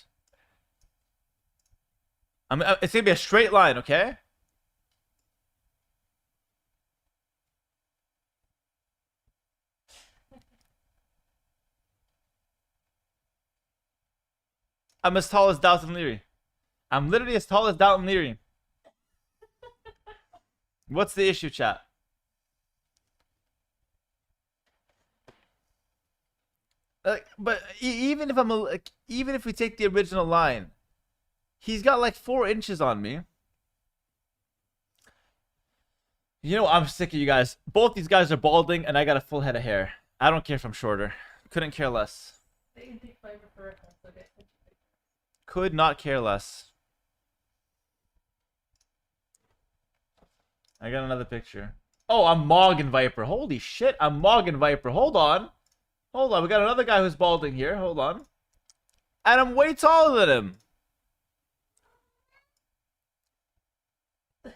It's gonna be a straight line, okay? I'm as tall as Daut and Leary. I'm literally as tall as Daut and Leary. What's the issue, chat? But even if even if we take the original line, he's got like 4 inches on me. You know, I'm sick of you guys. Both these guys are balding, and I got a full head of hair. I don't care if I'm shorter. Couldn't care less. Could not care less. I got another picture. Oh, I'm Morgan Viper. Holy shit, I'm Morgan Viper. Hold on. Hold on, we got another guy who's balding here. Hold on. And I'm way taller than him.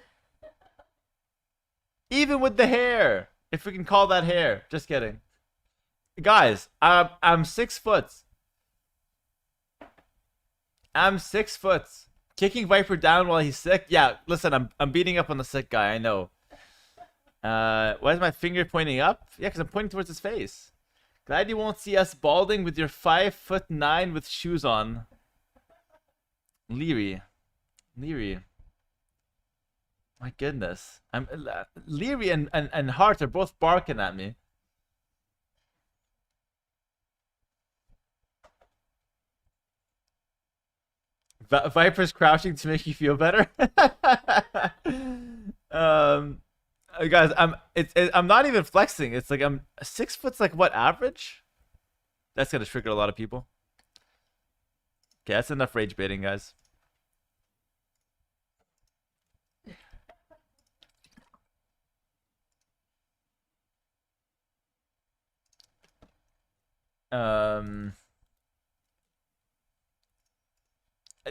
Even with the hair. If we can call that hair. Just kidding. Guys, I'm 6 foot. I'm 6 foot. Kicking Viper down while he's sick. Yeah, listen, I'm beating up on the sick guy, I know. Why is my finger pointing up? Yeah, because I'm pointing towards his face. Glad you won't see us balding with your 5'9" with shoes on. Leary. My goodness. Leary and Hart are both barking at me. Viper's crouching to make you feel better. Guys, I'm not even flexing. It's like I'm 6 foot's like what, average? That's gonna trigger a lot of people. Okay, that's enough rage baiting, guys.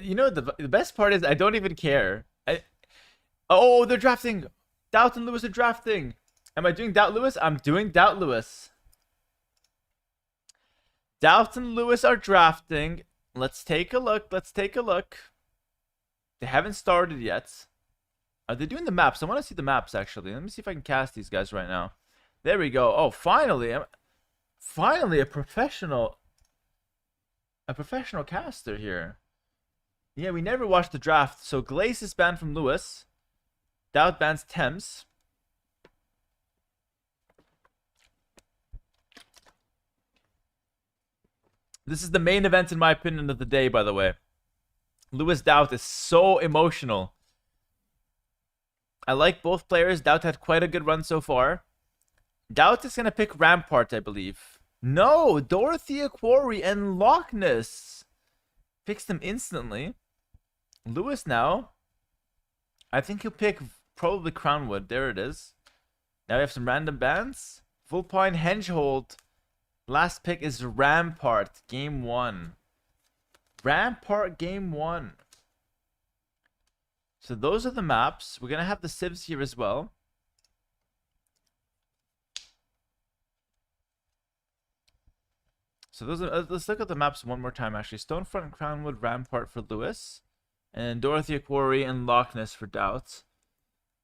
You know, the best part is I don't even care. Oh, they're drafting. Daut and Lewis are drafting. Am I doing Daut Lewis? I'm doing Daut Lewis. Daut and Lewis are drafting. Let's take a look. They haven't started yet. Are they doing the maps? I want to see the maps, actually. Let me see if I can cast these guys right now. There we go. Oh, finally. Finally, a professional caster here. Yeah, we never watched the draft. So Glace is banned from Lewis. Daut bans Thames. This is the main event, in my opinion, of the day, by the way. Lewis Daut is so emotional. I like both players. Daut had quite a good run so far. Daut is going to pick Rampart, I believe. No, Dorothea Quarry and Loch Ness. Picks them instantly. Lewis now. I think he'll pick probably Crownwood. There it is. Now we have some random bans. Fullpine, Hengehold. Last pick is Rampart, game 1. Rampart, game 1. So those are the maps. We're going to have the civs here as well. So those are, let's look at the maps one more time, actually. Stonefront and Crownwood, Rampart for Lewis. And Dorothea Quarry and Loch Ness for Daut.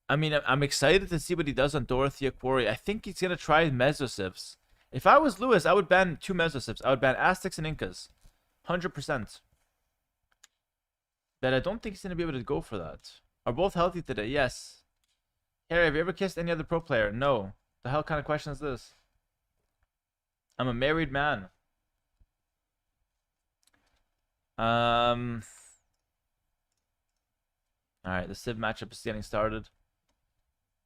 I mean, I'm excited to see what he does on Dorothea Quarry. I think he's going to try Mesosivs. If I was Lewis, I would ban 2 Mesosivs. I would ban Aztecs and Incas. 100%. But I don't think he's going to be able to go for that. Are both healthy today? Yes. Harry, have you ever kissed any other pro player? No. The hell kind of question is this? I'm a married man. Alright, the Civ matchup is getting started.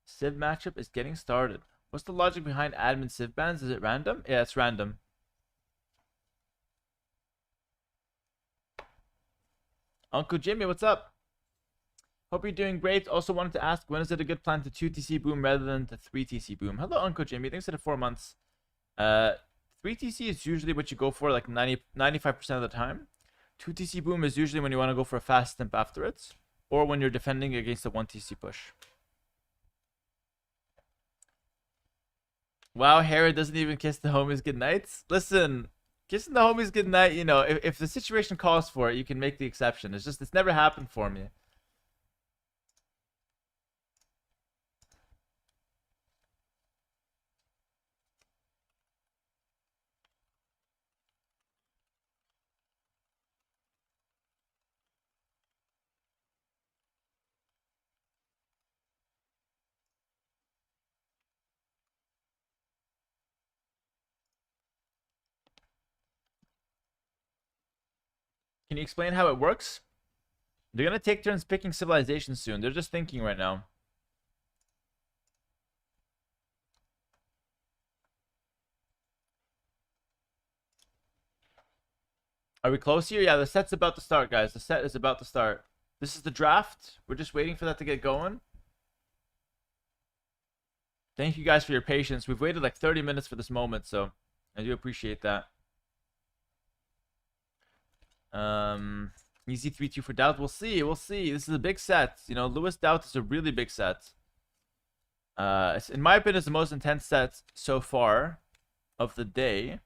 Civ matchup is getting started. What's the logic behind admin Civ bans? Is it random? Yeah, it's random. Uncle Jimmy, what's up? Hope you're doing great. Also wanted to ask, when is it a good plan to 2 TC boom rather than to 3 TC boom? Hello, Uncle Jimmy. Thanks for the 4 months. 3 TC is usually what you go for like 95% of the time. 2 TC boom is usually when you want to go for a fast stimp after it, or when you're defending against a 1 TC push. Wow, Hera doesn't even kiss the homies goodnight. Listen, kissing the homies goodnight, you know, if the situation calls for it, you can make the exception. It's never happened for me. Can you explain how it works? They're gonna take turns picking civilizations soon. They're just thinking right now. Are we close here? Yeah, the set's about to start, guys. The set is about to start. This is the draft. We're just waiting for that to get going. Thank you guys for your patience. We've waited like 30 minutes for this moment, so I do appreciate that. Easy 3-2 for Daut. We'll see. We'll see. This is a big set. You know, Lewis Daut is a really big set. In my opinion, it's the most intense set so far of the day.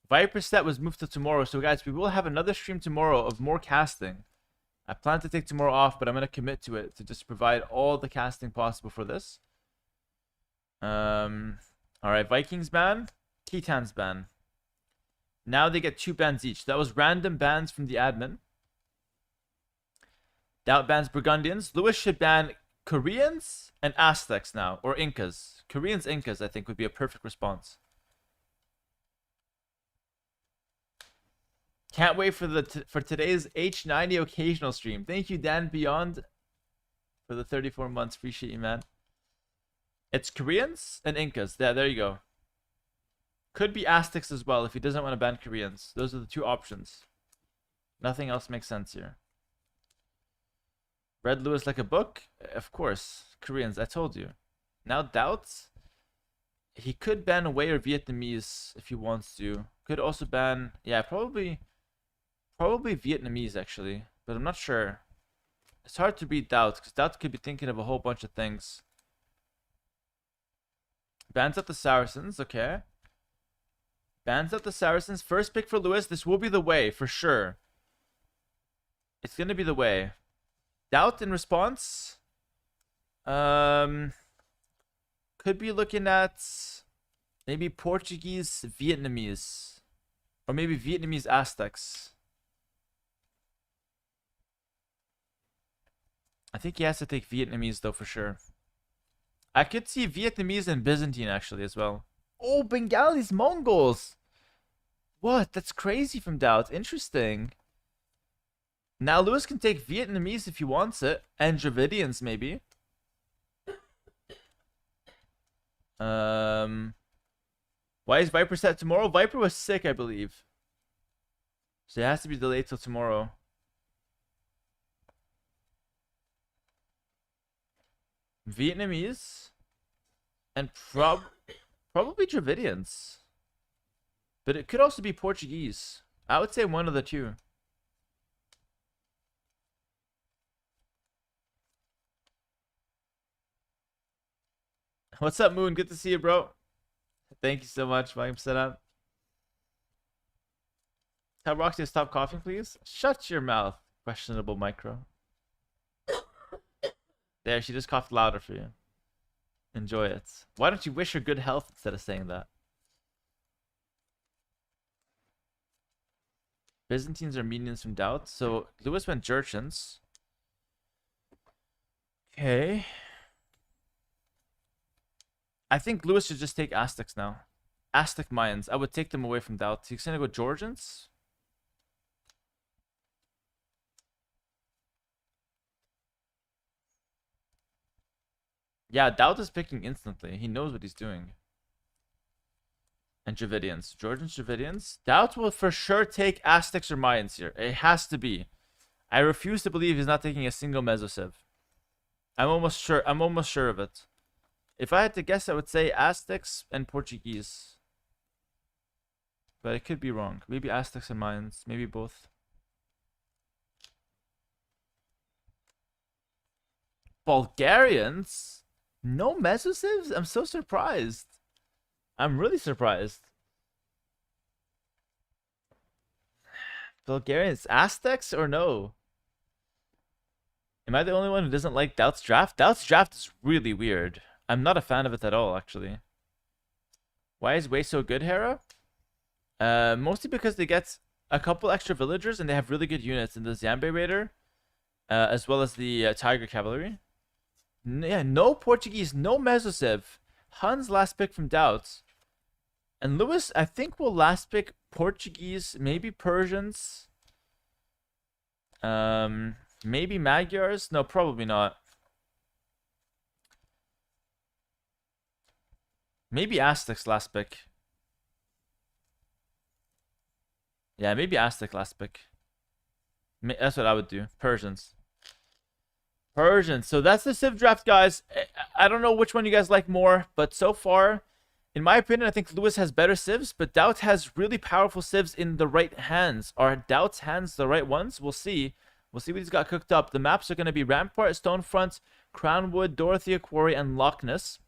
Viper's set was moved to tomorrow. So, guys, we will have another stream tomorrow of more casting. I plan to take tomorrow off, but I'm going to commit to it to just provide all the casting possible for this. Alright, Vikings ban. Titans ban. Now they get 2 bans each. That was random bans from the admin. Daut bans Burgundians. Lewis should ban Koreans and Aztecs now. Or Incas. Koreans, Incas, I think, would be a perfect response. Can't wait for today's H90 occasional stream. Thank you, Dan Beyond, for the 34 months. Appreciate you, man. It's Koreans and Incas. There you go. Could be Aztecs as well if he doesn't want to ban Koreans. Those are the 2 options. Nothing else makes sense here. Read Lewis like a book? Of course. Koreans, I told you. Now Daut. He could ban away or Vietnamese if he wants to. Could also ban, yeah, probably Vietnamese actually, but I'm not sure. It's hard to read Daut because Daut could be thinking of a whole bunch of things. Bans out the Saracens, okay. Bans out the Saracens. First pick for Lewis. This will be the way for sure. It's gonna be the way. Daut in response. Could be looking at maybe Portuguese, Vietnamese, or maybe Vietnamese Aztecs. I think he has to take Vietnamese though for sure. I could see Vietnamese and Byzantine actually as well. Oh, Bengalis, Mongols. What? That's crazy from Daut. Interesting. Now Lewis can take Vietnamese if he wants it, and Dravidians maybe. Why is Viper set tomorrow? Viper was sick, I believe. So it has to be delayed till tomorrow. Vietnamese. And probably Dravidians. But it could also be Portuguese. I would say one of the two. What's up, Moon? Good to see you, bro. Thank you so much, Mike Setup. Tell Roxy to stop coughing, please. Shut your mouth, questionable micro. There, she just coughed louder for you. Enjoy it. Why don't you wish her good health instead of saying that? Byzantines are minions from Daut. So Lewis went Jurchens. Okay. I think Lewis should just take Aztecs now. Aztec Mayans. I would take them away from Daut. He's gonna go Georgians. Yeah, Daut is picking instantly. He knows what he's doing. And Dravidians. Georgians, Dravidians. Daut will for sure take Aztecs or Mayans here. It has to be. I refuse to believe he's not taking a single Mesosiv. I'm almost sure of it. If I had to guess, I would say Aztecs and Portuguese. But I could be wrong. Maybe Aztecs and Mayans. Maybe both. Bulgarians? No Mesosivs? I'm so surprised. I'm really surprised. Bulgarians, Aztecs or no? Am I the only one who doesn't like Daut's draft? Daut's draft is really weird. I'm not a fan of it at all, actually. Why is Way so good, Hera? Mostly because they get a couple extra villagers and they have really good units in the Zambe Raider, as well as the Tiger Cavalry. Yeah, no Portuguese, no Mesosiv. Hun's last pick from Daut. And Lewis, I think, will last pick Portuguese, maybe Persians. Maybe Magyars. No, probably not. Maybe Aztecs last pick. Yeah, maybe Aztec last pick. That's what I would do. Persians. Persians. So that's the Civ draft, guys. I don't know which one you guys like more, but so far, in my opinion, I think Lewis has better Civs, but Daut has really powerful Civs in the right hands. Are Daut's hands the right ones? We'll see. We'll see what he's got cooked up. The maps are going to be Rampart, Stonefront, Crownwood, Dorothea Quarry, and Loch Ness.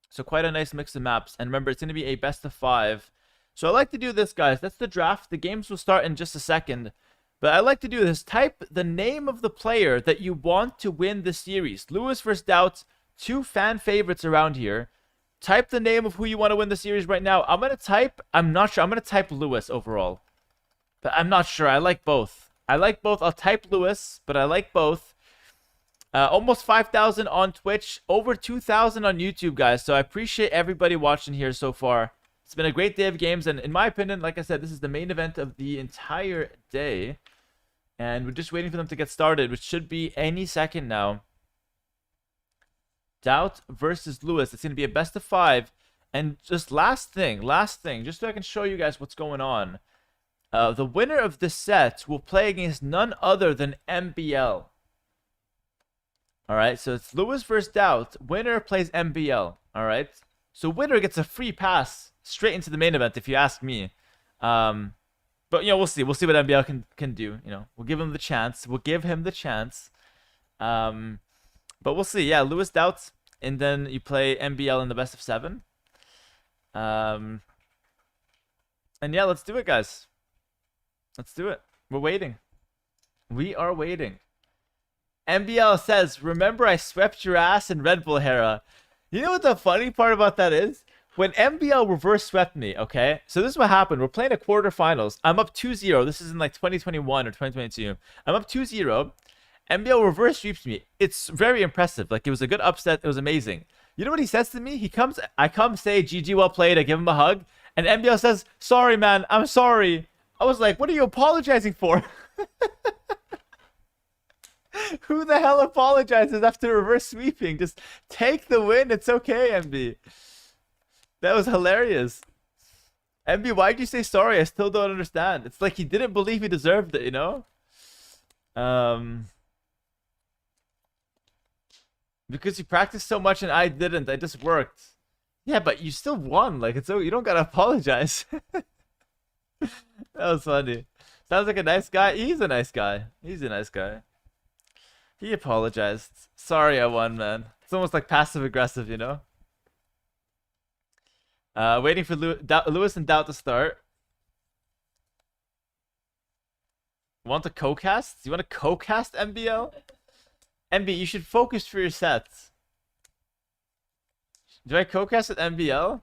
So quite a nice mix of maps. And remember, it's going to be a best of 5. So I like to do this, guys. That's the draft. The games will start in just a second. But I like to do this. Type the name of the player that you want to win the series. Lewis versus Daut, 2 fan favorites around here. Type the name of who you want to win the series right now. I'm not sure. I'm going to type Lewis overall. But I'm not sure. I like both. I'll type Lewis, but I like both. Almost 5,000 on Twitch. Over 2,000 on YouTube, guys. So I appreciate everybody watching here so far. It's been a great day of games. And in my opinion, like I said, this is the main event of the entire day. And we're just waiting for them to get started, which should be any second now. Daut versus Lewis. It's going to be a best of 5. And just last thing, just so I can show you guys what's going on. The winner of this set will play against none other than MBL. Alright, so it's Lewis versus Daut. Winner plays MBL. Alright, so winner gets a free pass straight into the main event, if you ask me. But, you know, we'll see. We'll see what MBL can do. You know, we'll give him the chance. But we'll see. Yeah, Lewis Daut, and then you play MBL in the best of 7. And yeah, let's do it, guys. Let's do it. We're waiting. We are waiting. MBL says, remember I swept your ass in Redbull, Hera. You know what the funny part about that is? When MBL reverse swept me, okay? So this is what happened. We're playing a quarterfinals. I'm up 2-0. This is in like 2021 or 2022. I'm up 2-0. MBL reverse sweeps me. It's very impressive. Like, it was a good upset. It was amazing. You know what he says to me? I come say, GG, well played. I give him a hug. And MBL says, sorry, man. I'm sorry. I was like, what are you apologizing for? Who the hell apologizes after reverse sweeping? Just take the win. It's okay, MB. That was hilarious. MB, why'd you say sorry? I still don't understand. It's like he didn't believe he deserved it, you know? Because you practiced so much and I didn't. I just worked. Yeah, but you still won. Like, you don't gotta apologize. That was funny. Sounds like a nice guy. He's a nice guy. He's a nice guy. He apologized. Sorry, I won, man. It's almost like passive aggressive, you know. Waiting for Lewis and Daut to start. Want to co-cast? Do you want to co-cast MBL? MB, you should focus for your sets. Do I co-cast with MBL?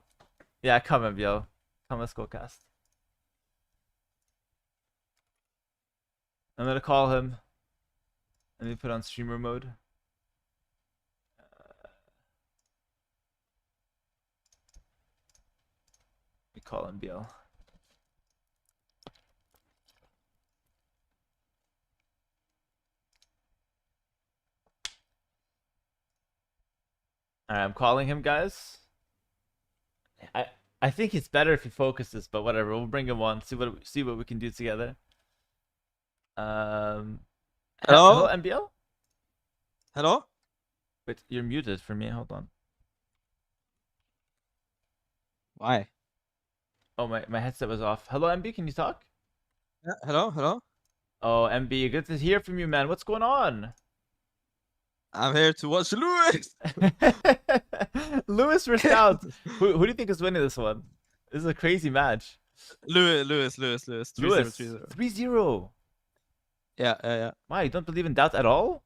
Yeah, come MBL. Come, let's co-cast. I'm gonna call him. Let me put on streamer mode. We call MBL. Alright, I'm calling him, guys. I think it's better if he focuses, but whatever. We'll bring him on. See what we can do together. Hello, MBL. Hello? Wait, you're muted for me. Hold on. Why? Oh, my headset was off. Hello, MB. Can you talk? Yeah, hello? Oh, MB, good to hear from you, man. What's going on? I'm here to watch Lewis! Lewis versus Daut. Who do you think is winning this one? This is a crazy match. Lewis. 3-0. 3-0. Yeah. Why, you don't believe in Daut at all?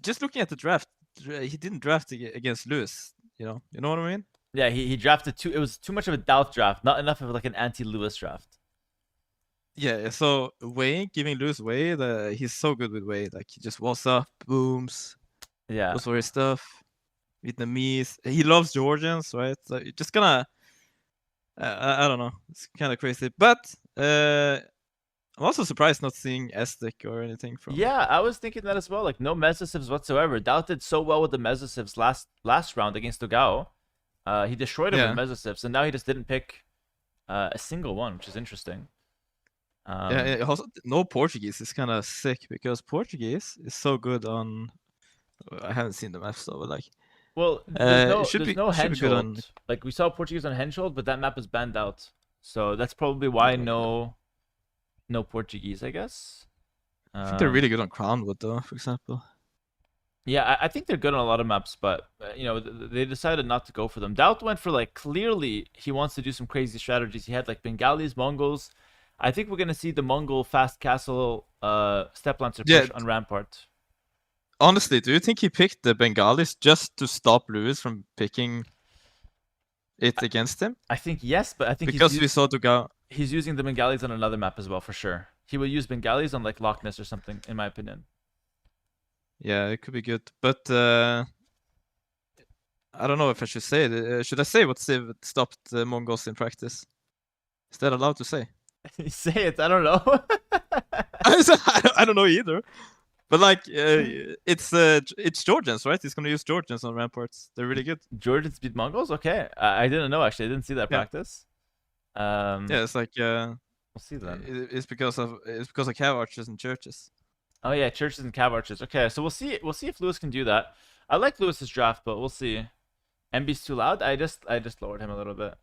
Just looking at the draft, he didn't draft against Lewis, you know what I mean? Yeah, he drafted it was too much of a Daut draft, not enough of like an anti-Lewis draft. Yeah, so Wei, giving Lewis Wei, he's so good with Wei. Like, he just walks up, booms, Yeah. goes for his stuff. Vietnamese. He loves Georgians, right? So you're just gonna... I don't know. It's kind of crazy. But I'm also surprised not seeing Estic or anything from... Yeah, I was thinking that as well. Like, no Mesosivs whatsoever. Daut did so well with the Mesosivs last round against Dogao. He destroyed him with Mesosivs, and now he just didn't pick a single one, which is interesting. Yeah, also, no Portuguese is kind of sick because Portuguese is so good on. I haven't seen the maps though, but like. Well, there's no should be good on... Henschel. Like, we saw Portuguese on Henschel, but that map is banned out. So that's probably why no Portuguese, I guess. I think they're really good on Crownwood though, for example. Yeah, I think they're good on a lot of maps, but you know, they decided not to go for them. Daut went for like, clearly he wants to do some crazy strategies. He had like Bengalis, Mongols. I think we're gonna see the Mongol fast castle step lancer push on Rampart. Honestly, do you think he picked the Bengalis just to stop Lewis from picking it against him? I think yes, but I think because we saw Dogao. He's using the Bengalis on another map as well, for sure. He will use Bengalis on like Loch Ness or something, in my opinion. Yeah, it could be good, but I don't know if I should say it. Should I say what Civ stopped the Mongols in practice? Is that allowed to say? Say it. I don't know. I don't know either. But like, it's Georgians, right? He's gonna use Georgians on Ramparts. They're really good. Georgians beat Mongols. Okay, I didn't know actually. I didn't see that practice. Yeah, it's like we'll see then. It's because of cav archers and churches. Oh yeah, churches and cav archers. Okay, so we'll see if Lewis can do that. I like Lewis's draft, but we'll see. MB's too loud. I just lowered him a little bit.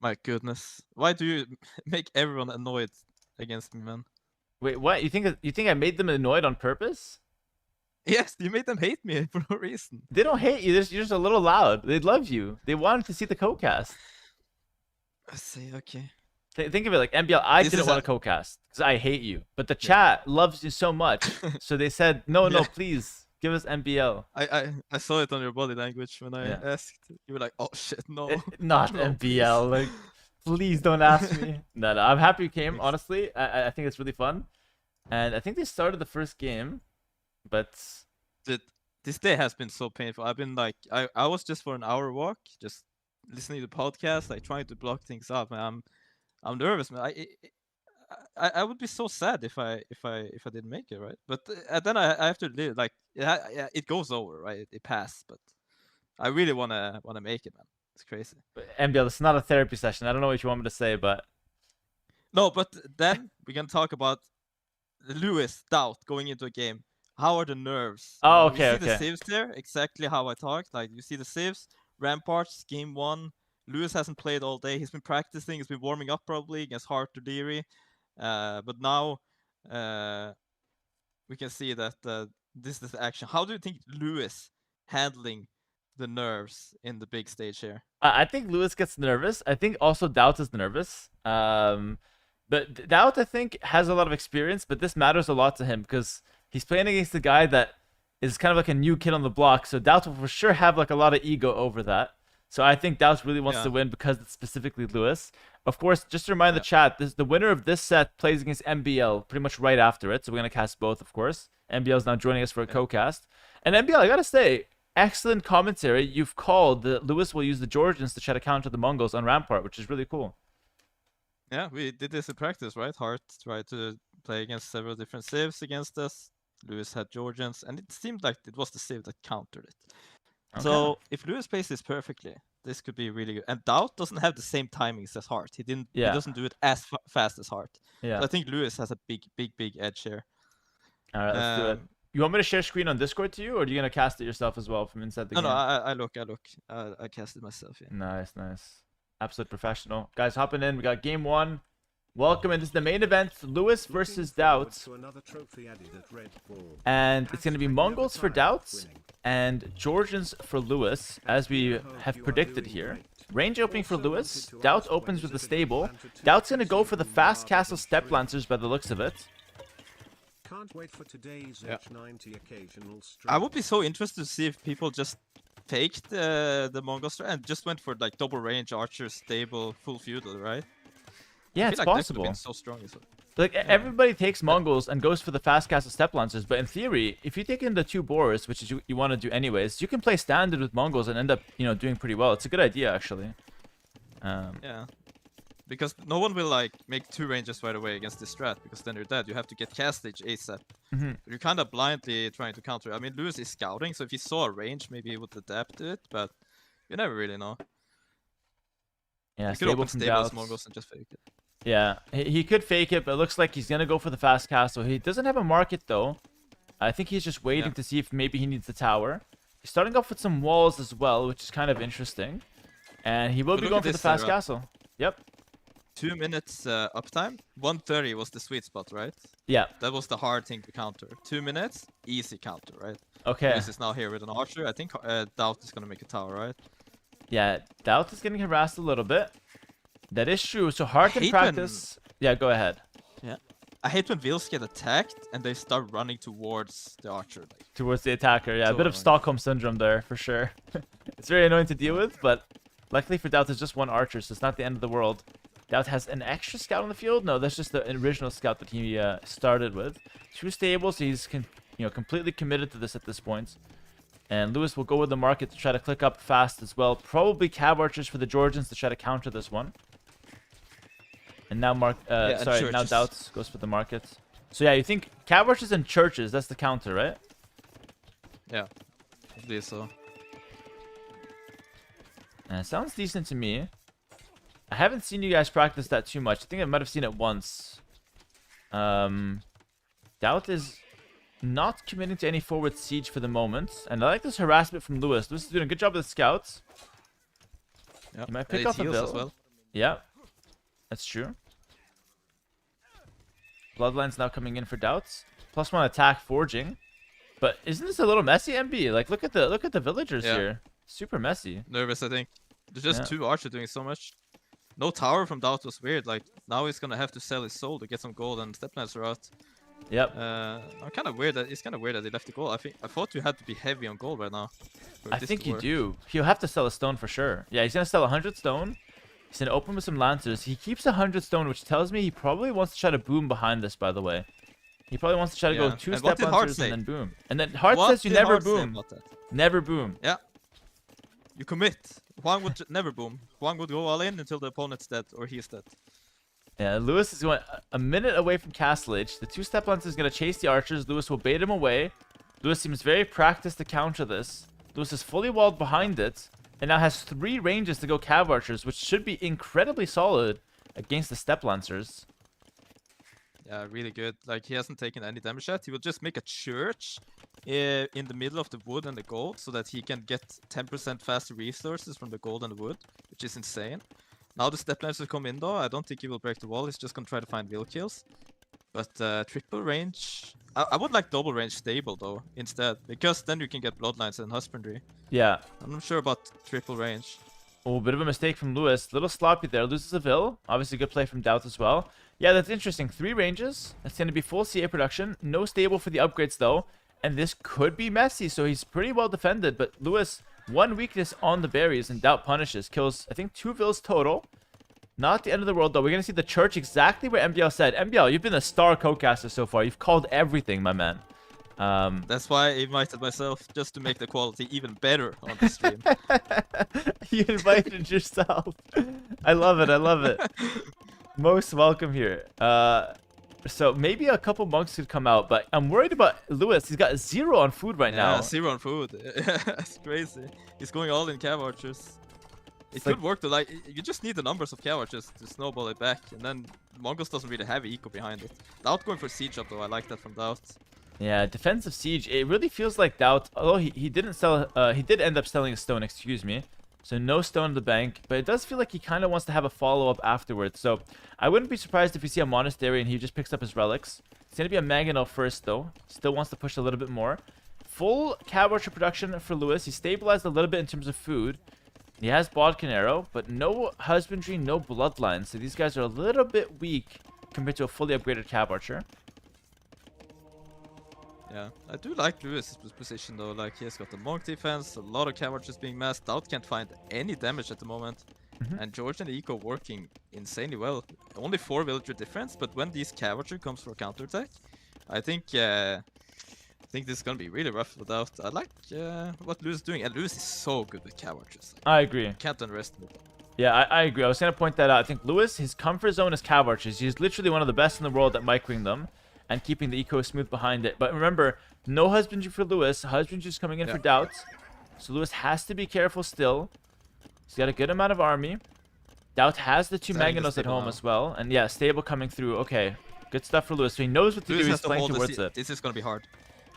My goodness, why do you make everyone annoyed against me, man? Wait, what? You think I made them annoyed on purpose? Yes, you made them hate me for no reason. They don't hate you. You're just a little loud. They love you. They wanted to see the co-cast. I see. Okay. Think of it like MBL. I didn't want to co-cast because I hate you, but the chat loves you so much, so they said, no, please give us MBL. I saw it on your body language when I asked. You were like, oh shit, no. Not no, MBL. Please. Like, please don't ask me. No, I'm happy you came. Honestly, I think it's really fun, and I think they started the first game, but this day has been so painful. I've been like, I was just for an hour walk, just listening to podcasts, like trying to block things up, and I'm nervous, man. I would be so sad if I didn't make it, right? But then I have to live. Like it goes over, right? It passed, but I really wanna make it, man. It's crazy. But MBL, it's not a therapy session. I don't know what you want me to say, but no. But then we're gonna talk about Lewis Daut going into a game. How are the nerves? Oh, okay, you see the saves there, exactly how I talked. Like you see the saves, Ramparts, game 1. Lewis hasn't played all day. He's been practicing. He's been warming up probably against Hart or Deary. But now we can see that this is action. How do you think Lewis handling the nerves in the big stage here? I think Lewis gets nervous. I think also Daut is nervous. But Daut, I think, has a lot of experience, but this matters a lot to him because he's playing against a guy that is kind of like a new kid on the block. So Daut will for sure have like a lot of ego over that. So I think Daut really wants to win because it's specifically Lewis. Of course, just to remind the chat, the winner of this set plays against MBL pretty much right after it. So we're going to cast both, of course. MBL is now joining us for a co-cast. And MBL, I got to say, excellent commentary. You've called that Lewis will use the Georgians to try to counter the Mongols on Rampart, which is really cool. Yeah, we did this in practice, right? Hart tried to play against several different civs against us. Lewis had Georgians, and it seemed like it was the civ that countered it. Okay. So if Lewis plays this perfectly, this could be really good. And Daut doesn't have the same timings as Hart. He doesn't do it as fast as Hart. Yeah. So I think Lewis has a big edge here. All right, let's do it. You want me to share screen on Discord to you, or are you gonna cast it yourself as well from inside the game? No, I look. I cast it myself. Yeah. Nice. Absolute professional. Guys, hopping in. We got game 1. Welcome, and this is the main event, Lewis versus Daut. And it's going to be Mongols for Daut and Georgians for Lewis, as we have predicted here. Range opening for Lewis. Daut opens with the stable. Daut's going to go for the fast castle step lancers by the looks of it. Can't wait for today's H90 occasional stream. I would be so interested to see if people just faked the Mongol strat and just went for like double range archer stable full feudal, right? Yeah, it's possible. Been so strong as well. Like everybody takes Mongols and goes for the fast castle step lancers, but in theory, if you take in the 2 boars, which is you want to do anyways, you can play standard with Mongols and end up doing pretty well. It's a good idea actually. Yeah. Because no one will like make 2 ranges right away against this strat, because then you're dead. You have to get cast stage ASAP. You're kind of blindly trying to counter. I mean, Lewis is scouting, so if he saw a range, maybe he would adapt to it, but you never really know. Yeah, he could open stables Mongols and just fake it. Yeah, he could fake it, but it looks like he's gonna go for the fast castle. He doesn't have a market though. I think he's just waiting to see if maybe he needs the tower. He's starting off with some walls as well, which is kind of interesting. And he will be going for the fast castle. Yep. 2 minutes uptime. 130 was the sweet spot, right? Yeah. That was the hard thing to counter. 2 minutes, easy counter, right? Okay. This is now here with an archer. I think Daut is gonna make a tower, right? Yeah, Daut is getting harassed a little bit. That is true. So hard to practice. Yeah, go ahead. Yeah. I hate when Vils get attacked and they start running towards the archer. Like, towards the attacker, yeah. So a bit of Stockholm syndrome there, for sure. It's very annoying to deal with, but luckily for Daut, there's just 1 archer, so it's not the end of the world. Daut has an extra scout on the field? No, that's just the original scout that he started with. 2 stables, so he's completely committed to this at this point. And Lewis will go with the market to try to click up fast as well. Probably cav archers for the Georgians to try to counter this one. And now now Daut goes for the market. So yeah, you think cav archers and churches, that's the counter, right? Yeah, I believe so. Sounds decent to me. I haven't seen you guys practice that too much. I think I might have seen it once. Daut is not committing to any forward siege for the moment. And I like this harassment from Lewis. Lewis is doing a good job with the scouts. Yep. He might pick off a bill. As well. Yeah, that's true. Bloodline's now coming in for Daut. +1 attack forging. But isn't this a little messy, MB? Like look at the villagers here. Super messy. Nervous, I think. There's just 2 archers doing so much. No tower from Daut was weird. Like now he's gonna have to sell his soul to get some gold and step lancer out. Yep. I'm kind of weird that it's kind of weird that he left the gold. I thought you had to be heavy on gold right now. I think you do. He'll have to sell a stone for sure. Yeah, he's gonna sell 100 stone. He's gonna open with some lancers. He keeps 100 stone, which tells me he probably wants to try to boom behind this. By the way, he probably wants to try to go 2 step lancers and then boom. And then Hart says you never boom. Never boom. Yeah. You commit. Huang would never boom. Huang would go all in until the opponent's dead or he's dead. Yeah, Lewis is going a minute away from castle edge. The 2 step lancers is going to chase the archers. Lewis will bait him away. Lewis seems very practiced to counter this. Lewis is fully walled behind it and now has 3 ranges to go cav archers, which should be incredibly solid against the step lancers. Yeah, really good. Like, he hasn't taken any damage yet. He will just make a church in the middle of the wood and the gold so that he can get 10% faster resources from the gold and the wood, which is insane. Now the step lamps will come in though. I don't think he will break the wall. He's just gonna try to find wheel kills. But triple range... I would like double range stable though, instead. Because then you can get bloodlines and husbandry. Yeah. I'm not sure about triple range. Oh, bit of a mistake from Lewis. Little sloppy there. Loses a Vil. Obviously, good play from Daut as well. Yeah, that's interesting. 3 ranges. That's going to be full CA production. No stable for the upgrades, though. And this could be messy, so he's pretty well defended. But Lewis, 1 weakness on the berries, and Daut punishes. Kills, I think, 2 Vils total. Not the end of the world, though. We're going to see the church exactly where MBL said. MBL, you've been a star co-caster so far. You've called everything, my man. That's why I invited myself, just to make the quality even better on the stream. You invited yourself. I love it. I love it. Most welcome here. So maybe a couple monks could come out, but I'm worried about Lewis. He's got 0 on food right now. Yeah, 0 on food. That's crazy. He's going all in cav archers. It could work though. Like, you just need the numbers of cav archers to snowball it back, and then Mongols doesn't really have eco behind it. Daut going for siege up though. I like that from Daut. Yeah, defensive siege. It really feels like Daut. Although he didn't sell. He did end up selling a stone. Excuse me. So no stone in the bank. But it does feel like he kind of wants to have a follow up afterwards. So I wouldn't be surprised if we see a monastery and he just picks up his relics. It's gonna be a mangonel first though. Still wants to push a little bit more. Full cav archer production for Lewis. He stabilized a little bit in terms of food. He has Bodkin arrow, but no husbandry, no bloodlines. So these guys are a little bit weak compared to a fully upgraded cav archer. Yeah, I do like Lewis's position though. Like, he has got the monk defense, a lot of cav archers being masked. Daut can't find any damage at the moment. And George and the eco working insanely well. Only 4 villager difference, but when these cav archer comes for counterattack, I think this is gonna be really rough without. I like what Lewis is doing, and Lewis is so good with cav archers. I agree. Can't underestimate that. Yeah, I agree. I was going to point that out. I think Lewis, his comfort zone is cav archers. He's literally one of the best in the world at microing them and keeping the eco smooth behind it. But remember, no husbandry for Lewis. Husbandry is coming in for Daut. So Lewis has to be careful still. He's got a good amount of army. Daut has the 2 mangonels at home as well. And yeah, stable coming through. Okay, good stuff for Lewis. So he knows what to do. He's playing towards it. This is going to be hard.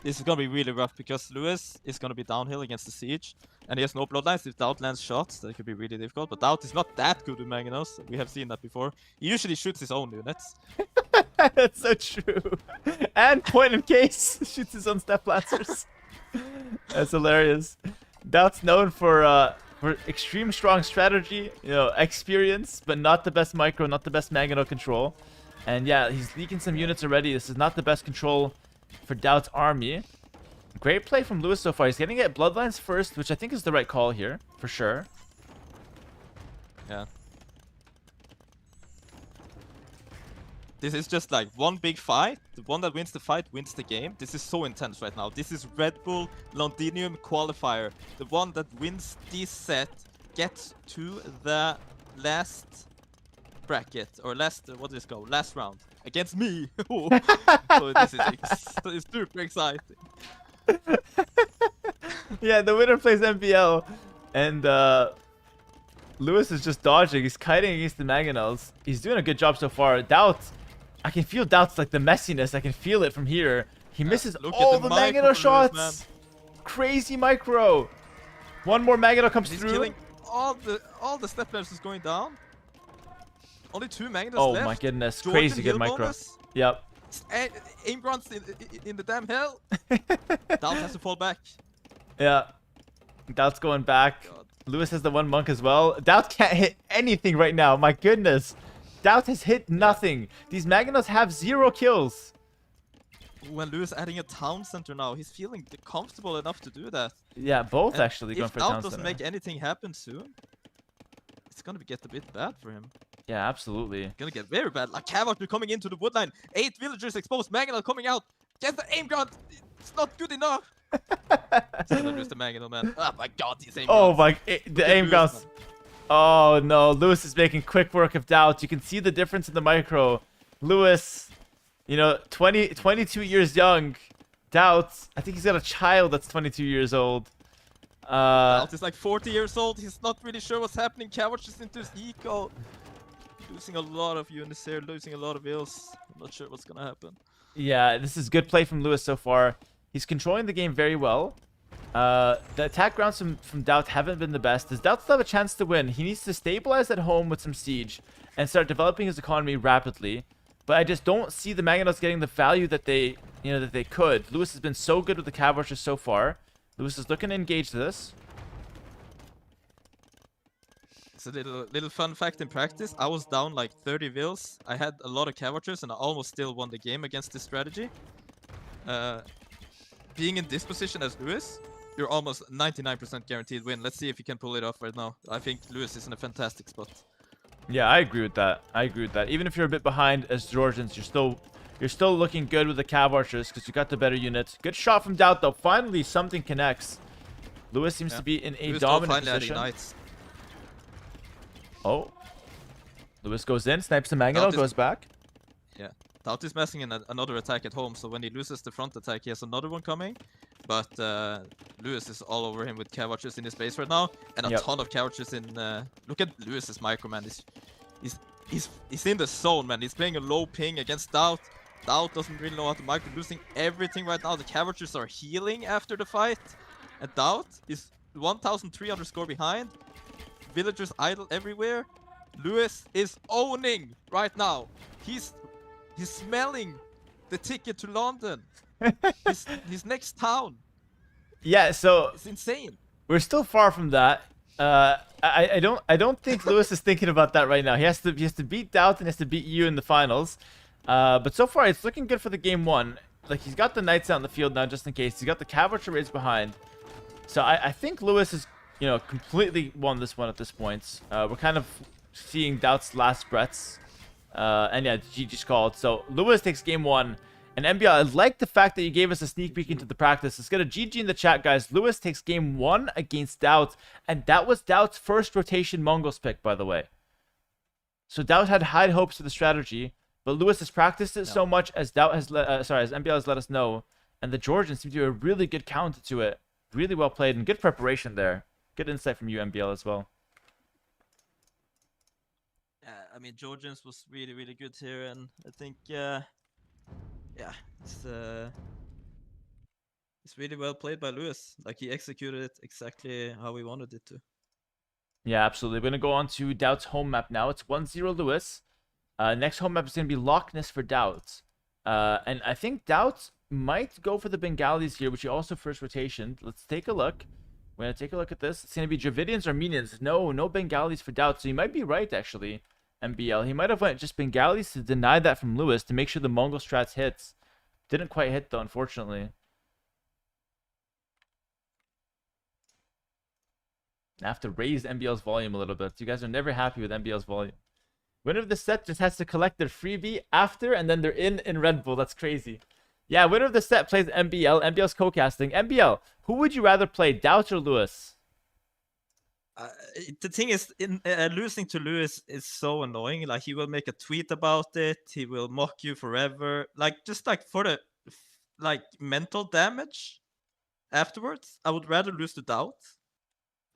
This is going to be really rough because Lewis is going to be downhill against the siege. And he has no bloodlines. If Daut lands shots, that could be really difficult. But Daut is not that good with mangonels. We have seen that before. He usually shoots his own units. That's so true. And point in case shoots his own step lancers. That's hilarious. Daut's known for extreme strong strategy, experience, but not the best micro, not the best mangonel control. And yeah, he's leaking some units already. This is not the best control for Daut's army. Great play from Lewis so far. He's getting at bloodlines first, which I think is the right call here, for sure. Yeah. This is just like one big fight. The one that wins the fight wins the game. This is so intense right now. This is Redbull Londinium qualifier. The one that wins this set gets to the last bracket, or last, what does it go? Last round against me. So this is super exciting. Yeah, the winner plays MBL, and Lewis is just dodging. He's kiting against the mangonels. He's doing a good job so far. Daut, I can feel Daut's like the messiness. I can feel it from here. He misses all the mangonel shots. Man. Crazy micro. One more mangonel comes through. He's killing all the step lamps is going down. Only 2 mangonels left. Oh my goodness, crazy good micro. Bonus. Yep. Aim grunts in the damn hell. Daut has to fall back. Yeah. Daut's going back. God. Lewis has the 1 monk as well. Daut can't hit anything right now. My goodness. Daut has hit nothing. These mangonels have 0 kills. When Lewis adding a town center now, he's feeling comfortable enough to do that. Yeah, both actually going for town center. If Daut doesn't make anything happen soon, it's gonna get a bit bad for him. Yeah, absolutely. Gonna get very bad. Like cav archer coming into the woodline. 8 villagers exposed. Mangonel coming out. Get the aim gun. It's not good enough. It's gonna lose the mangonel, man. Oh my god, these aim guns. Oh my, the aim guns. Oh no, Lewis is making quick work of Daut. You can see the difference in the micro. Lewis, 22 years young. Daut, I think he's got a child that's 22 years old. Daut is like 40 years old. He's not really sure what's happening. Cav archers into his eco. Losing a lot of units here, losing a lot of ills. I'm not sure what's gonna happen. Yeah, this is good play from Lewis so far. He's controlling the game very well. The attack grounds from Daut haven't been the best. Does Daut still have a chance to win? He needs to stabilize at home with some siege and start developing his economy rapidly. But I just don't see the Magnados getting the value that they could. Lewis has been so good with the Cav Archers so far. Lewis is looking to engage this. It's a little fun fact in practice. I was down like 30 vills. I had a lot of Cav Archers and I almost still won the game against this strategy. Being in this position as Lewis, you're almost 99% guaranteed win. Let's see if you can pull it off right now. I think Lewis is in a fantastic spot. Yeah, I agree with that. Even if you're a bit behind as Georgians, you're still looking good with the Cav Archers because you got the better unit. Good shot from Daut though. Finally, something connects. Lewis seems to be in a Lewis dominant finally position. Knights. Oh, Lewis goes in, snipes the Magneto, goes back. Yeah, Daut is messing in another attack at home, so when he loses the front attack, he has another one coming. But Lewis is all over him with Cav Archers in his base right now, and a ton of Cav Archers in. Look at Lewis's micro, man. He's in the zone, man. He's playing a low ping against Daut. Daut doesn't really know how to micro, losing everything right now. The Cav Archers are healing after the fight, and Daut is 1,300 score behind. Villagers idle everywhere. Lewis is owning right now. He's smelling the ticket to London. his next town. Yeah, so It's insane. we're still far from that. I don't think Lewis is thinking about that right now. He has to beat Daut and has to beat you in the finals. But so far it's looking good for the game one. Like he's got the Knights out in the field now just in case. He's got the Cav Archer raids behind. So I think Lewis is completely won this one at this point. We're kind of seeing Daut's last breaths. And yeah, GG's called. So Lewis takes game one. And MBL, I like the fact that you gave us a sneak peek into the practice. Let's get a GG in the chat, guys. Lewis takes game one against Daut. And that was Daut's first rotation Mongols pick, by the way. So Daut had high hopes for the strategy. But Lewis has practiced it so much as Daut has as MBL has let us know. And the Georgians seem to do a really good counter to it. Really well played and good preparation there. Good insight from you, MBL, as well. Yeah, I mean Georgians was really good here, and I think it's really well played by Lewis. Like he executed it exactly how we wanted it to. Yeah, absolutely. We're gonna go on to Daut's home map now. It's 1-0 Lewis. Next home map is gonna be Loch Ness for Daut. And I think Daut might go for the Bengalis here, which he also first rotation. Let's take a look. We're gonna take a look at this. It's gonna be Dravidians or Armenians. No Bengalis for Daut. So you might be right, actually, MBL. He might have went just Bengalis to deny that from Lewis to make sure the Mongol strats hits. Didn't quite hit though, unfortunately. I have to raise MBL's volume a little bit. You guys are never happy with MBL's volume. Winner of the set just has to collect their freebie after, and then they're in Redbull. That's crazy. Yeah, winner of the set plays MBL. MBL's co-casting. MBL, who would you rather play, Daut or Lewis? The thing is, losing to Lewis is so annoying. Like he will make a tweet about it. He will mock you forever. Like just like for the mental damage afterwards, I would rather lose to Daut.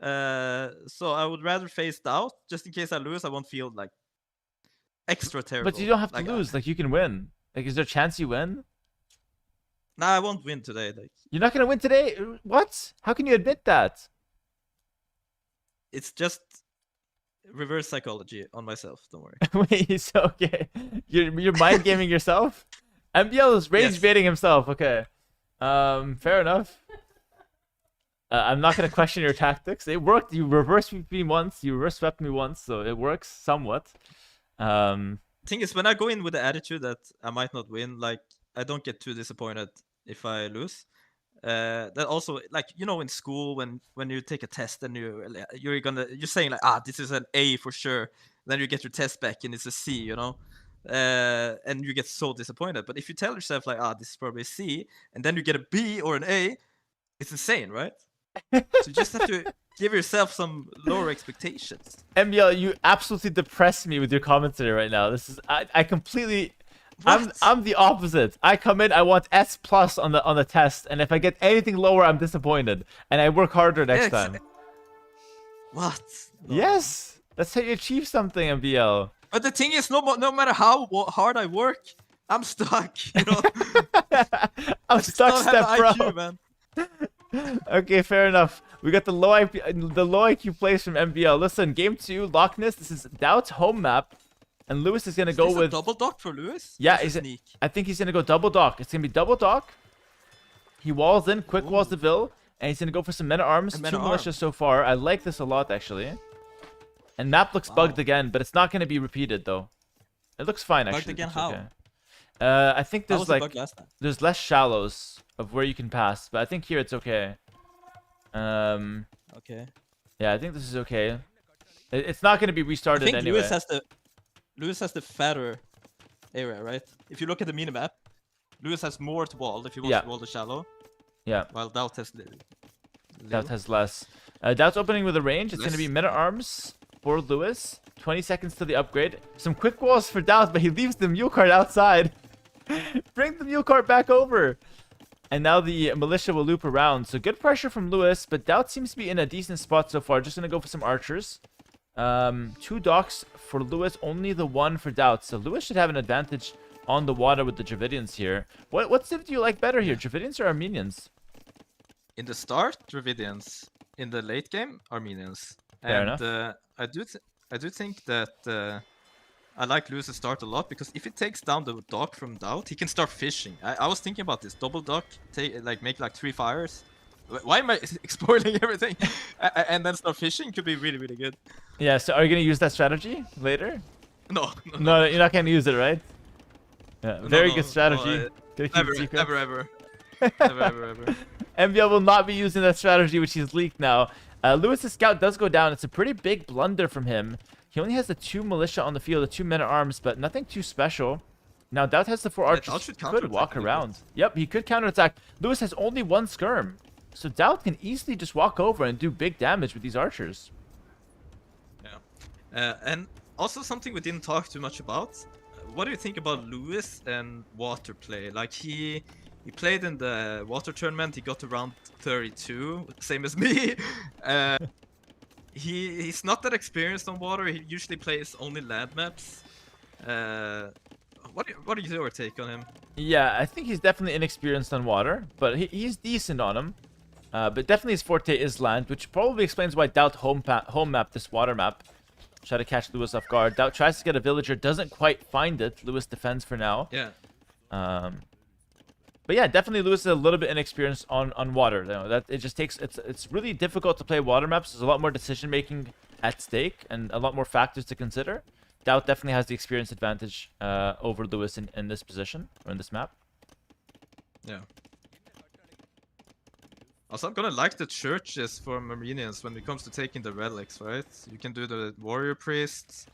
So I would rather face Daut just in case I lose. I won't feel like extra terrible. But you don't have to lose. Like you can win. Like is there a chance you win? Nah, I won't win today. Like you're not gonna win today. What? How can you admit that? It's just reverse psychology on myself. Don't worry. Wait, so okay, you're mind gaming yourself. MBL is rage baiting himself. Okay, fair enough. I'm not gonna question your tactics. It worked. You reverse swept me once. You reverse swept me once, so it works somewhat. Thing is, when I go in with the attitude that I might not win, like I don't get too disappointed if I lose. That also, like in school when you take a test and you're saying like this is an A for sure, then you get your test back and it's a C, and you get so disappointed. But if you tell yourself like this is probably a C, and then you get a B or an A, it's insane, right? So you just have to give yourself some lower expectations. MBL, you absolutely depress me with your commentary right now. This is I completely. What? I'm the opposite. I come in, I want S+ on the test, and if I get anything lower, I'm disappointed, and I work harder next time. What? No. Yes, that's how you achieve something, MBL. But the thing is, no matter how hard I work, I'm stuck. You know, I'm I just stuck, don't step have the bro. IQ, man. Okay, fair enough. We got the low IQ plays from MBL. Listen, game 2, Loch Ness. This is Daut's home map, and Lewis is gonna Is go this a with. double dock for Lewis? Yeah, Or is is it it? sneak? I think he's gonna go double dock. It's gonna be double dock. He walls in, quick walls the Vil, and he's gonna go for some men at arms. And 2 men at militia arms. so far. I like this a lot actually. And map looks bugged Wow. again, but it's not gonna be repeated though. It looks fine Bugged actually. again? It's How? okay. I think That there's was a like bug last time. there's less shallows of where you can pass, but I think here it's okay. Okay. Yeah, I think this is okay. It's not gonna be I restarted think anyway. Lewis has the fatter area, right? If you look at the minimap, Lewis has more to wall if he wants Yeah. to wall the shallow, Yeah, while Daut has Daut has less. Daut's opening with a range. It's gonna be Less. men at arms for Lewis. 20 seconds to the upgrade. Some quick walls for Daut, but he leaves the mule cart outside. Bring the mule cart back over. And now the militia will loop around. So good pressure from Lewis, but Daut seems to be in a decent spot so far. Just gonna go for some archers. 2 docks for Lewis, only the 1 for Daut. So Lewis should have an advantage on the water with the Dravidians here. What civ do you like better here, Dravidians or Armenians? In the start, Dravidians. In the late game, Armenians. Fair And enough. I do think that I like Lewis's start a lot because if he takes down the dock from Daut, he can start fishing. I was thinking about this double dock, make like 3 fires. Why am I spoiling everything? And then start fishing could be really, really good. Yeah, so are you gonna use that strategy later? No, No, you're not gonna use it, right? Yeah, very good strategy. No, Gonna keep never, it secret. never, ever, never, ever, ever. MBL will not be using that strategy, which he's leaked now. Lewis's scout does go down. It's a pretty big blunder from him. He only has the 2 militia on the field, the 2 men at arms, but nothing too special. Now Daut has the 4 Daut archers. should Could counterattack walk a little around. bit. Yep, he could counterattack. Lewis has only 1 skirm. So Daut can easily just walk over and do big damage with these archers. Yeah. And also something we didn't talk too much about. What do you think about Lewis and water play? Like he played in the water tournament. He got to round 32, same as me. He's not that experienced on water. He usually plays only land maps. What is your take on him? Yeah, I think he's definitely inexperienced on water, but he's decent on him. But definitely his forte is land, which probably explains why Daut home map this water map. Try to catch Lewis off guard. Daut tries to get a villager, doesn't quite find it. Lewis defends for now. Yeah. But yeah, definitely Lewis is a little bit inexperienced on water. You know, that it just takes it's really difficult to play water maps. There's a lot more decision making at stake and a lot more factors to consider. Daut definitely has the experience advantage over Lewis in this position or in this map. Yeah. Also, I'm gonna like the churches for Armenians when it comes to taking the relics, right? You can do the warrior priests.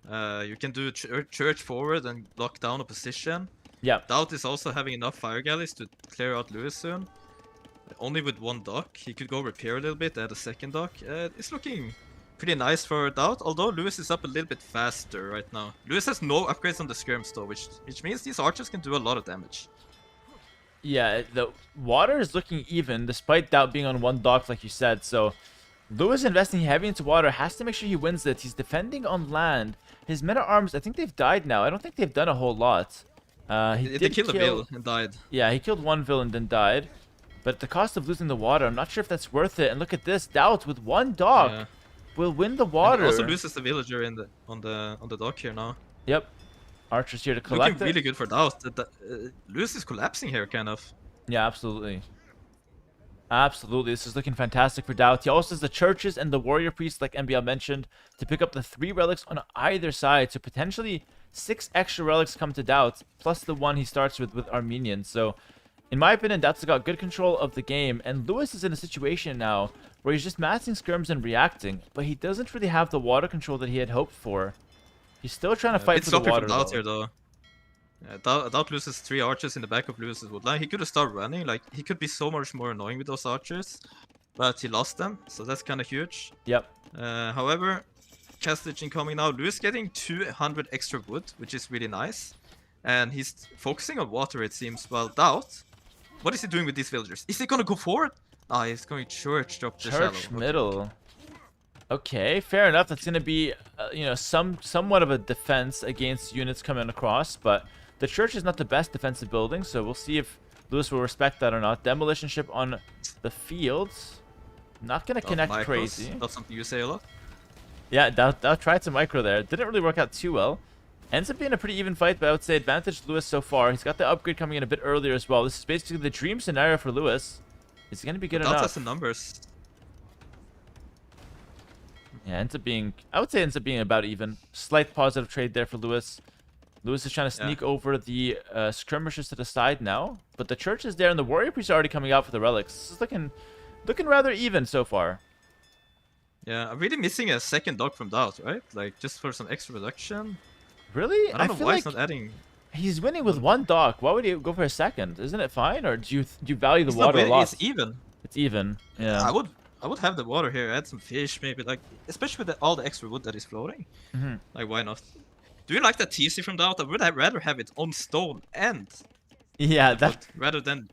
You can do church forward and lock down a position. Yeah. Daut is also having enough fire galleys to clear out Lewis soon. Only with 1 dock. He could go repair a little bit, add a second dock. It's looking pretty nice for Daut, although Lewis is up a little bit faster right now. Lewis has no upgrades on the skirms though, which means these archers can do a lot of damage. Yeah, the water is looking even, despite Daut being on 1 dock, like you said. So, Lewis investing heavy into water has to make sure he wins it. He's defending on land. His men at arms, I think they've died now. I don't think they've done a whole lot. He They did killed a Bill and died. Yeah, he killed 1 villain, then died. But at the cost of losing the water, I'm not sure if that's worth it. And look at this, Daut with 1 dock Yeah. will win the And water. he also loses the villager on the dock here now. Yep. Archers here to collect Looking really good for Daut. Lewis is collapsing here, kind of. Yeah, absolutely. Absolutely. This is looking fantastic for Daut. He also has the churches and the warrior priests, like MBL mentioned, to pick up the 3 relics on either side. So potentially 6 extra relics come to Daut, plus the 1 he starts with Armenians. So, in my opinion, Daut's got good control of the game. And Lewis is in a situation now where he's just massing skirms and reacting. But he doesn't really have the water control that he had hoped for. He's still trying to fight It's for the sloppy water, from Daut though. here, though. Yeah, Daut loses 3 archers in the back of Lewis's woodline. He could have started running. Like, he could be so much more annoying with those archers. But he lost them, so that's kind of huge. Yep. However, Castlage incoming now. Lewis getting 200 extra wood, which is really nice. And he's focusing on water, it seems. While Daut, what is he doing with these villagers? Is he gonna go forward? Ah, he's going church, drop the shallow. Church Okay. middle. Okay, fair enough. That's gonna be, you know, somewhat of a defense against units coming across, but the church is not the best defensive building, so we'll see if Lewis will respect that or not. Demolition ship on the field. Not gonna connect Micros, crazy. That's something you say a lot. Yeah, Daut tried to micro there. Didn't really work out too well. Ends up being a pretty even fight, but I would say advantage Lewis so far. He's got the upgrade coming in a bit earlier as well. This is basically the dream scenario for Lewis. It's gonna be good Daut enough. has the numbers. Yeah, ends up being, I would say ends up being about even. Slight positive trade there for Lewis. Lewis is trying to sneak over the skirmishers to the side now, but the church is there and the warrior priest are already coming out for the relics. This is looking rather even so far. Yeah, I'm really missing a second dog from Daut, right? Like, just for some extra reduction. Really? I don't know feel why like he's not adding. he's winning with one dock. Why would he go for a second? Isn't it fine, or do you value the He's not water a winning, lot? It's even. It's even. Yeah. I would have the water here, add some fish, maybe, like, especially with all the extra wood that is floating. Like, why not? Do you like that TC from Daut? I would rather have it on stone and Yeah, wood, that rather than.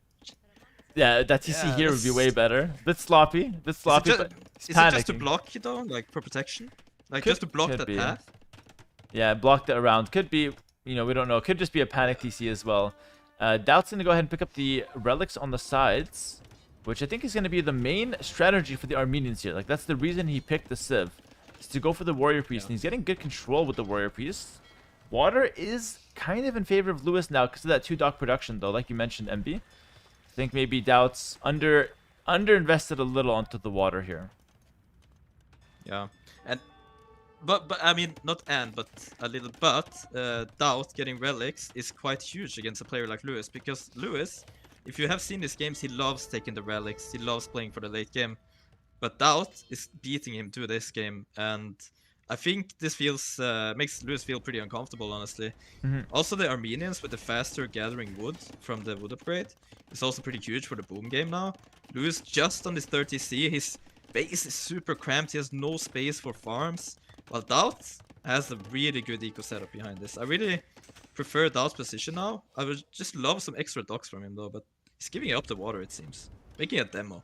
that TC here would be way better. Bit sloppy, but Is it he's just to panicking. block it though, like for protection? Like Could- just to block could that be. path? Yeah, blocked it around. Could be, you know, we don't know. Could just be a panic TC as well. Doubt's gonna go ahead and pick up the relics on the sides, which I think is gonna be the main strategy for the Armenians here. Like, that's the reason he picked the Civ, is to go for the warrior priest, and he's getting good control with the warrior priest. Water is kind of in favor of Lewis now because of that 2 dock production, though, like you mentioned, MB. I think maybe Doubt's underinvested a little onto the water here. Yeah, and but I mean not but a little Daut getting relics is quite huge against a player like Lewis, because Lewis, if you have seen his games, he loves taking the relics, he loves playing for the late game, but Daut is beating him to this game, and I think this feels makes Lewis feel pretty uncomfortable, honestly. Also, the Armenians with the faster gathering wood from the wood upgrade is also pretty huge for the boom game now. Lewis just on his 30C, his base is super cramped, he has no space for farms, while Daut has a really good eco setup behind this. I really prefer Daut's position now. I would just love some extra docks from him though, but he's giving up the water, it seems. Making a demo.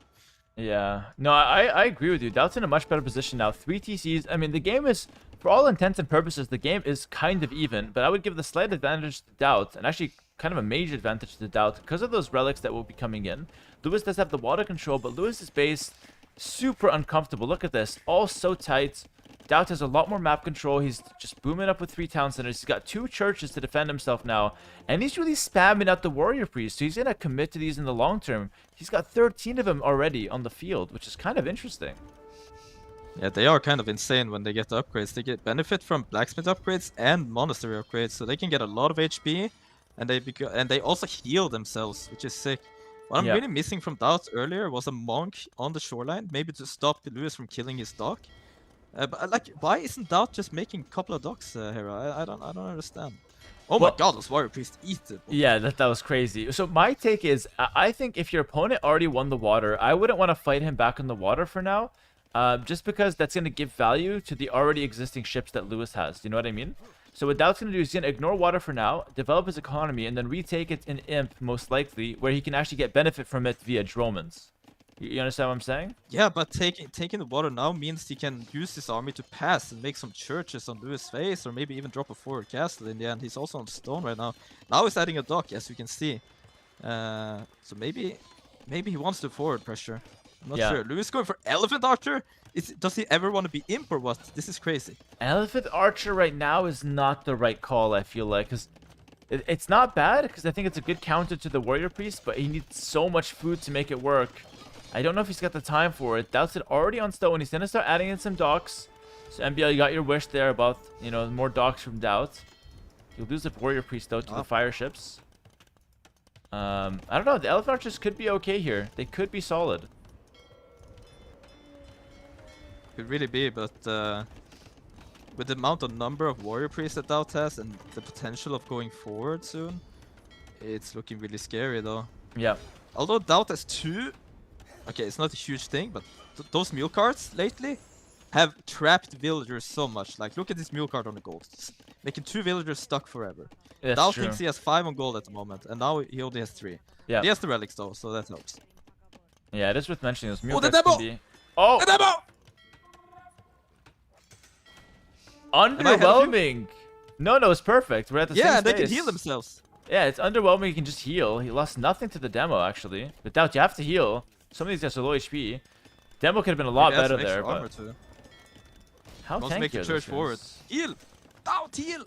Yeah, no, I agree with you. Doubt's in a much better position now. 3 TCs. I mean, the game is, for all intents and purposes, the game is kind of even, but I would give the slight advantage to Doubt, and actually kind of a major advantage to Doubt because of those relics that will be coming in. Lewis does have the water control, but Lewis's base, super uncomfortable. Look at this, all so tight. Doubt has a lot more map control. He's just booming up with 3 town centers. He's got 2 churches to defend himself now. And he's really spamming out the warrior priest. So he's going to commit to these in the long term. He's got 13 of them already on the field, which is kind of interesting. Yeah, they are kind of insane when they get the upgrades. They get benefit from blacksmith upgrades and monastery upgrades, so they can get a lot of HP, and they also heal themselves, which is sick. What I'm really missing from Daut earlier was a monk on the shoreline, maybe to stop Lewis from killing his dock. But like, why isn't Daut just making a couple of docks, Hera? I don't understand. Oh my god, those warrior priests eat it. Yeah, that was crazy. So my take is, I think if your opponent already won the water, I wouldn't want to fight him back in the water for now. Just because that's going to give value to the already existing ships that Lewis has. You know what I mean? So what Doubt's going to do is he's going to ignore water for now, develop his economy, and then retake it in Imp, most likely, where he can actually get benefit from it via Dromans. You understand what I'm saying? Yeah, but taking the water now means he can use his army to pass and make some churches on Lewis' face, or maybe even drop a forward castle in the end. He's also on stone right now. Now he's adding a dock, as you can see. So maybe he wants the forward pressure. I'm not sure. Lewis going for Elephant Archer? Does he ever want to be Imp or what? This is crazy. Elephant Archer right now is not the right call, I feel like. Because it's not bad, because I think it's a good counter to the Warrior Priest, but he needs so much food to make it work. I don't know if he's got the time for it. Doubt's it already on stone. He's going to start adding in some docks. So MBL, you got your wish there about, you know, more docks from Doubt. You'll lose the Warrior Priest, though, to the fire ships. I don't know. The Elephant Archers could be okay here. They could be solid. Could really be, but with the amount of number of warrior priests that Daut has and the potential of going forward soon, it's looking really scary though. Yeah. Although Daut has 2, okay, it's not a huge thing, but those mule carts lately have trapped villagers so much. Like, look at this mule cart on the gold, making 2 villagers stuck forever. Daut thinks he has 5 on gold at the moment, and now he only has 3. Yeah. He has the relics though, so that helps. Yeah, it is worth mentioning those mule the carts demo! can be... Oh! The demo! Underwhelming. No, it's perfect. We're at the same Yeah, space. they can heal themselves. Yeah, it's underwhelming. You can just heal. He lost nothing to the demo, actually. But Daut, you have to heal. Some of these guys are low HP. Demo could have been a lot Maybe better that's there, extra but armor too. how Wants to tanky make the are church those forward. guys? Heal! Daut, heal!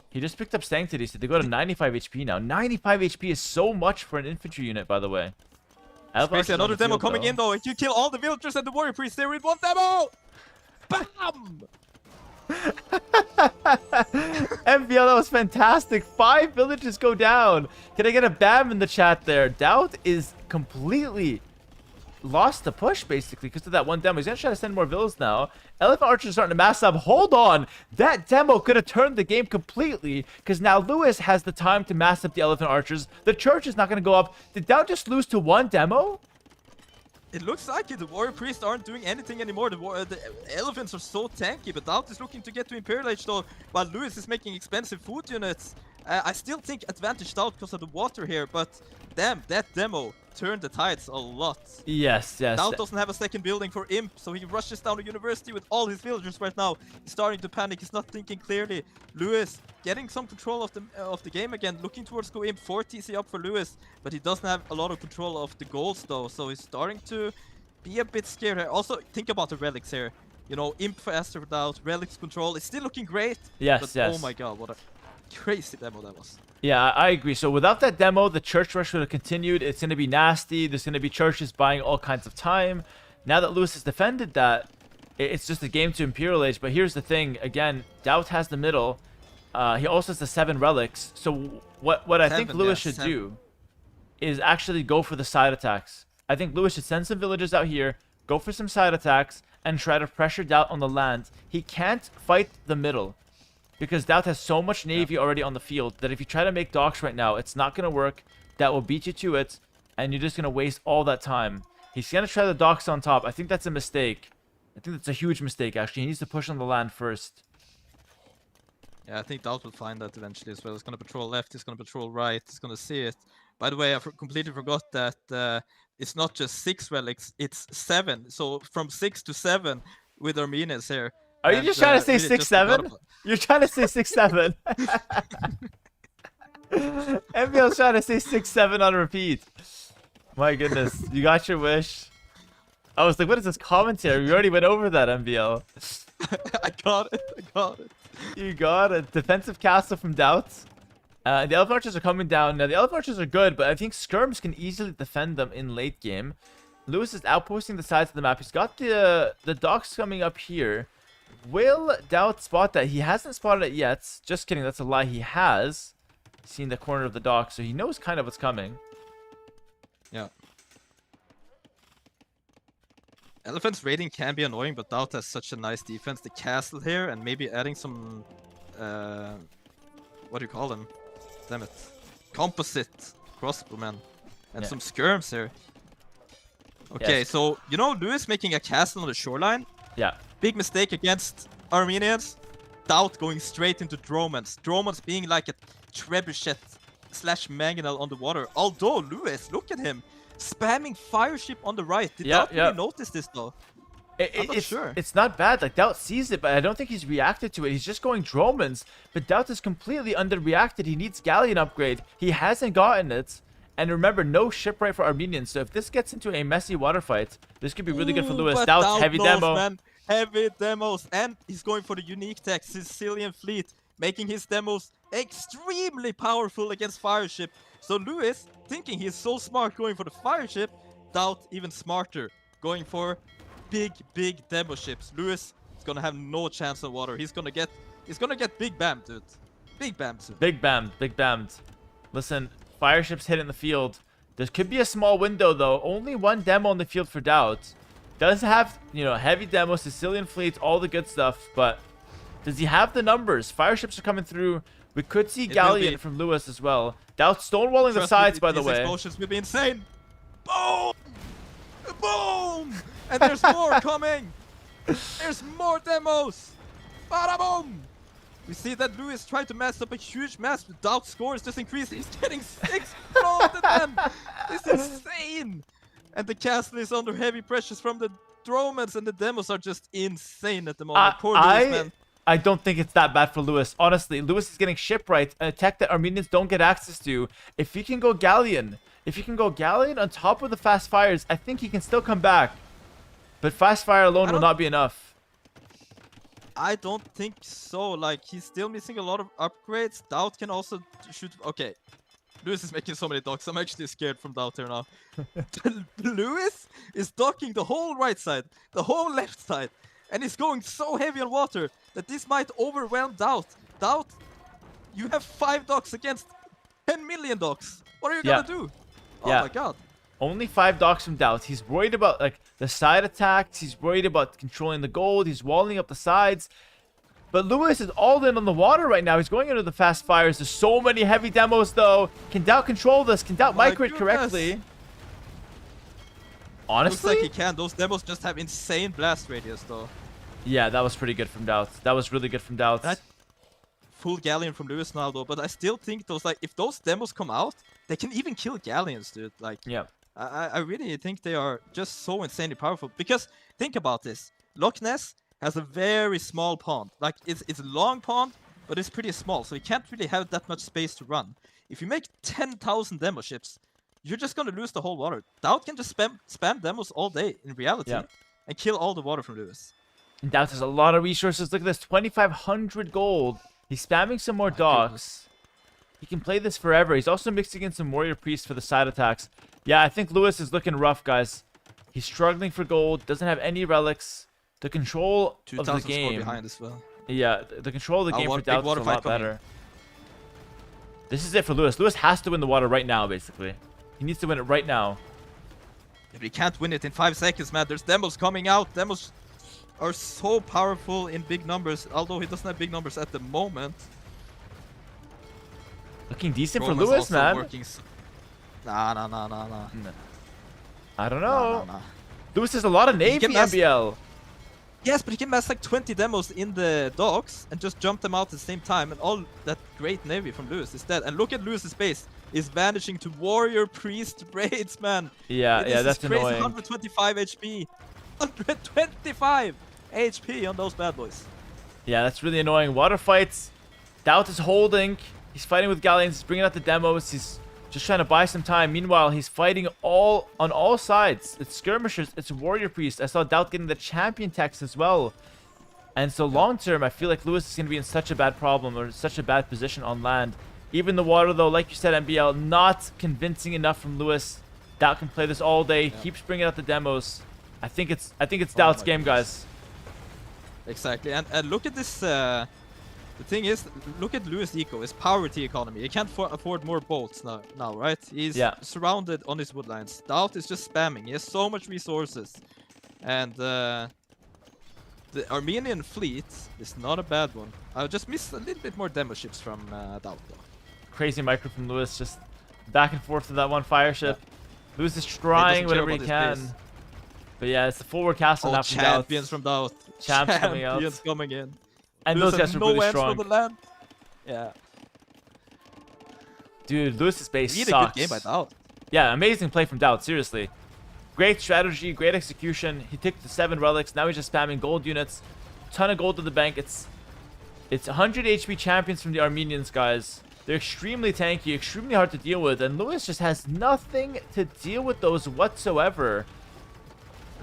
He just picked up Sanctity, so they go to 95 HP now. 95 HP is so much for an infantry unit, by the way. Basically, another demo coming in though. If you kill all the villagers and the warrior priest, they're in one demo! Bam! MVL, that was fantastic. 5 villages go down. Can I get a bam in the chat there? Daut is completely lost the push, basically, because of that one demo. He's going to try to send more villas now. Elephant Archer's starting to mass up. Hold on. That demo could have turned the game completely, because now Lewis has the time to mass up the Elephant Archers. The church is not going to go up. Did Daut just lose to one demo? It looks like it. The warrior priests aren't doing anything anymore. The elephants are so tanky, but Daut is looking to get to Imperial Age though, while Lewis is making expensive food units. I still think advantage Daut because of the water here, but damn, that demo turned the tides a lot. Yes. Daut doesn't have a second building for Imp, so he rushes down to university with all his villagers right now. He's starting to panic. He's not thinking clearly. Lewis getting some control of the game again, looking towards go Imp. 4 TC up for Lewis, but he doesn't have a lot of control of the goals though, so he's starting to be a bit scared here. Also, think about the relics here. You know, Imp faster without relics control. It's still looking great. Yes. Oh my god, what a crazy demo that was. Yeah, I agree. So without that demo, the church rush would have continued. It's going to be nasty. There's going to be churches buying all kinds of time. Now that Lewis has defended that, it's just a game to Imperial Age. But here's the thing. Again, Daut has the middle. He also has the 7 relics. So what I think Lewis should do is actually go for the side attacks. I think Lewis should send some villagers out here, go for some side attacks, and try to pressure Daut on the land. He can't fight the middle, because Daut has so much navy already on the field that if you try to make docks right now, it's not going to work. That will beat you to it, and you're just going to waste all that time. He's going to try the docks on top. I think that's a mistake. I think that's a huge mistake, actually. He needs to push on the land first. Yeah, I think Daut will find that eventually as well. He's going to patrol left, he's going to patrol right, he's going to see it. By the way, I completely forgot that it's not just 6 relics, it's 7. So from 6 to 7 with Armenians here. Are you just trying to say really 6-7? You're trying to say 6-7. MBL's trying to say 6-7 on repeat. My goodness, you got your wish. I was like, what is this commentary? We already went over that, MBL. I got it. You got it. Defensive castle from Daut. The Elephant Archers are coming down. Now, the Elephant Archers are good, but I think Skirms can easily defend them in late game. Lewis is outposting the sides of the map. He's got the docks coming up here. Will Daut spot that? He hasn't spotted it yet. Just kidding, that's a lie. He has seen the corner of the dock, so he knows kind of what's coming. Yeah. Elephant's raiding can be annoying, but Daut has such a nice defense. The castle here, and maybe adding some... what do you call them? Damn it. Composite crossbowmen. And some skirms here. Okay, Yes. so, you know, Lewis making a castle on the shoreline? Yeah. Big mistake against Armenians. Daut going straight into Dromans. Dromans being like a trebuchet / mangonel on the water. Although Lewis, look at him, spamming fire ship on the right. Did Daut really notice this though? I'm not sure. It's not bad. Like, Daut sees it, but I don't think he's reacted to it. He's just going Dromans. But Daut is completely underreacted. He needs Galleon upgrade. He hasn't gotten it. And remember, no shipwright for Armenians. So if this gets into a messy water fight, this could be really good for Lewis. But Daut, heavy knows, demo. Man. Heavy demos, and he's going for the unique tech Sicilian fleet, making his demos extremely powerful against fire ship. So Lewis, thinking he's so smart going for the fire ship, Daut even smarter, going for big demo ships. Lewis is gonna have no chance on water. He's gonna get big bam, dude. Big bam soon. Big bammed. Listen, fire ships hit in the field. There could be a small window though. Only one demo on the field for Daut. Does have, you know, heavy demo, Sicilian fleets, all the good stuff, but does he have the numbers? Fire ships are coming through. We could see Galleon from Lewis as well. Daut stonewalling the sides, by the way. These explosions will be insane. Boom! Boom! And there's more coming! There's more demos! Bada boom! We see that Lewis tried to mass up a huge mass, but Daut scores just increased. He's getting 6 exploded, man! It's insane! And the castle is under heavy pressures from the Dromans, and the demos are just insane at the moment. Poor Lewis, man. I don't think it's that bad for Lewis. Honestly, Lewis is getting shipwrights, a tech that Armenians don't get access to. If he can go Galleon, on top of the fast fires, I think he can still come back. But fast fire alone will not be enough. I don't think so. Like, he's still missing a lot of upgrades. Daut can also shoot. Okay. Lewis is making so many docks. I'm actually scared from Daut here now. Lewis is docking the whole right side, the whole left side. And he's going so heavy on water that this might overwhelm Daut. Daut, you have 5 docks against 10 million docks. What are you gonna do? Oh my god. Only 5 docks from Daut. He's worried about like the side attacks. He's worried about controlling the gold. He's walling up the sides. But Lewis is all in on the water right now. He's going into the fast fires. There's so many heavy demos though. Can Daut control this? Can Daut migrate correctly? Honestly, looks like he can. Those demos just have insane blast radius though. Yeah, that was pretty good from Daut. That was really good from Daut. Full Galleon from Lewis now though, but I still think those, like, if those demos come out, they can even kill Galleons, dude. Like, yeah. I really think they are just so insanely powerful. Because think about this. Loch Ness has a very small pond. Like, it's a long pond, but it's pretty small, so you can't really have that much space to run. If you make 10,000 demo ships, you're just gonna lose the whole water. Daut can just spam demos all day in reality and kill all the water from Lewis. And Daut has a lot of resources. Look at this, 2,500 gold. He's spamming some more docks. He can play this forever. He's also mixing in some warrior priests for the side attacks. Yeah, I think Lewis is looking rough, guys. He's struggling for gold. Doesn't have any relics. The control of the game. Behind as well. Yeah, the control of the game for Daut is a lot better. This is it for Lewis. Lewis has to win the water right now, basically. He needs to win it right now. Yeah, but he can't win it in 5 seconds, man. There's demos coming out. Demos are so powerful in big numbers, although he doesn't have big numbers at the moment. Looking decent for Lewis, man. Nah. I don't know. Nah. Lewis has a lot of Navy MBL. Yes, but he can mass like 20 demos in the docks and just jump them out at the same time, and all that great Navy from Lewis is dead. And look at Lewis's base. Is vanishing to warrior priest raids, man. Yeah, that's crazy. annoying. 125 HP. 125 HP on those bad boys. Yeah, that's really annoying. Water fights. Daut is holding. He's fighting with Galleons. He's bringing out the demos. He's just trying to buy some time. Meanwhile, he's fighting on all sides. It's skirmishers. It's warrior priest. I saw Daut getting the champion text as well. And so long term, I feel like Lewis is going to be in such a bad problem or such a bad position on land. Even the water, though, like you said, MBL, not convincing enough from Lewis. Daut can play this all day. Keeps bringing out the demos. I think it's Daut's game, guys. Exactly, and look at this. The thing is, look at Lewis' eco, his poverty economy. He can't afford more bolts now, right? He's surrounded on his woodlines. Daut is just spamming. He has so much resources, and the Armenian fleet is not a bad one. I just miss a little bit more demo ships from Daut, though. Crazy micro from Lewis, just back and forth to that one fire ship. Lewis is trying whatever he can. But yeah, it's the forward castle now from Daut. Champions from Daut. Champs coming out. Champions coming in. And Lewis those guys are really strong. For the land. Yeah. Dude, Lewis's base really sucks. Good game by Daut. Yeah, amazing play from Daut, seriously. Great strategy, great execution. He took the 7 relics. Now he's just spamming gold units. Ton of gold to the bank. It's 100 HP champions from the Armenians, guys. They're extremely tanky, extremely hard to deal with, and Lewis just has nothing to deal with those whatsoever.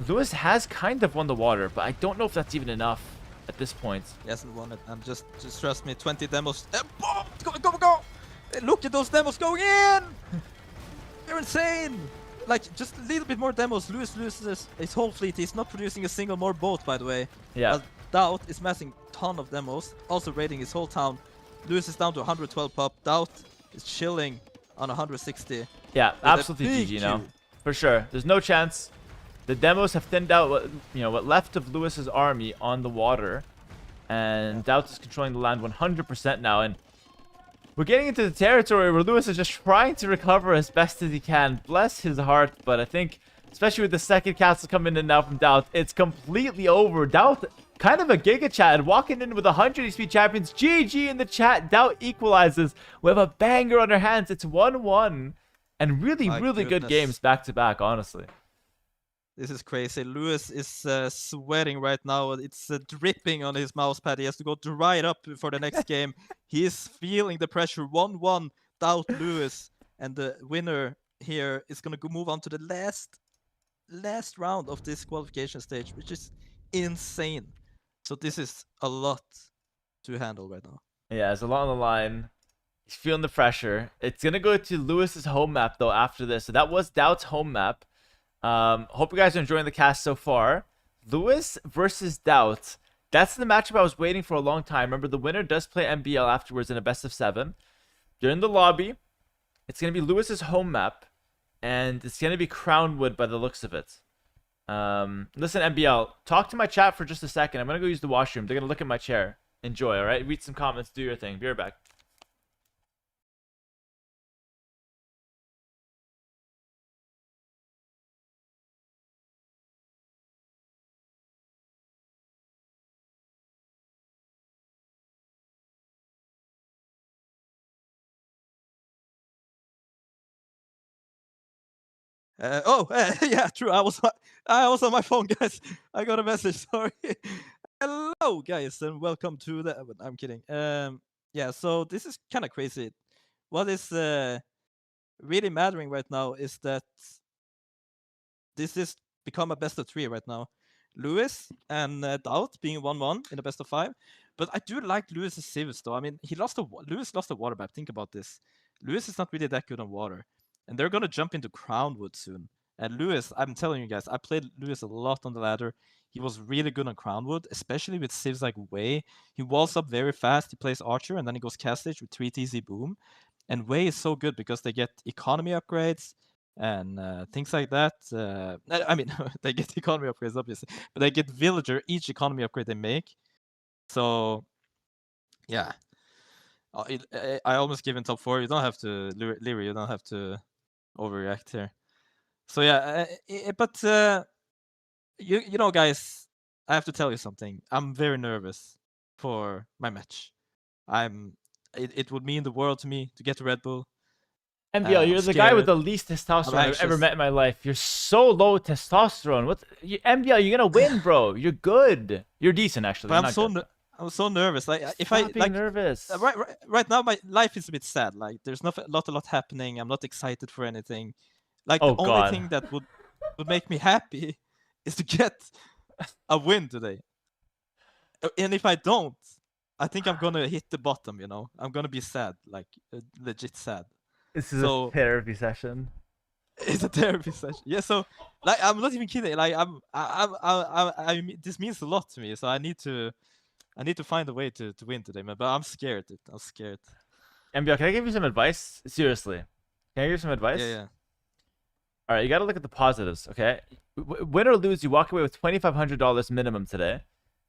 Lewis has kind of won the water, but I don't know if that's even enough at this point. He hasn't won it, and just trust me, 20 demos. Go! Look at those demos going in! They're insane! Like, just a little bit more demos. Lewis loses his whole fleet. He's not producing a single more boat, by the way. Yeah. Daut is massing a ton of demos, also raiding his whole town. Lewis is down to 112 pop. Daut is chilling on 160. Yeah, absolutely GG now. For sure. There's no chance. The demos have thinned out what left of Lewis's army on the water. And Daut is controlling the land 100% now. And we're getting into the territory where Lewis is just trying to recover as best as he can. Bless his heart. But I think, especially with the second castle coming in now from Daut, it's completely over. Daut, kind of a giga chat, walking in with 100 HP champions. GG in the chat. Daut equalizes. We have a banger on our hands. It's 1-1. And really good games back to back, honestly. This is crazy. Lewis is sweating right now. It's dripping on his mouse pad. He has to go dry it up for the next game. He is feeling the pressure. 1-1, Daut Lewis. And the winner here is going to move on to the last round of this qualification stage, which is insane. So this is a lot to handle right now. Yeah, it's a lot on the line. He's feeling the pressure. It's gonna go to Lewis's home map though after this. So that was Doubt's home map. Hope you guys are enjoying the cast so far. Lewis versus Daut. That's the matchup I was waiting for a long time. Remember, the winner does play MBL afterwards in a best of 7. You're in the lobby. It's gonna be Lewis's home map, and it's gonna be Crownwood by the looks of it. Listen, MBL, talk to my chat for just a second. I'm gonna go use the washroom. They're gonna look at my chair. Enjoy, all right? Read some comments, do your thing. Be right back. Yeah, true. I was on my phone, guys. I got a message. Sorry. Hello, guys, and welcome to the. I'm kidding. Yeah. So this is kind of crazy. What is really mattering right now is that this is become a best of 3 right now. Lewis and Daut being 1-1 in the best of 5. But I do like Lewis's civs though. I mean, Lewis lost the water map. Think about this. Lewis is not really that good on water. And they're gonna jump into Crownwood soon. And Lewis, I'm telling you guys, I played Lewis a lot on the ladder. He was really good on Crownwood, especially with civs like Way. He walls up very fast. He plays Archer, and then he goes cast stage with 3 TZ boom. And Way is so good because they get economy upgrades and things like that. I mean, they get economy upgrades, obviously, but they get villager each economy upgrade they make. So, yeah. I almost give in top 4. You don't have to, Leary, you don't have to overreact here. So yeah, but you know, guys, I have to tell you something. I'm very nervous for my match. It would mean the world to me to get to Red Bull. MBL, you're the guy with the least testosterone I've ever met in my life. You're so low testosterone. MBL, you're gonna win, bro. You're good. You're decent, actually. But I'm so nervous. Like if Stop being nervous. Right now, my life is a bit sad. Like there's not a lot happening. I'm not excited for anything. Like the only thing that would make me happy is to get a win today. And if I don't, I think I'm gonna hit the bottom. You know, I'm gonna be sad, like legit sad. This is a therapy session. It's a therapy session. Yeah. So like I'm not even kidding. Like this means a lot to me. So I need to find a way to win today, man. But I'm scared. I'm scared. MBL, can I give you some advice? Seriously, can I give you some advice? Yeah. All right, you got to look at the positives, okay? Win or lose, you walk away with $2,500 minimum today.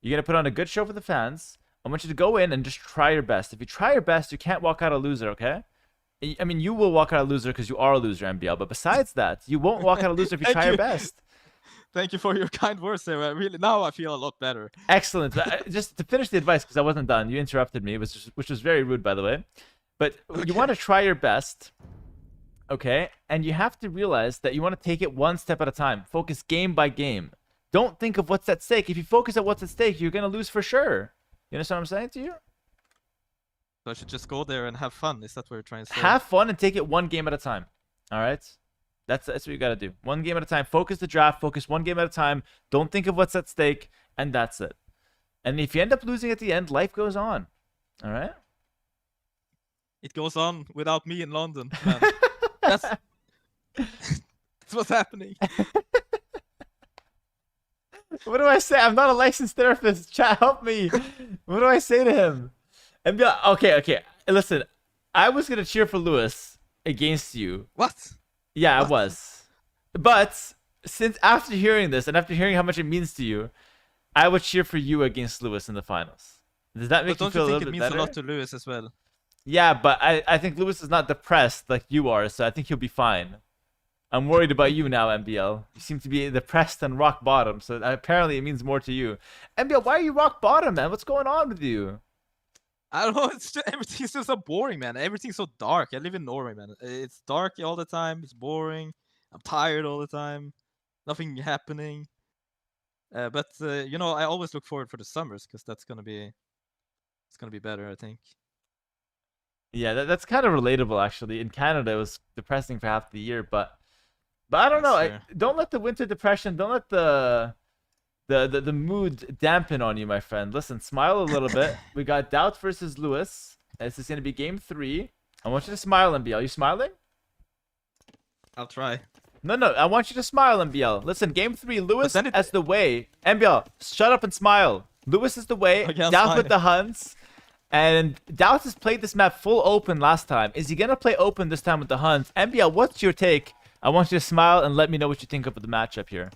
You're going to put on a good show for the fans. I want you to go in and just try your best. If you try your best, you can't walk out a loser, okay? I mean, you will walk out a loser because you are a loser, MBL. But besides that, you won't walk out a loser if you try your best. Thank you for your kind words there. Now I feel a lot better. Excellent. Just to finish the advice, because I wasn't done. You interrupted me, which was very rude, by the way. But you want to try your best. Okay, and you have to realize that you want to take it one step at a time. Focus game by game. Don't think of what's at stake. If you focus on what's at stake, you're gonna lose for sure. You understand what I'm saying to you? So I should just go there and have fun. Is that what you're trying to say? Have fun and take it one game at a time. All right, that's what you gotta do. One game at a time. Focus the draft. Focus one game at a time. Don't think of what's at stake, and that's it. And if you end up losing at the end, life goes on. All right. It goes on without me in London, man. That's what's happening. What do I say? I'm not a licensed therapist. Chat, help me. What do I say to him? And okay. Listen, I was gonna cheer for Lewis against you. What? Yeah, I was. But since after hearing this and after hearing how much it means to you, I would cheer for you against Lewis in the finals. Does that make you feel a little bit better? Don't you think it means a lot to Lewis as well? Yeah, but I think Lewis is not depressed like you are, so I think he'll be fine. I'm worried about you now, MBL. You seem to be depressed and rock bottom, so apparently it means more to you. MBL, why are you rock bottom, man? What's going on with you? I don't know. Everything's just so boring, man. Everything's so dark. I live in Norway, man. It's dark all the time. It's boring. I'm tired all the time. nothing happening. But you know, I always look forward for the summers because it's gonna be better, I think. Yeah, that's kind of relatable actually. In Canada, it was depressing for half the year, but I don't That's know. fair. Don't let the winter depression, don't let the mood dampen on you, my friend. Listen, smile a little bit. We got Daut versus Lewis. This is gonna be game 3. I want you to smile, MBL. Are you smiling? I'll try. No, I want you to smile, MBL. Listen, game 3, Lewis then it- as the way. MBL, shut up and smile. Lewis is the way. Okay, I'll Daut with smile. the Huns. And Daut has played this map full open last time. Is he gonna play open this time with the Huns? MBL, what's your take? I want you to smile and let me know what you think of the matchup here.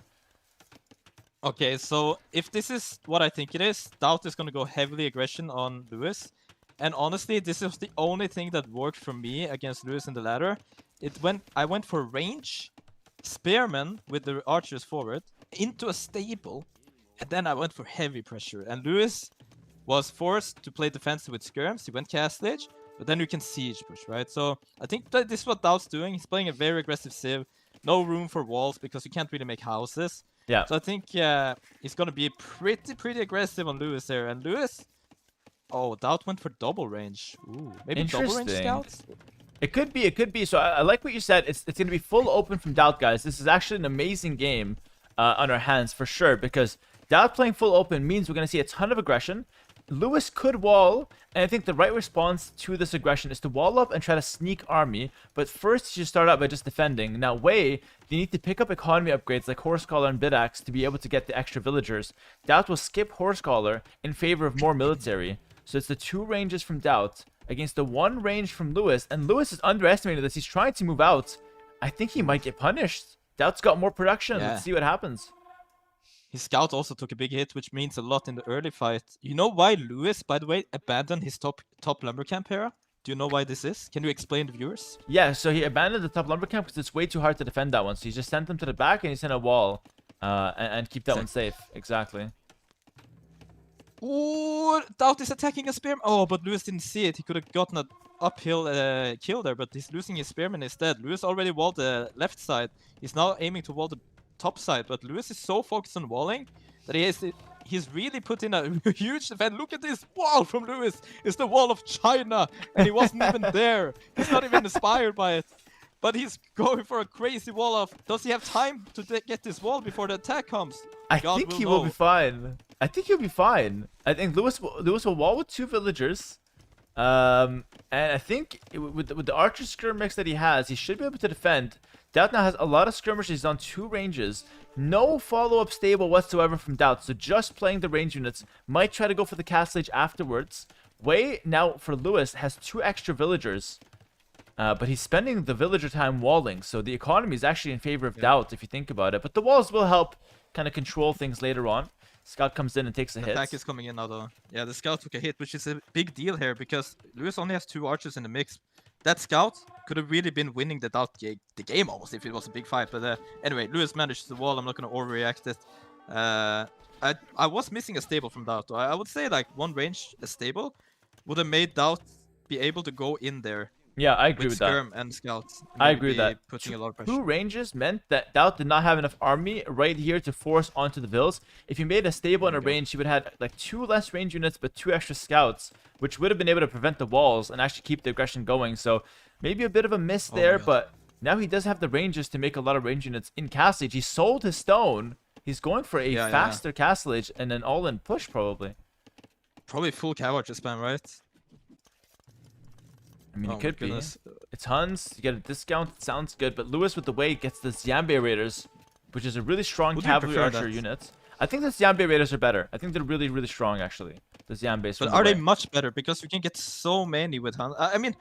Okay, so if this is what I think it is, Daut is gonna go heavily aggression on Lewis. And honestly, this is the only thing that worked for me against Lewis in the ladder. I went for range, spearman with the archers forward, into a stable, and then I went for heavy pressure. And Lewis was forced to play defensive with skirms. He went castle age, but then you can siege push, right? So I think that this is what Daut's doing. He's playing a very aggressive civ, no room for walls because you can't really make houses. Yeah. So I think he's gonna be pretty aggressive on Lewis there. And Lewis, oh, Daut went for double range. Ooh, maybe double range Interesting. scouts. It could be. So I like what you said. It's going to be full open from Daut, guys. This is actually an amazing game on our hands for sure, because Daut playing full open means we're going to see a ton of aggression. Lewis could wall, and I think the right response to this aggression is to wall up and try to sneak army. But first, you should start out by just defending. Now, Wei, you need to pick up economy upgrades like Horse Collar and Bidaxe to be able to get the extra villagers. Daut will skip Horse Collar in favor of more military. So it's the 2 ranges from Daut against the 1 range from Lewis, and Lewis is underestimating this. He's trying to move out. I think he might get punished. Doubt's got more production. Yeah. Let's see what happens. His scout also took a big hit, which means a lot in the early fight. You know why Lewis, by the way, abandoned his top lumber camp Hera? Do you know why this is? Can you explain to the viewers? Yeah, so he abandoned the top lumber camp because it's way too hard to defend that one. So he just sent them to the back and he sent a wall and keep that one safe. Exactly. Ooh, Daut is attacking a spearman. Oh, but Lewis didn't see it. He could have gotten an uphill kill there, but he's losing his spearman instead. Lewis already walled the left side. He's now aiming to wall the top side, but Lewis is so focused on walling that he's really put in a huge defense. Look at this wall from Lewis. It's the wall of China, and he wasn't even there. He's not even inspired by it. But he's going for a crazy wall of... Does he have time to get this wall before the attack comes? I God think will he will know. be fine. I think he'll be fine. I think Lewis will wall with 2 villagers. And I think with the archer skirm mix that he has, he should be able to defend. Daut now has a lot of skirmishes on 2 ranges. No follow-up stable whatsoever from Daut. So just playing the range units. Might try to go for the castle age afterwards. Wei now for Lewis has 2 extra villagers. But he's spending the villager time walling. So the economy is actually in favor of Daut if you think about it. But the walls will help kind of control things later on. Scout comes in and takes a hit. Attack is coming in now though. Yeah, the scout took a hit, which is a big deal here because Lewis only has 2 archers in the mix. That scout could have really been winning the game almost if it was a big fight. But anyway, Lewis managed the wall. I'm not going to overreact it. I was missing a stable from Daut. I would say like 1 range a stable would have made Daut be able to go in there. Yeah, I agree with that. Skirm and scouts. I agree with that. Putting a lot of pressure. 2 ranges meant that Daut did not have enough army right here to force onto the vills. If you made a stable and a range, he would have had like 2 less range units but 2 extra scouts, which would have been able to prevent the walls and actually keep the aggression going. So maybe a bit of a miss there, but now he does have the ranges to make a lot of range units in Castle Age. He sold his stone. He's going for a faster Castle Age and an all-in push probably. Probably full cavalry spam, right? I mean, Oh it my could be. goodness. It's Huns. You get a discount. It sounds good. But Lewis with the Wei gets the Xianbei Raiders, which is a really strong Would you cavalry prefer archer that? unit. I think the Xianbei Raiders are better. I think they're really, really strong, actually. The Xianbeis. But are they much better? Because you can get so many with Huns. I mean,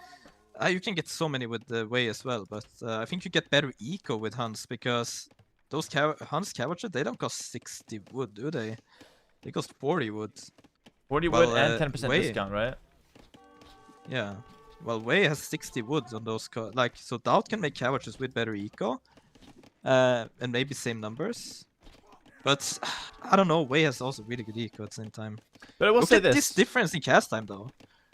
you can get so many with the Wei as well. But I think you get better eco with Huns because those Huns cavalry, they don't cost 60 wood, do they? They cost 40 wood. 40 wood Well, and 10% Wei. discount, right? Yeah. Well, Wei has 60 wood on those. So Daut can make cavalries with better eco. And maybe same numbers. But I don't know. Wei has also really good eco at the same time. But I will Look say at this. this difference in cast time though.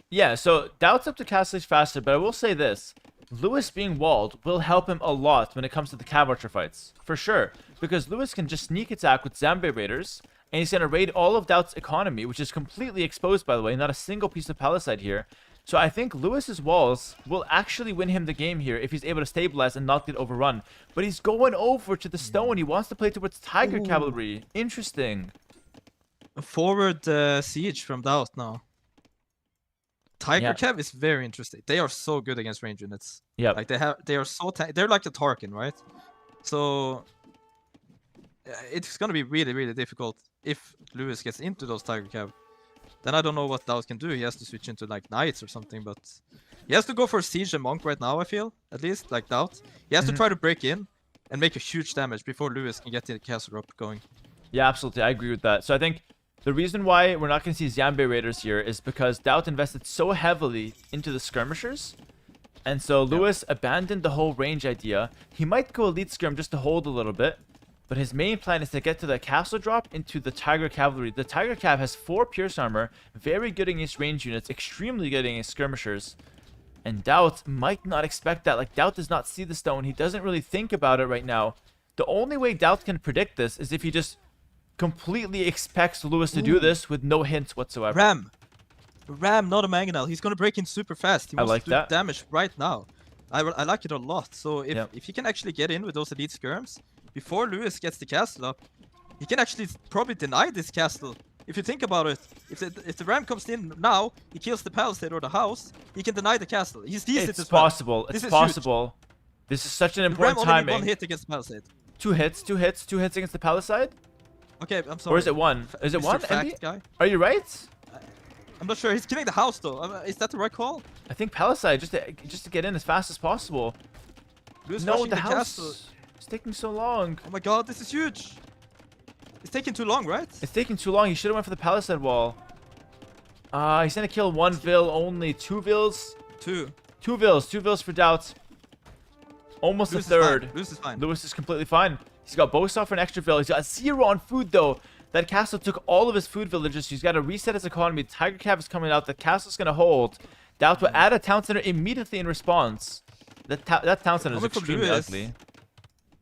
Yeah, so Doubt's up to Castle Age faster, but I will say this. Lewis being walled will help him a lot when it comes to the Cav Archer fights. For sure. Because Lewis can just sneak attack with Zambe Raiders, and he's going to raid all of Daut's economy, which is completely exposed, by the way. Not a single piece of palisade here. So I think Lewis's walls will actually win him the game here if he's able to stabilize and not get overrun. But he's going over to the stone. He wants to play towards Tiger Cavalry. Interesting. A forward siege from Daut now. Tiger Cav is very interesting. They are so good against range units. Yeah. Like they are so they're like the Tarkin, right? So it's gonna be really, really difficult if Lewis gets into those Tiger Cav. Then I don't know what Daut can do. He has to switch into like Knights or something, but he has to go for Siege and Monk right now, I feel. At least, like Daut. He has to try to break in and make a huge damage before Lewis can get the castle drop going. Yeah, absolutely. I agree with that. So I think the reason why we're not going to see Zambe Raiders here is because Daut invested so heavily into the skirmishers. And so Lewis abandoned the whole range idea. He might go Elite Skirm just to hold a little bit. But his main plan is to get to the castle drop into the Tiger Cavalry. The Tiger Cav has 4 Pierce Armor, very good against range units, extremely good against skirmishers. And Daut might not expect that. Like, Daut does not see the stone. He doesn't really think about it right now. The only way Daut can predict this is if he just completely expects Lewis to do this with no hints whatsoever. Ram, not a Mangonel. He's going to break in super fast. He wants to do damage right now. I like it a lot. So if he can actually get in with those Elite Skirms, before Lewis gets the castle up, he can actually probably deny this castle. If you think about it, if the ram comes in now, he kills the palisade or the house, he can deny the castle. He sees it as well. It's possible. It's possible. This is such an important timing. Only 1 hit against the palisade. 2 hits against the palisade? Okay, I'm sorry. Or is it 1? Is it 1? Guy? Are you right? I'm not sure. He's killing the house though. Is that the right call? I think palisade just to get in as fast as possible. Lewis no, the house. Castle. It's taking so long. Oh my god, this is huge. It's taking too long, right? It's taking too long. He should have went for the palisade wall. He's gonna kill 1 Vil only. 2 Vils. 2 Vils. 2 Vils for Daut. Almost a third. Lewis is fine. Lewis is completely fine. He's got Bosa for an extra Vil. He's got 0 on food though. That castle took all of his food villages. He's got to reset his economy. Tiger Cav is coming out. The castle's gonna hold. Daut will add a town center immediately in response. That town center is extremely ugly.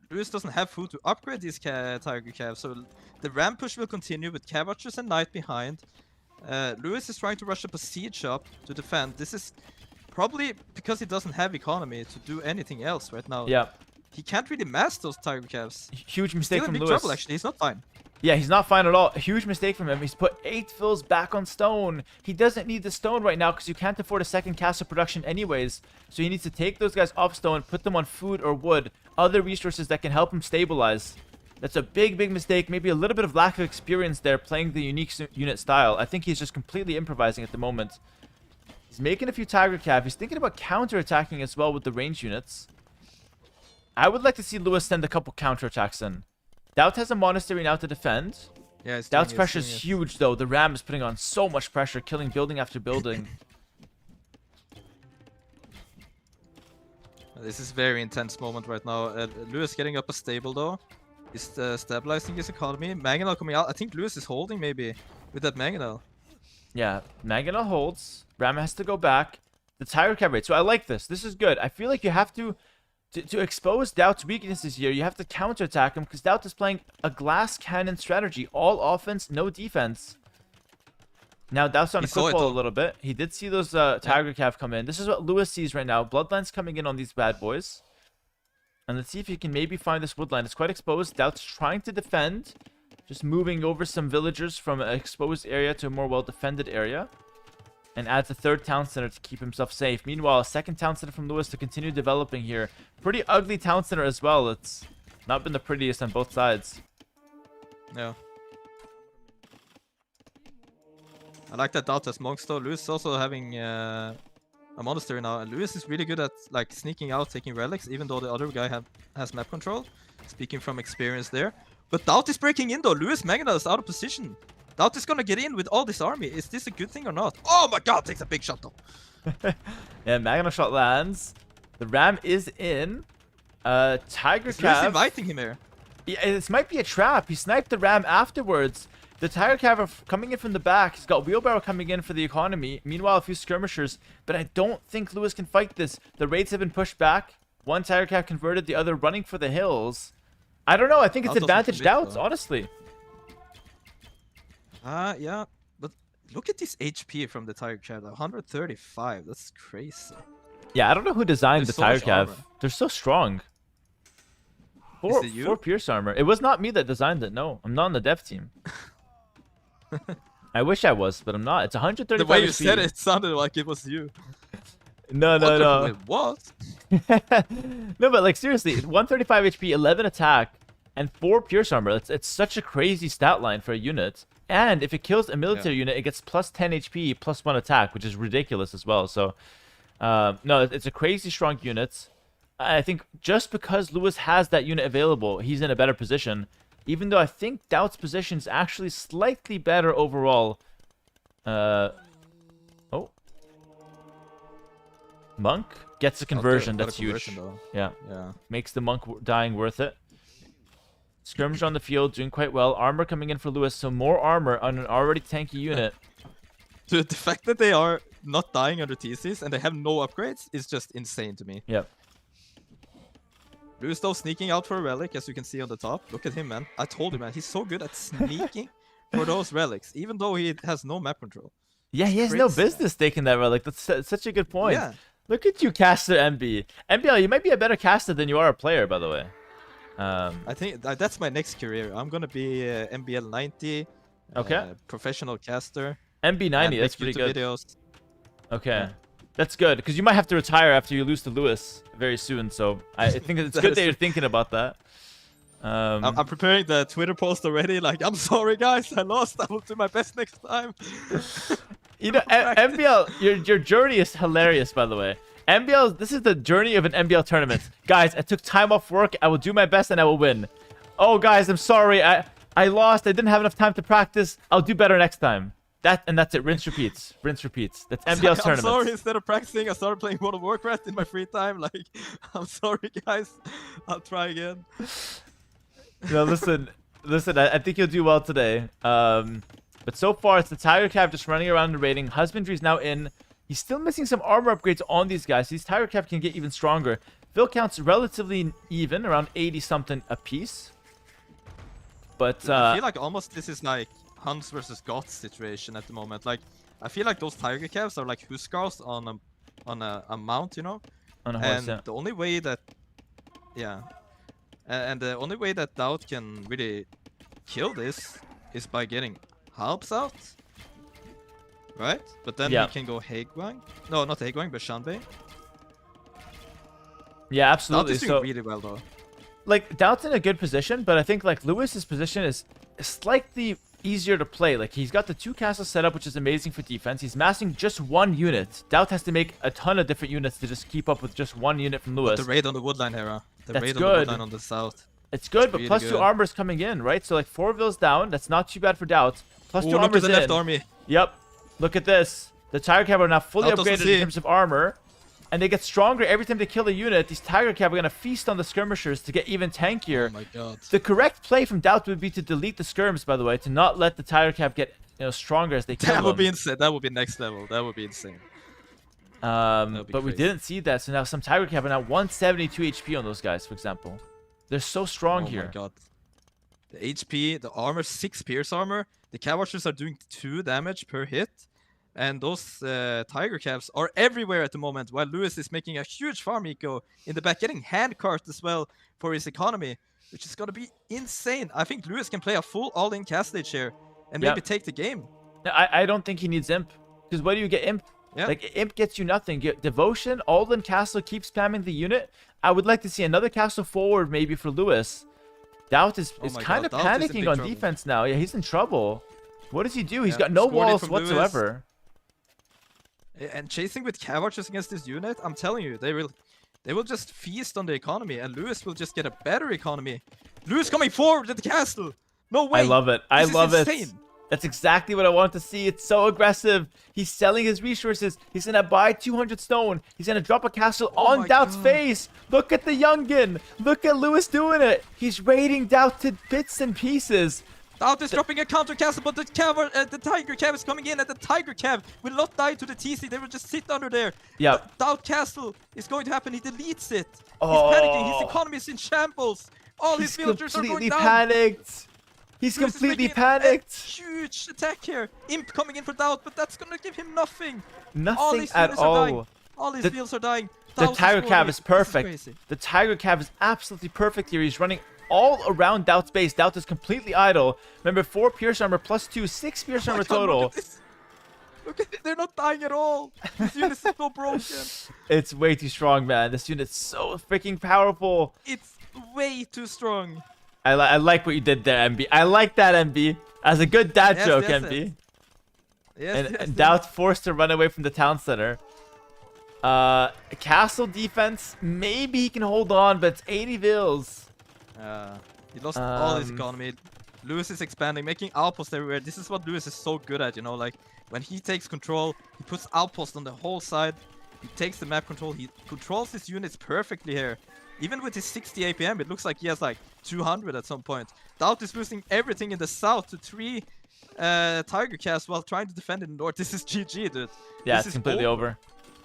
Lewis doesn't have food to upgrade these Tiger Cav, so the ram push will continue with Cav Archers and Knight behind. Lewis is trying to rush up a siege up to defend. This is probably because he doesn't have economy to do anything else right now. Yeah. He can't really mass those Tiger Cavs. Huge mistake from Lewis. Lewis. Trouble, actually. He's not fine. Yeah, he's not fine at all. A huge mistake from him. He's put 8 Vils back on stone. He doesn't need the stone right now because you can't afford a second castle production anyways. So he needs to take those guys off stone, put them on food or wood, other resources that can help him stabilize. That's a big mistake. Maybe a little bit of lack of experience there playing the unique unit style. I think he's just completely improvising at the moment. He's making a few Tiger Cav. He's thinking about counterattacking as well with the range units. I would like to see Lewis send a couple counterattacks in. Daut has a monastery now to defend. Yeah, Daut's pressure is huge though. The ram is putting on so much pressure, killing building after building. This is a very intense moment right now. Lewis getting up a stable though. He's stabilizing his economy. Mangonel coming out. I think Lewis is holding maybe with that Mangonel. Yeah, Mangonel holds. Ram has to go back. The Tiger Cav raid. So I like this. This is good. I feel like you have to expose Daut's weaknesses here. You have to counterattack him because Daut is playing a glass cannon strategy. All offense, no defense. Now Daut's on a football a little bit. He did see those Tiger Cav come in. This is what Lewis sees right now. Bloodline's coming in on these bad boys. And let's see if he can maybe find this woodline. It's quite exposed. Daut's trying to defend. Just moving over some villagers from an exposed area to a more well-defended area. And adds a 3rd town center to keep himself safe. Meanwhile, a 2nd town center from Lewis to continue developing here. Pretty ugly town center as well. It's not been the prettiest on both sides. Yeah. I like that Daut has monks though. Lewis is also having a monastery now. And Lewis is really good at like sneaking out, taking relics, even though the other guy has map control. Speaking from experience there. But Daut is breaking in though. Lewis Mangonel is out of position. Daut is gonna get in with all this army. Is this a good thing or not? Oh my god, takes a big shot though. Yeah, Mangonel shot lands. The ram is in. Tiger Cav. Lewis inviting him here. Yeah, this might be a trap. He sniped the ram afterwards. The Tiger Cav are coming in from the back. He's got Wheelbarrow coming in for the economy. Meanwhile, a few skirmishers. But I don't think Lewis can fight this. The raids have been pushed back. One Tiger Cav converted, the other running for the hills. I don't know. I think it's advantage Dauts, honestly. Yeah. But look at this HP from the Tiger Cav. 135. That's crazy. Yeah, I don't know who designed There's the so Tiger much Cav. armor. They're so strong. Is it you? 4 Pierce armor. It was not me that designed it. No, I'm not on the dev team. I wish I was, but I'm not. It's 135 The way you HP. said it sounded like it was you. No. It was. No, but like seriously, 135 HP, 11 attack, and 4 Pierce armor. It's such a crazy stat line for a unit. And if it kills a military unit, it gets plus 10 HP, plus 1 attack, which is ridiculous as well. So, no, it's a crazy strong unit. I think just because Lewis has that unit available, he's in a better position. Even though I think Daut's position is actually slightly better overall. Oh. Monk gets a conversion. That's huge. Yeah. Makes the monk dying worth it. Skirmish on the field, doing quite well. Armor coming in for Lewis, so more armor on an already tanky unit. Dude, the fact that they are not dying under TCs and they have no upgrades is just insane to me. Yep. Lewis though sneaking out for a relic, as you can see on the top. Look at him, man. I told you, man. He's so good at sneaking for those relics, even though he has no map control. Yeah, he has no business taking that relic. That's such a good point. Yeah. Look at you, caster MB. MBL, you might be a better caster than you are a player, by the way. I think that's my next career. I'm gonna be MBL 90. Okay. Professional caster. MB90, that's pretty good. Videos. Okay. Yeah. That's good, because you might have to retire after you lose to Lewis very soon, so I think it's good that you're thinking about that. I'm preparing the Twitter post already, like, I'm sorry guys, I lost, I will do my best next time. You know, MBL, your journey is hilarious, by the way. MBL, this is the journey of an MBL tournament. Guys, I took time off work, I will do my best and I will win. Oh guys, I'm sorry, I lost, I didn't have enough time to practice, I'll do better next time. That's it. Rinse, repeats. Rinse, repeats. That's MBL's tournament. I'm sorry. Instead of practicing, I started playing World of Warcraft in my free time. Like, I'm sorry, guys. I'll try again. No, listen. I think you'll do well today. But so far, it's the Tiger Cav just running around and raiding. Husbandry's now in. He's still missing some armor upgrades on these guys. These Tiger Cav can get even stronger. Fill count's relatively even, around 80 something a piece. But I feel like almost this is like Hunts versus Goths situation at the moment. Like, I feel like those Tiger Cavs are like Huskarls on a mount, you know? On a horse, and yeah. the only way that... Yeah. And the only way that Daut can really kill this is by getting Halbs out. Right? But then he can go Haegwang. No, not Haegwang, but Shanbei. Yeah, absolutely. Daut is doing really well, though. Like, Daut's in a good position, but I think, like, Lewis's position is slightly easier to play. Like, he's got the 2 castles set up, which is amazing for defense. He's massing just 1 unit. Daut has to make a ton of different units to just keep up with just 1 unit from Lewis. But the raid on the woodline, Hera. That's raid good. on the woodline on the south. It's good, but really plus good. 2 armors coming in, right? So, like, 4 vills down. That's not too bad for Daut. Plus 2 Ooh, armors look at the in. left army. Yep. Look at this. The Tiger Cav are now fully Daut doesn't upgraded see. in terms of armor. And they get stronger every time they kill a unit. These Tiger Cav are going to feast on the skirmishers to get even tankier. Oh my god. The correct play from Daut would be to delete the skirms, by the way, to not let the Tiger Cav get stronger as they kill That would them. be insane. That would be next level. That would be insane. But we didn't see that, so now some Tiger Cav are now 172 HP on those guys, for example. They're so strong here. Oh my god. The HP, the armor, 6 pierce armor. The Cav Archers are doing 2 damage per hit. And those Tiger Cavs are everywhere at the moment, while Lewis is making a huge farm eco in the back, getting handcart as well for his economy, which is going to be insane. I think Lewis can play a full all-in cast stage here and maybe take the game. I don't think he needs Imp, because what do you get Imp? Yeah. Like, Imp gets you nothing. Get Devotion, all-in castle, keep spamming the unit. I would like to see another castle forward maybe for Lewis. Daut is kind of panicking on defense now. Yeah, he's in trouble. What does he do? He's got no walls whatsoever. And chasing with Cav Archers against this unit, I'm telling you, they will just feast on the economy, and Lewis will just get a better economy. Lewis coming forward at the castle! No way! I love it. I love it. Insane. That's exactly what I want to see. It's so aggressive. He's selling his resources. He's going to buy 200 stone. He's going to drop a castle on Daut's face. Look at the youngin. Look at Lewis doing it. He's raiding Daut to bits and pieces. Daut is dropping a counter castle, but the Tiger Cav is coming in, and the Tiger Cav will not die to the TC. They will just sit under there. Yeah. Daut castle is going to happen. He deletes it. Oh. He's panicking. His economy is in shambles. All his villagers are going down. Panicked. He's Lewis is completely making panicked. Huge attack here. Imp coming in for Daut, but that's gonna give him nothing. Nothing at all. All his The- fields are dying. The 1,000 Tiger score Cav lead. is This perfect. crazy. The Tiger Cav is absolutely perfect here. He's running all around Daut's base. Daut is completely idle. Remember, 4 Pierce Armor plus 2, 6 Pierce Oh my Armor God, total. Look at this. Look at it. They're not dying at all. This unit is so broken. It's way too strong, man. This unit's so freaking powerful. It's way too strong. I like what you did there, MB. I like that, MB. As a good dad Yes, joke, yes, MB. yes. Yes, And, yes, and yes. Daut forced to run away from the town center. Castle defense, maybe he can hold on, but it's 80 vills. He lost all his Um, economy. Lewis is expanding, making outposts everywhere. This is what Lewis is so good at, you know, like when he takes control, he puts outposts on the whole side. He takes the map control. He controls his units perfectly here. Even with his 60 APM, it looks like he has like 200 at some point. Daut is losing everything in the south to 3 Tiger Cast while trying to defend in the north. This is GG, dude. Yeah, This it's is completely over.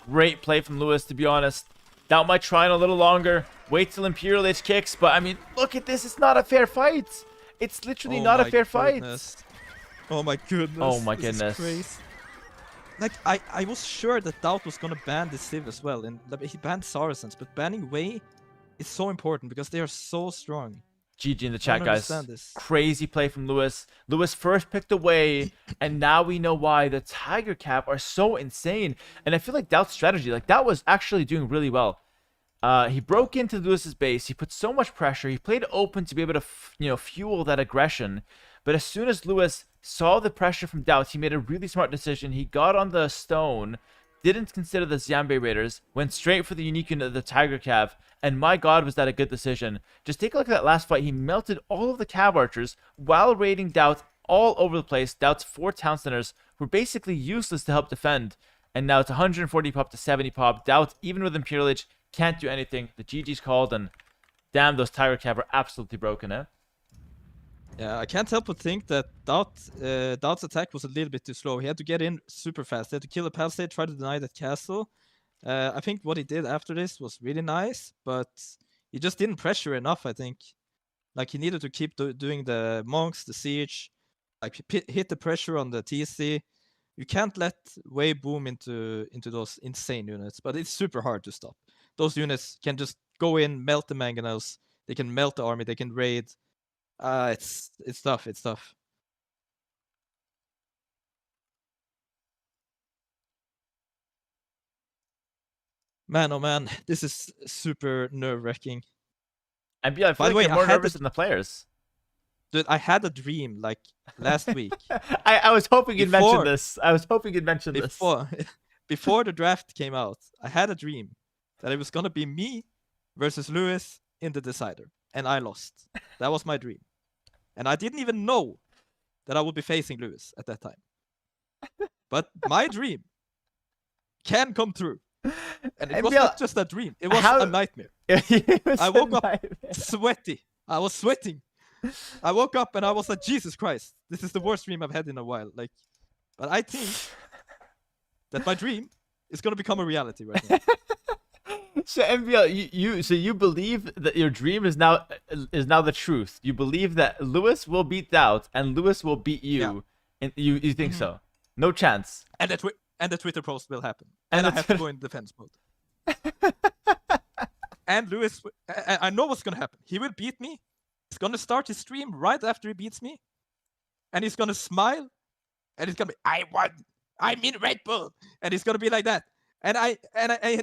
Great play from Lewis, to be honest. Daut might try in a little longer. Wait till Imperial Age kicks, but I mean, look at this. It's not a fair fight. It's literally Oh not a my fair fight. goodness. Oh my goodness. Oh my This is goodness. crazy. Like, I was sure that Daut was gonna ban the Civ as well, and like, he banned Saracens, but banning Wei is so important because they are so strong. GG in the I chat, don't guys. understand this. Crazy play from Lewis. Lewis first picked away, and now we know why the Tiger Cap are so insane. And I feel like Daut's strategy, like that was actually doing really well. He broke into Lewis's base. He put so much pressure. He played open to be able to, fuel that aggression. But as soon as Lewis saw the pressure from Daut, he made a really smart decision. He got on the stone, didn't consider the Xianbei Raiders, went straight for the unique unit of the Tiger Cav, and my god, was that a good decision. Just take a look at that last fight. He melted all of the Cav archers while raiding Daut all over the place. Daut's 4 town centers were basically useless to help defend, and now it's 140 pop to 70 pop. Daut, even with Imperial Age, can't do anything. The GG's called, and damn, those Tiger Cav are absolutely broken, eh? Yeah, I can't help but think that Daut's attack was a little bit too slow. He had to get in super fast. He had to kill the palisade, try to deny that castle. I think what he did after this was really nice, but he just didn't pressure enough, I think. Like, he needed to keep doing the monks, the siege, like hit the pressure on the TC. You can't let Wei boom into those insane units, but it's super hard to stop. Those units can just go in, melt the mangonels, they can melt the army, they can raid. It's tough, it's tough. Man, oh man, this is super nerve-wracking. And yeah, I feel By the like way, you're I more had nervous this- than the players. Dude, I had a dream, like, last week. I was hoping you'd mention Before- this. I was hoping you'd mention this. Before the draft came out, I had a dream that it was gonna be me versus Lewis in the decider, and I lost. That was my dream, and I didn't even know that I would be facing Lewis at that time. But my dream can come true, and it was not just a dream; it was a nightmare. I woke up sweaty. I was sweating. I woke up and I was like, Jesus Christ, this is the worst dream I've had in a while. Like, but I think that my dream is gonna become a reality right now. So MVL, you believe that your dream is now the truth. You believe that Lewis will beat Daut and Lewis will beat you. Yeah. And you think so? No chance. And the Twitter post will happen. And And I the have to go in defense mode. And Lewis, I know what's gonna happen. He will beat me. He's gonna start his stream right after he beats me, and he's gonna smile, and he's gonna be, I won. I'm in Redbull, and he's gonna be like that. And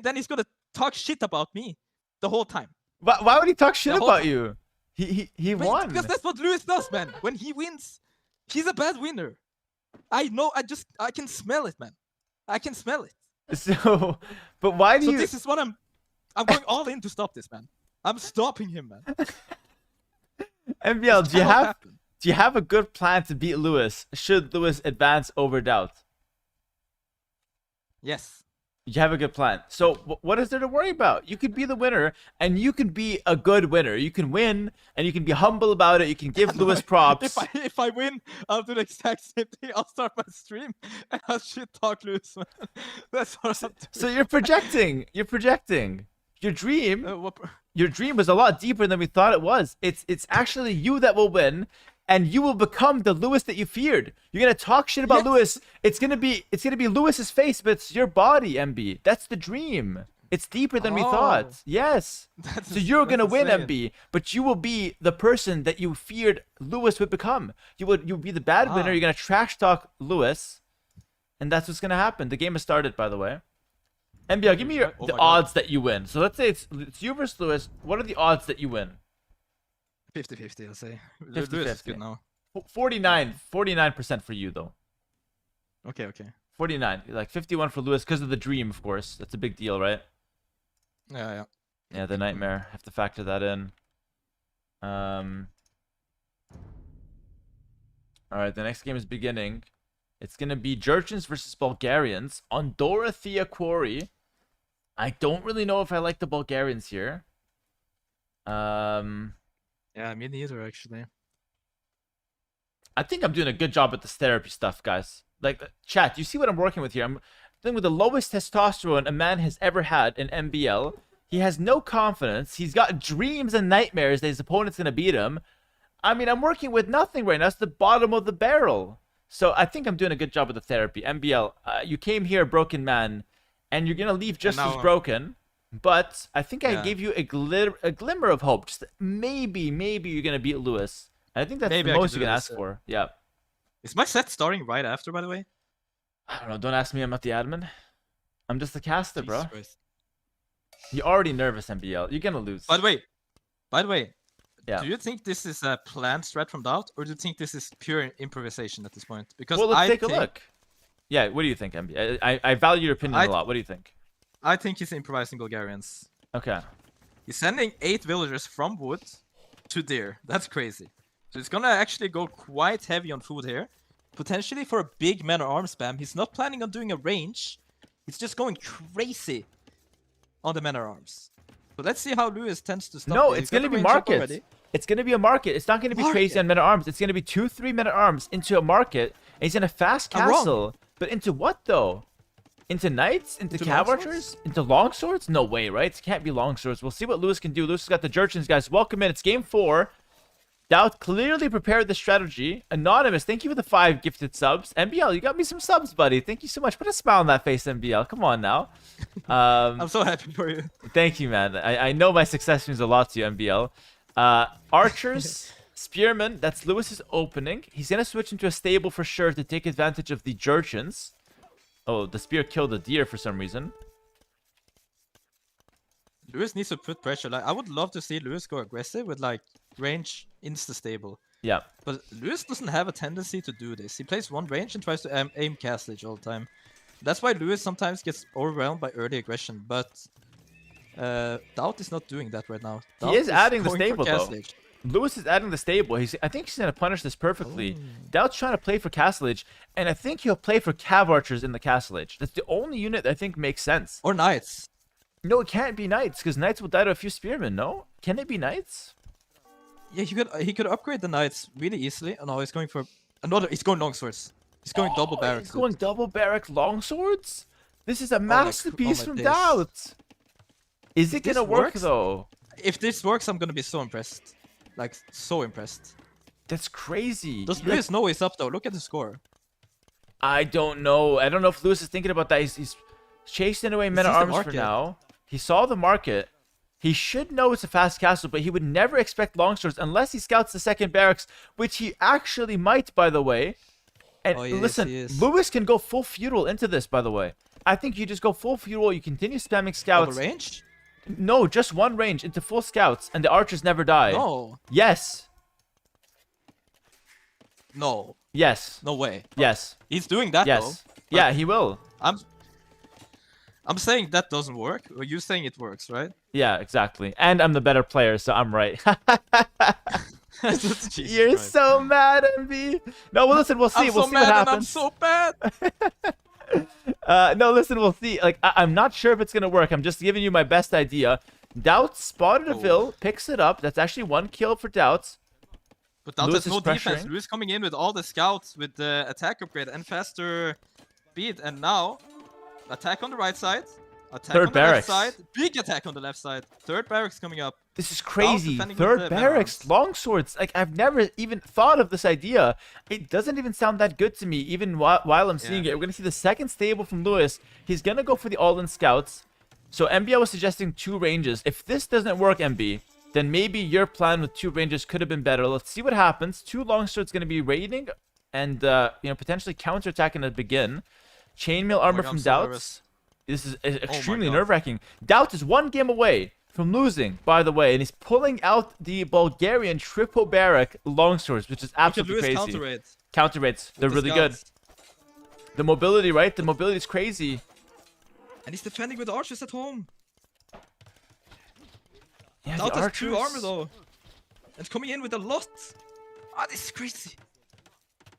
then he's gonna talk shit about me the whole time. Why would he talk shit The whole about time. you? He Wait, won. because that's what Lewis does, man. When he wins, he's a bad winner. I know. I can smell it, man. I can smell it. So, but why do So you? this is what I'm going all in to stop this, man. I'm stopping him, man. MVL, This do you cannot have happen. do you have a good plan to beat Lewis? Should Lewis advance over Daut? Yes. You have a good plan. So what is there to worry about? You could be the winner, and you can be a good winner. You can win, and you can be humble about it. You can give Lewis props. If I win, I'll do the exact same thing. I'll start my stream and I'll shit talk Lewis, man. That's what I'm doing. So you're projecting. You're projecting. Your dream. What- Your dream was a lot deeper than we thought it was. It's actually you that will win, and you will become the Lewis that you feared. You're gonna talk shit about Yes. Lewis. It's gonna be Lewis's face, but it's your body, MB. That's the dream. It's deeper than we thought. Oh. Yes. That's So you're gonna win, insane. MB, but you will be the person that you feared Lewis would become. You'll be the bad winner. Ah. You're gonna trash talk Lewis, and that's what's gonna happen. The game has started, by the way. MBL, give me Oh the my God. odds that you win. So let's say it's you versus Lewis. What are the odds that you win? 50-50, I'll say. 50-50. Lewis is good now. 49% for you though. Okay. 49, like 51 for Lewis because of the dream, of course. That's a big deal, right? Yeah. Yeah, the nightmare. Have to factor that in. All right, the next game is beginning. It's gonna be Georgians versus Bulgarians on Dorothea Quarry. I don't really know if I like the Bulgarians here. Yeah, me neither, actually. I think I'm doing a good job at this therapy stuff, guys. Like, chat, you see what I'm working with here? I'm dealing with the lowest testosterone a man has ever had in MBL. He has no confidence. He's got dreams and nightmares that his opponent's going to beat him. I mean, I'm working with nothing right now. It's the bottom of the barrel. So I think I'm doing a good job with the therapy. MBL, you came here a broken man, and you're going to leave just now, as broken. But I think I Yeah. gave you a glimmer of hope. Just maybe you're going to beat Lewis. I think that's Maybe the I can most you do can this, ask for. Yeah. Is my set starting right after, by the way? I don't know. Don't ask me. I'm not the admin. I'm just the caster, bro. Jesus Christ. You're already nervous, MBL. You're gonna lose. By the way, Yeah. do you think this is a planned strat from Daut, or do you think this is pure improvisation at this point? Because Well, let's I take think, a look. Yeah. What do you think, MBL? I value your opinion a lot. What do you think? I think he's improvising Bulgarians. Okay. He's sending 8 villagers from wood to deer. That's crazy. So he's gonna actually go quite heavy on food here. Potentially for a big man-at-arms spam. He's not planning on doing a range. He's just going crazy on the man-at-arms. But let's see how Lewis tends to stop. No, it. it's He's got gonna the be range up market. already. It's gonna be a market. It's not gonna be crazy Market? on men at arms. It's gonna be 2-3 men at arms into a market. And he's in a fast I'm wrong. castle. But into what though? Into knights? Into cav longswords? archers? Into longswords? No way, right? It can't be longswords. We'll see what Lewis can do. Lewis has got the Jurchens, guys. Welcome in. It's game 4. Daut clearly prepared the strategy. Anonymous, thank you for the 5 gifted subs. MBL, you got me some subs, buddy. Thank you so much. Put a smile on that face, MBL. Come on now. I'm so happy for you. Thank you, man. I know my success means a lot to you, MBL. Archers, Spearmen, that's Lewis's opening. He's going to switch into a stable for sure to take advantage of the Jurchens. Oh, the spear killed the deer for some reason. Lewis needs to put pressure. Like, I would love to see Lewis go aggressive with like range insta stable. Yeah. But Lewis doesn't have a tendency to do this. He plays one range and tries to aim castlage all the time. That's why Lewis sometimes gets overwhelmed by early aggression. But Daut is not doing that right now. He Daut is adding the going for stable, though. castlage. Lewis is adding the stable. I think he's going to punish this perfectly. Daut's trying to play for Castlage, and I think he'll play for Cav Archers in the Castlage. That's the only unit that I think makes sense. Or knights. No, it can't be Knights, because Knights will die to a few Spearmen, no? Can it be Knights? Yeah, he could upgrade the knights really easily. Oh no, he's going for another. He's going longswords. He's going double barracks. He's going double barrack longswords? This is a my masterpiece from days. Daut. Is it If this going to work, works- though? If this works, I'm gonna be so impressed. Like so impressed. That's crazy. Does Lewis know he's up though? Look at the score. I don't know. I don't know if Lewis is thinking about that. He's chasing away men at sees the arms for market. now. He saw the market. He should know it's a fast castle, but he would never expect longswords unless he scouts the second barracks, which he actually might, by the way. And Oh, yes, listen, he is. Lewis can go full feudal into this, by the way. I think you just go full feudal. You continue spamming Double scouts. range? No, just one range into full scouts, and the archers never die. No. Yes. No. Yes. No way. Yes. He's doing that Yes. though. Yeah, he will. I'm saying that doesn't work. Or you saying it works, right? Yeah, exactly. And I'm the better player, so I'm right. Jesus You're Christ. so mad, MB. No, well, listen, we'll see. I'm We'll so see mad what and I'm happens. so bad. No, listen, we'll see. Like, I'm not sure if it's gonna work. I'm just giving you my best idea. Daut spotted a Vil, picks it up. That's actually 1 kill for Daut. But Daut Lewis has no is defense. pressuring. Lewis coming in with all the scouts with the attack upgrade and faster speed. And now, attack on the right side. Attack Third on the barracks. left side. Big attack on the left side. Third barracks coming up. This is crazy. defending with Third the barracks, barrels. longswords. Like, I've never even thought of this idea. It doesn't even sound that good to me, even while I'm seeing it. We're going to see the second stable from Lewis. He's going to go for the all-in scouts. So MBL was suggesting 2 ranges. If this doesn't work, MB, then maybe your plan with 2 ranges could have been better. Let's see what happens. 2 longswords going to be raiding and, potentially counterattacking to begin. Chainmail armor God, from I'm so Daut. nervous. This is extremely God. nerve-wracking. Daut is 1 game away from losing, by the way, and he's pulling out the Bulgarian triple barrack longswords, which is Look at absolutely Lewis crazy. counter rate. Counter rates, they're The really good. scouts. The mobility, right? The mobility is crazy. And he's defending with archers at home. Yeah, Daut the has 2 archers. armor though. And coming in with a lot. Ah, this is crazy.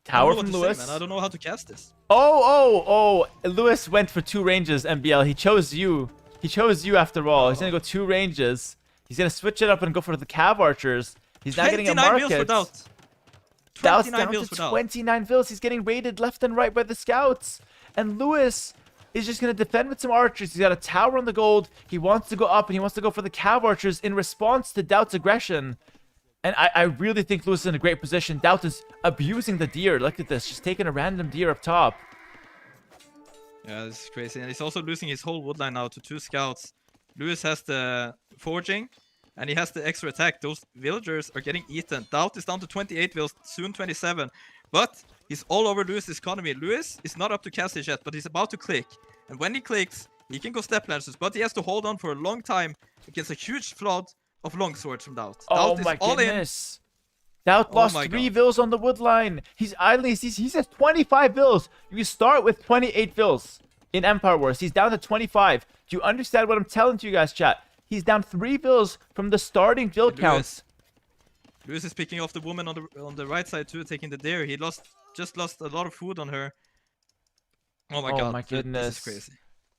Tower I don't from know what to Lewis. say, man. I don't know how to cast this. Oh! Lewis went for 2 ranges, MBL. He chose you. He chose you after all. He's gonna go 2 ranges. He's gonna switch it up and go for the cav archers. He's not getting a 29 market. mils for Daut. Daut's 29 down mils to for Daut. 29 vills. He's getting raided left and right by the scouts. And Lewis is just going to defend with some archers. He's got a tower on the gold. He wants to go up and he wants to go for the cav archers in response to Daut's aggression. And I really think Lewis is in a great position. Daut is abusing the deer. Look at this. Just taking a random deer up top. Yeah, this is crazy. And he's also losing his whole woodline now to 2 scouts. Lewis has the forging, and he has the extra attack. Those villagers are getting eaten. Daut is down to 28 vills, soon 27. But he's all over Lewis's economy. Lewis is not up to castage yet, but he's about to click. And when he clicks, he can go step lancers, but he has to hold on for a long time against a huge flood of longswords from Daut. Oh Daut my is all in. goodness. Daut lost my 3 God. vills on the woodline. He's idling. He says 25 vills. You start with 28 vills in Empire Wars. He's down to 25. Do you understand what I'm telling to you guys, chat? He's down 3 vills from the starting vill counts. Lewis is picking off the woman on the right side too, taking the deer. He just lost a lot of food on her. Oh my god, my goodness. this is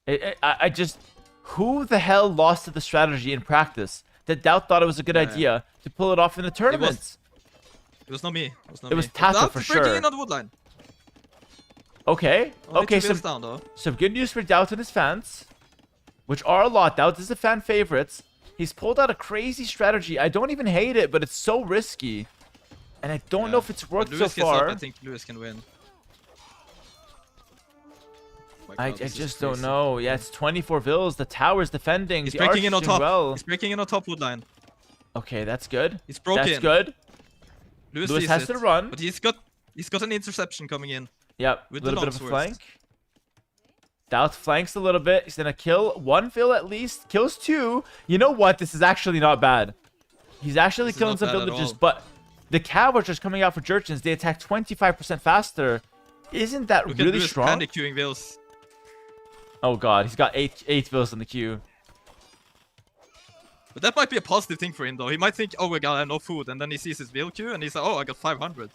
crazy. I just... Who the hell lost to the strategy in practice that Daut thought it was a good idea to pull it off in the tournament? It was not me. It was Tatoh for breaking sure. in on the woodline. Okay. Only Okay, 2 some, vills down though. some good news for Daut and his fans, which are a lot. Daut is a fan favorite. He's pulled out a crazy strategy. I don't even hate it, but it's so risky. And I don't know if it's worked so Lewis gets up, far. I think Lewis can win. Oh my I God, this is just don't crazy. know. Yeah, it's 24 vills. The tower's defending. He's the breaking in on archer's doing top. well. He's breaking in on top woodline. Okay, that's good. He's broken. That's good. Lewis Lewis sees has it, to run. but he's got an interception coming in. Yep, a With little the bit of a longswords. flank. Daut flanks a little bit. He's gonna kill 1 vill at least. Kills 2. You know what? This is actually not bad. He's actually This is killing not some bad at villagers, all. but the cav archers coming out for Jurchens, they attack 25% faster. Isn't that Look at really Lewis strong? panic queuing vills. Oh god, he's got 8 vills in the queue. But that might be a positive thing for him though. He might think, oh my god, I have no food, and then he sees his vill queue and he's like, oh, I got 500.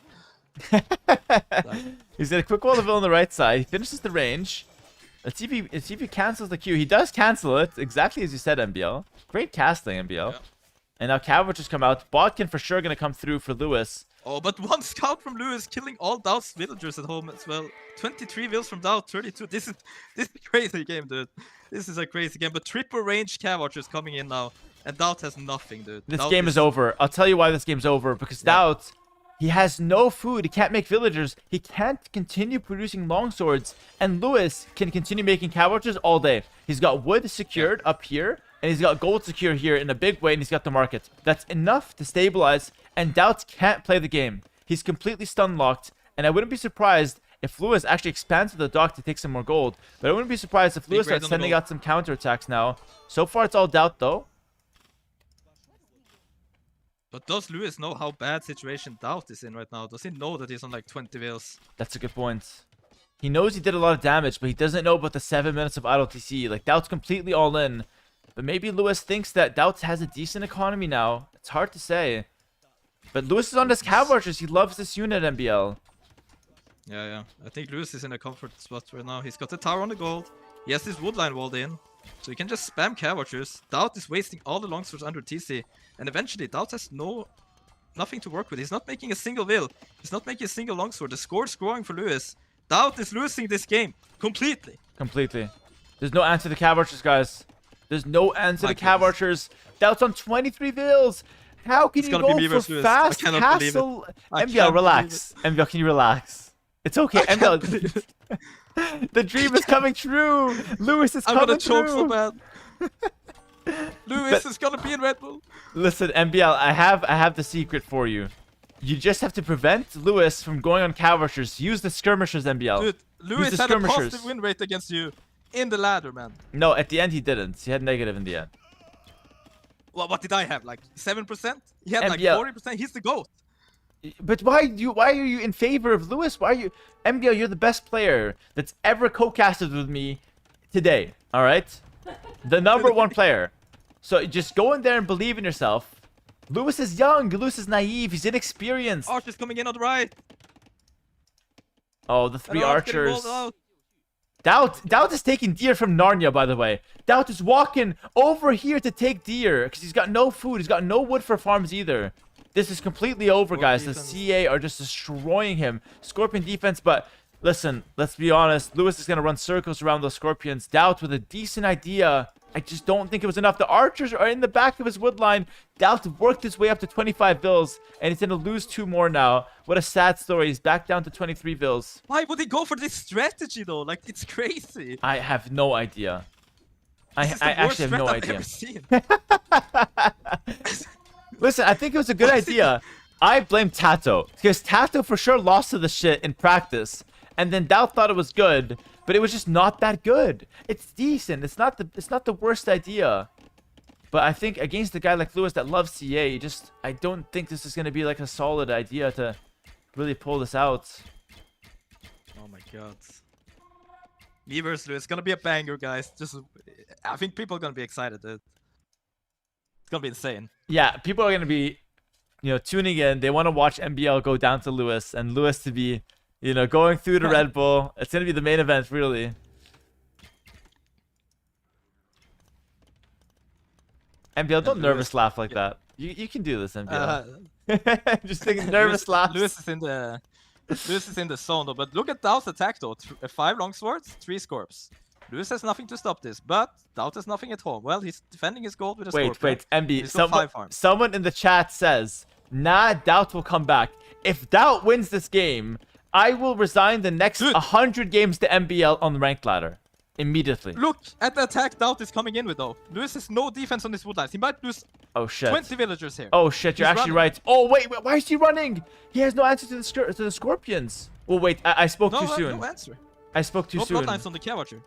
He's got a quick wall of vill on the right side. He finishes the range. Let's see if he cancels the queue. He does cancel it, exactly as you said, MBL. Great casting, MBL. Yeah. And now cav archers come out. Botkin for sure gonna come through for Lewis. Oh, but 1 scout from Lewis killing all Daut's villagers at home as well. 23 vills from Daut, 32. This is a crazy game, dude. This is a crazy game. But triple range cav archers coming in now, and Daut has nothing, dude. This Daut game is over. I'll tell you why this game's over. Because Daut, he has no food. He can't make villagers. He can't continue producing longswords. And Lewis can continue making cav archers all day. He's got wood secured up here. And he's got gold secure here in a big way. And he's got the market. That's enough to stabilize. And Daut can't play the game. He's completely stun locked. And I wouldn't be surprised if Lewis actually expands to the dock to take some more gold. But I wouldn't be surprised if Lewis raid starts on the sending gold. out some counterattacks now. So far, it's all Daut, though. But does Lewis know how bad situation Daut is in right now? Does he know that he's on like 20 vills? That's a good point. He knows he did a lot of damage, but he doesn't know about the 7 minutes of idle TC. Like, Daut's completely all in. But maybe Lewis thinks that Daut has a decent economy now. It's hard to say. But Lewis is on his cav archers. He loves this unit, MBL. Yeah. I think Lewis is in a comfort spot right now. He's got the tower on the gold. He has this wood line walled in. So he can just spam Cav Archers. Daut is wasting all the longswords under TC. And eventually Daut has nothing to work with. He's not making a single will. He's not making a single longsword. The score's growing for Lewis. Daut is losing this game completely. Completely. There's no answer to Cav Archers, guys. There's no answer My to Cav goodness. Archers. Daut's on 23 vills. How can It's you gonna be go me for versus Lewis. I fast cannot believe it. castle? I MBL, can't relax. MBL, can you relax? It's okay. I can't MBL, believe it. the dream is coming true. Lewis is I'm coming gonna choke so through. bad. Lewis is gonna be in Red Bull. Listen, MBL, I have the secret for you. You just have to prevent Lewis from going on Cav Archers. Use the skirmishers, MBL. Dude, Lewis the had a skirmishers. positive win rate against you in the ladder, man. No, at the end he didn't. He had negative in the end. Well, what did I have? Like 7%? He had like MBL. 40%. He's the GOAT. But why are you in favor of Lewis? Why are you MBL? You're the best player that's ever co-casted with me today. All right, the number one player. So just go in there and believe in yourself. Lewis is young. Lewis is naive. He's inexperienced. Archer's coming in on the right. Oh, the three And Archer's getting archers. rolled out. Daut is taking deer from Narnia, by the way. Daut is walking over here to take deer because he's got no food. He's got no wood for farms either. This is completely over, guys. The defense. CA are just destroying him. Scorpion defense, but listen, let's be honest. Lewis is going to run circles around those Scorpions. Daut with a decent idea. I just don't think it was enough. The archers are in the back of his wood line. Daut worked his way up to 25 vills, and he's going to lose 2 more now. What a sad story. He's back down to 23 vills. Why would he go for this strategy though? Like, it's crazy. I have no idea. I This is the actually have worst no strat I've idea. ever seen. Listen, I think it was a good What is he idea. I blame Tatoh because Tatoh for sure lost to the shit in practice, and then Daut thought it was good, but it was just not that good. It's decent. It's not the worst idea. But I think against a guy like Lewis that loves CA, I don't think this is gonna be like a solid idea to really pull this out. Oh my god. Me versus Lewis. It's gonna be a banger, guys. I think people are gonna be excited, dude. It's gonna be insane. Yeah, people are gonna be, tuning in. They want to watch MBL go down to Lewis and Lewis to be, going through the Red Bull. It's gonna be the main event, really. MBL, don't And nervous Lewis- laugh like that. You can do this, MBL. Just taking Lewis- nervous laughs. Lewis is in the zone though. But look at Daut's attack though. 5 longswords, 3 scorps. Lewis has nothing to stop this, but Daut has nothing at home. Well, he's defending his gold with a Wait, scorpion. MB. He's still 5 farms. Someone in the chat says, nah, Daut will come back. If Daut wins this game, I will resign the next Dude. 100 games to MBL on the ranked ladder. Immediately. Look at the attack Daut is coming in with though. Lewis has no defense on his wood lines. He might lose Oh, shit. 20 villagers here. Oh, shit, you're He's actually running. right. Oh, wait, why is he running? He has no answer to the Scorpions. Well, wait, I spoke too soon. No answer. I spoke too No soon. bloodlines on the Cav Archer.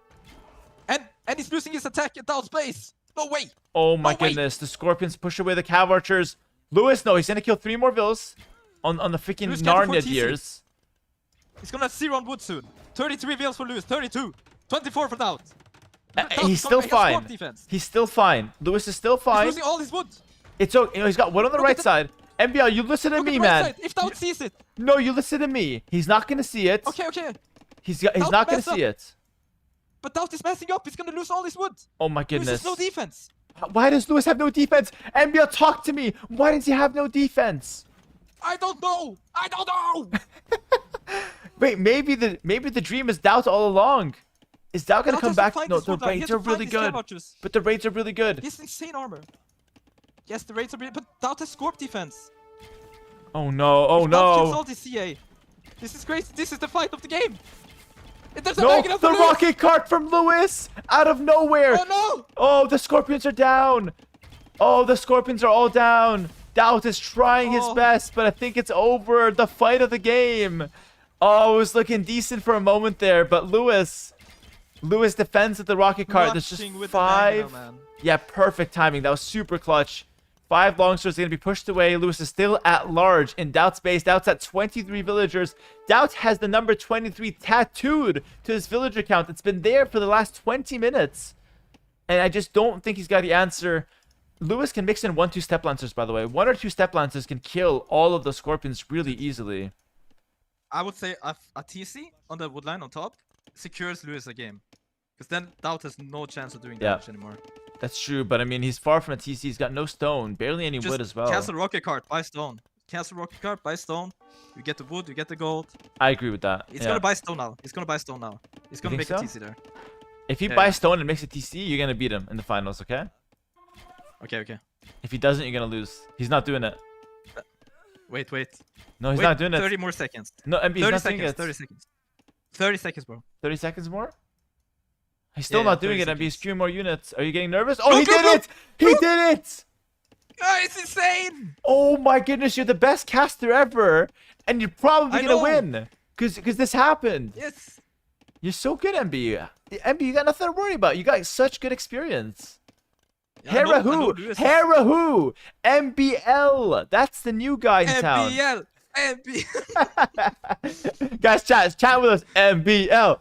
And he's losing his attack at Daut's base. No way. Oh my No, wait. goodness, the Scorpions push away the Cav Archers. Lewis, no, he's gonna kill 3 more vills on the freaking Lewis can't afford Narnia TC. deers. He's gonna 0 on wood soon. 33 vills for Lewis. 32. 24 for Daut. He's still fine. Defense. He's still fine. Lewis is still He's fine. losing all his wood. It's okay. He's got one on the Look right at the- side. MBL, you listen to Look at me, the right man. side. If Daut sees it. No, you listen to me. He's not gonna see it. Okay. He's Daut not gonna mess up. see it. But Daut is messing up. He's gonna lose all his wood. Oh my Lewis goodness. has no defense. Why does Lewis have no defense? MBL, talk to me. Why does he have no defense? I don't know. Wait, maybe the dream is Daut all along. Is Daut gonna Daut come has to back? find No, his the wood line. He raids has are to find really his Cav good. Archers. But the raids are really good. He has insane armor. Yes, the raids are brilliant, but Daut has Scorp defense. Oh no, oh If Daut kills no. all the CA. This is crazy. This is the fight of the game. There's a No, wagon up the for Lewis. rocket cart from Lewis out of nowhere. Oh no! Oh, the Scorpions are down. Oh, the Scorpions are all down. Daut is trying his Oh. best, but I think it's over. The fight of the game. Oh, it was looking decent for a moment there, but Lewis defends with the rocket cart. There's just Rushing with the banger, 5. man. Yeah, perfect timing. That was super clutch. 5 longswords are going to be pushed away. Lewis is still at large in Daut's base. Daut's at 23 villagers. Daut has the number 23 tattooed to his villager count. It's been there for the last 20 minutes. And I just don't think he's got the answer. Lewis can mix in 1-2 step lancers, by the way. 1 or 2 step lancers can kill all of the Scorpions really easily. I would say a TC on the woodline on top secures Lewis a game. Because then Daut has no chance of doing Yeah. damage anymore. That's true, but I mean, he's far from a TC. He's got no stone, barely any Just wood as well. cancel rocket card, buy stone. Cancel rocket card, buy stone. You get the wood, you get the gold. I agree with that. He's yeah. gonna buy stone now. He's gonna buy stone now. He's gonna think make so? a TC there. If he Yeah, buys yeah. stone and makes a TC, you're gonna beat him in the finals, okay? Okay, okay. If he doesn't, you're gonna lose. He's not doing it. Wait, wait. No, he's Wait, not doing 30 it. more seconds. No, MB, he's 30 not doing seconds, it. 30 seconds. 30 seconds, bro. 30 seconds more? He's still Yeah, not 30 doing it, MB. He's seconds. skewing more units. Are you getting nervous? Oh, Go, he go, did go! it! He did it! Ah, it's insane! Oh my goodness, you're the best caster ever, and you're probably I gonna know. win, cause this happened. Yes. You're so good, MB. MB, you got nothing to worry about. You got such good experience. Yeah, I Hera know- I know who? Lewis is- Hera who? MBL. That's the new guy in town. MBL! MBL! Guys, chat with us. MBL.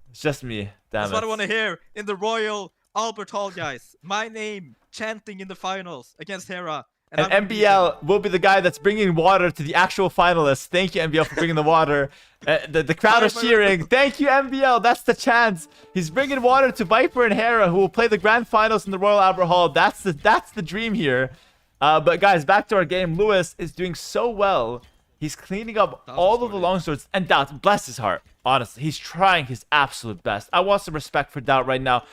It's just me. Damn That's it. what I want to hear in the Royal Albert Hall, guys. My name chanting in the finals against Hera. I'm And gonna beat MBL will be the guy that's bringing water to the actual finalists. Thank you, MBL, for bringing the water. The crowd is cheering. Thank you, MBL. That's the chance. He's bringing water to Viper and Hera, who will play the grand finals in the Royal Albert Hall. That's the dream here. But guys, back to our game. Lewis is doing so well. He's cleaning up Daut all is of the sorted. longswords. And Daut, bless his heart. Honestly, he's trying his absolute best. I want some respect for Daut right now.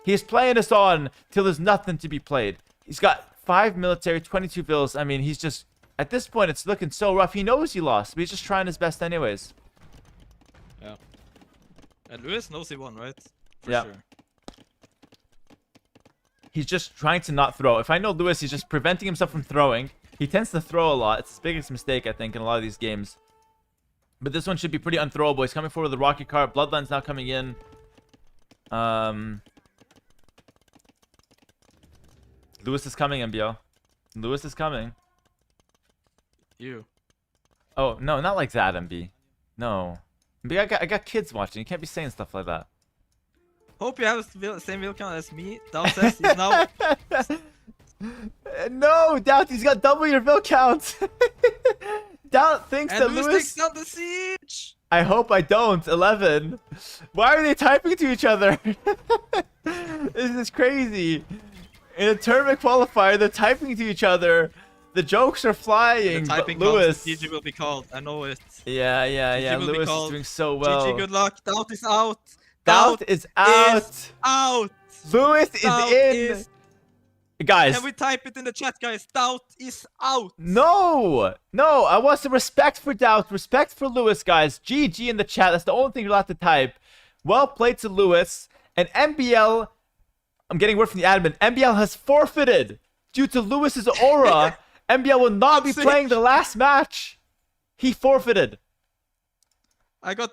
He's playing us on till there's nothing to be played. He's got 5 military, 22 vills. I mean, he's just... At this point, it's looking so rough. He knows he lost, but he's just trying his best anyways. Yeah. And Lewis knows he won, right? For Yeah. sure. He's just trying to not throw. If I know Lewis, he's just preventing himself from throwing. He tends to throw a lot. It's his biggest mistake, I think, in a lot of these games. But this one should be pretty unthrowable. He's coming forward with the rocket cart. Bloodline's now coming in. Lewis is coming, MBL. Lewis is coming. You. Oh, no, not like that, MB. No. MB, I got kids watching. You can't be saying stuff like that. Hope you have the same will count as me. Daut says he's now. No, Daut, he's got double your bill count. Daut thinks And that Lewis Lewis... takes down the siege! I hope I don't. 11. Why are they typing to each other? This is crazy. In a tournament qualifier, they're typing to each other. The jokes are flying. The But typing Lewis. GG will be called. I know it. Yeah. GG will be Lewis is called. doing so well. GG, good luck. Daut is out. Daut is out. Out. Lewis is Daut in. is- Guys. Can we type it in the chat, guys? Daut is out. No. I want some respect for Daut. Respect for Lewis, guys. GG in the chat. That's the only thing you're allowed to type. Well played to Lewis. And MBL... I'm getting word from the admin. MBL has forfeited due to Lewis's aura. MBL will not be sick. playing the last match. He forfeited. I got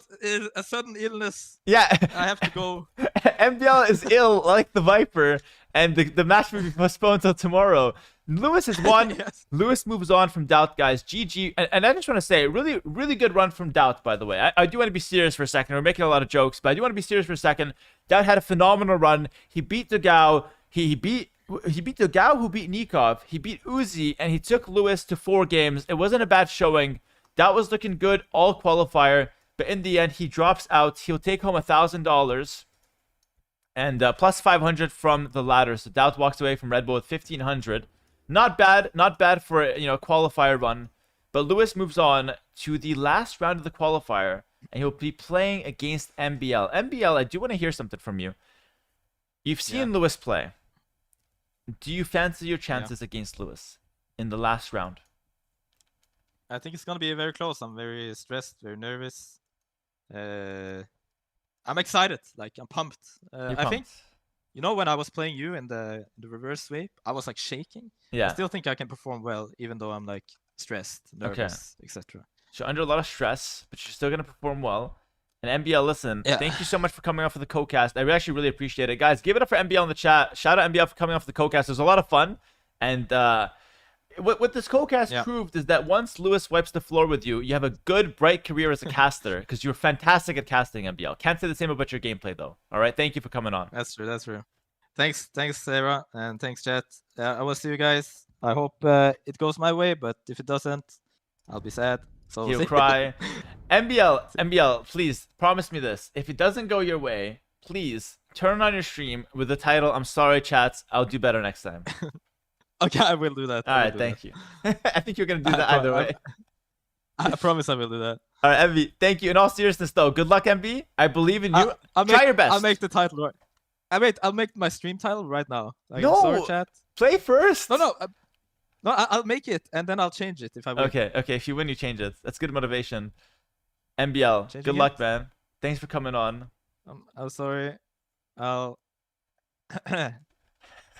a sudden illness. Yeah. I have to go. MBL is ill like the Viper, and the match will be postponed till tomorrow. Lewis has won. Yes. Lewis moves on from Daut, guys. GG. And I just want to say, really, really good run from Daut, by the way. I do want to be serious for a second. We're making a lot of jokes, but I do want to be serious for a second. Daut had a phenomenal run. He beat Dogao. He beat Dogao, who beat Nikov. He beat Uzi, and he took Lewis to 4 games. It wasn't a bad showing. Daut was looking good all qualifier, but in the end, he drops out. He'll take home $1,000 and plus 500 from the ladder. So Daut walks away from Redbull with 1,500. Not bad for a qualifier run. But Lewis moves on to the last round of the qualifier, and he'll be playing against MBL. MBL, I do want to hear something from you. You've seen Lewis play. Do you fancy your chances against Lewis in the last round? I think it's gonna be very close. I'm very stressed, very nervous. I'm excited. Like I'm pumped. You're I think pumped. when I was playing you in the reverse sweep, I was like shaking. I Yeah. still think I can perform well, even though I'm like stressed, nervous, etc. So under a lot of stress, but you're still gonna perform well. And MBL, listen, Yeah. thank you so much for coming off of the co-cast. I actually really appreciate it. Guys, give it up for MBL in the chat. Shout out MBL for coming off the co-cast. It was a lot of fun. And what this co-cast proved is that once Lewis wipes the floor with you, you have a good, bright career as a caster, because you're fantastic at casting, MBL. Can't say the same about your gameplay, though. All right? Thank you for coming on. That's true. That's true. Thanks, Sarah, and thanks, chat. I will see you guys. I hope it goes my way, but if it doesn't, I'll be sad. So He'll cry. MBL, please promise me this. If it doesn't go your way, please turn on your stream with the title, "I'm sorry, chats. I'll do better next time." Okay, I will do that. All right, thank you. I think you're gonna do that either way. I promise I will do that. All right, MB, thank you. In all seriousness, though, good luck, MB. I believe in you. Try your best. I'll make the title right. I'll make my stream title right now. Like, No! sorry, chat. Play first. No. I'll make it and then I'll change it if I win. Okay. If you win, you change it. That's good motivation. MBL, Changing good luck, man. Thanks for coming on. I'm sorry. I'll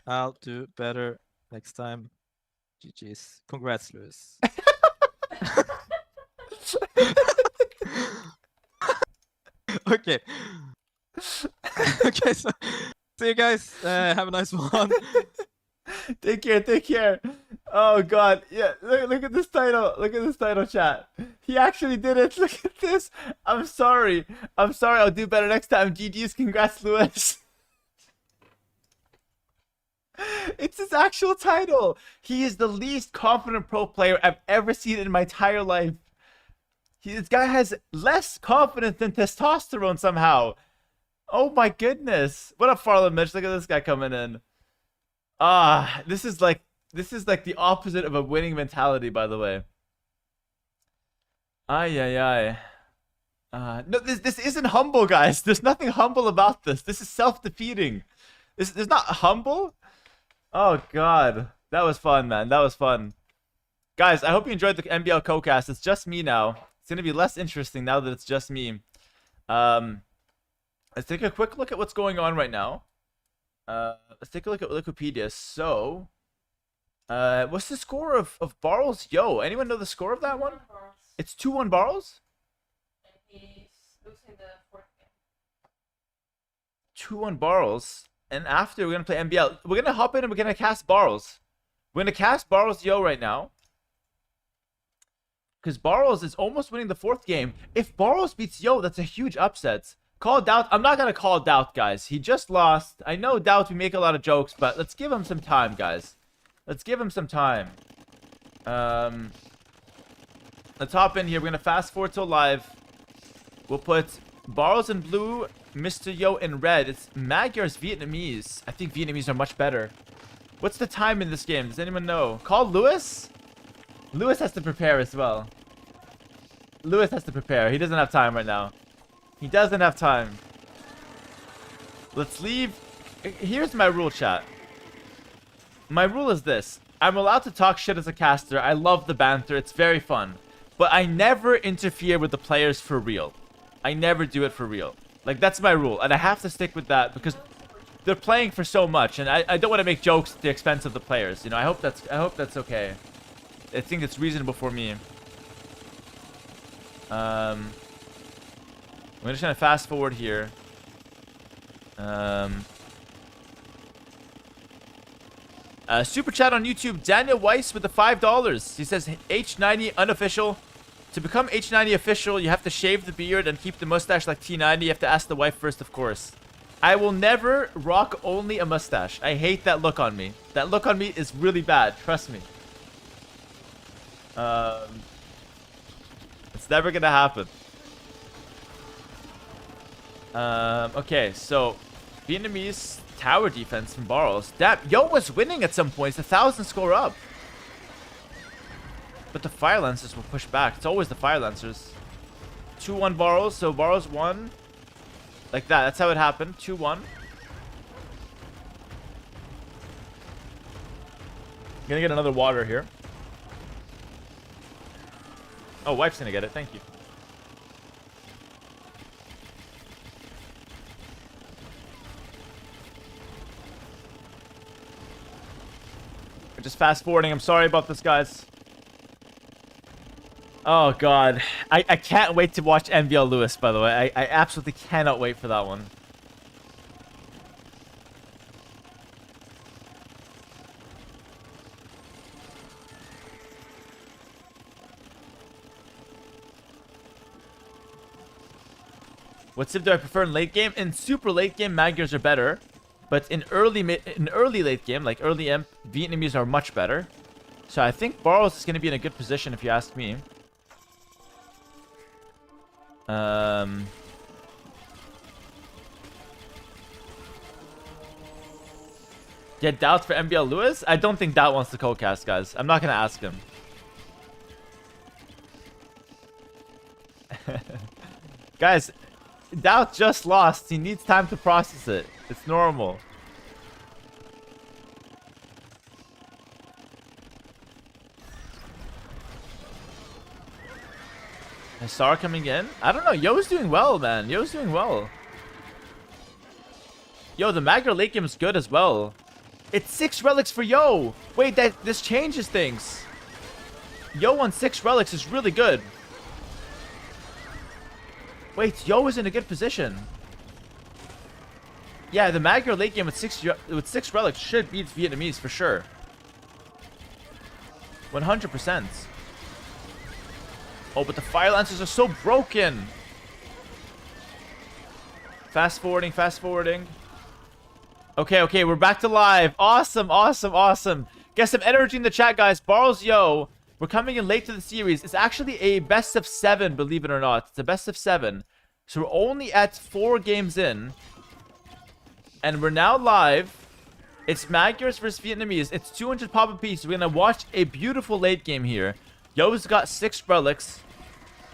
I'll do better next time. GG's. Congrats, Lewis. Okay. Okay, so see you guys. Have a nice one. Take care. Oh god, yeah. Look at this title. Look at this title, chat. He actually did it. Look at this. I'm sorry. I'll do better next time. GG's. Congrats, Lewis. It's his actual title. He is the least confident pro player I've ever seen in my entire life. This guy has less confidence than testosterone somehow. Oh my goodness. What up, Farland Mitch? Look at this guy coming in. This is like the opposite of a winning mentality, by the way. Ay. No, this isn't humble, guys. There's nothing humble about this. This is self-defeating. This is not humble. Oh god, that was fun, man. That was fun, guys. I hope you enjoyed the NBL co-cast. It's just me now. It's gonna be less interesting now that it's just me. Let's take a quick look at what's going on right now. Let's take a look at Wikipedia. So, what's the score of Barles? Yo, anyone know the score of that one? It's 2-1 Barles. And he's losing the fourth game. 2-1 Barles. And after, we're going to play NBL. We're going to hop in and we're going to cast Barles. We're going to cast Barles Yo right now. Because Barles is almost winning the fourth game. If Barles beats Yo, that's a huge upset. Call Daut. I'm not going to call Daut, guys. He just lost. I know Daut, we make a lot of jokes, but let's give him some time, guys. Let's give him some time. Let's hop in here. We're going to fast forward to live. We'll put Barles in blue, Mr. Yo in red. It's Magyar's Vietnamese. I think Vietnamese are much better. What's the time in this game? Does anyone know? Call Lewis? Lewis has to prepare as well. Lewis has to prepare. He doesn't have time right now. He doesn't have time. Let's leave. Here's my rule, chat. My rule is this. I'm allowed to talk shit as a caster. I love the banter. It's very fun. But I never interfere with the players for real. I never do it for real. Like, that's my rule. And I have to stick with that because they're playing for so much. And I don't want to make jokes at the expense of the players. You know, I hope that's okay. I think it's reasonable for me. We're just gonna fast forward here. Super chat on YouTube. Daniel Weiss with the $5. He says H90 unofficial. To become H90 official, you have to shave the beard and keep the mustache like T90. You have to ask the wife first, of course. I will never rock only a mustache. I hate that look on me. That look on me is really bad. Trust me. It's never gonna happen. Okay, so Vietnamese tower defense from Barles. That Yo was winning at some points. 1,000 score up. But the Fire Lancers will push back. It's always the Fire Lancers. 2-1 Barles. So Barles won. Like that. That's how it happened. 2-1. Gonna get another water here. Oh, wife's gonna get it. Thank you. We're just fast forwarding. I'm sorry about this, guys. Oh, God. I can't wait to watch NBL Lewis, by the way. I absolutely cannot wait for that one. What civ do I prefer in late game? In super late game, Magyars are better. But in early late game, like early imp, Vietnamese are much better. So I think Barles is going to be in a good position if you ask me. Get Daut for MBL Lewis? I don't think Daut wants to co-cast, guys. I'm not gonna ask him. Guys, Daut just lost. He needs time to process it. It's normal. Star coming in? I don't know. Yo's doing well, man. Yo's doing well. Yo, the Magger late game is good as well. It's 6 relics for Yo. Wait, this changes things. Yo on 6 relics is really good. Wait, Yo is in a good position. Yeah, the Magger late game with 6 relics should beat Vietnamese for sure. 100%. Oh, but the fire lancers are so broken. Fast forwarding, fast forwarding. Okay, we're back to live. Awesome, awesome, awesome. Get some energy in the chat, guys. Barrels Yo. We're coming in late to the series. It's actually a best of 7, believe it or not. It's a best of 7. So we're only at 4 games in. And we're now live. It's Magyars versus Vietnamese. It's 200 pop apiece. We're going to watch a beautiful late game here. Yo's got 6 relics.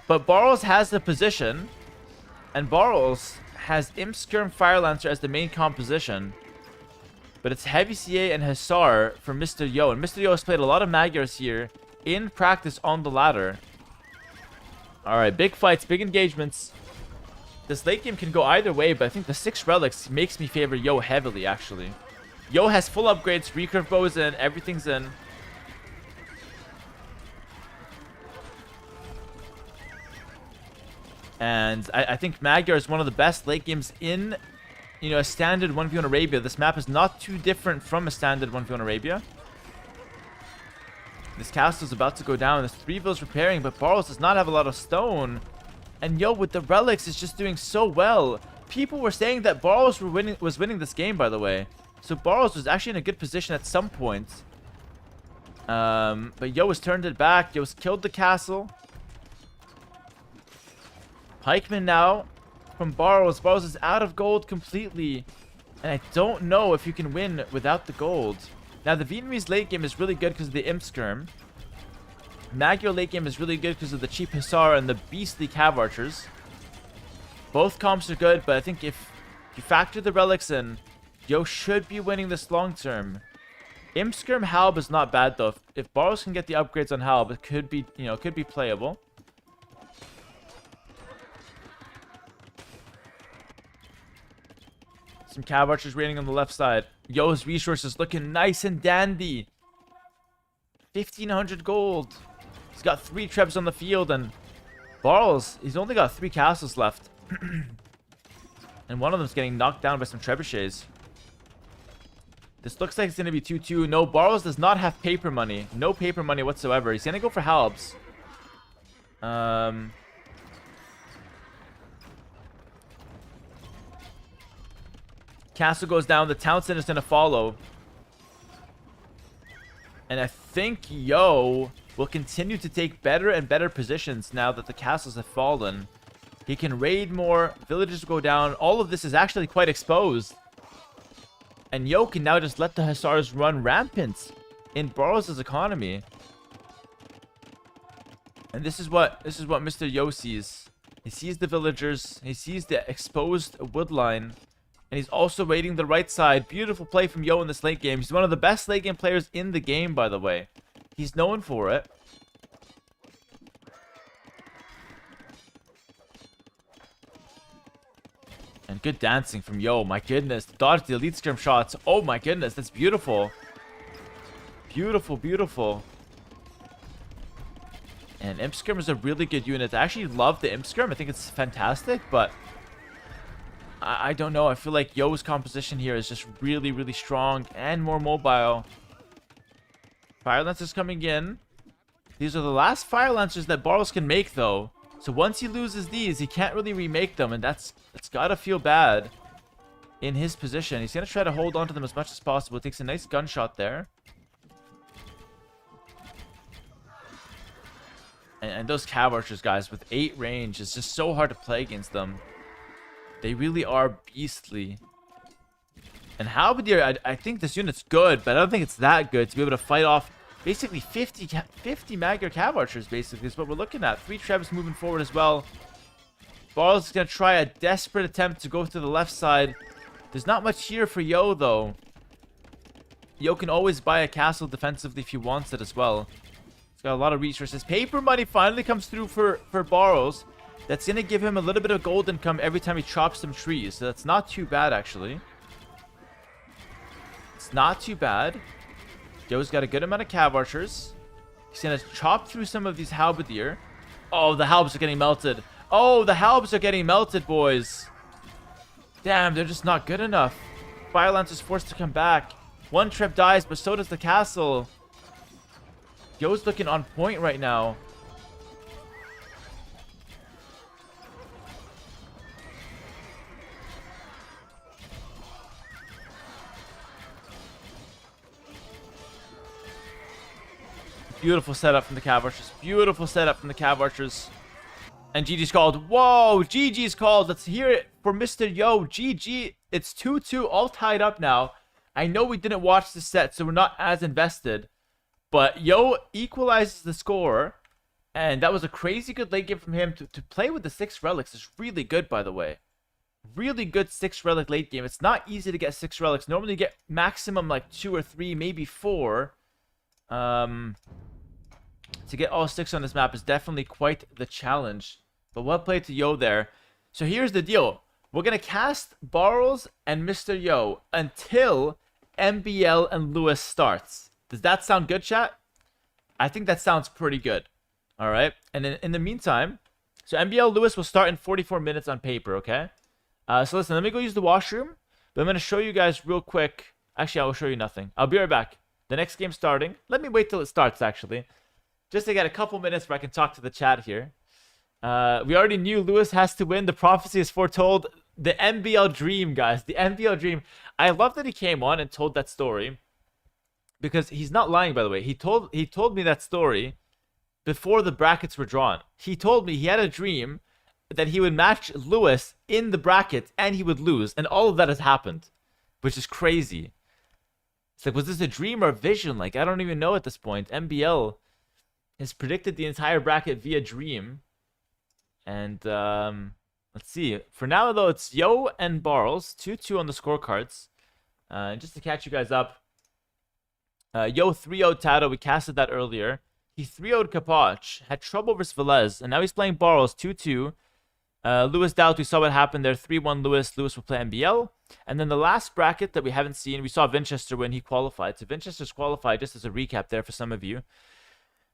But Barrels has the position. And Barrels has Imskirm Fire Lancer as the main composition. But it's Heavy CA and Hussar for Mr. Yo. And Mr. Yo has played a lot of Magyars here in practice on the ladder. Alright, big fights, big engagements. This late game can go either way, but I think the 6 relics makes me favor Yo heavily, actually. Yo has full upgrades, recurve bows in, everything's in. And I think Magyar is one of the best late games in, you know, a standard 1v1 Arabia. This map is not too different from a standard 1v1 Arabia. This castle is about to go down. This 3-ville's repairing, but Barros does not have a lot of stone. And Yo, with the relics, is just doing so well. People were saying that Barros was winning this game, by the way. So Barros was actually in a good position at some point. But Yo has turned it back. Yo has killed the castle. Pikeman now from Barros. Barros is out of gold completely. And I don't know if you can win without the gold. Now, the Vietnamese late game is really good because of the Imskirm. Magyar late game is really good because of the cheap Hussar and the beastly Cav Archers. Both comps are good, but I think if you factor the relics in, Yo should be winning this long term. Imskirm Halb is not bad though. If Barros can get the upgrades on Halb, it could be, you know, it could be playable. Some Cav Archers waiting on the left side. Yo's resources looking nice and dandy. 1,500 gold. He's got 3 trebs on the field, and Barles, he's only got 3 castles left. And one of them's getting knocked down by some trebuchets. This looks like it's going to be 2-2. No, Barles does not have paper money. No paper money whatsoever. He's going to go for Halbs. Castle goes down. The town center is going to follow. And I think Yo will continue to take better and better positions now that the castles have fallen. He can raid more. Villages go down. All of this is actually quite exposed. And Yo can now just let the Hussars run rampant in Barros' economy. And this is what Mr. Yo sees. He sees the villagers. He sees the exposed wood line. And he's also raiding the right side. Beautiful play from Yo in this late game. He's one of the best late game players in the game, by the way. He's known for it. And good dancing from Yo. My goodness. Dodge the elite skirm shots. Oh my goodness. That's beautiful. Beautiful, beautiful. And Imp Skirm is a really good unit. I actually love the Imp Skirm. I think it's fantastic, but I don't know. I feel like Yo's composition here is just really, really strong and more mobile. Fire Lancers coming in. These are the last Fire Lancers that Barros can make, though. So once he loses these, he can't really remake them, and that's gotta feel bad in his position. He's gonna try to hold on to them as much as possible. Takes a nice gunshot there. And those cav archers, guys, with 8 range, it's just so hard to play against them. They really are beastly. And Halberdier, I think this unit's good, but I don't think it's that good to be able to fight off basically 50 Magyar cav archers, basically, is what we're looking at. 3 Trebs moving forward as well. Barles is going to try a desperate attempt to go to the left side. There's not much here for Yo, though. Yo can always buy a castle defensively if he wants it as well. He's got a lot of resources. Paper money finally comes through for Barles. That's going to give him a little bit of gold income every time he chops some trees. So that's not too bad, actually. It's not too bad. Yo's got a good amount of cav archers. He's going to chop through some of these halberdier. Oh, the halbs are getting melted. Oh, the halbs are getting melted, boys. Damn, they're just not good enough. Firelance is forced to come back. 1 trip dies, but so does the castle. Yo's looking on point right now. Beautiful setup from the cav archers. Beautiful setup from the cav archers. And GG's called. Whoa, GG's called. Let's hear it for Mr. Yo. GG. It's 2-2, all tied up now. I know we didn't watch the set, so we're not as invested. But Yo equalizes the score. And that was a crazy good late game from him. To play with the 6 relics is really good, by the way. Really good 6 relic late game. It's not easy to get 6 relics. Normally you get maximum like 2 or 3, maybe 4. To get all 6 on this map is definitely quite the challenge. But well played to Yo there. So here's the deal. We're going to cast Barles and Mr. Yo until MBL and Lewis starts. Does that sound good, chat? I think that sounds pretty good. All right. And in the meantime, so MBL Lewis will start in 44 minutes on paper, okay? So listen, let me go use the washroom. But I'm going to show you guys real quick. Actually, I will show you nothing. I'll be right back. The next game's starting. Let me wait till it starts, actually. Just to get a couple minutes where I can talk to the chat here. We already knew Lewis has to win. The prophecy is foretold. The MBL dream, guys. The MBL dream. I love that he came on and told that story. Because he's not lying, by the way. He told me that story before the brackets were drawn. He told me he had a dream that he would match Lewis in the brackets and he would lose. And all of that has happened. Which is crazy. It's like, was this a dream or a vision? Like, I don't even know at this point. MBL has predicted the entire bracket via dream. And let's see. For now, though, it's Yo and Barles. 2-2 on the scorecards. Just to catch you guys up. Yo 3-0'd Tatoh. We casted that earlier. He 3-0'd Kapoch. Had trouble versus Velez. And now he's playing Barles 2-2. Lewis Daut, we saw what happened there. 3-1 Lewis. Lewis will play MBL. And then the last bracket that we haven't seen, we saw Vinchester when he qualified. So Vinchester's qualified, just as a recap there for some of you.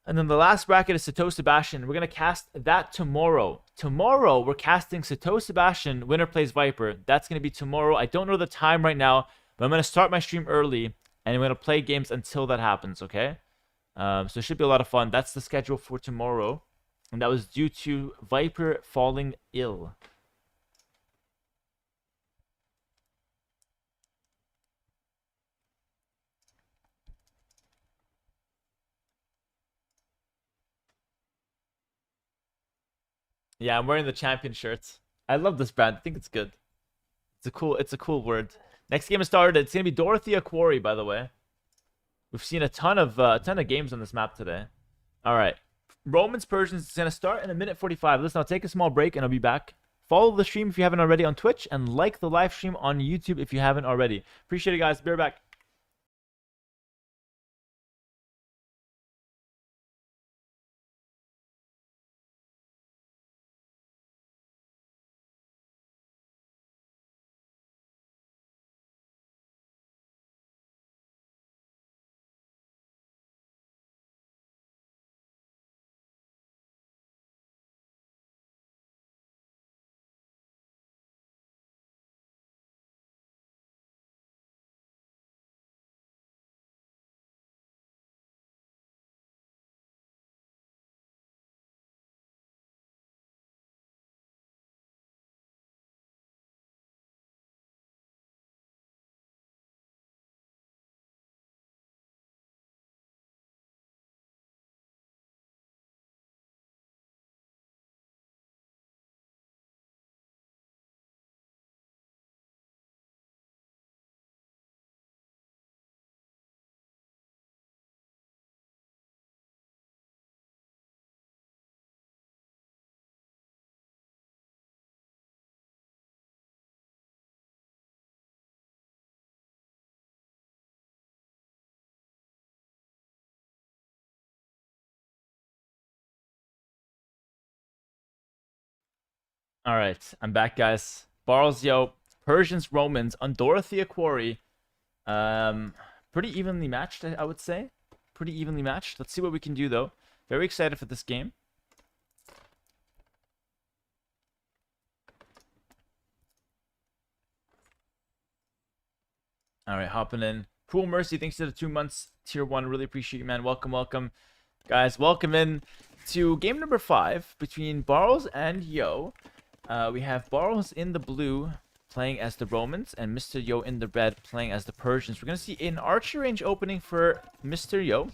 And then the last bracket is Tatoh Sebastian. We're going to cast that tomorrow. Tomorrow, we're casting Tatoh Sebastian, winner plays Viper. That's going to be tomorrow. I don't know the time right now, but I'm going to start my stream early, and I'm going to play games until that happens, okay? So it should be a lot of fun. That's the schedule for tomorrow. And that was due to Viper falling ill. Yeah, I'm wearing the champion shirts. I love this brand. I think it's good. It's a cool word. Next game has started. It's gonna be Dorothea Quarry, by the way. We've seen a ton of games on this map today. All right, Romans Persians is gonna start in a minute 45. Listen, I'll take a small break and I'll be back. Follow the stream if you haven't already on Twitch, and like the live stream on YouTube if you haven't already. Appreciate it, guys. Be right back. All right, I'm back, guys. Barles, yo, Persians, Romans, Undorothea Quarry. Pretty evenly matched, I would say. Pretty evenly matched. Let's see what we can do, though. Very excited for this game. All right, hopping in. Cruel Mercy, thanks to the 2 months. Tier 1, really appreciate you, man. Welcome, welcome. Guys, welcome in to game number 5 between Barles and Yo. We have Barles in the blue playing as the Romans and Mr. Yo in the red playing as the Persians. We're going to see an archer range opening for Mr. Yo.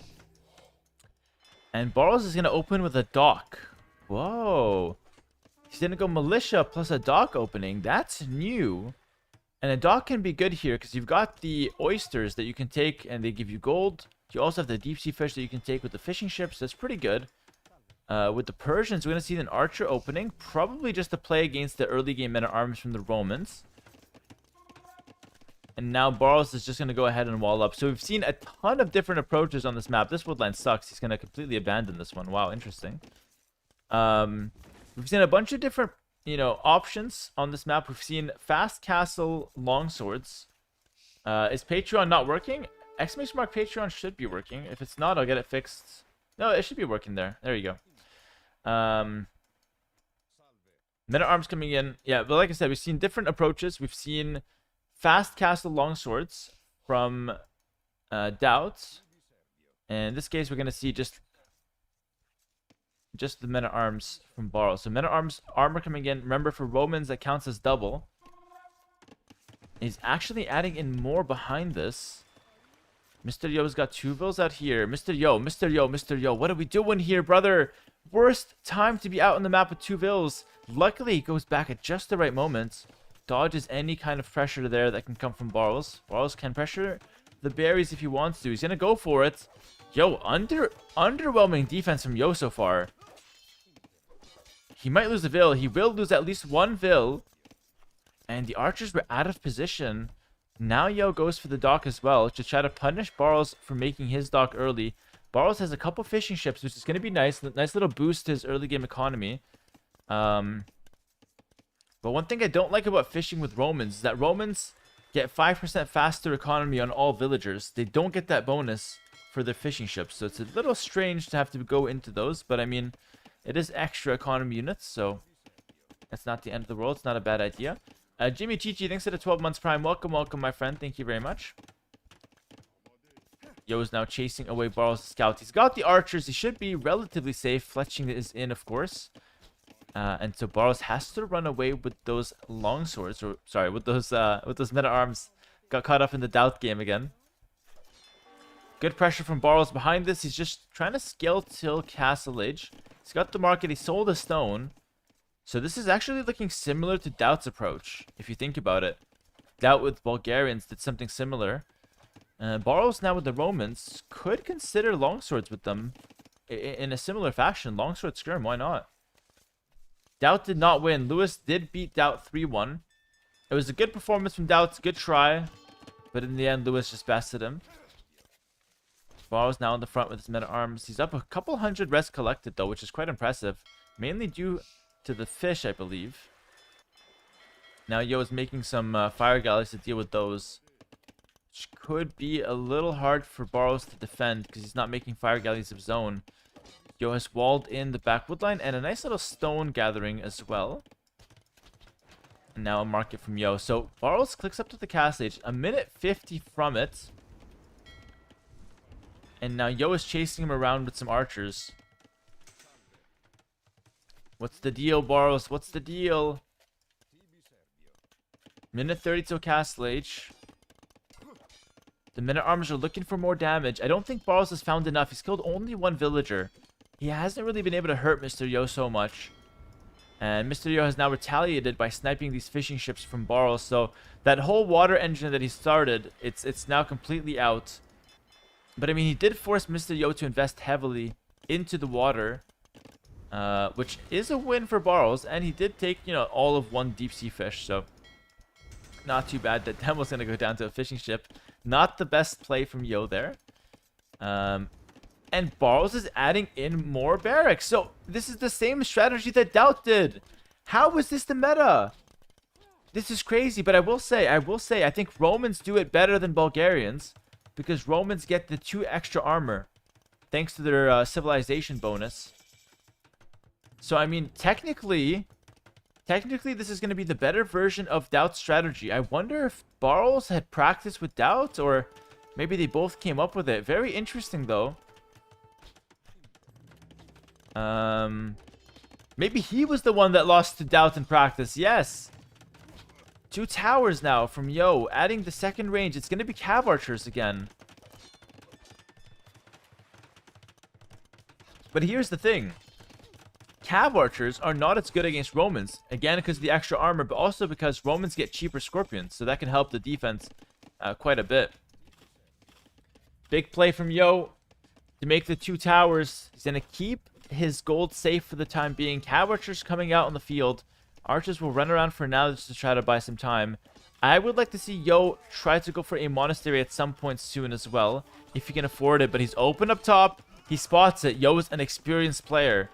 And Barles is going to open with a dock. Whoa. He's going to go militia plus a dock opening. That's new. And a dock can be good here because you've got the oysters that you can take and they give you gold. You also have the deep sea fish that you can take with the fishing ships. That's pretty good. With the Persians, we're going to see an archer opening. Probably just to play against the early game men at arms from the Romans. And now Barles is just going to go ahead and wall up. So we've seen a ton of different approaches on this map. This woodline sucks. He's going to completely abandon this one. Wow, interesting. We've seen a bunch of different, options on this map. We've seen fast castle longswords. Is Patreon not working? Exclamation mark Patreon should be working. If it's not, I'll get it fixed. No, it should be working there. There you go. Men at arms coming in. Yeah, but like I said, we've seen different approaches. We've seen fast castle longswords from Daut. And in this case, we're going to see just the men at arms from Barles. So men at arms armor coming in. Remember, for Romans, that counts as double. He's actually adding in more behind this. Mr. Yo's got 2 vills out here. Mr. Yo, Mr. Yo, Mr. Yo. What are we doing here, brother? Worst time to be out on the map with 2 vills. Luckily, he goes back at just the right moment. Dodges any kind of pressure there that can come from Barles. Barles can pressure the berries if he wants to. He's going to go for it. Yo, underwhelming defense from Yo so far. He might lose a vill. He will lose at least 1 vill. And the archers were out of position. Now Yo goes for the dock as well to try to punish Barles for making his dock early. Barles has a couple fishing ships, which is going to be nice. Nice little boost to his early game economy. But one thing I don't like about fishing with Romans is that Romans get 5% faster economy on all villagers. They don't get that bonus for their fishing ships. So it's a little strange to have to go into those. But I mean, it is extra economy units. So that's not the end of the world. It's not a bad idea. Jimmy Chichi, thanks for the 12 months prime. Welcome, welcome, my friend. Thank you very much. Yo is now chasing away Barles' scouts. He's got the archers. He should be relatively safe. Fletching is in, of course. And so Barles has to run away with those longswords. Or sorry, with those men-at-arms. Got caught up in the Daut game again. Good pressure from Barles behind this. He's just trying to scale till Castle Age. He's got the market. He sold a stone. So this is actually looking similar to Daut's approach, if you think about it. Daut with Bulgarians did something similar. Barles now with the Romans could consider longswords with them in a similar fashion. Longsword skirm, why not? Daut did not win. Lewis did beat Daut 3-1. It was a good performance from Daut. Good try. But in the end, Lewis just bested him. Barles now in the front with his men-at-arms. He's up a couple hundred res collected, though, which is quite impressive. Mainly due to the fish, I believe. Now Yo is making some fire galleys to deal with those. Which could be a little hard for Barles to defend because he's not making fire galleys of his own. Yo has walled in the back woodline and a nice little stone gathering as well. And now a market from Yo. So Barles clicks up to the cast age. A minute 50 from it. And now Yo is chasing him around with some archers. What's the deal, Barles? What's the deal? Minute 30 till Castle Age. The men-at-arms are looking for more damage. I don't think Barles has found enough. He's killed only 1 villager. He hasn't really been able to hurt Mr. Yo so much. And Mr. Yo has now retaliated by sniping these fishing ships from Barles. So that whole water engine that he started, it's now completely out. But I mean, he did force Mr. Yo to invest heavily into the water. Which is a win for Barles. And he did take, all of 1 deep sea fish. So not too bad. That demo's going to go down to a fishing ship. Not the best play from Yo there. And Barles is adding in more barracks. So this is the same strategy that Daut did. How is this the meta? This is crazy, but I will say, I think Romans do it better than Bulgarians because Romans get the 2 extra armor thanks to their civilization bonus. So, I mean, technically, this is going to be the better version of Daut's strategy. I wonder if Barles had practiced with Daut, or maybe they both came up with it. Very interesting, though. Maybe he was the one that lost to Daut in practice. Yes. 2 towers now from Yo, adding the second range. It's going to be Cav Archers again. But here's the thing. Cav Archers are not as good against Romans. Again, because of the extra armor, but also because Romans get cheaper Scorpions. So that can help the defense quite a bit. Big play from Yo to make the 2 towers. He's going to keep his gold safe for the time being. Cav Archers coming out on the field. Archers will run around for now just to try to buy some time. I would like to see Yo try to go for a monastery at some point soon as well, if he can afford it. But he's open up top. He spots it. Yo is an experienced player.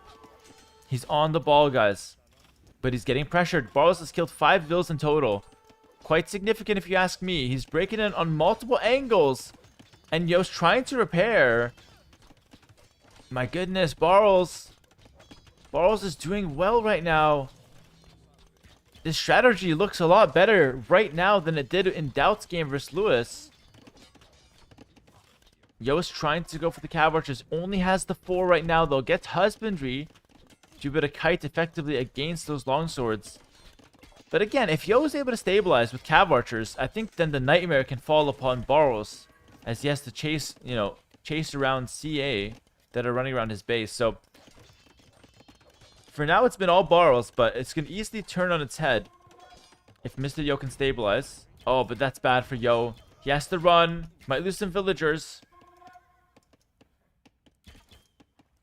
He's on the ball, guys. But he's getting pressured. Barles has killed 5 vills in total. Quite significant if you ask me. He's breaking in on multiple angles. And Yo's trying to repair. My goodness, Barles. Barles is doing well right now. This strategy looks a lot better right now than it did in Daut's game versus Lewis. Yo is trying to go for the Cav Archers. Only has the 4 right now, though. Gets Husbandry to be able to kite effectively against those longswords. But again, if Yo is able to stabilize with Cav Archers, I think then the nightmare can fall upon Barles, as he has to chase, chase around CA that are running around his base. So for now, it's been all Barles, but it's going to easily turn on its head if Mr. Yo can stabilize. Oh, but that's bad for Yo. He has to run. Might lose some villagers.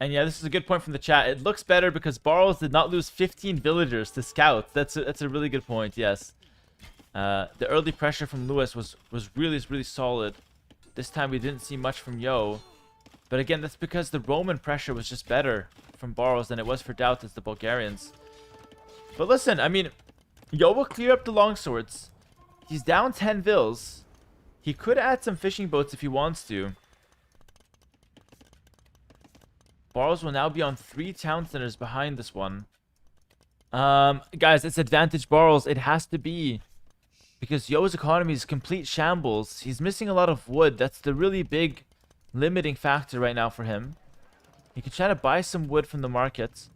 And yeah, this is a good point from the chat. It looks better because Barles did not lose 15 villagers to scouts. That's a really good point, yes. The early pressure from Lewis was really solid. This time we didn't see much from Yo. But again, that's because the Roman pressure was just better from Barles than it was for Daut as the Bulgarians. But listen, I mean, Yo will clear up the longswords. He's down 10 vills. He could add some fishing boats if he wants to. Barles will now be on 3 town centers behind this one. Guys, it's advantage Barles. It has to be. Because Yo's economy is complete shambles. He's missing a lot of wood. That's the really big limiting factor right now for him. He could try to buy some wood from the market.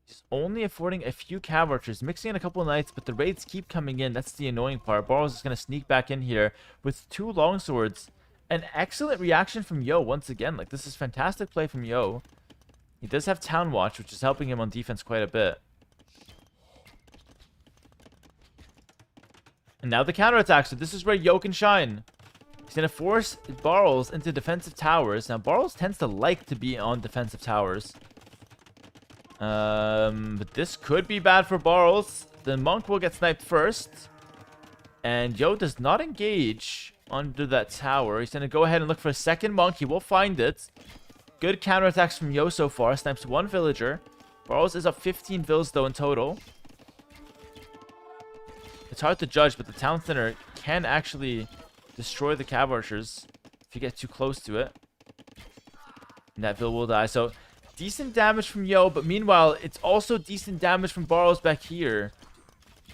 He's only affording a few Cav Archers, mixing in a couple of knights, but the raids keep coming in. That's the annoying part. Barles is going to sneak back in here with 2 longswords. An excellent reaction from Yo once again. Like, this is fantastic play from Yo. He does have Town Watch, which is helping him on defense quite a bit. And now the counterattack. So this is where Yo can shine. He's going to force Barles into defensive towers. Now, Barles tends to like to be on defensive towers. But this could be bad for Barles. The monk will get sniped first. And Yo does not engage under that tower. He's going to go ahead and look for a second monk. He will find it. Good counterattacks from Yo so far. Snipes 1 villager. Barles is up 15 vills, though, in total. It's hard to judge, but the town center can actually destroy the Cav Archers if you get too close to it. And that vill will die. So, decent damage from Yo, but meanwhile, it's also decent damage from Barles back here.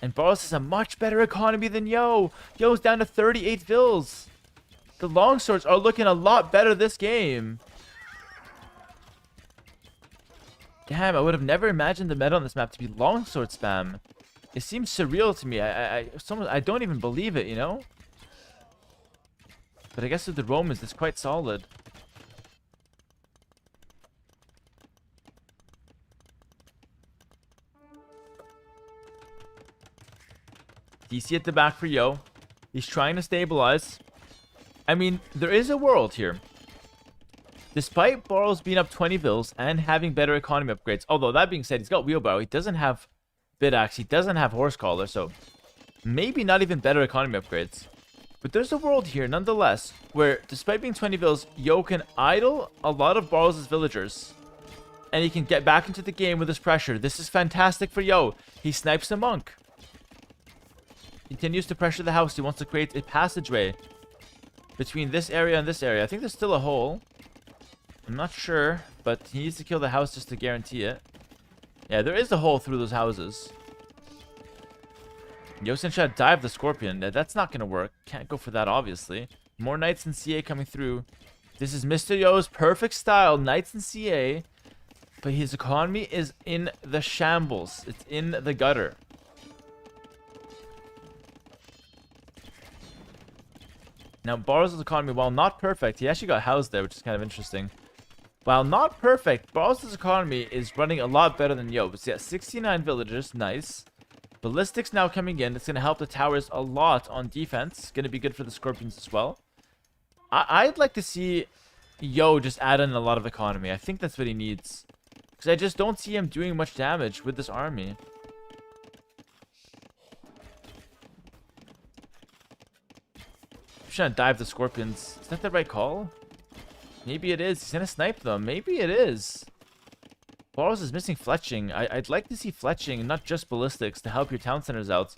And Barles has a much better economy than Yo. Yo's down to 38 vills. The longswords are looking a lot better this game. Damn, I would have never imagined the meta on this map to be longsword spam. It seems surreal to me. I don't even believe it, you know? But I guess with the Romans, it's quite solid. DC at the back for Yo. He's trying to stabilize. I mean, there is a world here. Despite Barles being up 20 vills and having better economy upgrades, although that being said, he's got wheelbarrow. He doesn't have bit axe. He doesn't have horse collar, so maybe not even better economy upgrades. But there's a world here, nonetheless, where despite being 20 vills, Yo can idle a lot of Barles' villagers and he can get back into the game with his pressure. This is fantastic for Yo. He snipes the monk. Continues to pressure the house. He wants to create a passageway between this area and this area. I think there's still a hole. I'm not sure, but he needs to kill the house just to guarantee it. Yeah, there is a hole through those houses. Yosin should dive the scorpion. That's not going to work. Can't go for that, obviously. More knights and CA coming through. This is Mr. Yo's perfect style. Knights and CA. But his economy is in the shambles. It's in the gutter. Now, Barl's economy, while not perfect, he actually got housed there, which is kind of interesting. While not perfect, Barl's economy is running a lot better than Yo's. Yeah, 69 villagers. Nice. Ballistics now coming in. It's going to help the towers a lot on defense. Going to be good for the scorpions as well. I'd like to see Yo just add in a lot of economy. I think that's what he needs. Because I just don't see him doing much damage with this army. I'm trying to dive the scorpions. Is that the right call? Maybe it is. He's going to snipe them. Maybe it is. Boros is missing fletching. I'd like to see fletching and not just ballistics to help your town centers out.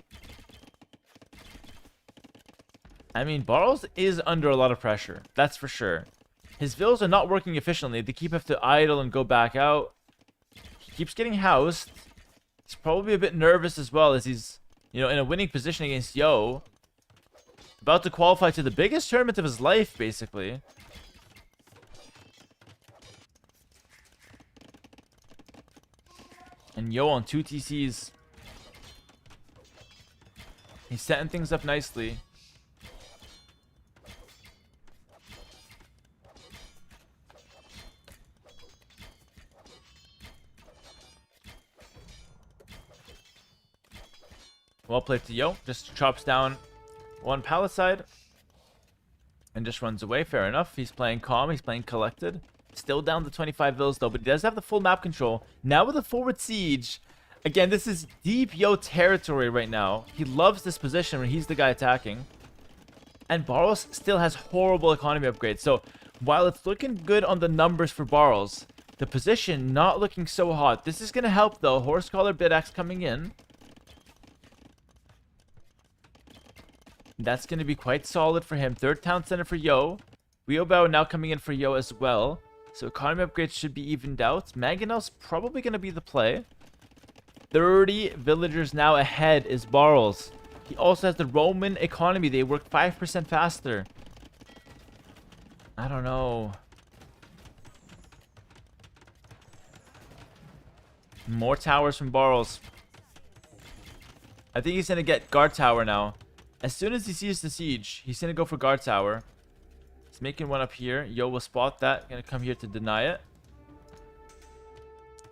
I mean, Boros is under a lot of pressure. That's for sure. His villas are not working efficiently. They keep have to idle and go back out. He keeps getting housed. He's probably a bit nervous as well as he's, you know, in a winning position against Yo. About to qualify to the biggest tournament of his life, basically. And Yo on 2 TCs. He's setting things up nicely. Well played to Yo. Just chops down one palisade. And just runs away. Fair enough. He's playing calm. He's playing collected. Still down to 25 villas though, but he does have the full map control. Now with a forward siege. Again, this is deep Yo territory right now. He loves this position when he's the guy attacking. And Barros still has horrible economy upgrades. So while it's looking good on the numbers for Barros, the position not looking so hot. This is going to help though. Horse Collar Bidaxe coming in. That's going to be quite solid for him. Third town center for Yo. Wheelbarrow now coming in for Yo as well. So economy upgrades should be evened out. Mangonel's probably going to be the play. 30 villagers now ahead is Barles. He also has the Roman economy. They work 5% faster. I don't know. More towers from Barles. I think he's going to get guard tower now. As soon as he sees the siege, he's going to go for guard tower. He's making one up here. Yo will spot that. Gonna come here to deny it.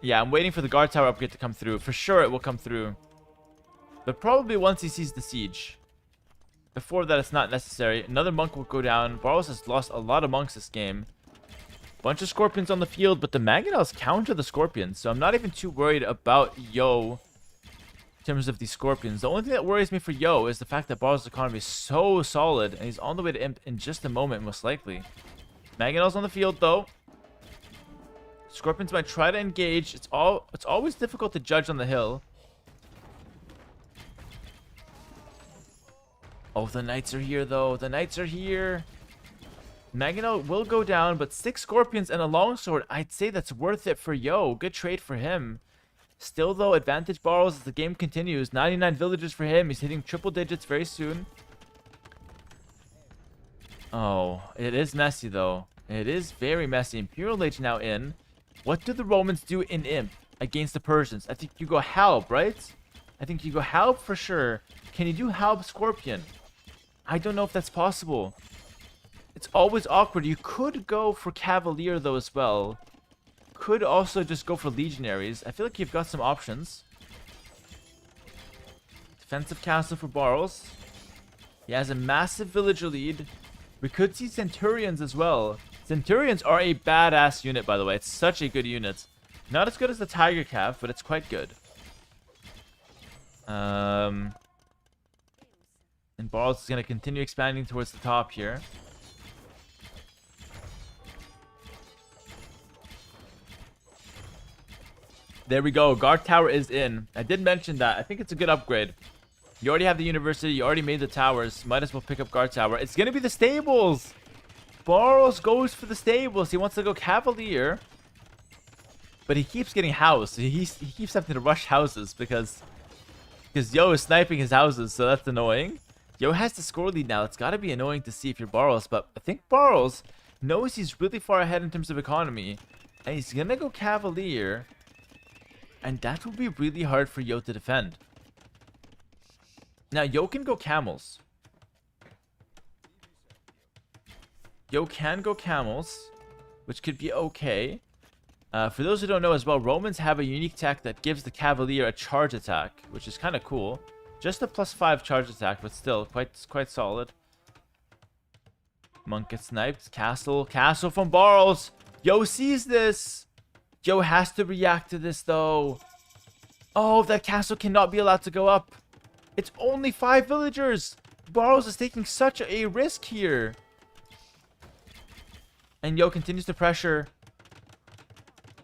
Yeah, I'm waiting for the guard tower upgrade to come through. For sure it will come through. But probably once he sees the siege. Before that, it's not necessary. Another monk will go down. Barros has lost a lot of monks this game. Bunch of scorpions on the field, but the Mangonels counter the scorpions. So I'm not even too worried about Yo in terms of these scorpions. The only thing that worries me for Yo is the fact that Barros' economy is so solid, and he's on the way to Imp in just a moment, most likely. Mangonel's on the field, though. Scorpions might try to engage. It's always difficult to judge on the hill. Oh, the knights are here, though. The knights are here. Mangonel will go down, but 6 scorpions and a longsword. I'd say that's worth it for Yo. Good trade for him. Still, though, advantage Barles as the game continues. 99 villagers for him. He's hitting triple digits very soon. Oh, it is messy, though. It is very messy. Imperial Age now in. What do the Romans do in Imp against the Persians? I think you go Halb, right? I think you go Halb for sure. Can you do Halb Scorpion? I don't know if that's possible. It's always awkward. You could go for Cavalier, though, as well. Could also just go for Legionaries. I feel like you've got some options. Defensive castle for Barles. He has a massive villager lead. We could see Centurions as well. Centurions are a badass unit, by the way. It's such a good unit. Not as good as the Tiger Cav, but it's quite good. And Barles is going to continue expanding towards the top here. There we go. Guard tower is in. I did mention that. I think it's a good upgrade. You already have the university. You already made the towers. Might as well pick up guard tower. It's going to be the stables. Barros goes for the stables. He wants to go cavalier. But he keeps getting housed. He keeps having to rush houses because Yo is sniping his houses. So that's annoying. Yo has the score lead now. It's got to be annoying to see if you're Barros. But I think Barros knows he's really far ahead in terms of economy. And he's going to go cavalier. And that will be really hard for Yo to defend. Now, Yo can go camels. Yo can go camels, which could be okay. For those who don't know as well, Romans have a unique tech that gives the cavalier a charge attack, which is kind of cool. Just a +5 charge attack, but still quite solid. Monk gets sniped. Castle from Barros. Yo sees this. Yo has to react to this though. Oh, that castle cannot be allowed to go up. It's only 5 villagers. Barros is taking such a risk here. And Yo continues to pressure.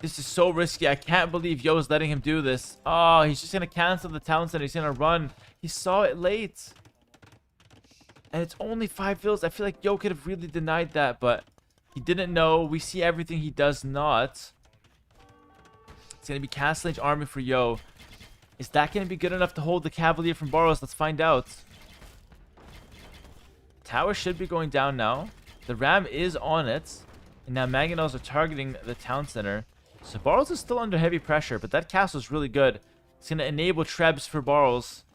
This is so risky. I can't believe Yo is letting him do this. Oh, he's just going to cancel the town center. He's going to run. He saw it late. And it's only 5 villas. I feel like Yo could have really denied that, but he didn't know. We see everything he does not. It's going to be Castle Age army for Yo. Is that going to be good enough to hold the Cavalier from Barros? Let's find out. Tower should be going down now. The Ram is on it. And now Mangonels are targeting the town center. So Barros is still under heavy pressure, but that castle is really good. It's going to enable Trebs for Barros.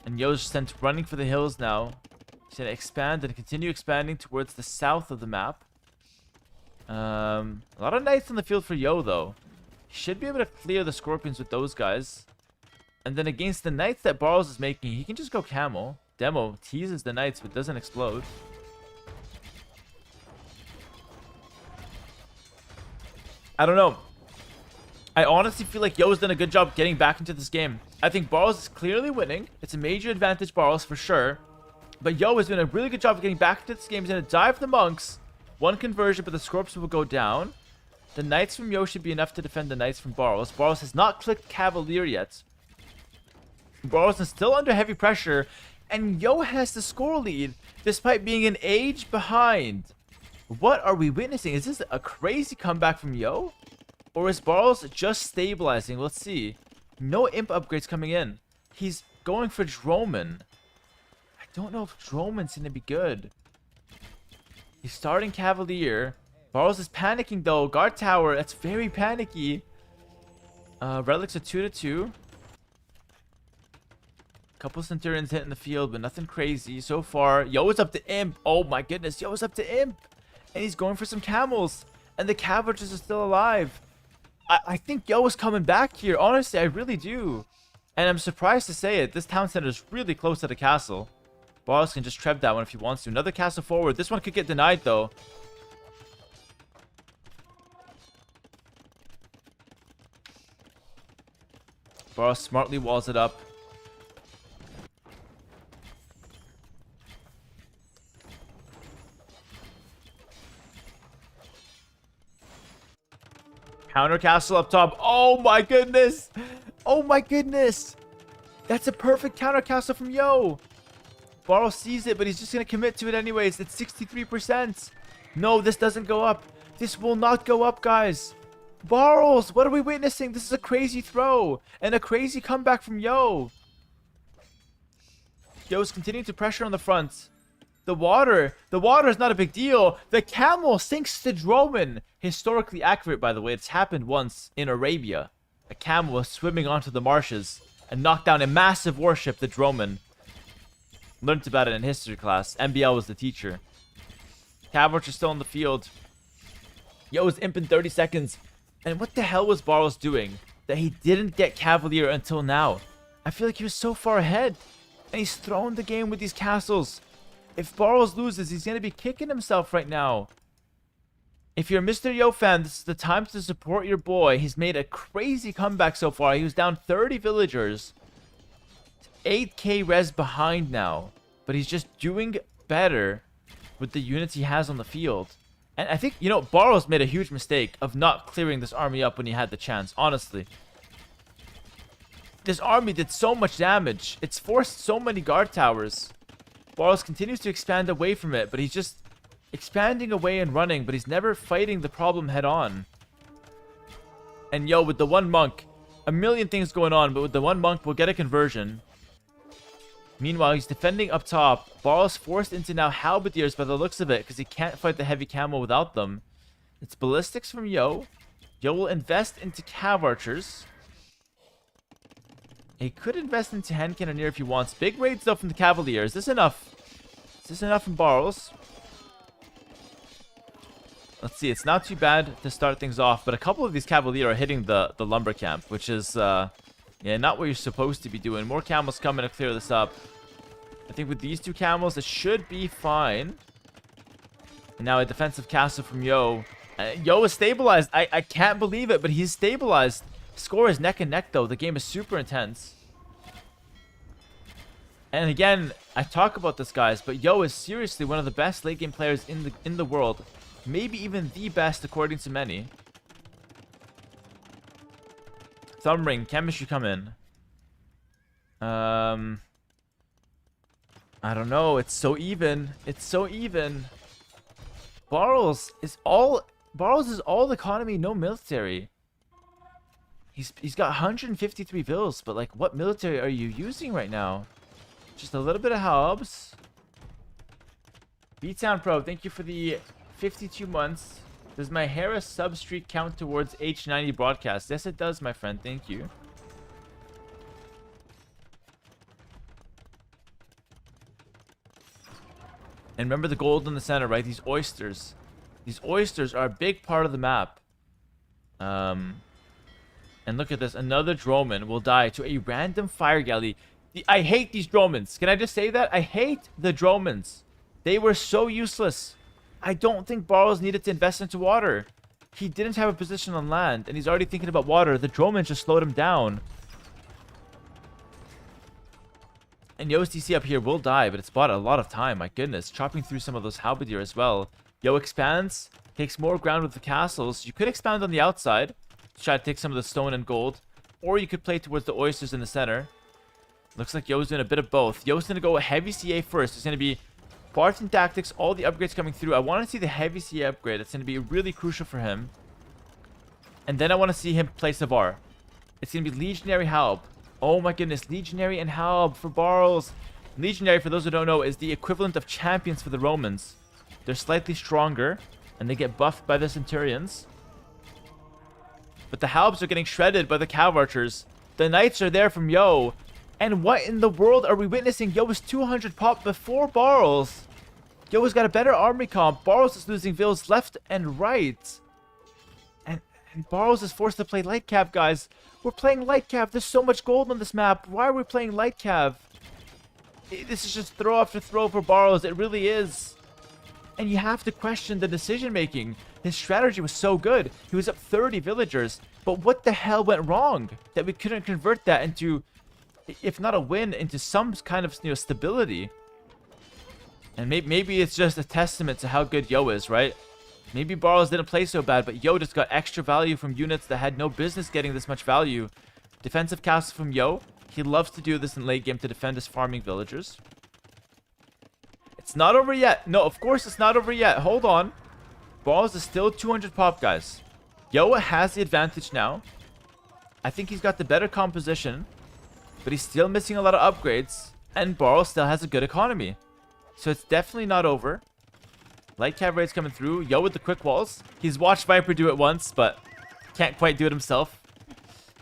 And Yo's sent running for the hills now. He's going to expand and continue expanding towards the south of the map. A lot of knights on the field for Yo, though. He should be able to clear the scorpions with those guys. And then against the knights that Barros is making, he can just go camel. Demo teases the knights, but doesn't explode. I don't know. I honestly feel like Yo's done a good job getting back into this game. I think Barros is clearly winning. It's a major advantage, Barros, for sure. But Yo has done a really good job of getting back into this game. He's going to dive the monks. 1 conversion, but the scorpions will go down. The knights from Yo should be enough to defend the knights from Barros. Barros has not clicked Cavalier yet. Barros is still under heavy pressure. And Yo has the score lead, despite being an age behind. What are we witnessing? Is this a crazy comeback from Yo? Or is Barros just stabilizing? Let's see. No imp upgrades coming in. He's going for Droman. I don't know if Droman's going to be good. He's starting Cavalier. Barros is panicking though. Guard tower. That's very panicky. Relics are 2-2. Couple Centurions hitting the field, but nothing crazy so far. Yo is up to imp. Oh my goodness. Yo is up to imp. And he's going for some camels. And the cabbages are still alive. I think Yo is coming back here. Honestly, I really do. And I'm surprised to say it. This town center is really close to the castle. Barros can just treb that one if he wants to. Another castle forward. This one could get denied, though. Barros smartly walls it up. Counter castle up top. Oh my goodness. Oh my goodness. That's a perfect counter castle from Yo. Barros sees it, but he's just going to commit to it anyways. It's 63%. No, this doesn't go up. This will not go up, guys. Barros, what are we witnessing? This is a crazy throw. And a crazy comeback from Yo. Yo's continuing to pressure on the front. The water is not a big deal. The camel sinks to Droman. Historically accurate, by the way. It's happened once in Arabia. A camel was swimming onto the marshes and knocked down a massive warship, the Droman. Learned about it in history class. MBL was the teacher. Cavalry are still on the field. Yo is imp in 30 seconds. And what the hell was Barros doing that he didn't get Cavalier until now? I feel like he was so far ahead. And he's thrown the game with these castles. If Barros loses, he's going to be kicking himself right now. If you're a Mr. Yo fan, this is the time to support your boy. He's made a crazy comeback so far. He was down 30 villagers. 8k res behind now. But he's just doing better with the units he has on the field. And I think, you know, Barros made a huge mistake of not clearing this army up when he had the chance, honestly. This army did so much damage. It's forced so many guard towers. Barros continues to expand away from it, but he's just expanding away and running, but he's never fighting the problem head on. And yo, with the one monk, a million things going on, but with the one monk, we'll get a conversion. Meanwhile, he's defending up top. Barros forced into now halberdiers by the looks of it, because he can't fight the heavy camo without them. It's ballistics from Yo. Yo will invest into cav archers. He could invest into hand cannoneer if he wants. Big raids though from the cavalier. Is this enough? Is this enough from Barros? Let's see. It's not too bad to start things off, but a couple of these cavalier are hitting the lumber camp, which is yeah, not what you're supposed to be doing. More camels coming to clear this up. I think with these two camels, it should be fine. And now a defensive castle from Yo. Yo is stabilized. I can't believe it, but he's stabilized. Score is neck and neck though. The game is super intense. And again, I talk about this, guys, but Yo is seriously one of the best late game players in the world. Maybe even the best according to many. Thumb ring, chemistry come in. I don't know. It's so even. It's so even. Barros is all economy, no military. He's got 153 vills, but like, what military are you using right now? Just a little bit of hubs. B-Town Pro, thank you for the 52 months. Does my Hera sub streak count towards H90 broadcast? Yes, it does, my friend. Thank you. And remember the gold in the center, right? These oysters. These oysters are a big part of the map. And look at this. Another droman will die to a random fire galley. I hate these dromans. Can I just say that? I hate the dromans. They were so useless. I don't think Barros needed to invest into water. He didn't have a position on land, and he's already thinking about water. The droman just slowed him down. And Yo's DC up here will die, but it's bought a lot of time. My goodness. Chopping through some of those halberdier as well. Yo expands. Takes more ground with the castles. You could expand on the outside. Try to take some of the stone and gold. Or you could play towards the oysters in the center. Looks like Yo's doing a bit of both. Yo's going to go heavy CA first. It's going to be Barton tactics, all the upgrades coming through. I want to see the heavy CA upgrade. It's going to be really crucial for him. And then I want to see him play Savar. It's going to be Legionary Halb. Oh my goodness. Legionary and Halb for Barros. Legionary, for those who don't know, is the equivalent of champions for the Romans. They're slightly stronger. And they get buffed by the Centurions. But the Halbs are getting shredded by the Cav Archers. The Knights are there from Yo. And what in the world are we witnessing? Yo was 200 pop before Barros. Yo has got a better army comp. Barros is losing vills left and right. And Barros is forced to play light cav, guys. We're playing light cav. There's so much gold on this map. Why are we playing light cav? This is just throw after throw for Barros. It really is. And you have to question the decision making. His strategy was so good. He was up 30 villagers. But what the hell went wrong? That we couldn't convert that into, if not a win, into some kind of, you know, stability. And maybe it's just a testament to how good Yo is, right? Maybe Barros didn't play so bad, but Yo just got extra value from units that had no business getting this much value. Defensive castle from Yo. He loves to do this in late game to defend his farming villagers. It's not over yet. No, of course it's not over yet. Hold on. Barros is still 200 pop, guys. Yo has the advantage now. I think he's got the better composition. But he's still missing a lot of upgrades. And Barros still has a good economy. So it's definitely not over. Light cav raids coming through. Yo with the quick walls. He's watched Viper do it once, but can't quite do it himself.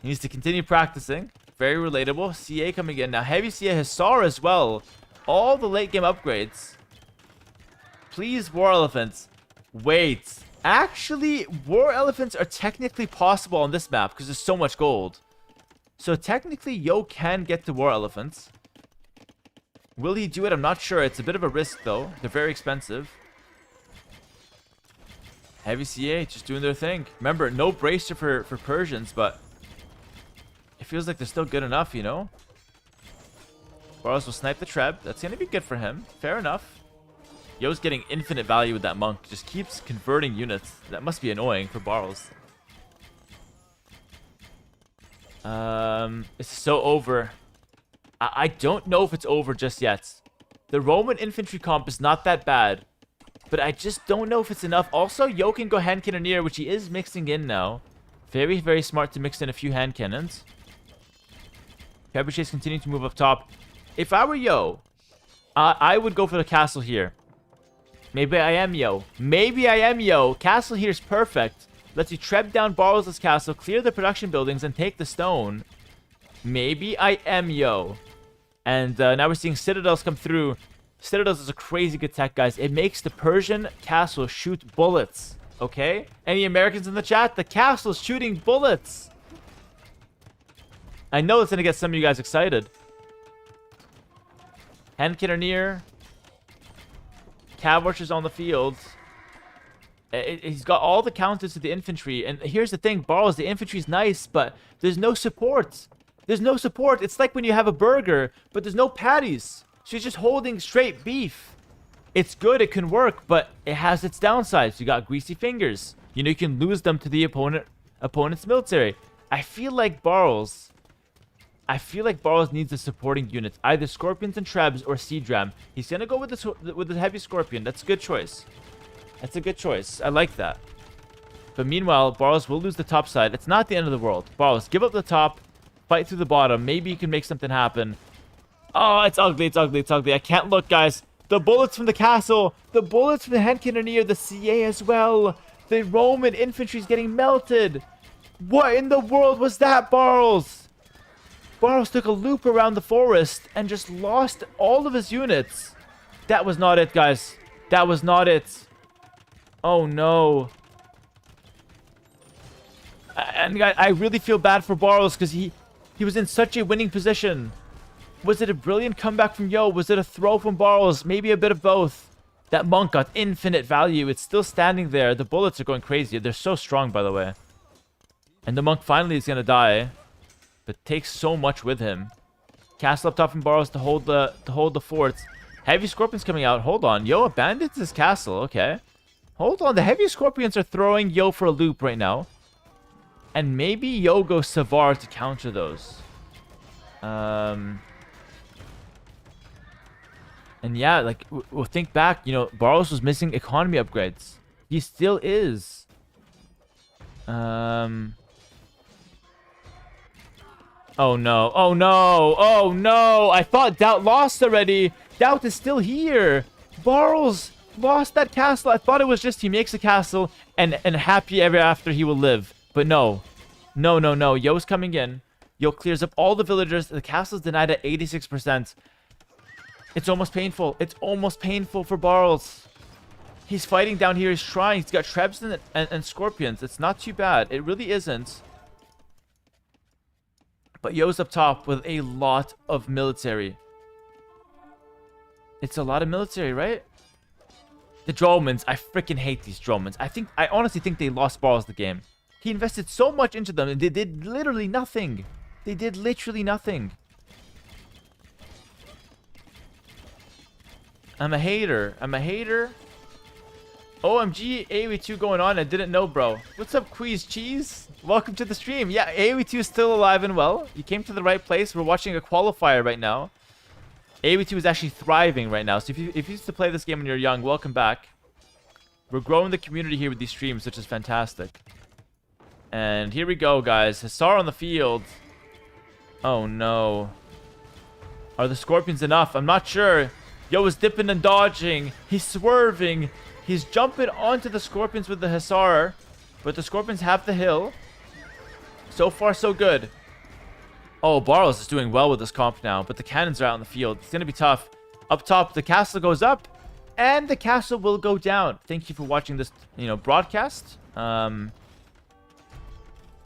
He needs to continue practicing. Very relatable. CA coming in. Now heavy CA Hussar as well. All the late game upgrades. Please, War Elephants. Wait. Actually, War Elephants are technically possible on this map because there's so much gold. So technically, Yo can get to War Elephants. Will he do it? I'm not sure. It's a bit of a risk, though. They're very expensive. Heavy CA just doing their thing. Remember, no bracer for Persians, but it feels like they're still good enough, you know? Barros will snipe the Treb. That's going to be good for him. Fair enough. Yo's getting infinite value with that monk. Just keeps converting units. That must be annoying for Barles. It's so over. I don't know if it's over just yet. The Roman infantry comp is not that bad. But I just don't know if it's enough. Also, Yo can go hand cannoneer, which he is mixing in now. Very, very smart to mix in a few hand cannons. Trebuchet's continuing to move up top. If I were Yo, I would go for the castle here. Maybe I am Yo. Maybe I am Yo. Castle here is perfect. Lets you treb down Barles' castle, clear the production buildings, and take the stone. Maybe I am Yo. And now we're seeing Citadels come through. Citadels is a crazy good tech, guys. It makes the Persian castle shoot bullets. Okay? Any Americans in the chat? The castle's shooting bullets. I know it's going to get some of you guys excited. Hand cannoneer. Cav archers on the field. He's got all the counters to the infantry. And here's the thing, Barles, the infantry's nice, but there's no support. There's no support. It's like when you have a burger, but there's no patties. So you're just holding straight beef. It's good, it can work, but it has its downsides. You got greasy fingers. You know, you can lose them to the opponent's military. I feel like Barles needs a supporting unit. Either Scorpions and Trebs or Siege Ram. He's going to go with the heavy Scorpion. That's a good choice. That's a good choice. I like that. But meanwhile, Barles will lose the top side. It's not the end of the world. Barles, give up the top. Fight through the bottom. Maybe you can make something happen. Oh, it's ugly. It's ugly. It's ugly. I can't look, guys. The bullets from the castle. The bullets from the hand cannoneer. The CA as well. The Roman infantry is getting melted. What in the world was that, Barles? Barles took a loop around the forest and just lost all of his units. That was not it, guys. That was not it. Oh, no. And I really feel bad for Barles because he was in such a winning position. Was it a brilliant comeback from Yo? Was it a throw from Barles? Maybe a bit of both. That monk got infinite value. It's still standing there. The bullets are going crazy. They're so strong, by the way. And the monk finally is going to die. But takes so much with him. Castle up top from Barles to hold the forts. Heavy Scorpions coming out. Hold on. Yo abandons his castle. Okay. Hold on. The Heavy Scorpions are throwing Yo for a loop right now. And maybe Yo goes Savar to counter those. And yeah, like, we'll think back, you know, Barles was missing economy upgrades. He still is. Oh no. Oh no. Oh no. I thought Daut lost already. Daut is still here. Barles lost that castle. I thought it was just he makes a castle and happy ever after he will live. But no. No, no, no. Yo's coming in. Yo clears up all the villagers. The castle's denied at 86%. It's almost painful. It's almost painful for Barles. He's fighting down here. He's trying. He's got Trebs and Scorpions. It's not too bad. It really isn't. But Yo's up top with a lot of military. It's a lot of military, right? The Dromans. I freaking hate these Dromans. I honestly think they lost Barles the game. He invested so much into them and they did literally nothing. They did literally nothing. I'm a hater. I'm a hater. OMG, AOE2 going on. I didn't know, bro. What's up, Quiz Cheese? Welcome to the stream. Yeah, AOE2 is still alive and well. You came to the right place. We're watching a qualifier right now. AOE2 is actually thriving right now. So if you used to play this game when you're young, welcome back. We're growing the community here with these streams, which is fantastic. And here we go, guys. Hussar on the field. Oh, no. Are the Scorpions enough? I'm not sure. Yo is dipping and dodging. He's swerving. He's jumping onto the Scorpions with the Hussar. But the Scorpions have the hill. So far, so good. Oh, Barles is doing well with this comp now. But the cannons are out in the field. It's going to be tough. Up top, the castle goes up. And the castle will go down. Thank you for watching this, broadcast.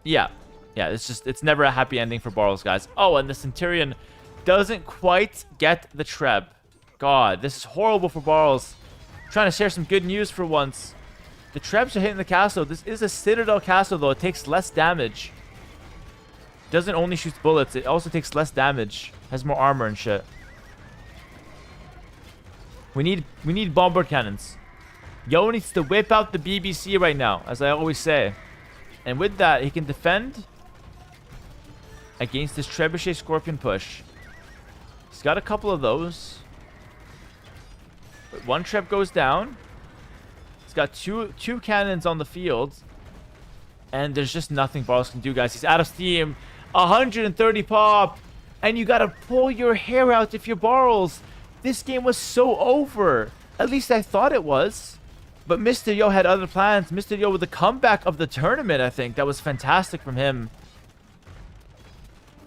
Yeah, it's never a happy ending for Barles, guys. Oh, and the Centurion doesn't quite get the Treb. God, this is horrible for Barles. Trying to share some good news for once. The Trebs are hitting the castle. This is a Citadel castle, though. It takes less damage. Doesn't only shoot bullets. It also takes less damage. Has more armor and shit. We need bombard cannons. Yo needs to whip out the BBC right now, as I always say. And with that, he can defend against this Trebuchet Scorpion push. He's got a couple of those. But one Treb goes down. He's got two cannons on the field. And there's just nothing Barles can do, guys. He's out of steam. 130 pop. And you gotta pull your hair out if you're Barles. This game was so over. At least I thought it was. But Mr. Yo had other plans. Mr. Yo with the comeback of the tournament, I think. That was fantastic from him.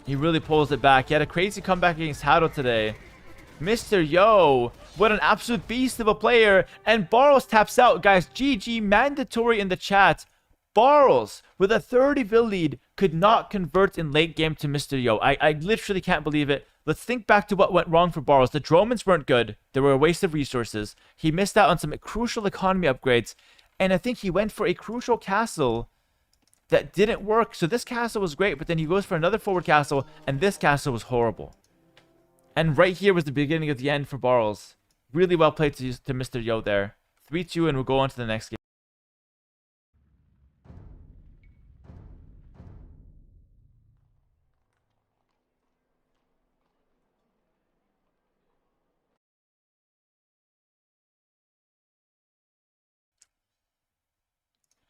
He really pulls it back. He had a crazy comeback against Tatoh today. Mr. Yo, what an absolute beast of a player. And Barles taps out. Guys, GG mandatory in the chat. Barles, with a 30-0 lead, could not convert in late game to Mr. Yo. I literally can't believe it. Let's think back to what went wrong for Barles. The Dromans weren't good. They were a waste of resources. He missed out on some crucial economy upgrades. And I think he went for a crucial castle that didn't work. So this castle was great, but then he goes for another forward castle, and this castle was horrible. And right here was the beginning of the end for Barles. Really well played to Mr. Yo there. 3-2, and we'll go on to the next game.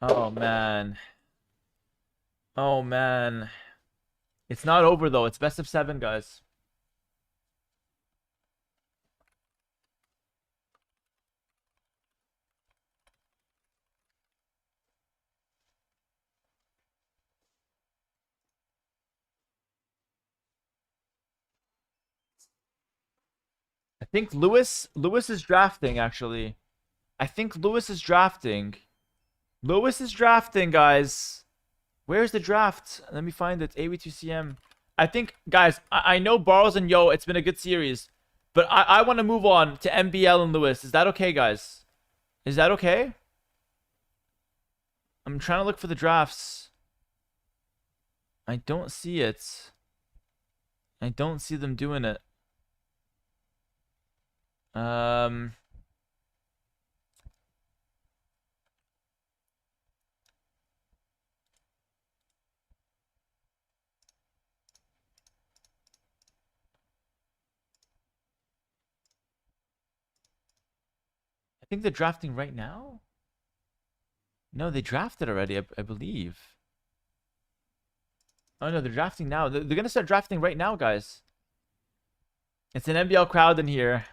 Oh, man. Oh, man. It's not over, though. It's best of 7, guys. I think Lewis is drafting, actually. I think Lewis is drafting. Lewis is drafting, guys. Where's the draft? Let me find it. AV2CM. I think, guys, I know Barles and Yo, it's been a good series. But I want to move on to MBL and Lewis. Is that okay, guys? Is that okay? I'm trying to look for the drafts. I don't see it. I don't see them doing it. I think they're drafting right now. No, they drafted already, I believe. Oh, no, they're drafting now. They're going to start drafting right now, guys. It's an NBL crowd in here.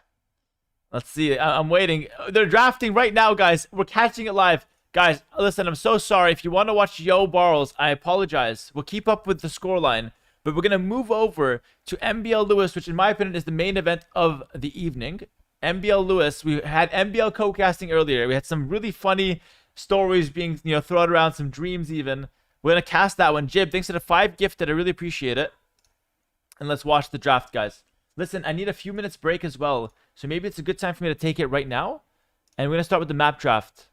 Let's see. I'm waiting. They're drafting right now, guys. We're catching it live. Guys, listen, I'm so sorry. If you want to watch Yo Barles, I apologize. We'll keep up with the scoreline. But we're going to move over to MBL Lewis, which in my opinion is the main event of the evening. MBL Lewis. We had MBL co-casting earlier. We had some really funny stories being, thrown around, some dreams even. We're going to cast that one. Jib, thanks for the 5 gifted. I really appreciate it. And let's watch the draft, guys. Listen, I need a few minutes break as well. So maybe it's a good time for me to take it right now. And we're going to start with the map draft.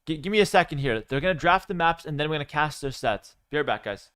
Give me a second here. They're going to draft the maps, and then we're going to cast their sets. Be right back, guys.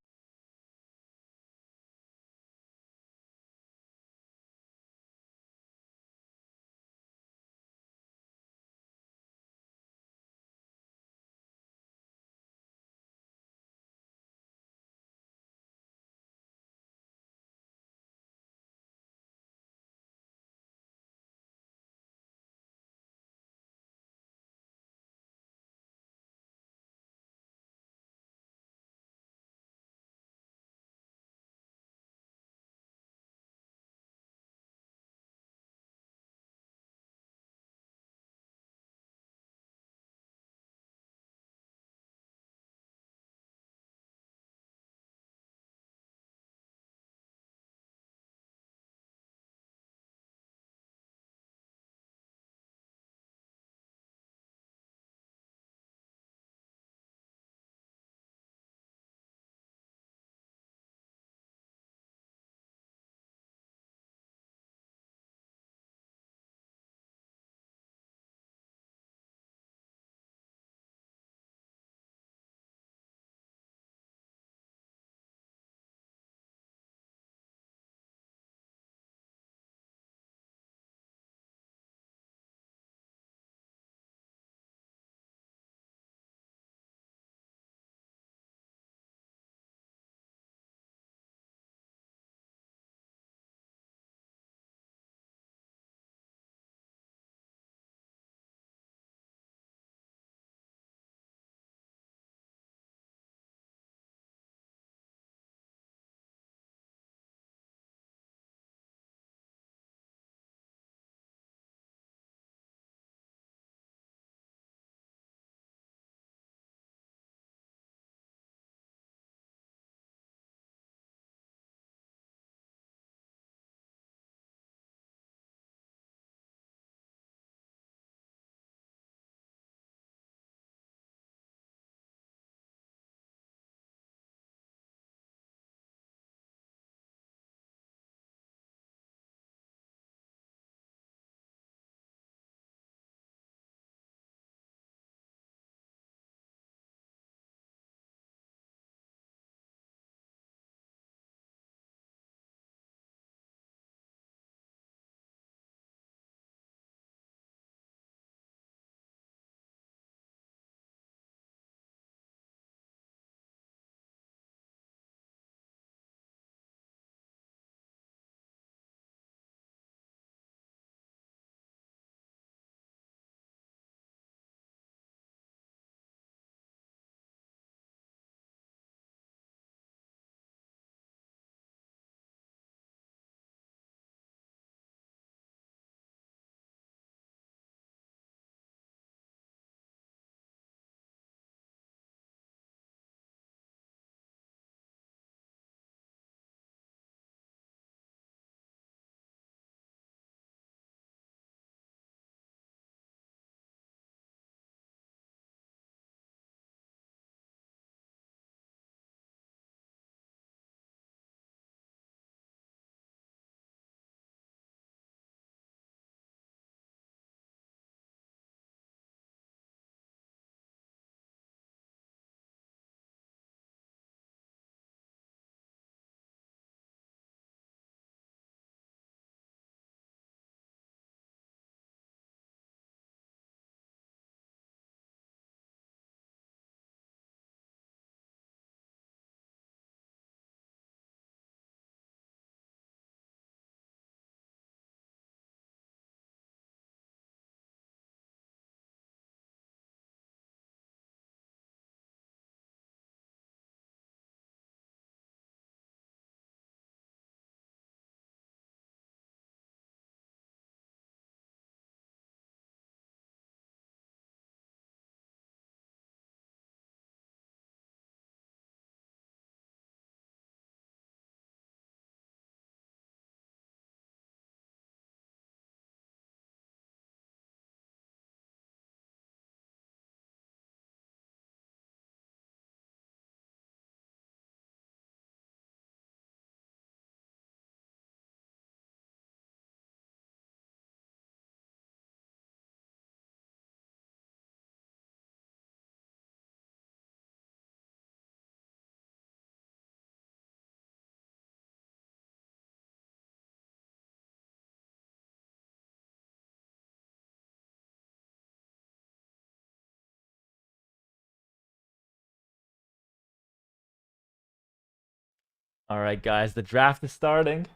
All right, guys, the draft is starting.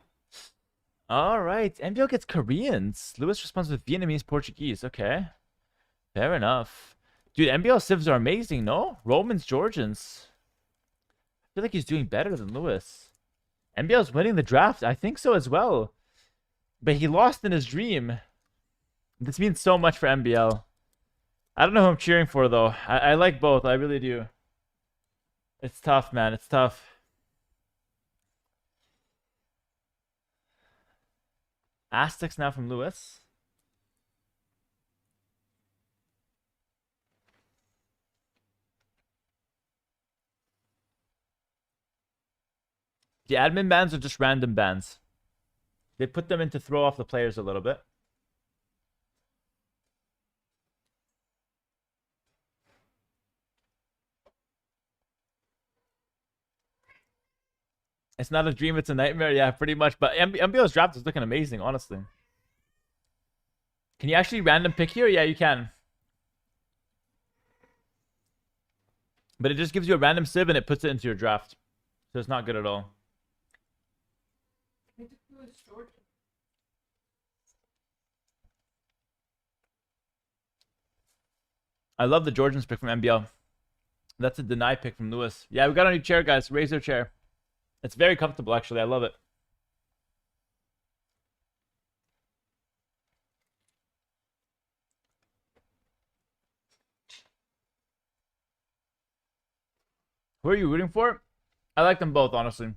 All right, NBL gets Koreans. Lewis responds with Vietnamese, Portuguese. Okay, fair enough. Dude, NBL civs are amazing, no? Romans, Georgians. I feel like he's doing better than Lewis. NBL's winning the draft. I think so as well. But he lost in his dream. This means so much for NBL. I don't know who I'm cheering for, though. I like both. I really do. It's tough, man. It's tough. Aztecs now from Lewis. The admin bans are just random bans. They put them in to throw off the players a little bit. It's not a dream, it's a nightmare. Yeah, pretty much. But MBO's draft is looking amazing, honestly. Can you actually random pick here? Yeah, you can. But it just gives you a random civ and it puts it into your draft. So it's not good at all. I love the Georgians pick from MBL. That's a deny pick from Lewis. Yeah, we got a new chair, guys. Razer chair. It's very comfortable, actually. I love it. Who are you rooting for? I like them both, honestly.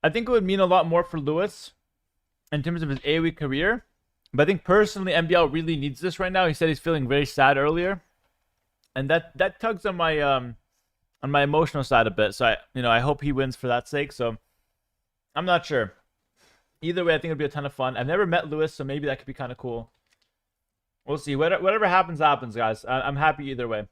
I think it would mean a lot more for Lewis in terms of his AoE career. But I think personally, MBL really needs this right now. He said he's feeling very sad earlier. And that tugs on my emotional side a bit. So I hope he wins for that sake. So I'm not sure. Either way, I think it'd be a ton of fun. I've never met Lewis, so maybe that could be kind of cool. We'll see. Whatever happens, happens, guys. I'm happy either way.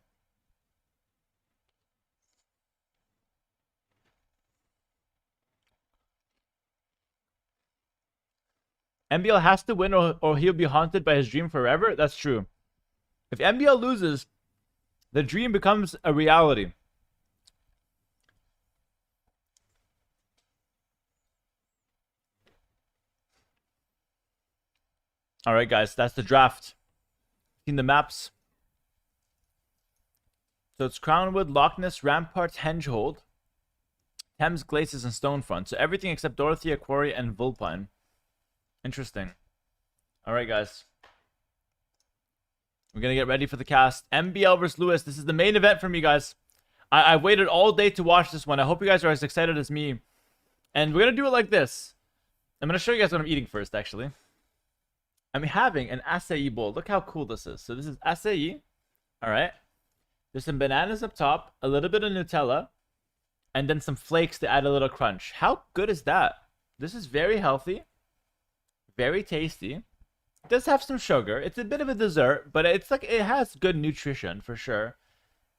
MBL has to win or he'll be haunted by his dream forever. That's true. If MBL loses, the dream becomes a reality. All right, guys, that's the draft. Seen the maps. So it's Crownwood, Loch Ness, Ramparts, Hengehold, Thames, Glacis, and Stonefront. So everything except Dorothea, Quarry, and Vulpine. Interesting. All right, guys. We're going to get ready for the cast. MBL versus Lewis. This is the main event for me, guys. I've waited all day to watch this one. I hope you guys are as excited as me. And we're going to do it like this. I'm going to show you guys what I'm eating first, actually. I'm having an acai bowl. Look how cool this is. So this is acai. All right. There's some bananas up top, a little bit of Nutella, and then some flakes to add a little crunch. How good is that? This is very healthy. Very tasty. It does have some sugar. It's a bit of a dessert, but it's like it has good nutrition for sure.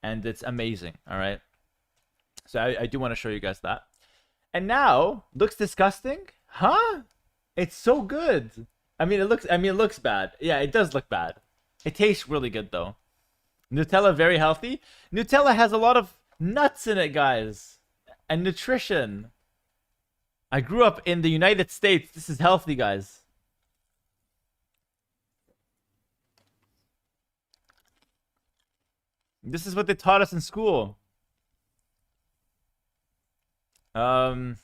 And it's amazing. All right. So I do want to show you guys that. And now, looks disgusting? Huh? It's so good. it looks bad. Yeah, it does look bad. It tastes really good though. Nutella, very healthy. Nutella has a lot of nuts in it, guys. And nutrition. I grew up in the United States. This is healthy, guys. This is what they taught us in school. No,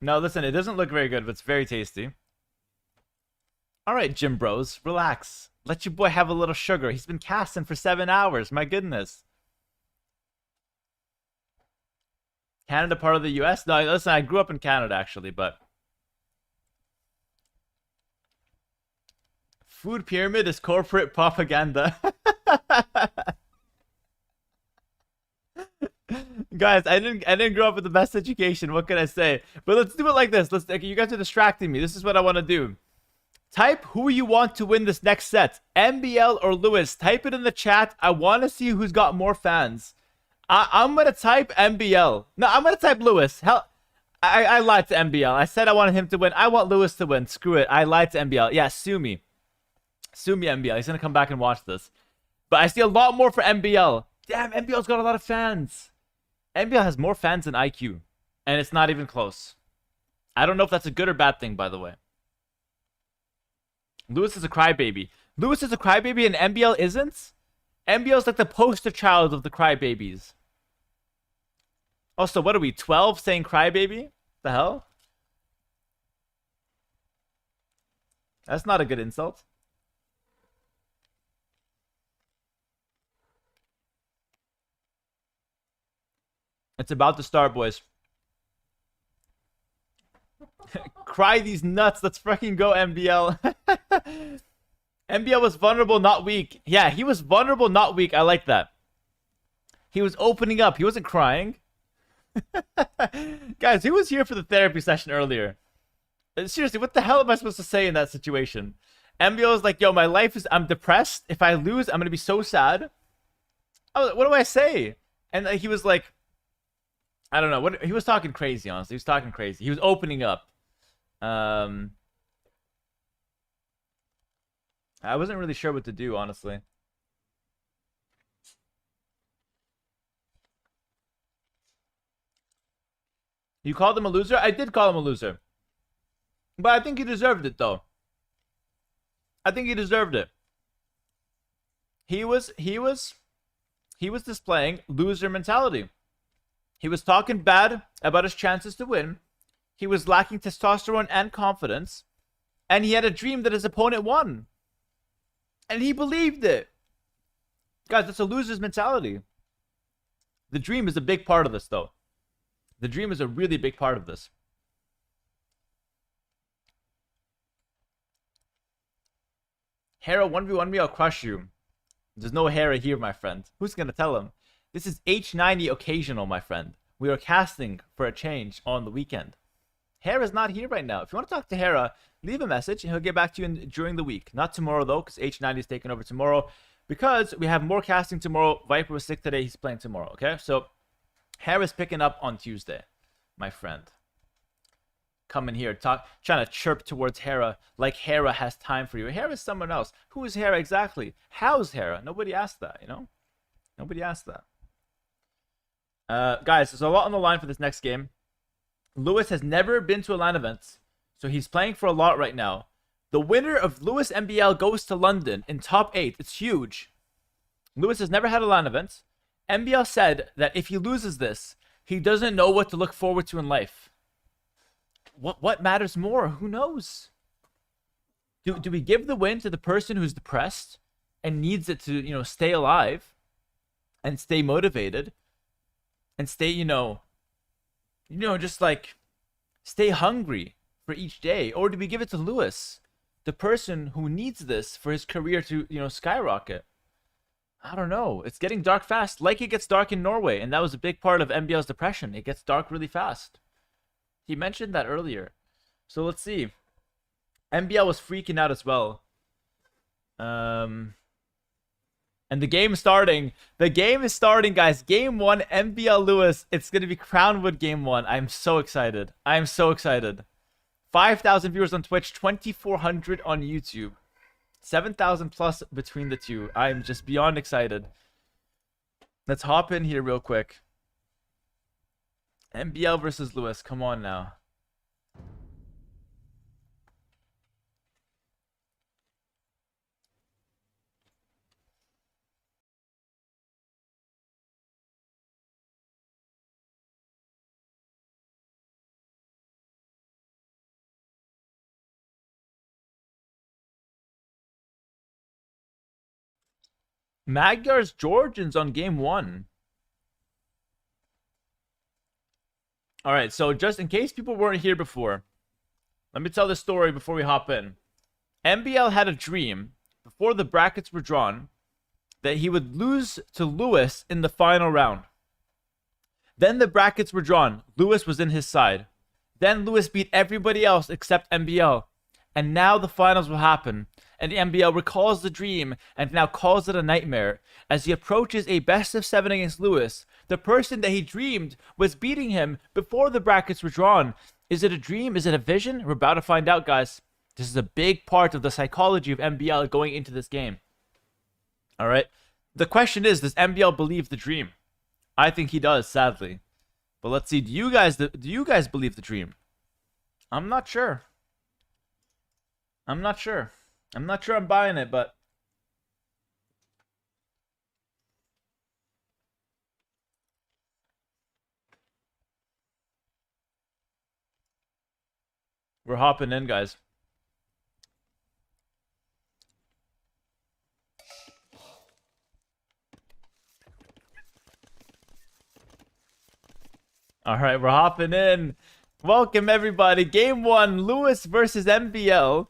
listen, it doesn't look very good, but it's very tasty. All right, gym bros, relax. Let your boy have a little sugar. He's been casting for 7 hours. My goodness. Canada part of the US? No, listen, I grew up in Canada, actually, but... Food pyramid is corporate propaganda. Guys, I didn't grow up with the best education. What can I say? But let's do it like this. Okay, you guys are distracting me. This is what I want to do. Type who you want to win this next set. MBL or Lewis. Type it in the chat. I want to see who's got more fans. I'm going to type MBL. No, I'm going to type Lewis. Hell, I lied to MBL. I said I wanted him to win. I want Lewis to win. Screw it. I lied to MBL. Yeah, sue me. Sue me, MBL. He's going to come back and watch this. But I see a lot more for MBL. Damn, MBL's got a lot of fans. NBL has more fans than IQ, and it's not even close. I don't know if that's a good or bad thing, by the way. Lewis is a crybaby. Lewis is a crybaby and NBL isn't? NBL is like the poster child of the crybabies. Also, what are we, 12 saying crybaby? The hell? That's not a good insult. It's about to start, boys. Cry these nuts. Let's fucking go, MBL. MBL was vulnerable, not weak. Yeah, he was vulnerable, not weak. I like that. He was opening up. He wasn't crying. Guys, who was here for the therapy session earlier? Seriously, what the hell am I supposed to say in that situation? MBL is like, yo, my life is... I'm depressed. If I lose, I'm going to be so sad. What do I say? And he was like... I don't know. He was talking crazy, honestly. He was talking crazy. He was opening up. I wasn't really sure what to do, honestly. You called him a loser? I did call him a loser. But I think he deserved it, though. I think he deserved it. He was displaying loser mentality. He was talking bad about his chances to win. He was lacking testosterone and confidence. And he had a dream that his opponent won. And he believed it. Guys, that's a loser's mentality. The dream is a big part of this, though. The dream is a really big part of this. Hera 1v1 me, I'll crush you. There's no Hera here, my friend. Who's gonna tell him? This is H90 occasional, my friend. We are casting for a change on the weekend. Hera's not here right now. If you want to talk to Hera, leave a message and he'll get back to you during the week. Not tomorrow, though, because H90 is taking over tomorrow. Because we have more casting tomorrow. Viper was sick today. He's playing tomorrow, okay? So, Hera's picking up on Tuesday, my friend. Coming here, trying to chirp towards Hera like Hera has time for you. Hera's someone else. Who is Hera exactly? How's Hera? Nobody asked that, you know? Nobody asked that. Guys, there's a lot on the line for this next game. Lewis has never been to a LAN event, so he's playing for a lot right now. The winner of Lewis MBL goes to London in top 8. It's huge. Lewis has never had a LAN event. MBL said that if he loses this, he doesn't know what to look forward to in life. What matters more? Who knows? Do we give the win to the person who's depressed and needs it to, you know, stay alive and stay motivated and stay, just like stay hungry for each day? Or do we give it to Lewis, the person who needs this for his career to, skyrocket? I don't know. It's getting dark fast, like it gets dark in Norway, and that was a big part of MBL's depression. It gets dark really fast. He mentioned that earlier. So let's see. MBL was freaking out as well. And the game is starting. The game is starting, guys. Game 1, MBL Lewis. It's going to be Crownwood Game 1. I'm so excited. I'm so excited. 5,000 viewers on Twitch, 2,400 on YouTube. 7,000 plus between the two. I'm just beyond excited. Let's hop in here real quick. MBL versus Lewis. Come on now. Magyar's Georgians on game 1. All right, so just in case people weren't here before, let me tell the story before we hop in. MBL had a dream before the brackets were drawn that he would lose to Lewis in the final round. Then the brackets were drawn. Lewis was in his side. Then Lewis beat everybody else except MBL. And now the finals will happen. And MBL recalls the dream and now calls it a nightmare. As he approaches a best of 7 against Lewis, the person that he dreamed was beating him before the brackets were drawn. Is it a dream? Is it a vision? We're about to find out, guys. This is a big part of the psychology of MBL going into this game. All right. The question is, does MBL believe the dream? I think he does, sadly. But let's see. Do you guys believe the dream? I'm not sure. I'm not sure. I'm not sure I'm buying it, but we're hopping in, guys. All right, we're hopping in. Welcome, everybody. Game 1, Lewis versus MBL.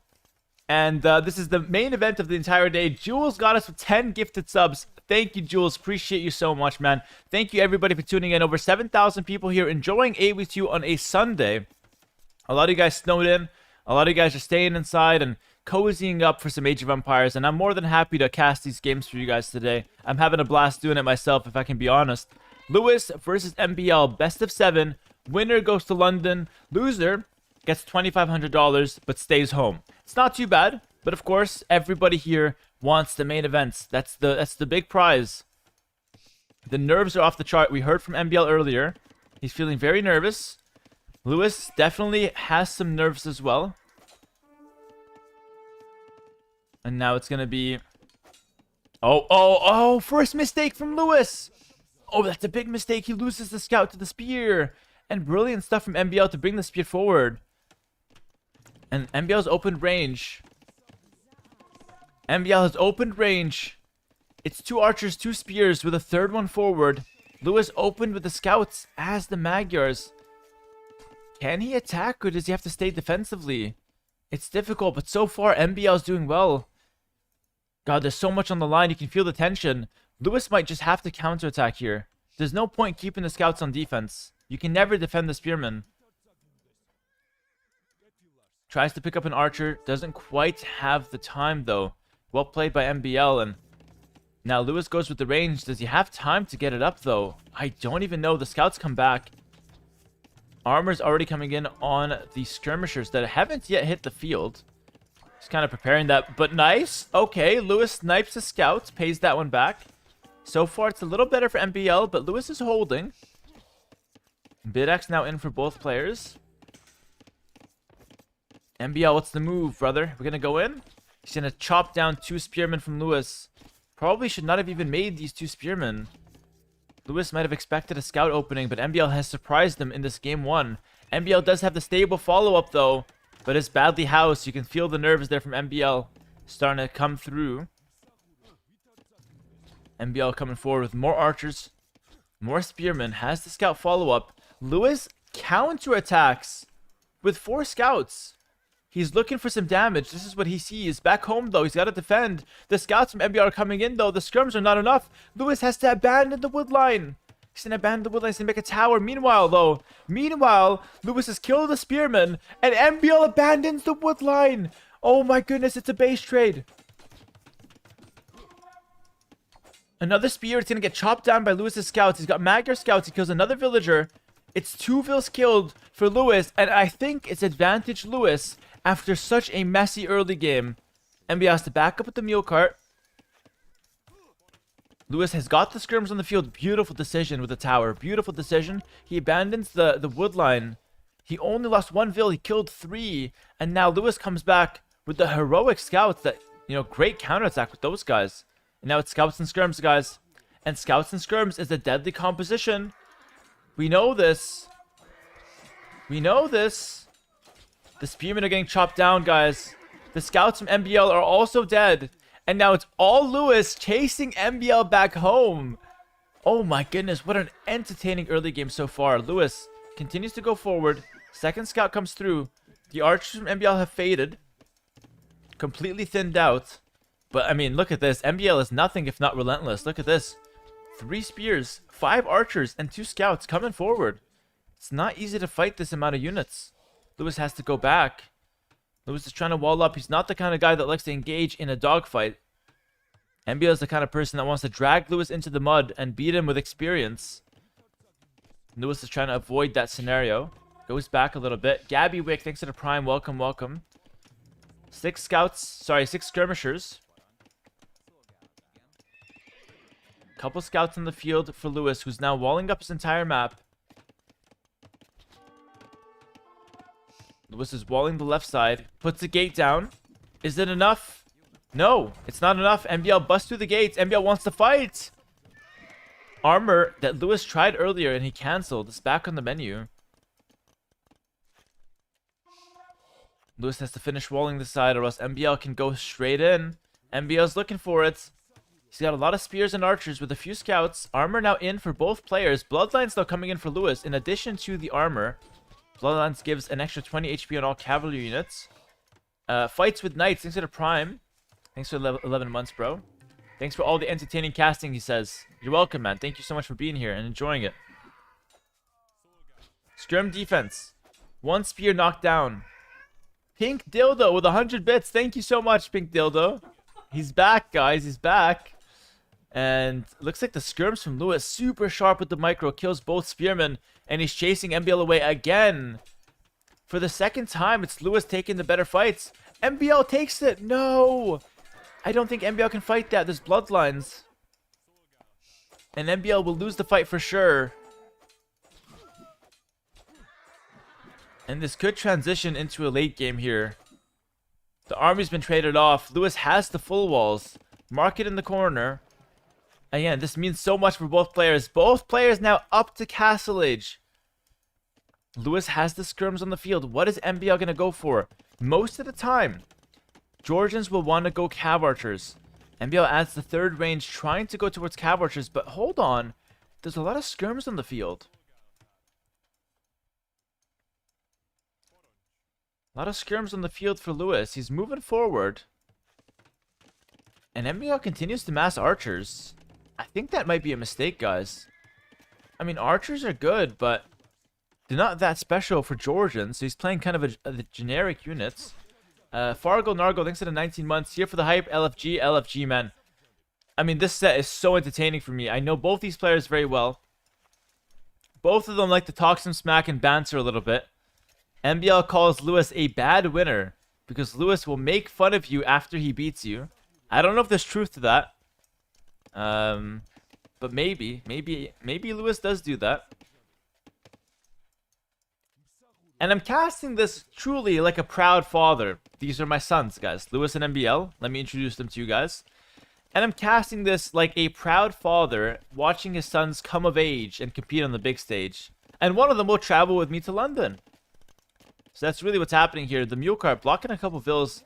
And this is the main event of the entire day. Jules got us with 10 gifted subs. Thank you, Jules. Appreciate you so much, man. Thank you, everybody, for tuning in. Over 7,000 people here enjoying 8v2 on a Sunday. A lot of you guys snowed in. A lot of you guys are staying inside and cozying up for some Age of Empires. And I'm more than happy to cast these games for you guys today. I'm having a blast doing it myself, if I can be honest. Lewis versus MBL, best of 7. Winner goes to London. Loser gets $2,500 but stays home. It's not too bad, but of course, everybody here wants the main events. That's the big prize. The nerves are off the chart. We heard from MBL earlier. He's feeling very nervous. Lewis definitely has some nerves as well. And now it's going to be... Oh, first mistake from Lewis. Oh, that's a big mistake. He loses the scout to the spear. And brilliant stuff from MBL to bring the spear forward. And MBL's opened range. MBL has opened range. It's 2 archers, 2 spears with a third one forward. Lewis opened with the scouts as the Magyars. Can he attack or does he have to stay defensively? It's difficult, but so far MBL's doing well. God, there's so much on the line. You can feel the tension. Lewis might just have to counterattack here. There's no point keeping the scouts on defense. You can never defend the spearman. Tries to pick up an archer. Doesn't quite have the time, though. Well played by MBL. And now Lewis goes with the range. Does he have time to get it up, though? I don't even know. The scouts come back. Armor's already coming in on the skirmishers that haven't yet hit the field. He's kind of preparing that. But nice. Okay, Lewis snipes the scouts. Pays that one back. So far, it's a little better for MBL, but Lewis is holding. Bidax now in for both players. MBL, what's the move, brother? We're going to go in? He's going to chop down 2 spearmen from Lewis. Probably should not have even made these 2 spearmen. Lewis might have expected a scout opening, but MBL has surprised him in this game 1. MBL does have the stable follow-up, though, but it's badly housed. You can feel the nerves there from MBL starting to come through. MBL coming forward with more archers, more spearmen, has the scout follow-up. Lewis counterattacks with 4 scouts. He's looking for some damage. This is what he sees. Back home, though, he's got to defend. The scouts from MBR are coming in, though. The scrims are not enough. Lewis has to abandon the wood line. He's going to abandon the wood line to make a tower. Meanwhile, Lewis has killed the spearman, and MBL abandons the wood line. Oh my goodness, it's a base trade. Another spear. It's going to get chopped down by Lewis's scouts. He's got Magyar scouts. He kills another villager. It's 2 vills killed for Lewis, and I think it's advantage Lewis after such a messy early game. MBL has to back up with the mule cart. Lewis has got the skirms on the field. Beautiful decision with the tower. Beautiful decision. He abandons the wood line. He only lost 1 vill. He killed 3. And now Lewis comes back with the heroic scouts that, great counterattack with those guys. And now it's scouts and skirms, guys. And scouts and skirms is a deadly composition. We know this. We know this. The spearmen are getting chopped down, guys. The scouts from MBL are also dead. And now it's all Lewis chasing MBL back home. Oh my goodness, what an entertaining early game so far. Lewis continues to go forward. Second scout comes through. The archers from MBL have faded. Completely thinned out. But, I mean, look at this. MBL is nothing if not relentless. Look at this. 3 spears, 5 archers, and 2 scouts coming forward. It's not easy to fight this amount of units. Lewis has to go back. Lewis is trying to wall up. He's not the kind of guy that likes to engage in a dogfight. MBL is the kind of person that wants to drag Lewis into the mud and beat him with experience. Lewis is trying to avoid that scenario. Goes back a little bit. Gabby Wick, thanks for the prime. Welcome, welcome. 6 skirmishers. Couple scouts on the field for Lewis, who's now walling up his entire map. Lewis is walling the left side. Puts the gate down. Is it enough? No, it's not enough. MBL busts through the gates. MBL wants to fight. Armor that Lewis tried earlier and he cancelled. It's back on the menu. Lewis has to finish walling the side or else MBL can go straight in. MBL's looking for it. He's got a lot of spears and archers with a few scouts. Armor now in for both players. Bloodlines though coming in for Lewis in addition to the armor. Bloodlines gives an extra 20 HP on all cavalry units. Fights with knights. Thanks to the Prime. Thanks for 11 months, bro. Thanks for all the entertaining casting, he says. You're welcome, man. Thank you so much for being here and enjoying it. Scrim defense. 1 spear knocked down. Pink Dildo with 100 bits. Thank you so much, Pink Dildo. He's back, guys. He's back. And looks like the skirms from Lewis. Super sharp with the micro. Kills both spearmen. And he's chasing MBL away again. For the second time, it's Lewis taking the better fights. MBL takes it. No. I don't think MBL can fight that. There's bloodlines. And MBL will lose the fight for sure. And this could transition into a late game here. The army's been traded off. Lewis has the full walls. Mark it in the corner. Again, this means so much for both players. Both players now up to Castle Age. Lewis has the skirms on the field. What is MBL going to go for? Most of the time, Georgians will want to go Cav Archers. MBL adds the third range, trying to go towards Cav Archers. But hold on. There's a lot of skirms on the field. A lot of skirms on the field for Lewis. He's moving forward. And MBL continues to mass archers. I think that might be a mistake, guys. I mean, archers are good, but they're not that special for Georgians. So he's playing kind of the generic units. Fargo Nargo, thanks to the 19 months. Here for the hype. LFG, LFG, man. I mean, this set is so entertaining for me. I know both these players very well. Both of them like to talk some smack and banter a little bit. MBL calls Lewis a bad winner because Lewis will make fun of you after he beats you. I don't know if there's truth to that. But maybe Lewis does do that. And I'm casting this truly like a proud father. These are my sons, guys. Lewis and MBL. Let me introduce them to you guys. And I'm casting this like a proud father watching his sons come of age and compete on the big stage. And one of them will travel with me to London. So that's really what's happening here. The mule cart blocking a couple vills.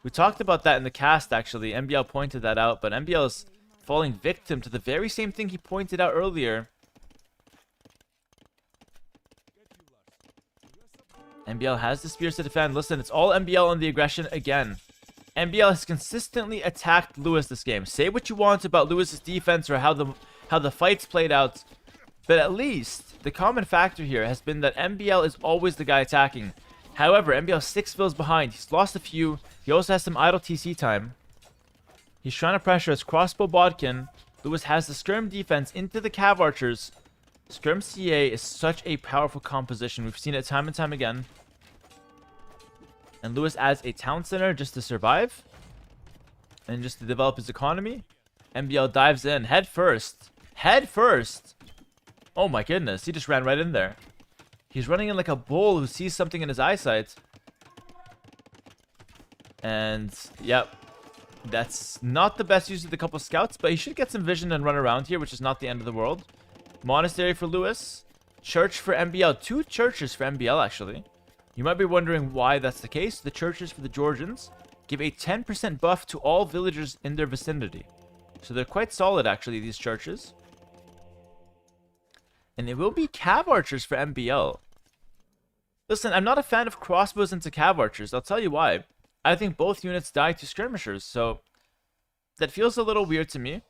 We talked about that in the cast, actually. MBL pointed that out. But MBL is falling victim to the very same thing he pointed out earlier. MBL has the spears to defend. Listen, it's all MBL on the aggression again. MBL has consistently attacked Lewis this game. Say what you want about Lewis's defense or how the fights played out. But at least the common factor here has been that MBL is always the guy attacking. However, MBL 6 fills behind. He's lost a few. He also has some idle TC time. He's trying to pressure his crossbow bodkin. Lewis has the skirm defense into the Cav Archers. Skirm CA is such a powerful composition. We've seen it time and time again. And Lewis adds a town center just to survive. And just to develop his economy. MBL dives in head first. Head first. Oh my goodness. He just ran right in there. He's running in like a bull who sees something in his eyesight. And, yep. That's not the best use of the couple scouts, but he should get some vision and run around here, which is not the end of the world. Monastery for Lewis. Church for MBL. 2 churches for MBL, actually. You might be wondering why that's the case. The churches for the Georgians give a 10% buff to all villagers in their vicinity. So they're quite solid, actually, these churches. And it will be Cav Archers for MBL. Listen, I'm not a fan of crossbows into Cav Archers. I'll tell you why. I think both units die to skirmishers, so that feels a little weird to me.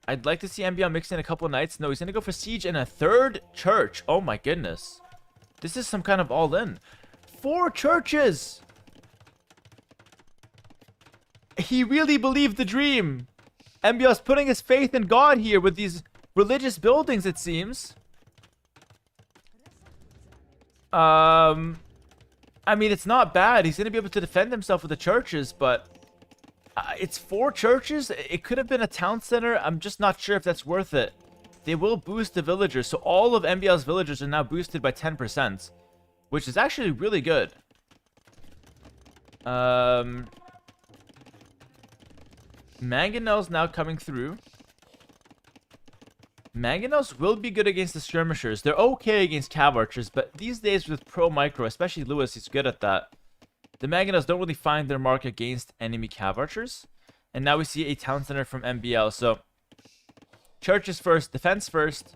I'd like to see MBL mix in a couple knights. No, he's going to go for siege and a 3rd church. Oh my goodness. This is some kind of all-in. 4 churches! He really believed the dream. MBL's putting his faith in God here with these religious buildings, it seems. I mean, it's not bad. He's going to be able to defend himself with the churches, but It's 4 churches. It could have been a town center. I'm just not sure if that's worth it. They will boost the villagers. So all of MBL's villagers are now boosted by 10%, which is actually really good. Mangonels now coming through. Mangonels will be good against the skirmishers. They're okay against cav archers, but these days with pro micro, especially Lewis, he's good at that. The Mangonels don't really find their mark against enemy cav archers. And now we see a town center from MBL. So churches first, defense first,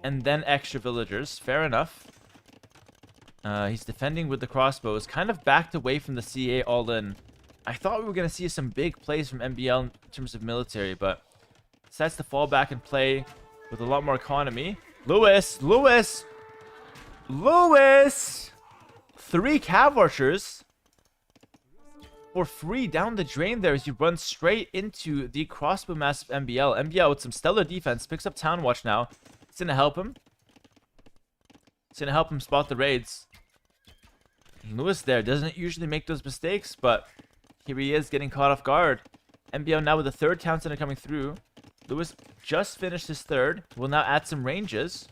and then extra villagers. Fair enough. He's defending with the crossbows. Kind of backed away from the CA all in. I thought we were going to see some big plays from MBL in terms of military, but decides to fall back and play with a lot more economy. Lewis! 3 cav archers for free down the drain there as you run straight into the crossbow mass of MBL. MBL with some stellar defense picks up Town Watch now. It's going to help him. It's going to help him spot the raids. Lewis there doesn't usually make those mistakes, but here he is getting caught off guard. MBL now with the 3rd town center coming through. Lewis just finished his 3rd. Will now add some ranges.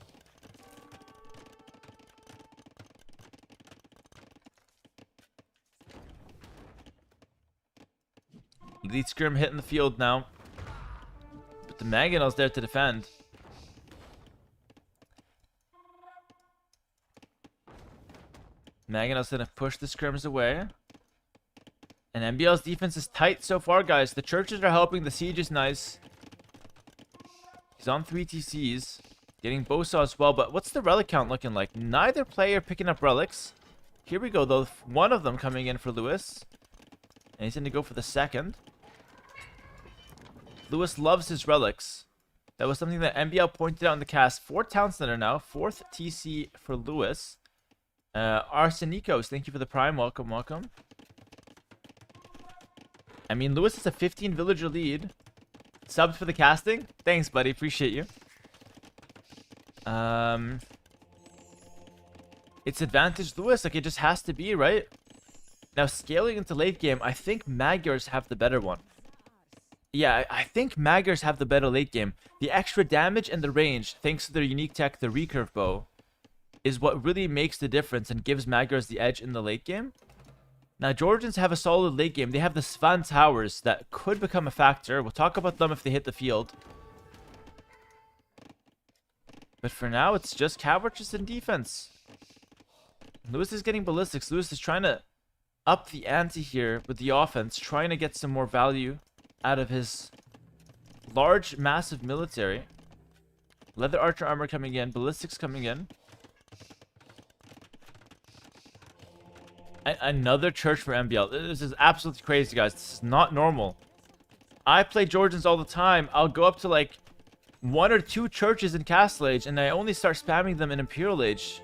Lead scrim hitting the field now. But the Mangonel's there to defend. Mangonel's gonna push the scrims away. And MBL's defense is tight so far, guys. The churches are helping. The siege is nice. He's on 3 TCs. Getting Bosa as well. But what's the relic count looking like? Neither player picking up relics. Here we go, though. One of them coming in for Lewis. And he's going to go for the 2nd. Lewis loves his relics. That was something that MBL pointed out in the cast. 4 town center now. 4th TC for Lewis. Arsenicos, thank you for the prime. Welcome, welcome. I mean, Lewis has a 15 villager lead. Subs for the casting? Thanks, buddy. Appreciate you. It's advantage Lewis. Like, it just has to be, right? Now, scaling into late game, I think Magyars have the better one. Yeah, I think Magyars have the better late game. The extra damage and the range, thanks to their unique tech, the recurve bow, is what really makes the difference and gives Magyars the edge in the late game. Now, Georgians have a solid late game. They have the Svan Towers that could become a factor. We'll talk about them if they hit the field. But for now, it's just cav archers and defense. Lewis is getting ballistics. Lewis is trying to up the ante here with the offense, trying to get some more value out of his large, massive military. Leather archer armor coming in. Ballistics coming in. Another church for MBL. This is absolutely crazy, guys. This is not normal. I play Georgians all the time. I'll go up to like 1 or 2 churches in Castle Age, and I only start spamming them in Imperial Age.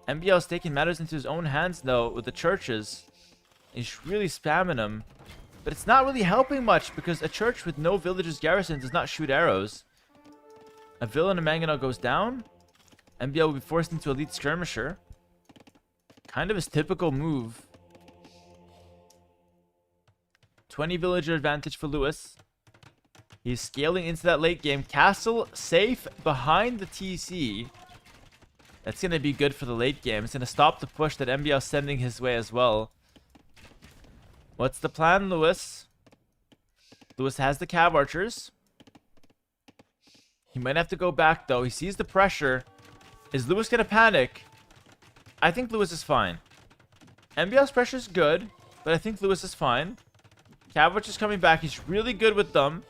MBL is taking matters into his own hands, though, with the churches. He's really spamming them. But it's not really helping much, because a church with no villagers garrison does not shoot arrows. A villain and Mangonel goes down. MBL will be forced into elite skirmisher. Kind of his typical move. 20 villager advantage for Lewis. He's scaling into that late game. Castle safe behind the TC. That's going to be good for the late game. It's going to stop the push that MBL is sending his way as well. What's the plan, Lewis? Lewis has the cav archers. He might have to go back, though. He sees the pressure. Is Lewis going to panic? I think Lewis is fine. MBL's pressure is good, but I think Lewis is fine. Cav archers coming back. He's really good with them.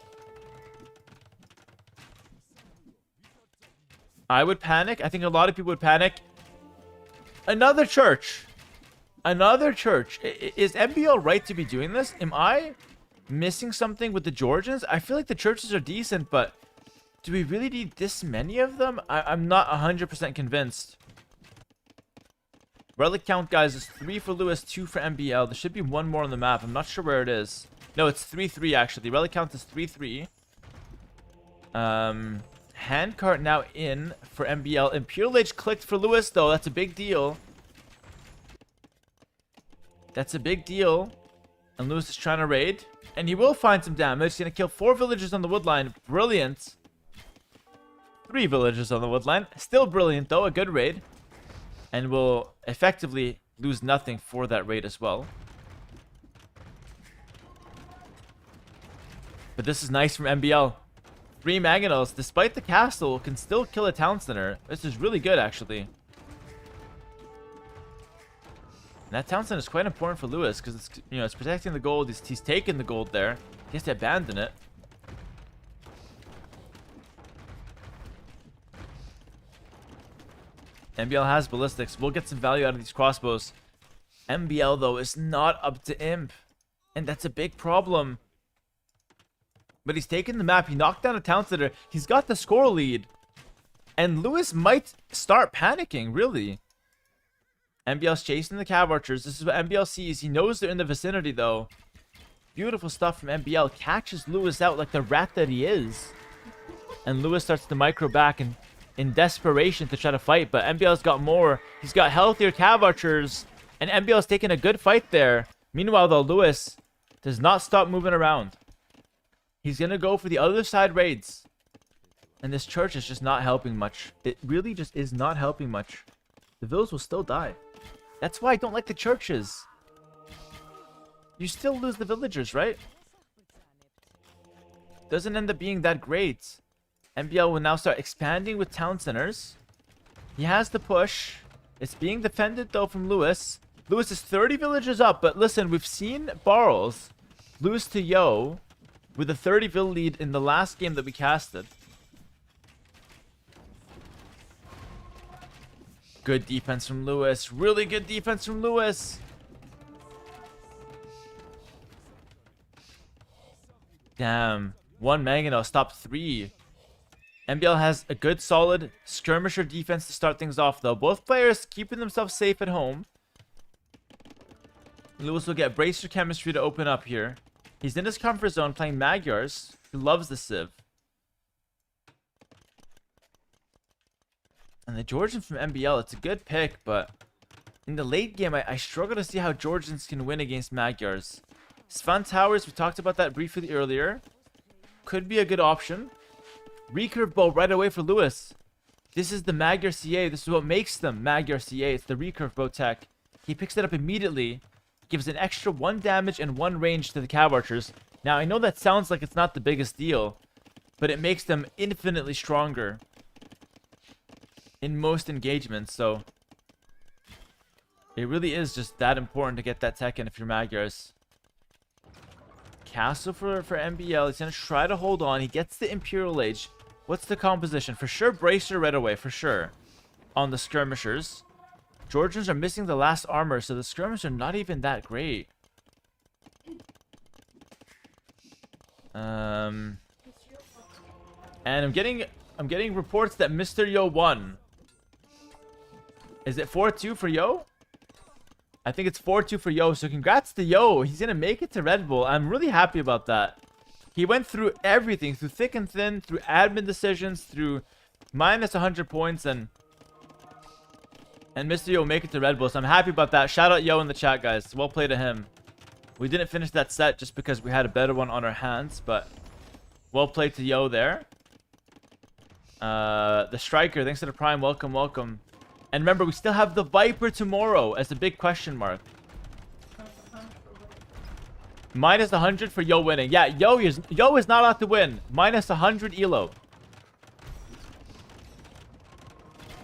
I would panic. I think a lot of people would panic. Another church. Another church. Is MBL right to be doing this? Am I missing something with the Georgians? I feel like the churches are decent, but do we really need this many of them? I'm not 100% convinced. Relic count, guys, is 3 for Lewis, 2 for MBL. There should be 1 more on the map. I'm not sure where it is. No, it's 3-3, actually. Relic count is 3-3. Handcart now in for MBL. Imperial Age clicked for Lewis, though. That's a big deal. That's a big deal. And Lewis is trying to raid. And he will find some damage. He's going to kill 4 villagers on the woodline. Brilliant. 3 villagers on the woodline. Still brilliant, though. A good raid. And will effectively lose nothing for that raid as well. But this is nice from MBL. 3 mangonels, despite the castle, can still kill a town center. This is really good, actually. And that town center is quite important for Lewis because it's, you know, it's protecting the gold. He's taking the gold there. He has to abandon it. MBL has ballistics. We'll get some value out of these crossbows. MBL, though, is not up to Imp. And that's a big problem. But he's taken the map. He knocked down a town center. He's got the score lead. And Lewis might start panicking, really. MBL's chasing the cav archers. This is what MBL sees. He knows they're in the vicinity, though. Beautiful stuff from MBL. Catches Lewis out like the rat that he is. And Lewis starts to micro back in desperation to try to fight. But MBL's got more. He's got healthier cav archers. And MBL's taking a good fight there. Meanwhile, though, Lewis does not stop moving around. He's going to go for the other side raids. And this church is just not helping much. It really just is not helping much. The villas will still die. That's why I don't like the churches. You still lose the villagers, right? Doesn't end up being that great. MBL will now start expanding with town centers. He has the push. It's being defended, though, from Lewis. Lewis is 30 villagers up. But listen, we've seen Barrels lose to Yo with a 30 vill lead in the last game that we casted. Good defense from Lewis. Really good defense from Lewis. Damn. 1 mangonel stopped 3. MBL has a good solid skirmisher defense to start things off, though. Both players keeping themselves safe at home. Lewis will get Bracer Chemistry to open up here. He's in his comfort zone playing Magyars. He loves the Civ. And the Georgian from MBL, it's a good pick, but in the late game, I struggle to see how Georgians can win against Magyars. Svan Towers, we talked about that briefly earlier. Could be a good option. Recurve bow right away for Lewis. This is the Magyar CA. This is what makes them Magyar CA. It's the recurve bow tech. He picks it up immediately. Gives an extra 1 damage and 1 range to the cav archers. Now, I know that sounds like it's not the biggest deal, but it makes them infinitely stronger in most engagements, so it really is just that important to get that tech in if you're Magyars. Castle for MBL. He's going to try to hold on. He gets the Imperial Age. What's the composition? For sure, Bracer right away, for sure. On the skirmishers. Georgians are missing the last armor, so the skirmishers are not even that great. And I'm getting reports that Mr. Yo won. Is it 4-2 for Yo? I think it's 4-2 for Yo, so congrats to Yo. He's going to make it to Redbull. I'm really happy about that. He went through everything, through thick and thin, through admin decisions, through minus 100 points, and Mr. Yo make it to Redbull, so I'm happy about that. Shout out Yo in the chat, guys. Well played to him. We didn't finish that set just because we had a better one on our hands, but well played to Yo there. The Striker, thanks to the Prime. Welcome, welcome. And remember, we still have the Viper tomorrow as a big question mark. Minus 100 for Yo winning. Yeah, Yo is not allowed to win. Minus 100 elo.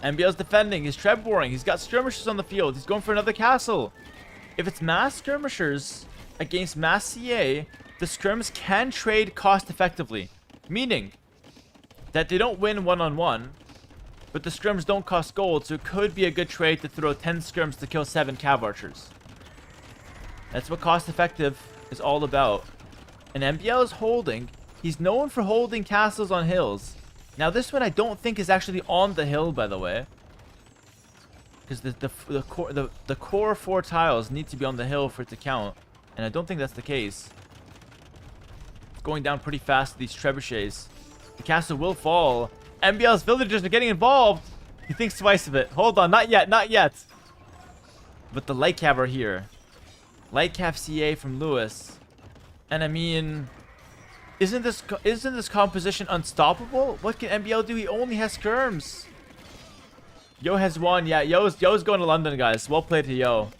MBL's defending. He's treb warring. He's got skirmishers on the field. He's going for another castle. If it's mass skirmishers against mass CA, the skirms can trade cost effectively. Meaning that they don't win one-on-one, but the skirms don't cost gold, so it could be a good trade to throw 10 skirms to kill 7 cav archers. That's what cost effective is all about. And MBL is holding. He's known for holding castles on hills. Now this one I don't think is actually on the hill, by the way. Because the core 4 tiles need to be on the hill for it to count. And I don't think that's the case. It's going down pretty fast with these trebuchets. The castle will fall. MBL's villagers are getting involved. He thinks twice of it. Hold on, not yet, not yet. But the light cav are here. Light cav CA from Lewis. And I mean, isn't this composition unstoppable? What can MBL do? He only has skirms. Yo has won. Yeah, Yo's going to London, guys. Well played to Yo.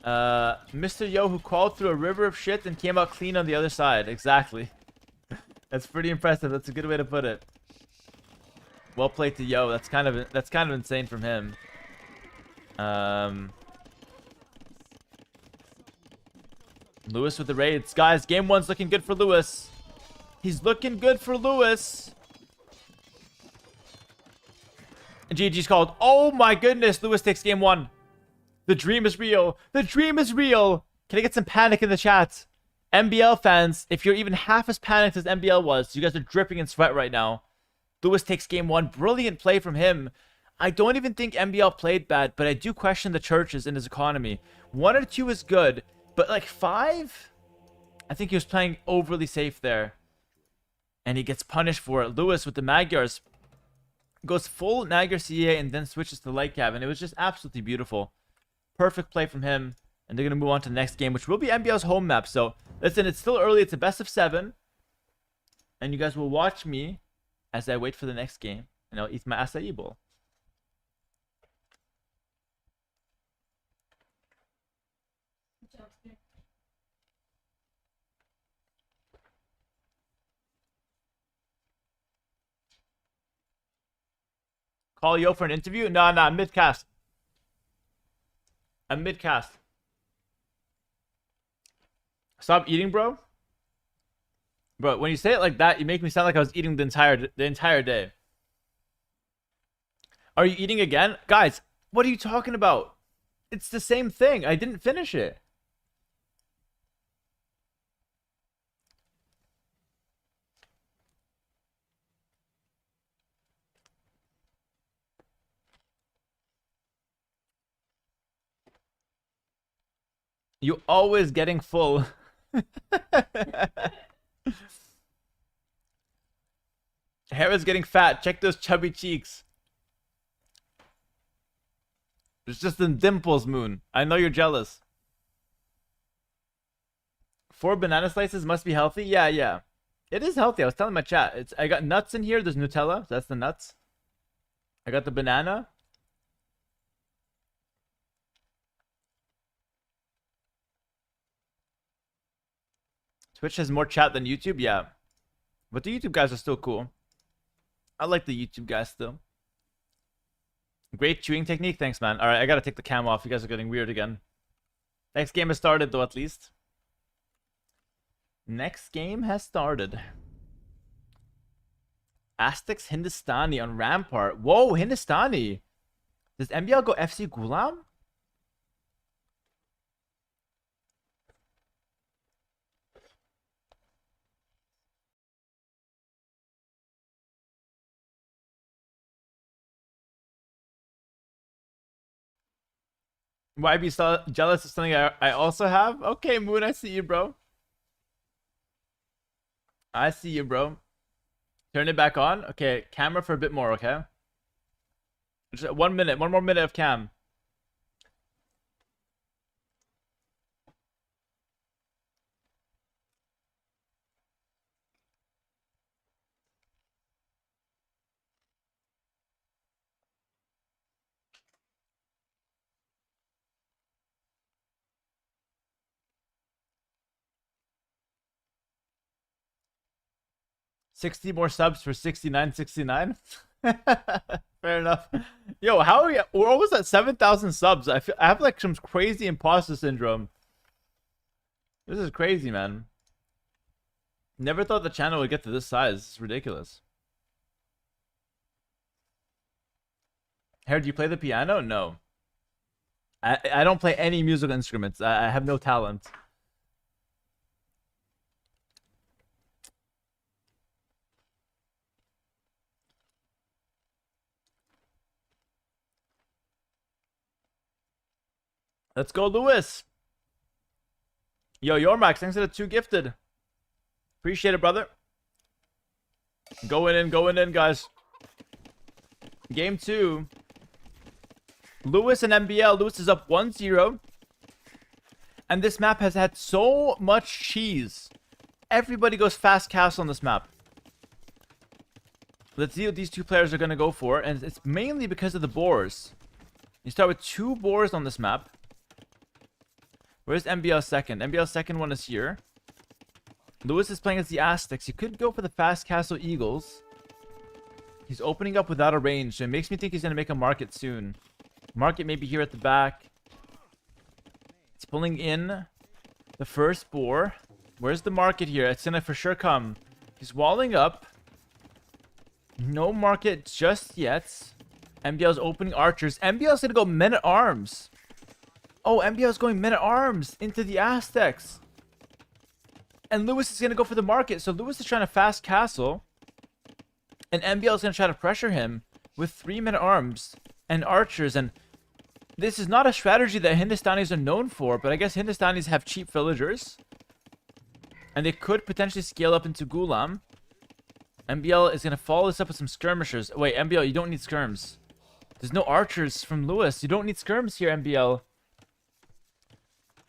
Mr. Yo who crawled through a river of shit and came out clean on the other side. Exactly. That's pretty impressive. That's a good way to put it. Well played to Yo. That's kind of insane from him. Lewis with the raids. Guys, game 1's looking good for Lewis. He's looking good for Lewis. And GG's called. Oh my goodness. Lewis takes game 1. The dream is real. The dream is real. Can I get some panic in the chat? MBL fans, if you're even half as panicked as MBL was, you guys are dripping in sweat right now. Lewis takes game 1. Brilliant play from him. I don't even think MBL played bad, but I do question the churches in his economy. 1 or 2 is good, but like 5? I think he was playing overly safe there. And he gets punished for it. Lewis with the Magyars goes full Magyar CA and then switches to light cab, and it was just absolutely beautiful. Perfect play from him. And they're going to move on to the next game, which will be MBL's home map. So, listen, it's still early. It's a best of 7. And you guys will watch me as I wait for the next game. And I'll eat my acai bowl. Call Yo for an interview? Nah, I'm mid-cast. I'm mid-cast. Stop eating, bro. Bro, when you say it like that, you make me sound like I was eating the entire day. Are you eating again? Guys, what are you talking about? It's the same thing. I didn't finish it. You always getting full. Hera's getting fat. Check those chubby cheeks. It's just the dimples, Moon. I know you're jealous. 4 banana slices must be healthy. Yeah. It is healthy. I was telling my chat. I got nuts in here. There's Nutella. So that's the nuts. I got the banana. Twitch has more chat than YouTube, yeah. But the YouTube guys are still cool. I like the YouTube guys still. Great chewing technique. Thanks, man. Alright, I gotta take the cam off. You guys are getting weird again. Next game has started, though, at least. Next game has started. Aztecs Hindustani on Rampart. Whoa, Hindustani. Does MBL go FC Gulam? Why be so jealous of something I also have? Okay, Moon, I see you, bro. I see you, bro. Turn it back on. Okay, camera for a bit more, okay? Just 1 minute. 1 more minute of cam. $60 more subs for $69.69. Fair enough. Yo, how are we? We're almost at 7,000 subs. I have like some crazy imposter syndrome. This is crazy, man. Never thought the channel would get to this size. It's ridiculous. Hera, do you play the piano? No. I don't play any musical instruments. I have no talent. Let's go, Lewis. Yo, Yormax, thanks for the 2 gifted. Appreciate it, brother. Going in, guys. Game 2. Lewis and MBL. Lewis is up 1-0. And this map has had so much cheese. Everybody goes fast castle on this map. Let's see what these two players are going to go for. And it's mainly because of the boars. You start with 2 boars on this map. Where's MBL's second? MBL's second one is here. Lewis is playing as the Aztecs. He could go for the fast castle Eagles. He's opening up without a range. So it makes me think he's going to make a market soon. Market maybe here at the back. It's pulling in the first boar. Where's the market here? It's going to for sure come. He's walling up. No market just yet. MBL's opening archers. MBL's going to go men-at-arms. Oh, MBL's going men-at-arms into the Aztecs. And Lewis is going to go for the market. So Lewis is trying to fast castle. And MBL is going to try to pressure him with 3 men-at-arms and archers. And this is not a strategy that Hindustanis are known for. But I guess Hindustanis have cheap villagers. And they could potentially scale up into Ghulam. MBL is going to follow this up with some skirmishers. Wait, MBL, you don't need skirms. There's no archers from Lewis. You don't need skirms here, MBL.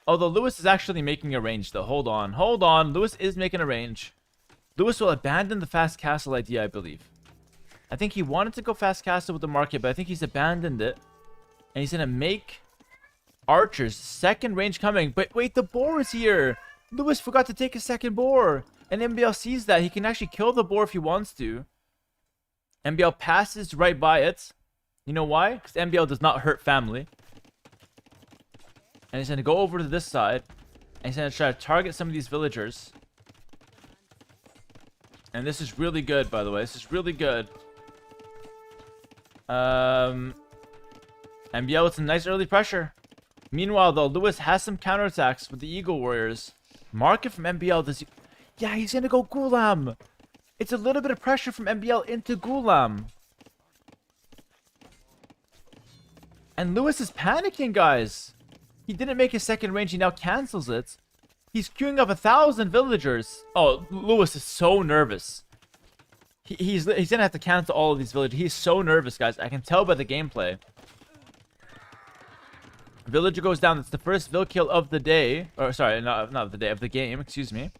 Although Lewis is actually making a range, though. Hold on. Hold on. Lewis is making a range. Lewis will abandon the fast castle idea, I believe. I think he wanted to go fast castle with the market, but I think he's abandoned it. And he's going to make archers. Second range coming. But wait, the boar is here. Lewis forgot to take a second boar. And MBL sees that. He can actually kill the boar if he wants to. MBL passes right by it. You know why? Because MBL does not hurt family. And he's going to go over to this side. And he's going to try to target some of these villagers. And this is really good, by the way. This is really good. MBL with some nice early pressure. Meanwhile, though, Lewis has some counterattacks with the Eagle Warriors. Market from MBL. Does he... Yeah, he's going to go Ghulam. It's a little bit of pressure from MBL into Ghulam. And Lewis is panicking, guys. He didn't make his second range. He now cancels it. He's queuing up 1,000 villagers. Oh, Lewis is so nervous. He's going to have to cancel all of these villagers. He's so nervous, guys. I can tell by the gameplay. Villager goes down. It's the first vill kill of the day. Or, sorry, not of the day. Of the game. Excuse me.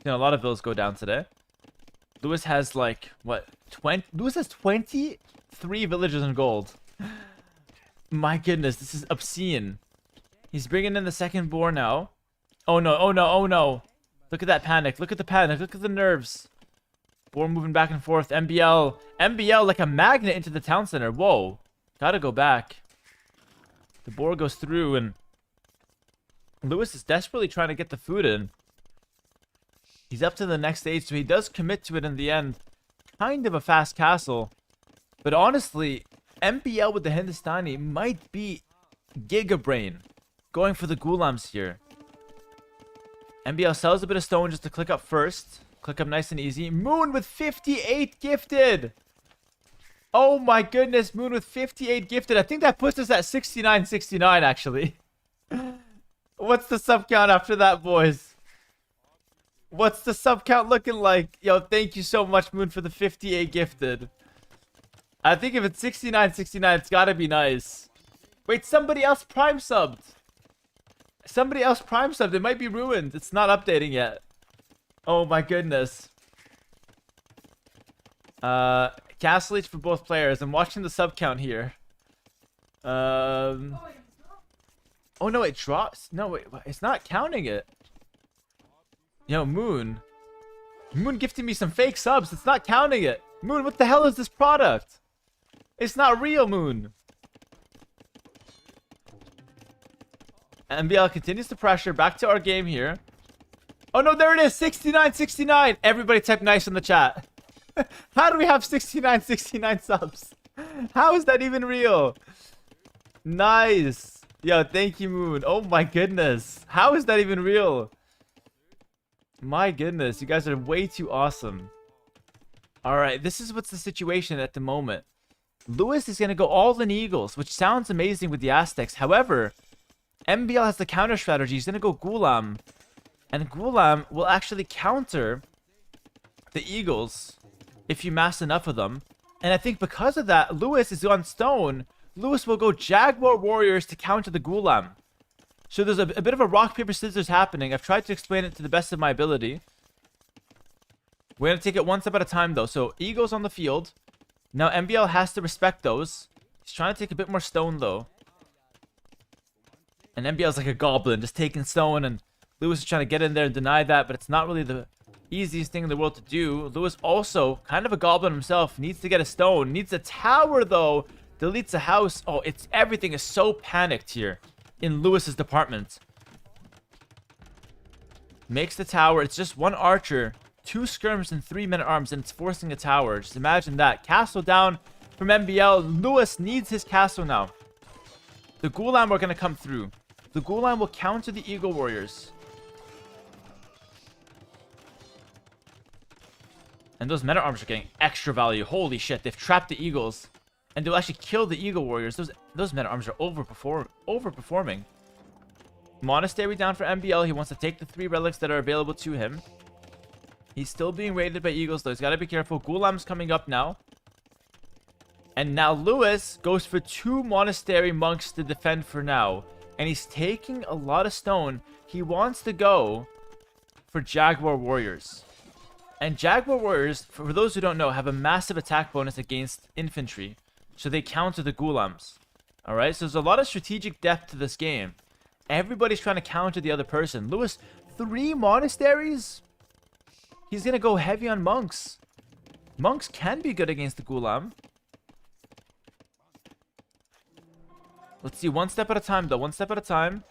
You know, a lot of vills go down today. Lewis has, like, what? 20? Lewis has 23 villagers in gold. My goodness. This is obscene. He's bringing in the second boar now. Oh no, oh no, oh no. Look at that panic. Look at the panic. Look at the nerves. Boar moving back and forth. MBL. MBL like a magnet into the town center. Whoa. Gotta go back. The boar goes through and Lewis is desperately trying to get the food in. He's up to the next stage, so he does commit to it in the end. Kind of a fast castle. But honestly, MBL with the Hindustani might be Giga Brain. Going for the Ghulams here. MBL sells a bit of stone just to click up first. Click up nice and easy. Moon with 58 gifted. Oh my goodness. Moon with 58 gifted. I think that puts us at 69-69 actually. What's the sub count after that, boys? What's the sub count looking like? Yo, thank you so much, Moon, for the 58 gifted. I think if it's 69-69, it's gotta be nice. Wait, somebody else prime subbed. Somebody else prime subbed. It might be ruined. It's not updating yet. Oh my goodness. Castle each for both players. I'm watching the sub count here. Oh no, it drops. No, wait, it's not counting it. Yo, Moon. Moon gifted me some fake subs. It's not counting it. Moon, what the hell is this product? It's not real, Moon. MBL continues to pressure. Back to our game here. Oh no, there it is. 69-69. Everybody type nice in the chat. How do we have 69-69 subs? How is that even real? Nice. Yo, thank you, Moon. Oh my goodness. How is that even real? My goodness. You guys are way too awesome. Alright, this is what's the situation at the moment. Lewis is going to go all in Eagles, which sounds amazing with the Aztecs. However, MBL has the counter strategy. He's going to go Ghulam. And Ghulam will actually counter the Eagles if you mass enough of them. And I think because of that, Lewis is on stone. Lewis will go Jaguar Warriors to counter the Ghulam. So there's a bit of a rock, paper, scissors happening. I've tried to explain it to the best of my ability. We're going to take it one step at a time, though. So, Eagles on the field. Now, MBL has to respect those. He's trying to take a bit more stone, though. And MBL's like a goblin, just taking stone. And Lewis is trying to get in there and deny that. But it's not really the easiest thing in the world to do. Lewis also, kind of a goblin himself, needs to get a stone. Needs a tower, though. Deletes a house. Oh, everything is so panicked here in Lewis's department. Makes the tower. It's just one archer, 2 skirms, and 3 men-at-arms, and it's forcing a tower. Just imagine that. Castle down from MBL. Lewis needs his castle now. The Ghulam are going to come through. The Ghulam will counter the Eagle Warriors. And those men-at-arms are getting extra value. Holy shit, they've trapped the Eagles. And they'll actually kill the Eagle Warriors. Those men-at-arms are overperforming. Monastery down for MBL. He wants to take the 3 relics that are available to him. He's still being raided by Eagles, though. He's got to be careful. Ghulam's coming up now. And now Lewis goes for 2 monastery monks to defend for now. And he's taking a lot of stone. He wants to go for Jaguar Warriors. And Jaguar Warriors, for those who don't know, have a massive attack bonus against infantry. So they counter the Ghulams. Alright, so there's a lot of strategic depth to this game. Everybody's trying to counter the other person. Lewis, 3 monasteries? He's going to go heavy on monks. Monks can be good against the Ghulam. Let's see, one step at a time, though. One step at a time.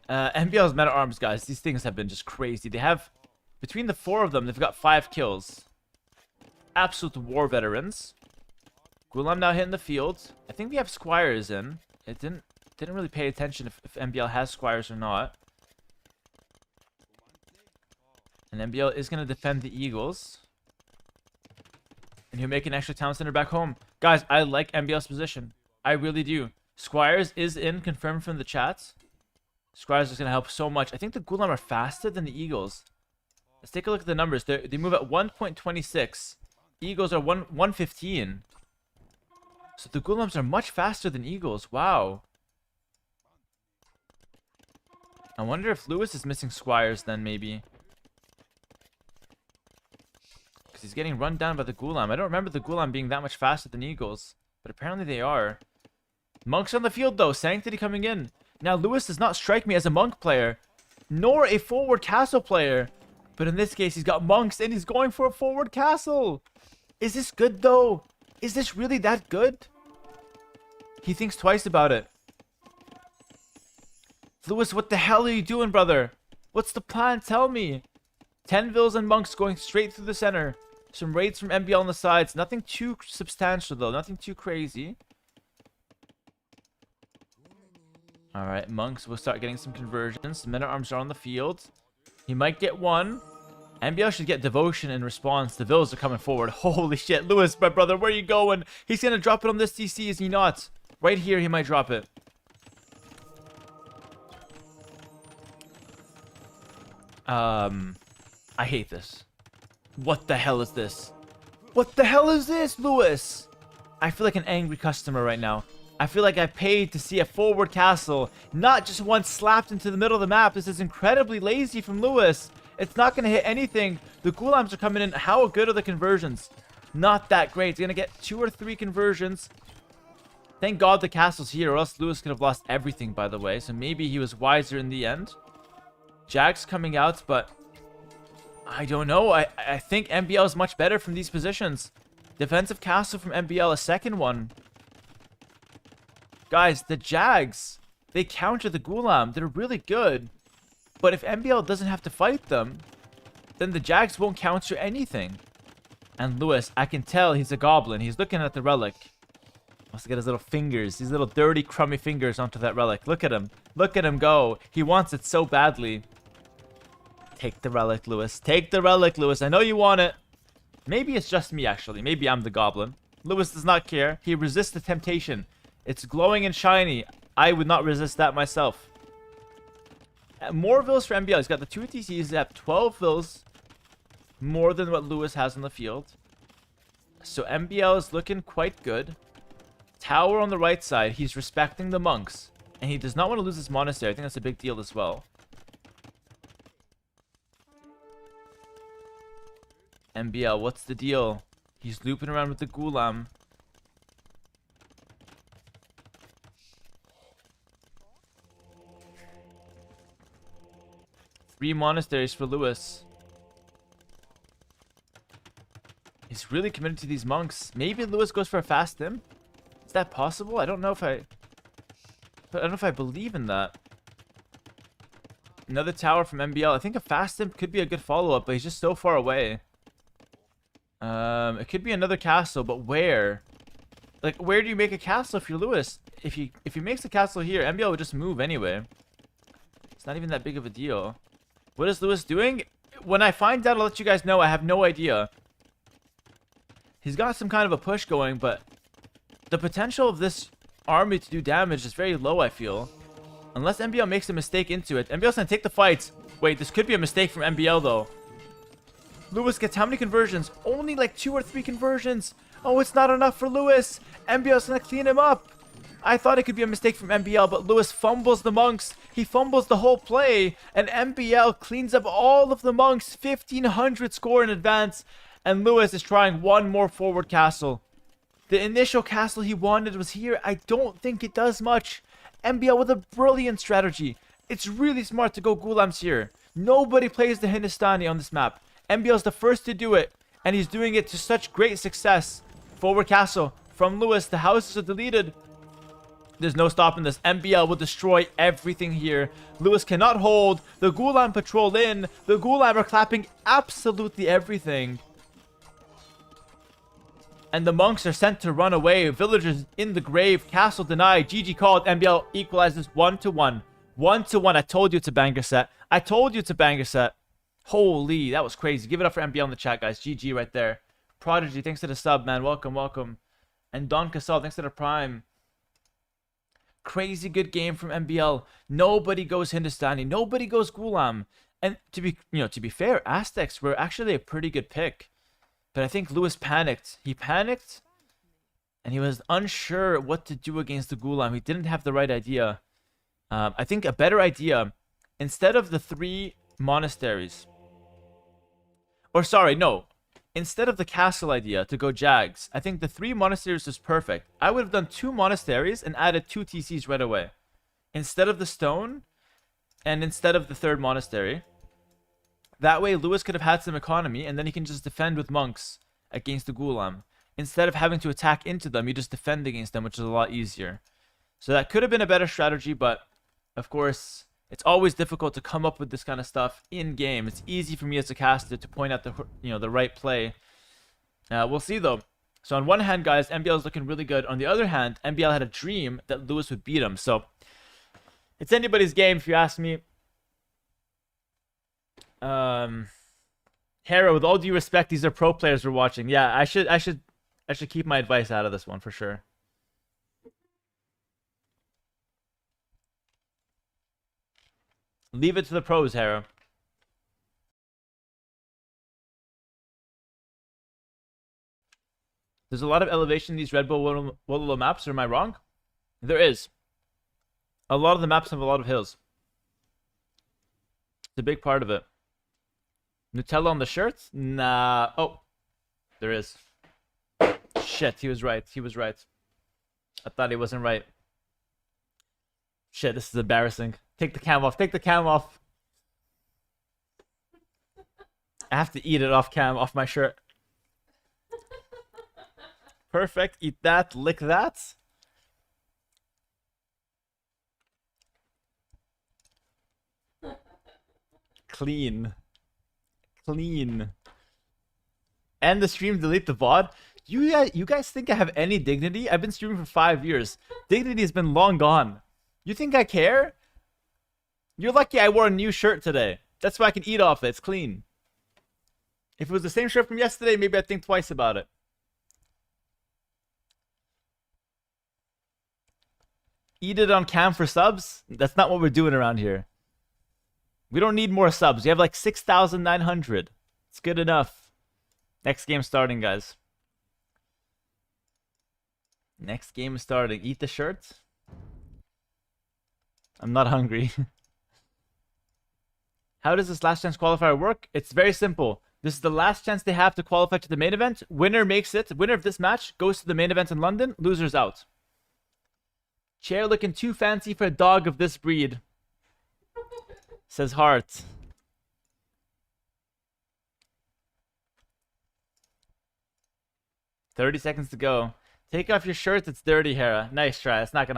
MBL's men-at-arms, guys. These things have been just crazy. They have, between the 4 of them, they've got 5 kills. Absolute war veterans. Ghulam now hitting the field. I think we have squires in. It didn't really pay attention if MBL has squires or not. And MBL is going to defend the Eagles. And he'll make an extra town center back home. Guys, I like MBL's position. I really do. Squires is in, confirmed from the chat. Squires is going to help so much. I think the Ghulam are faster than the Eagles. Let's take a look at the numbers. They move at 1.26. Eagles are 115. So the Ghulams are much faster than Eagles. Wow. I wonder if Lewis is missing squires then, maybe. Because he's getting run down by the Ghulam. I don't remember the Ghulam being that much faster than Eagles. But apparently they are. Monks on the field, though. Sanctity coming in. Now, Lewis does not strike me as a monk player. Nor a forward castle player. But in this case, he's got monks and he's going for a forward castle. Is this good, though? Is this really that good? He thinks twice about it. Lewis, what the hell are you doing, brother? What's the plan? Tell me. 10 vills and monks going straight through the center. Some raids from MBL on the sides. Nothing too substantial, though. Nothing too crazy. Alright, monks will start getting some conversions. Men-at-arms are on the field. He might get one. MBL should get devotion in response. The vills are coming forward. Holy shit. Lewis, my brother, where are you going? He's going to drop it on this TC, is he not? Right here, he might drop it. I hate this. What the hell is this? What the hell is this, Lewis? I feel like an angry customer right now. I feel like I paid to see a forward castle, not just one slapped into the middle of the map. This is incredibly lazy from Lewis. It's not going to hit anything. The Ghulams are coming in. How good are the conversions? Not that great. He's going to get 2 or 3 conversions. Thank God the castle's here, or else Lewis could have lost everything, by the way. So maybe he was wiser in the end. Jack's coming out, but I don't know. I think MBL is much better from these positions. Defensive castle from MBL, a second one. Guys, the Jags, they counter the Ghulam. They're really good. But if MBL doesn't have to fight them, then the Jags won't counter anything. And Lewis, I can tell he's a goblin. He's looking at the relic. Wants to get his little fingers, these little dirty, crummy fingers onto that relic. Look at him. Look at him go. He wants it so badly. Take the relic, Lewis. Take the relic, Lewis. I know you want it. Maybe it's just me, actually. Maybe I'm the goblin. Lewis does not care. He resists the temptation. It's glowing and shiny. I would not resist that myself. More vills for MBL. He's got the 2 TCs. They have 12 vills. More than what Lewis has on the field. So MBL is looking quite good. Tower on the right side. He's respecting the monks. And he does not want to lose his monastery. I think that's a big deal as well. MBL, what's the deal? He's looping around with the Gulam. Three monasteries for Lewis. He's really committed to these monks. Maybe Lewis goes for a fast him. Is that possible? I don't know if I believe in that. Another tower from MBL. I think a fast him could be a good follow-up, but he's just so far away. It could be another castle, but where? Like, where do you make a castle if you're Lewis? If he makes a castle here, MBL would just move anyway. It's not even that big of a deal. What is Lewis doing? When I find out, I'll let you guys know. I have no idea. He's got some kind of a push going, but the potential of this army to do damage is very low, I feel. Unless MBL makes a mistake into it. MBL's gonna take the fights. Wait, this could be a mistake from MBL, though. Lewis gets how many conversions? Only like 2 or 3 conversions. Oh, it's not enough for Lewis. MBL's gonna clean him up. I thought it could be a mistake from MBL, but Lewis fumbles the monks. He fumbles the whole play, and MBL cleans up all of the monks. 1,500 score in advance, and Lewis is trying one more forward castle. The initial castle he wanted was here. I don't think it does much. MBL with a brilliant strategy. It's really smart to go Gulams here. Nobody plays the Hindustani on this map. MBL's the first to do it, and he's doing it to such great success. Forward castle from Lewis. The houses are deleted. There's no stopping this. MBL will destroy everything here. Lewis cannot hold. The Gulam patrol in. The Gulam are clapping absolutely everything. And the monks are sent to run away. Villagers in the grave. Castle denied. GG called. MBL equalizes 1-1. 1-1. I told you it's a banger set. I told you it's a banger set. Holy, that was crazy. Give it up for MBL in the chat, guys. GG right there. Prodigy, thanks to the sub, man. Welcome, welcome. And Don Casal, thanks to the prime. Crazy good game from MBL. Nobody goes Hindustani. Nobody goes Gulam. And to be fair, Aztecs were actually a pretty good pick. But I think Lewis panicked. He panicked, and he was unsure what to do against the Gulam. He didn't have the right idea. I think a better idea, instead of the 3 monasteries, or sorry, no, instead of the castle idea to go Jags, I think the 3 monasteries is perfect. I would have done 2 monasteries and added 2 TCs right away, instead of the stone, and instead of the 3rd monastery. That way, Lewis could have had some economy, and then he can just defend with monks against the Gulam. Instead of having to attack into them, you just defend against them, which is a lot easier. So that could have been a better strategy, but of course, it's always difficult to come up with this kind of stuff in game. It's easy for me as a caster to point out the right play. We'll see though. So on one hand, guys, MBL is looking really good. On the other hand, MBL had a dream that Lewis would beat him. So it's anybody's game, if you ask me. Hera, with all due respect, these are pro players we're watching. Yeah, I should keep my advice out of this one for sure. Leave it to the pros, Hera. There's a lot of elevation in these Redbull Wololo maps, or am I wrong? There is. A lot of the maps have a lot of hills. It's a big part of it. Nutella on the shirts? Nah. Oh, there is. Shit, he was right. He was right. I thought he wasn't right. Shit, this is embarrassing. Take the cam off. Take the cam off. I have to eat it off cam, off my shirt. Perfect. Eat that. Lick that. Clean. Clean. And the stream delete the VOD. You guys think I have any dignity? I've been streaming for 5 years. Dignity has been long gone. You think I care? You're lucky I wore a new shirt today. That's why I can eat off it. It's clean. If it was the same shirt from yesterday, maybe I'd think twice about it. Eat it on cam for subs? That's not what we're doing around here. We don't need more subs. We have like 6,900. It's good enough. Next game starting, guys. Next game starting. Eat the shirt. I'm not hungry. How does this last chance qualifier work? It's very simple. This is the last chance they have to qualify to the main event. Winner makes it. Winner of this match goes to the main event in London. Loser's out. Chair looking too fancy for a dog of this breed. Says Heart. "30 seconds to go. Take off your shirt. It's dirty, Hera." Nice try. It's not gonna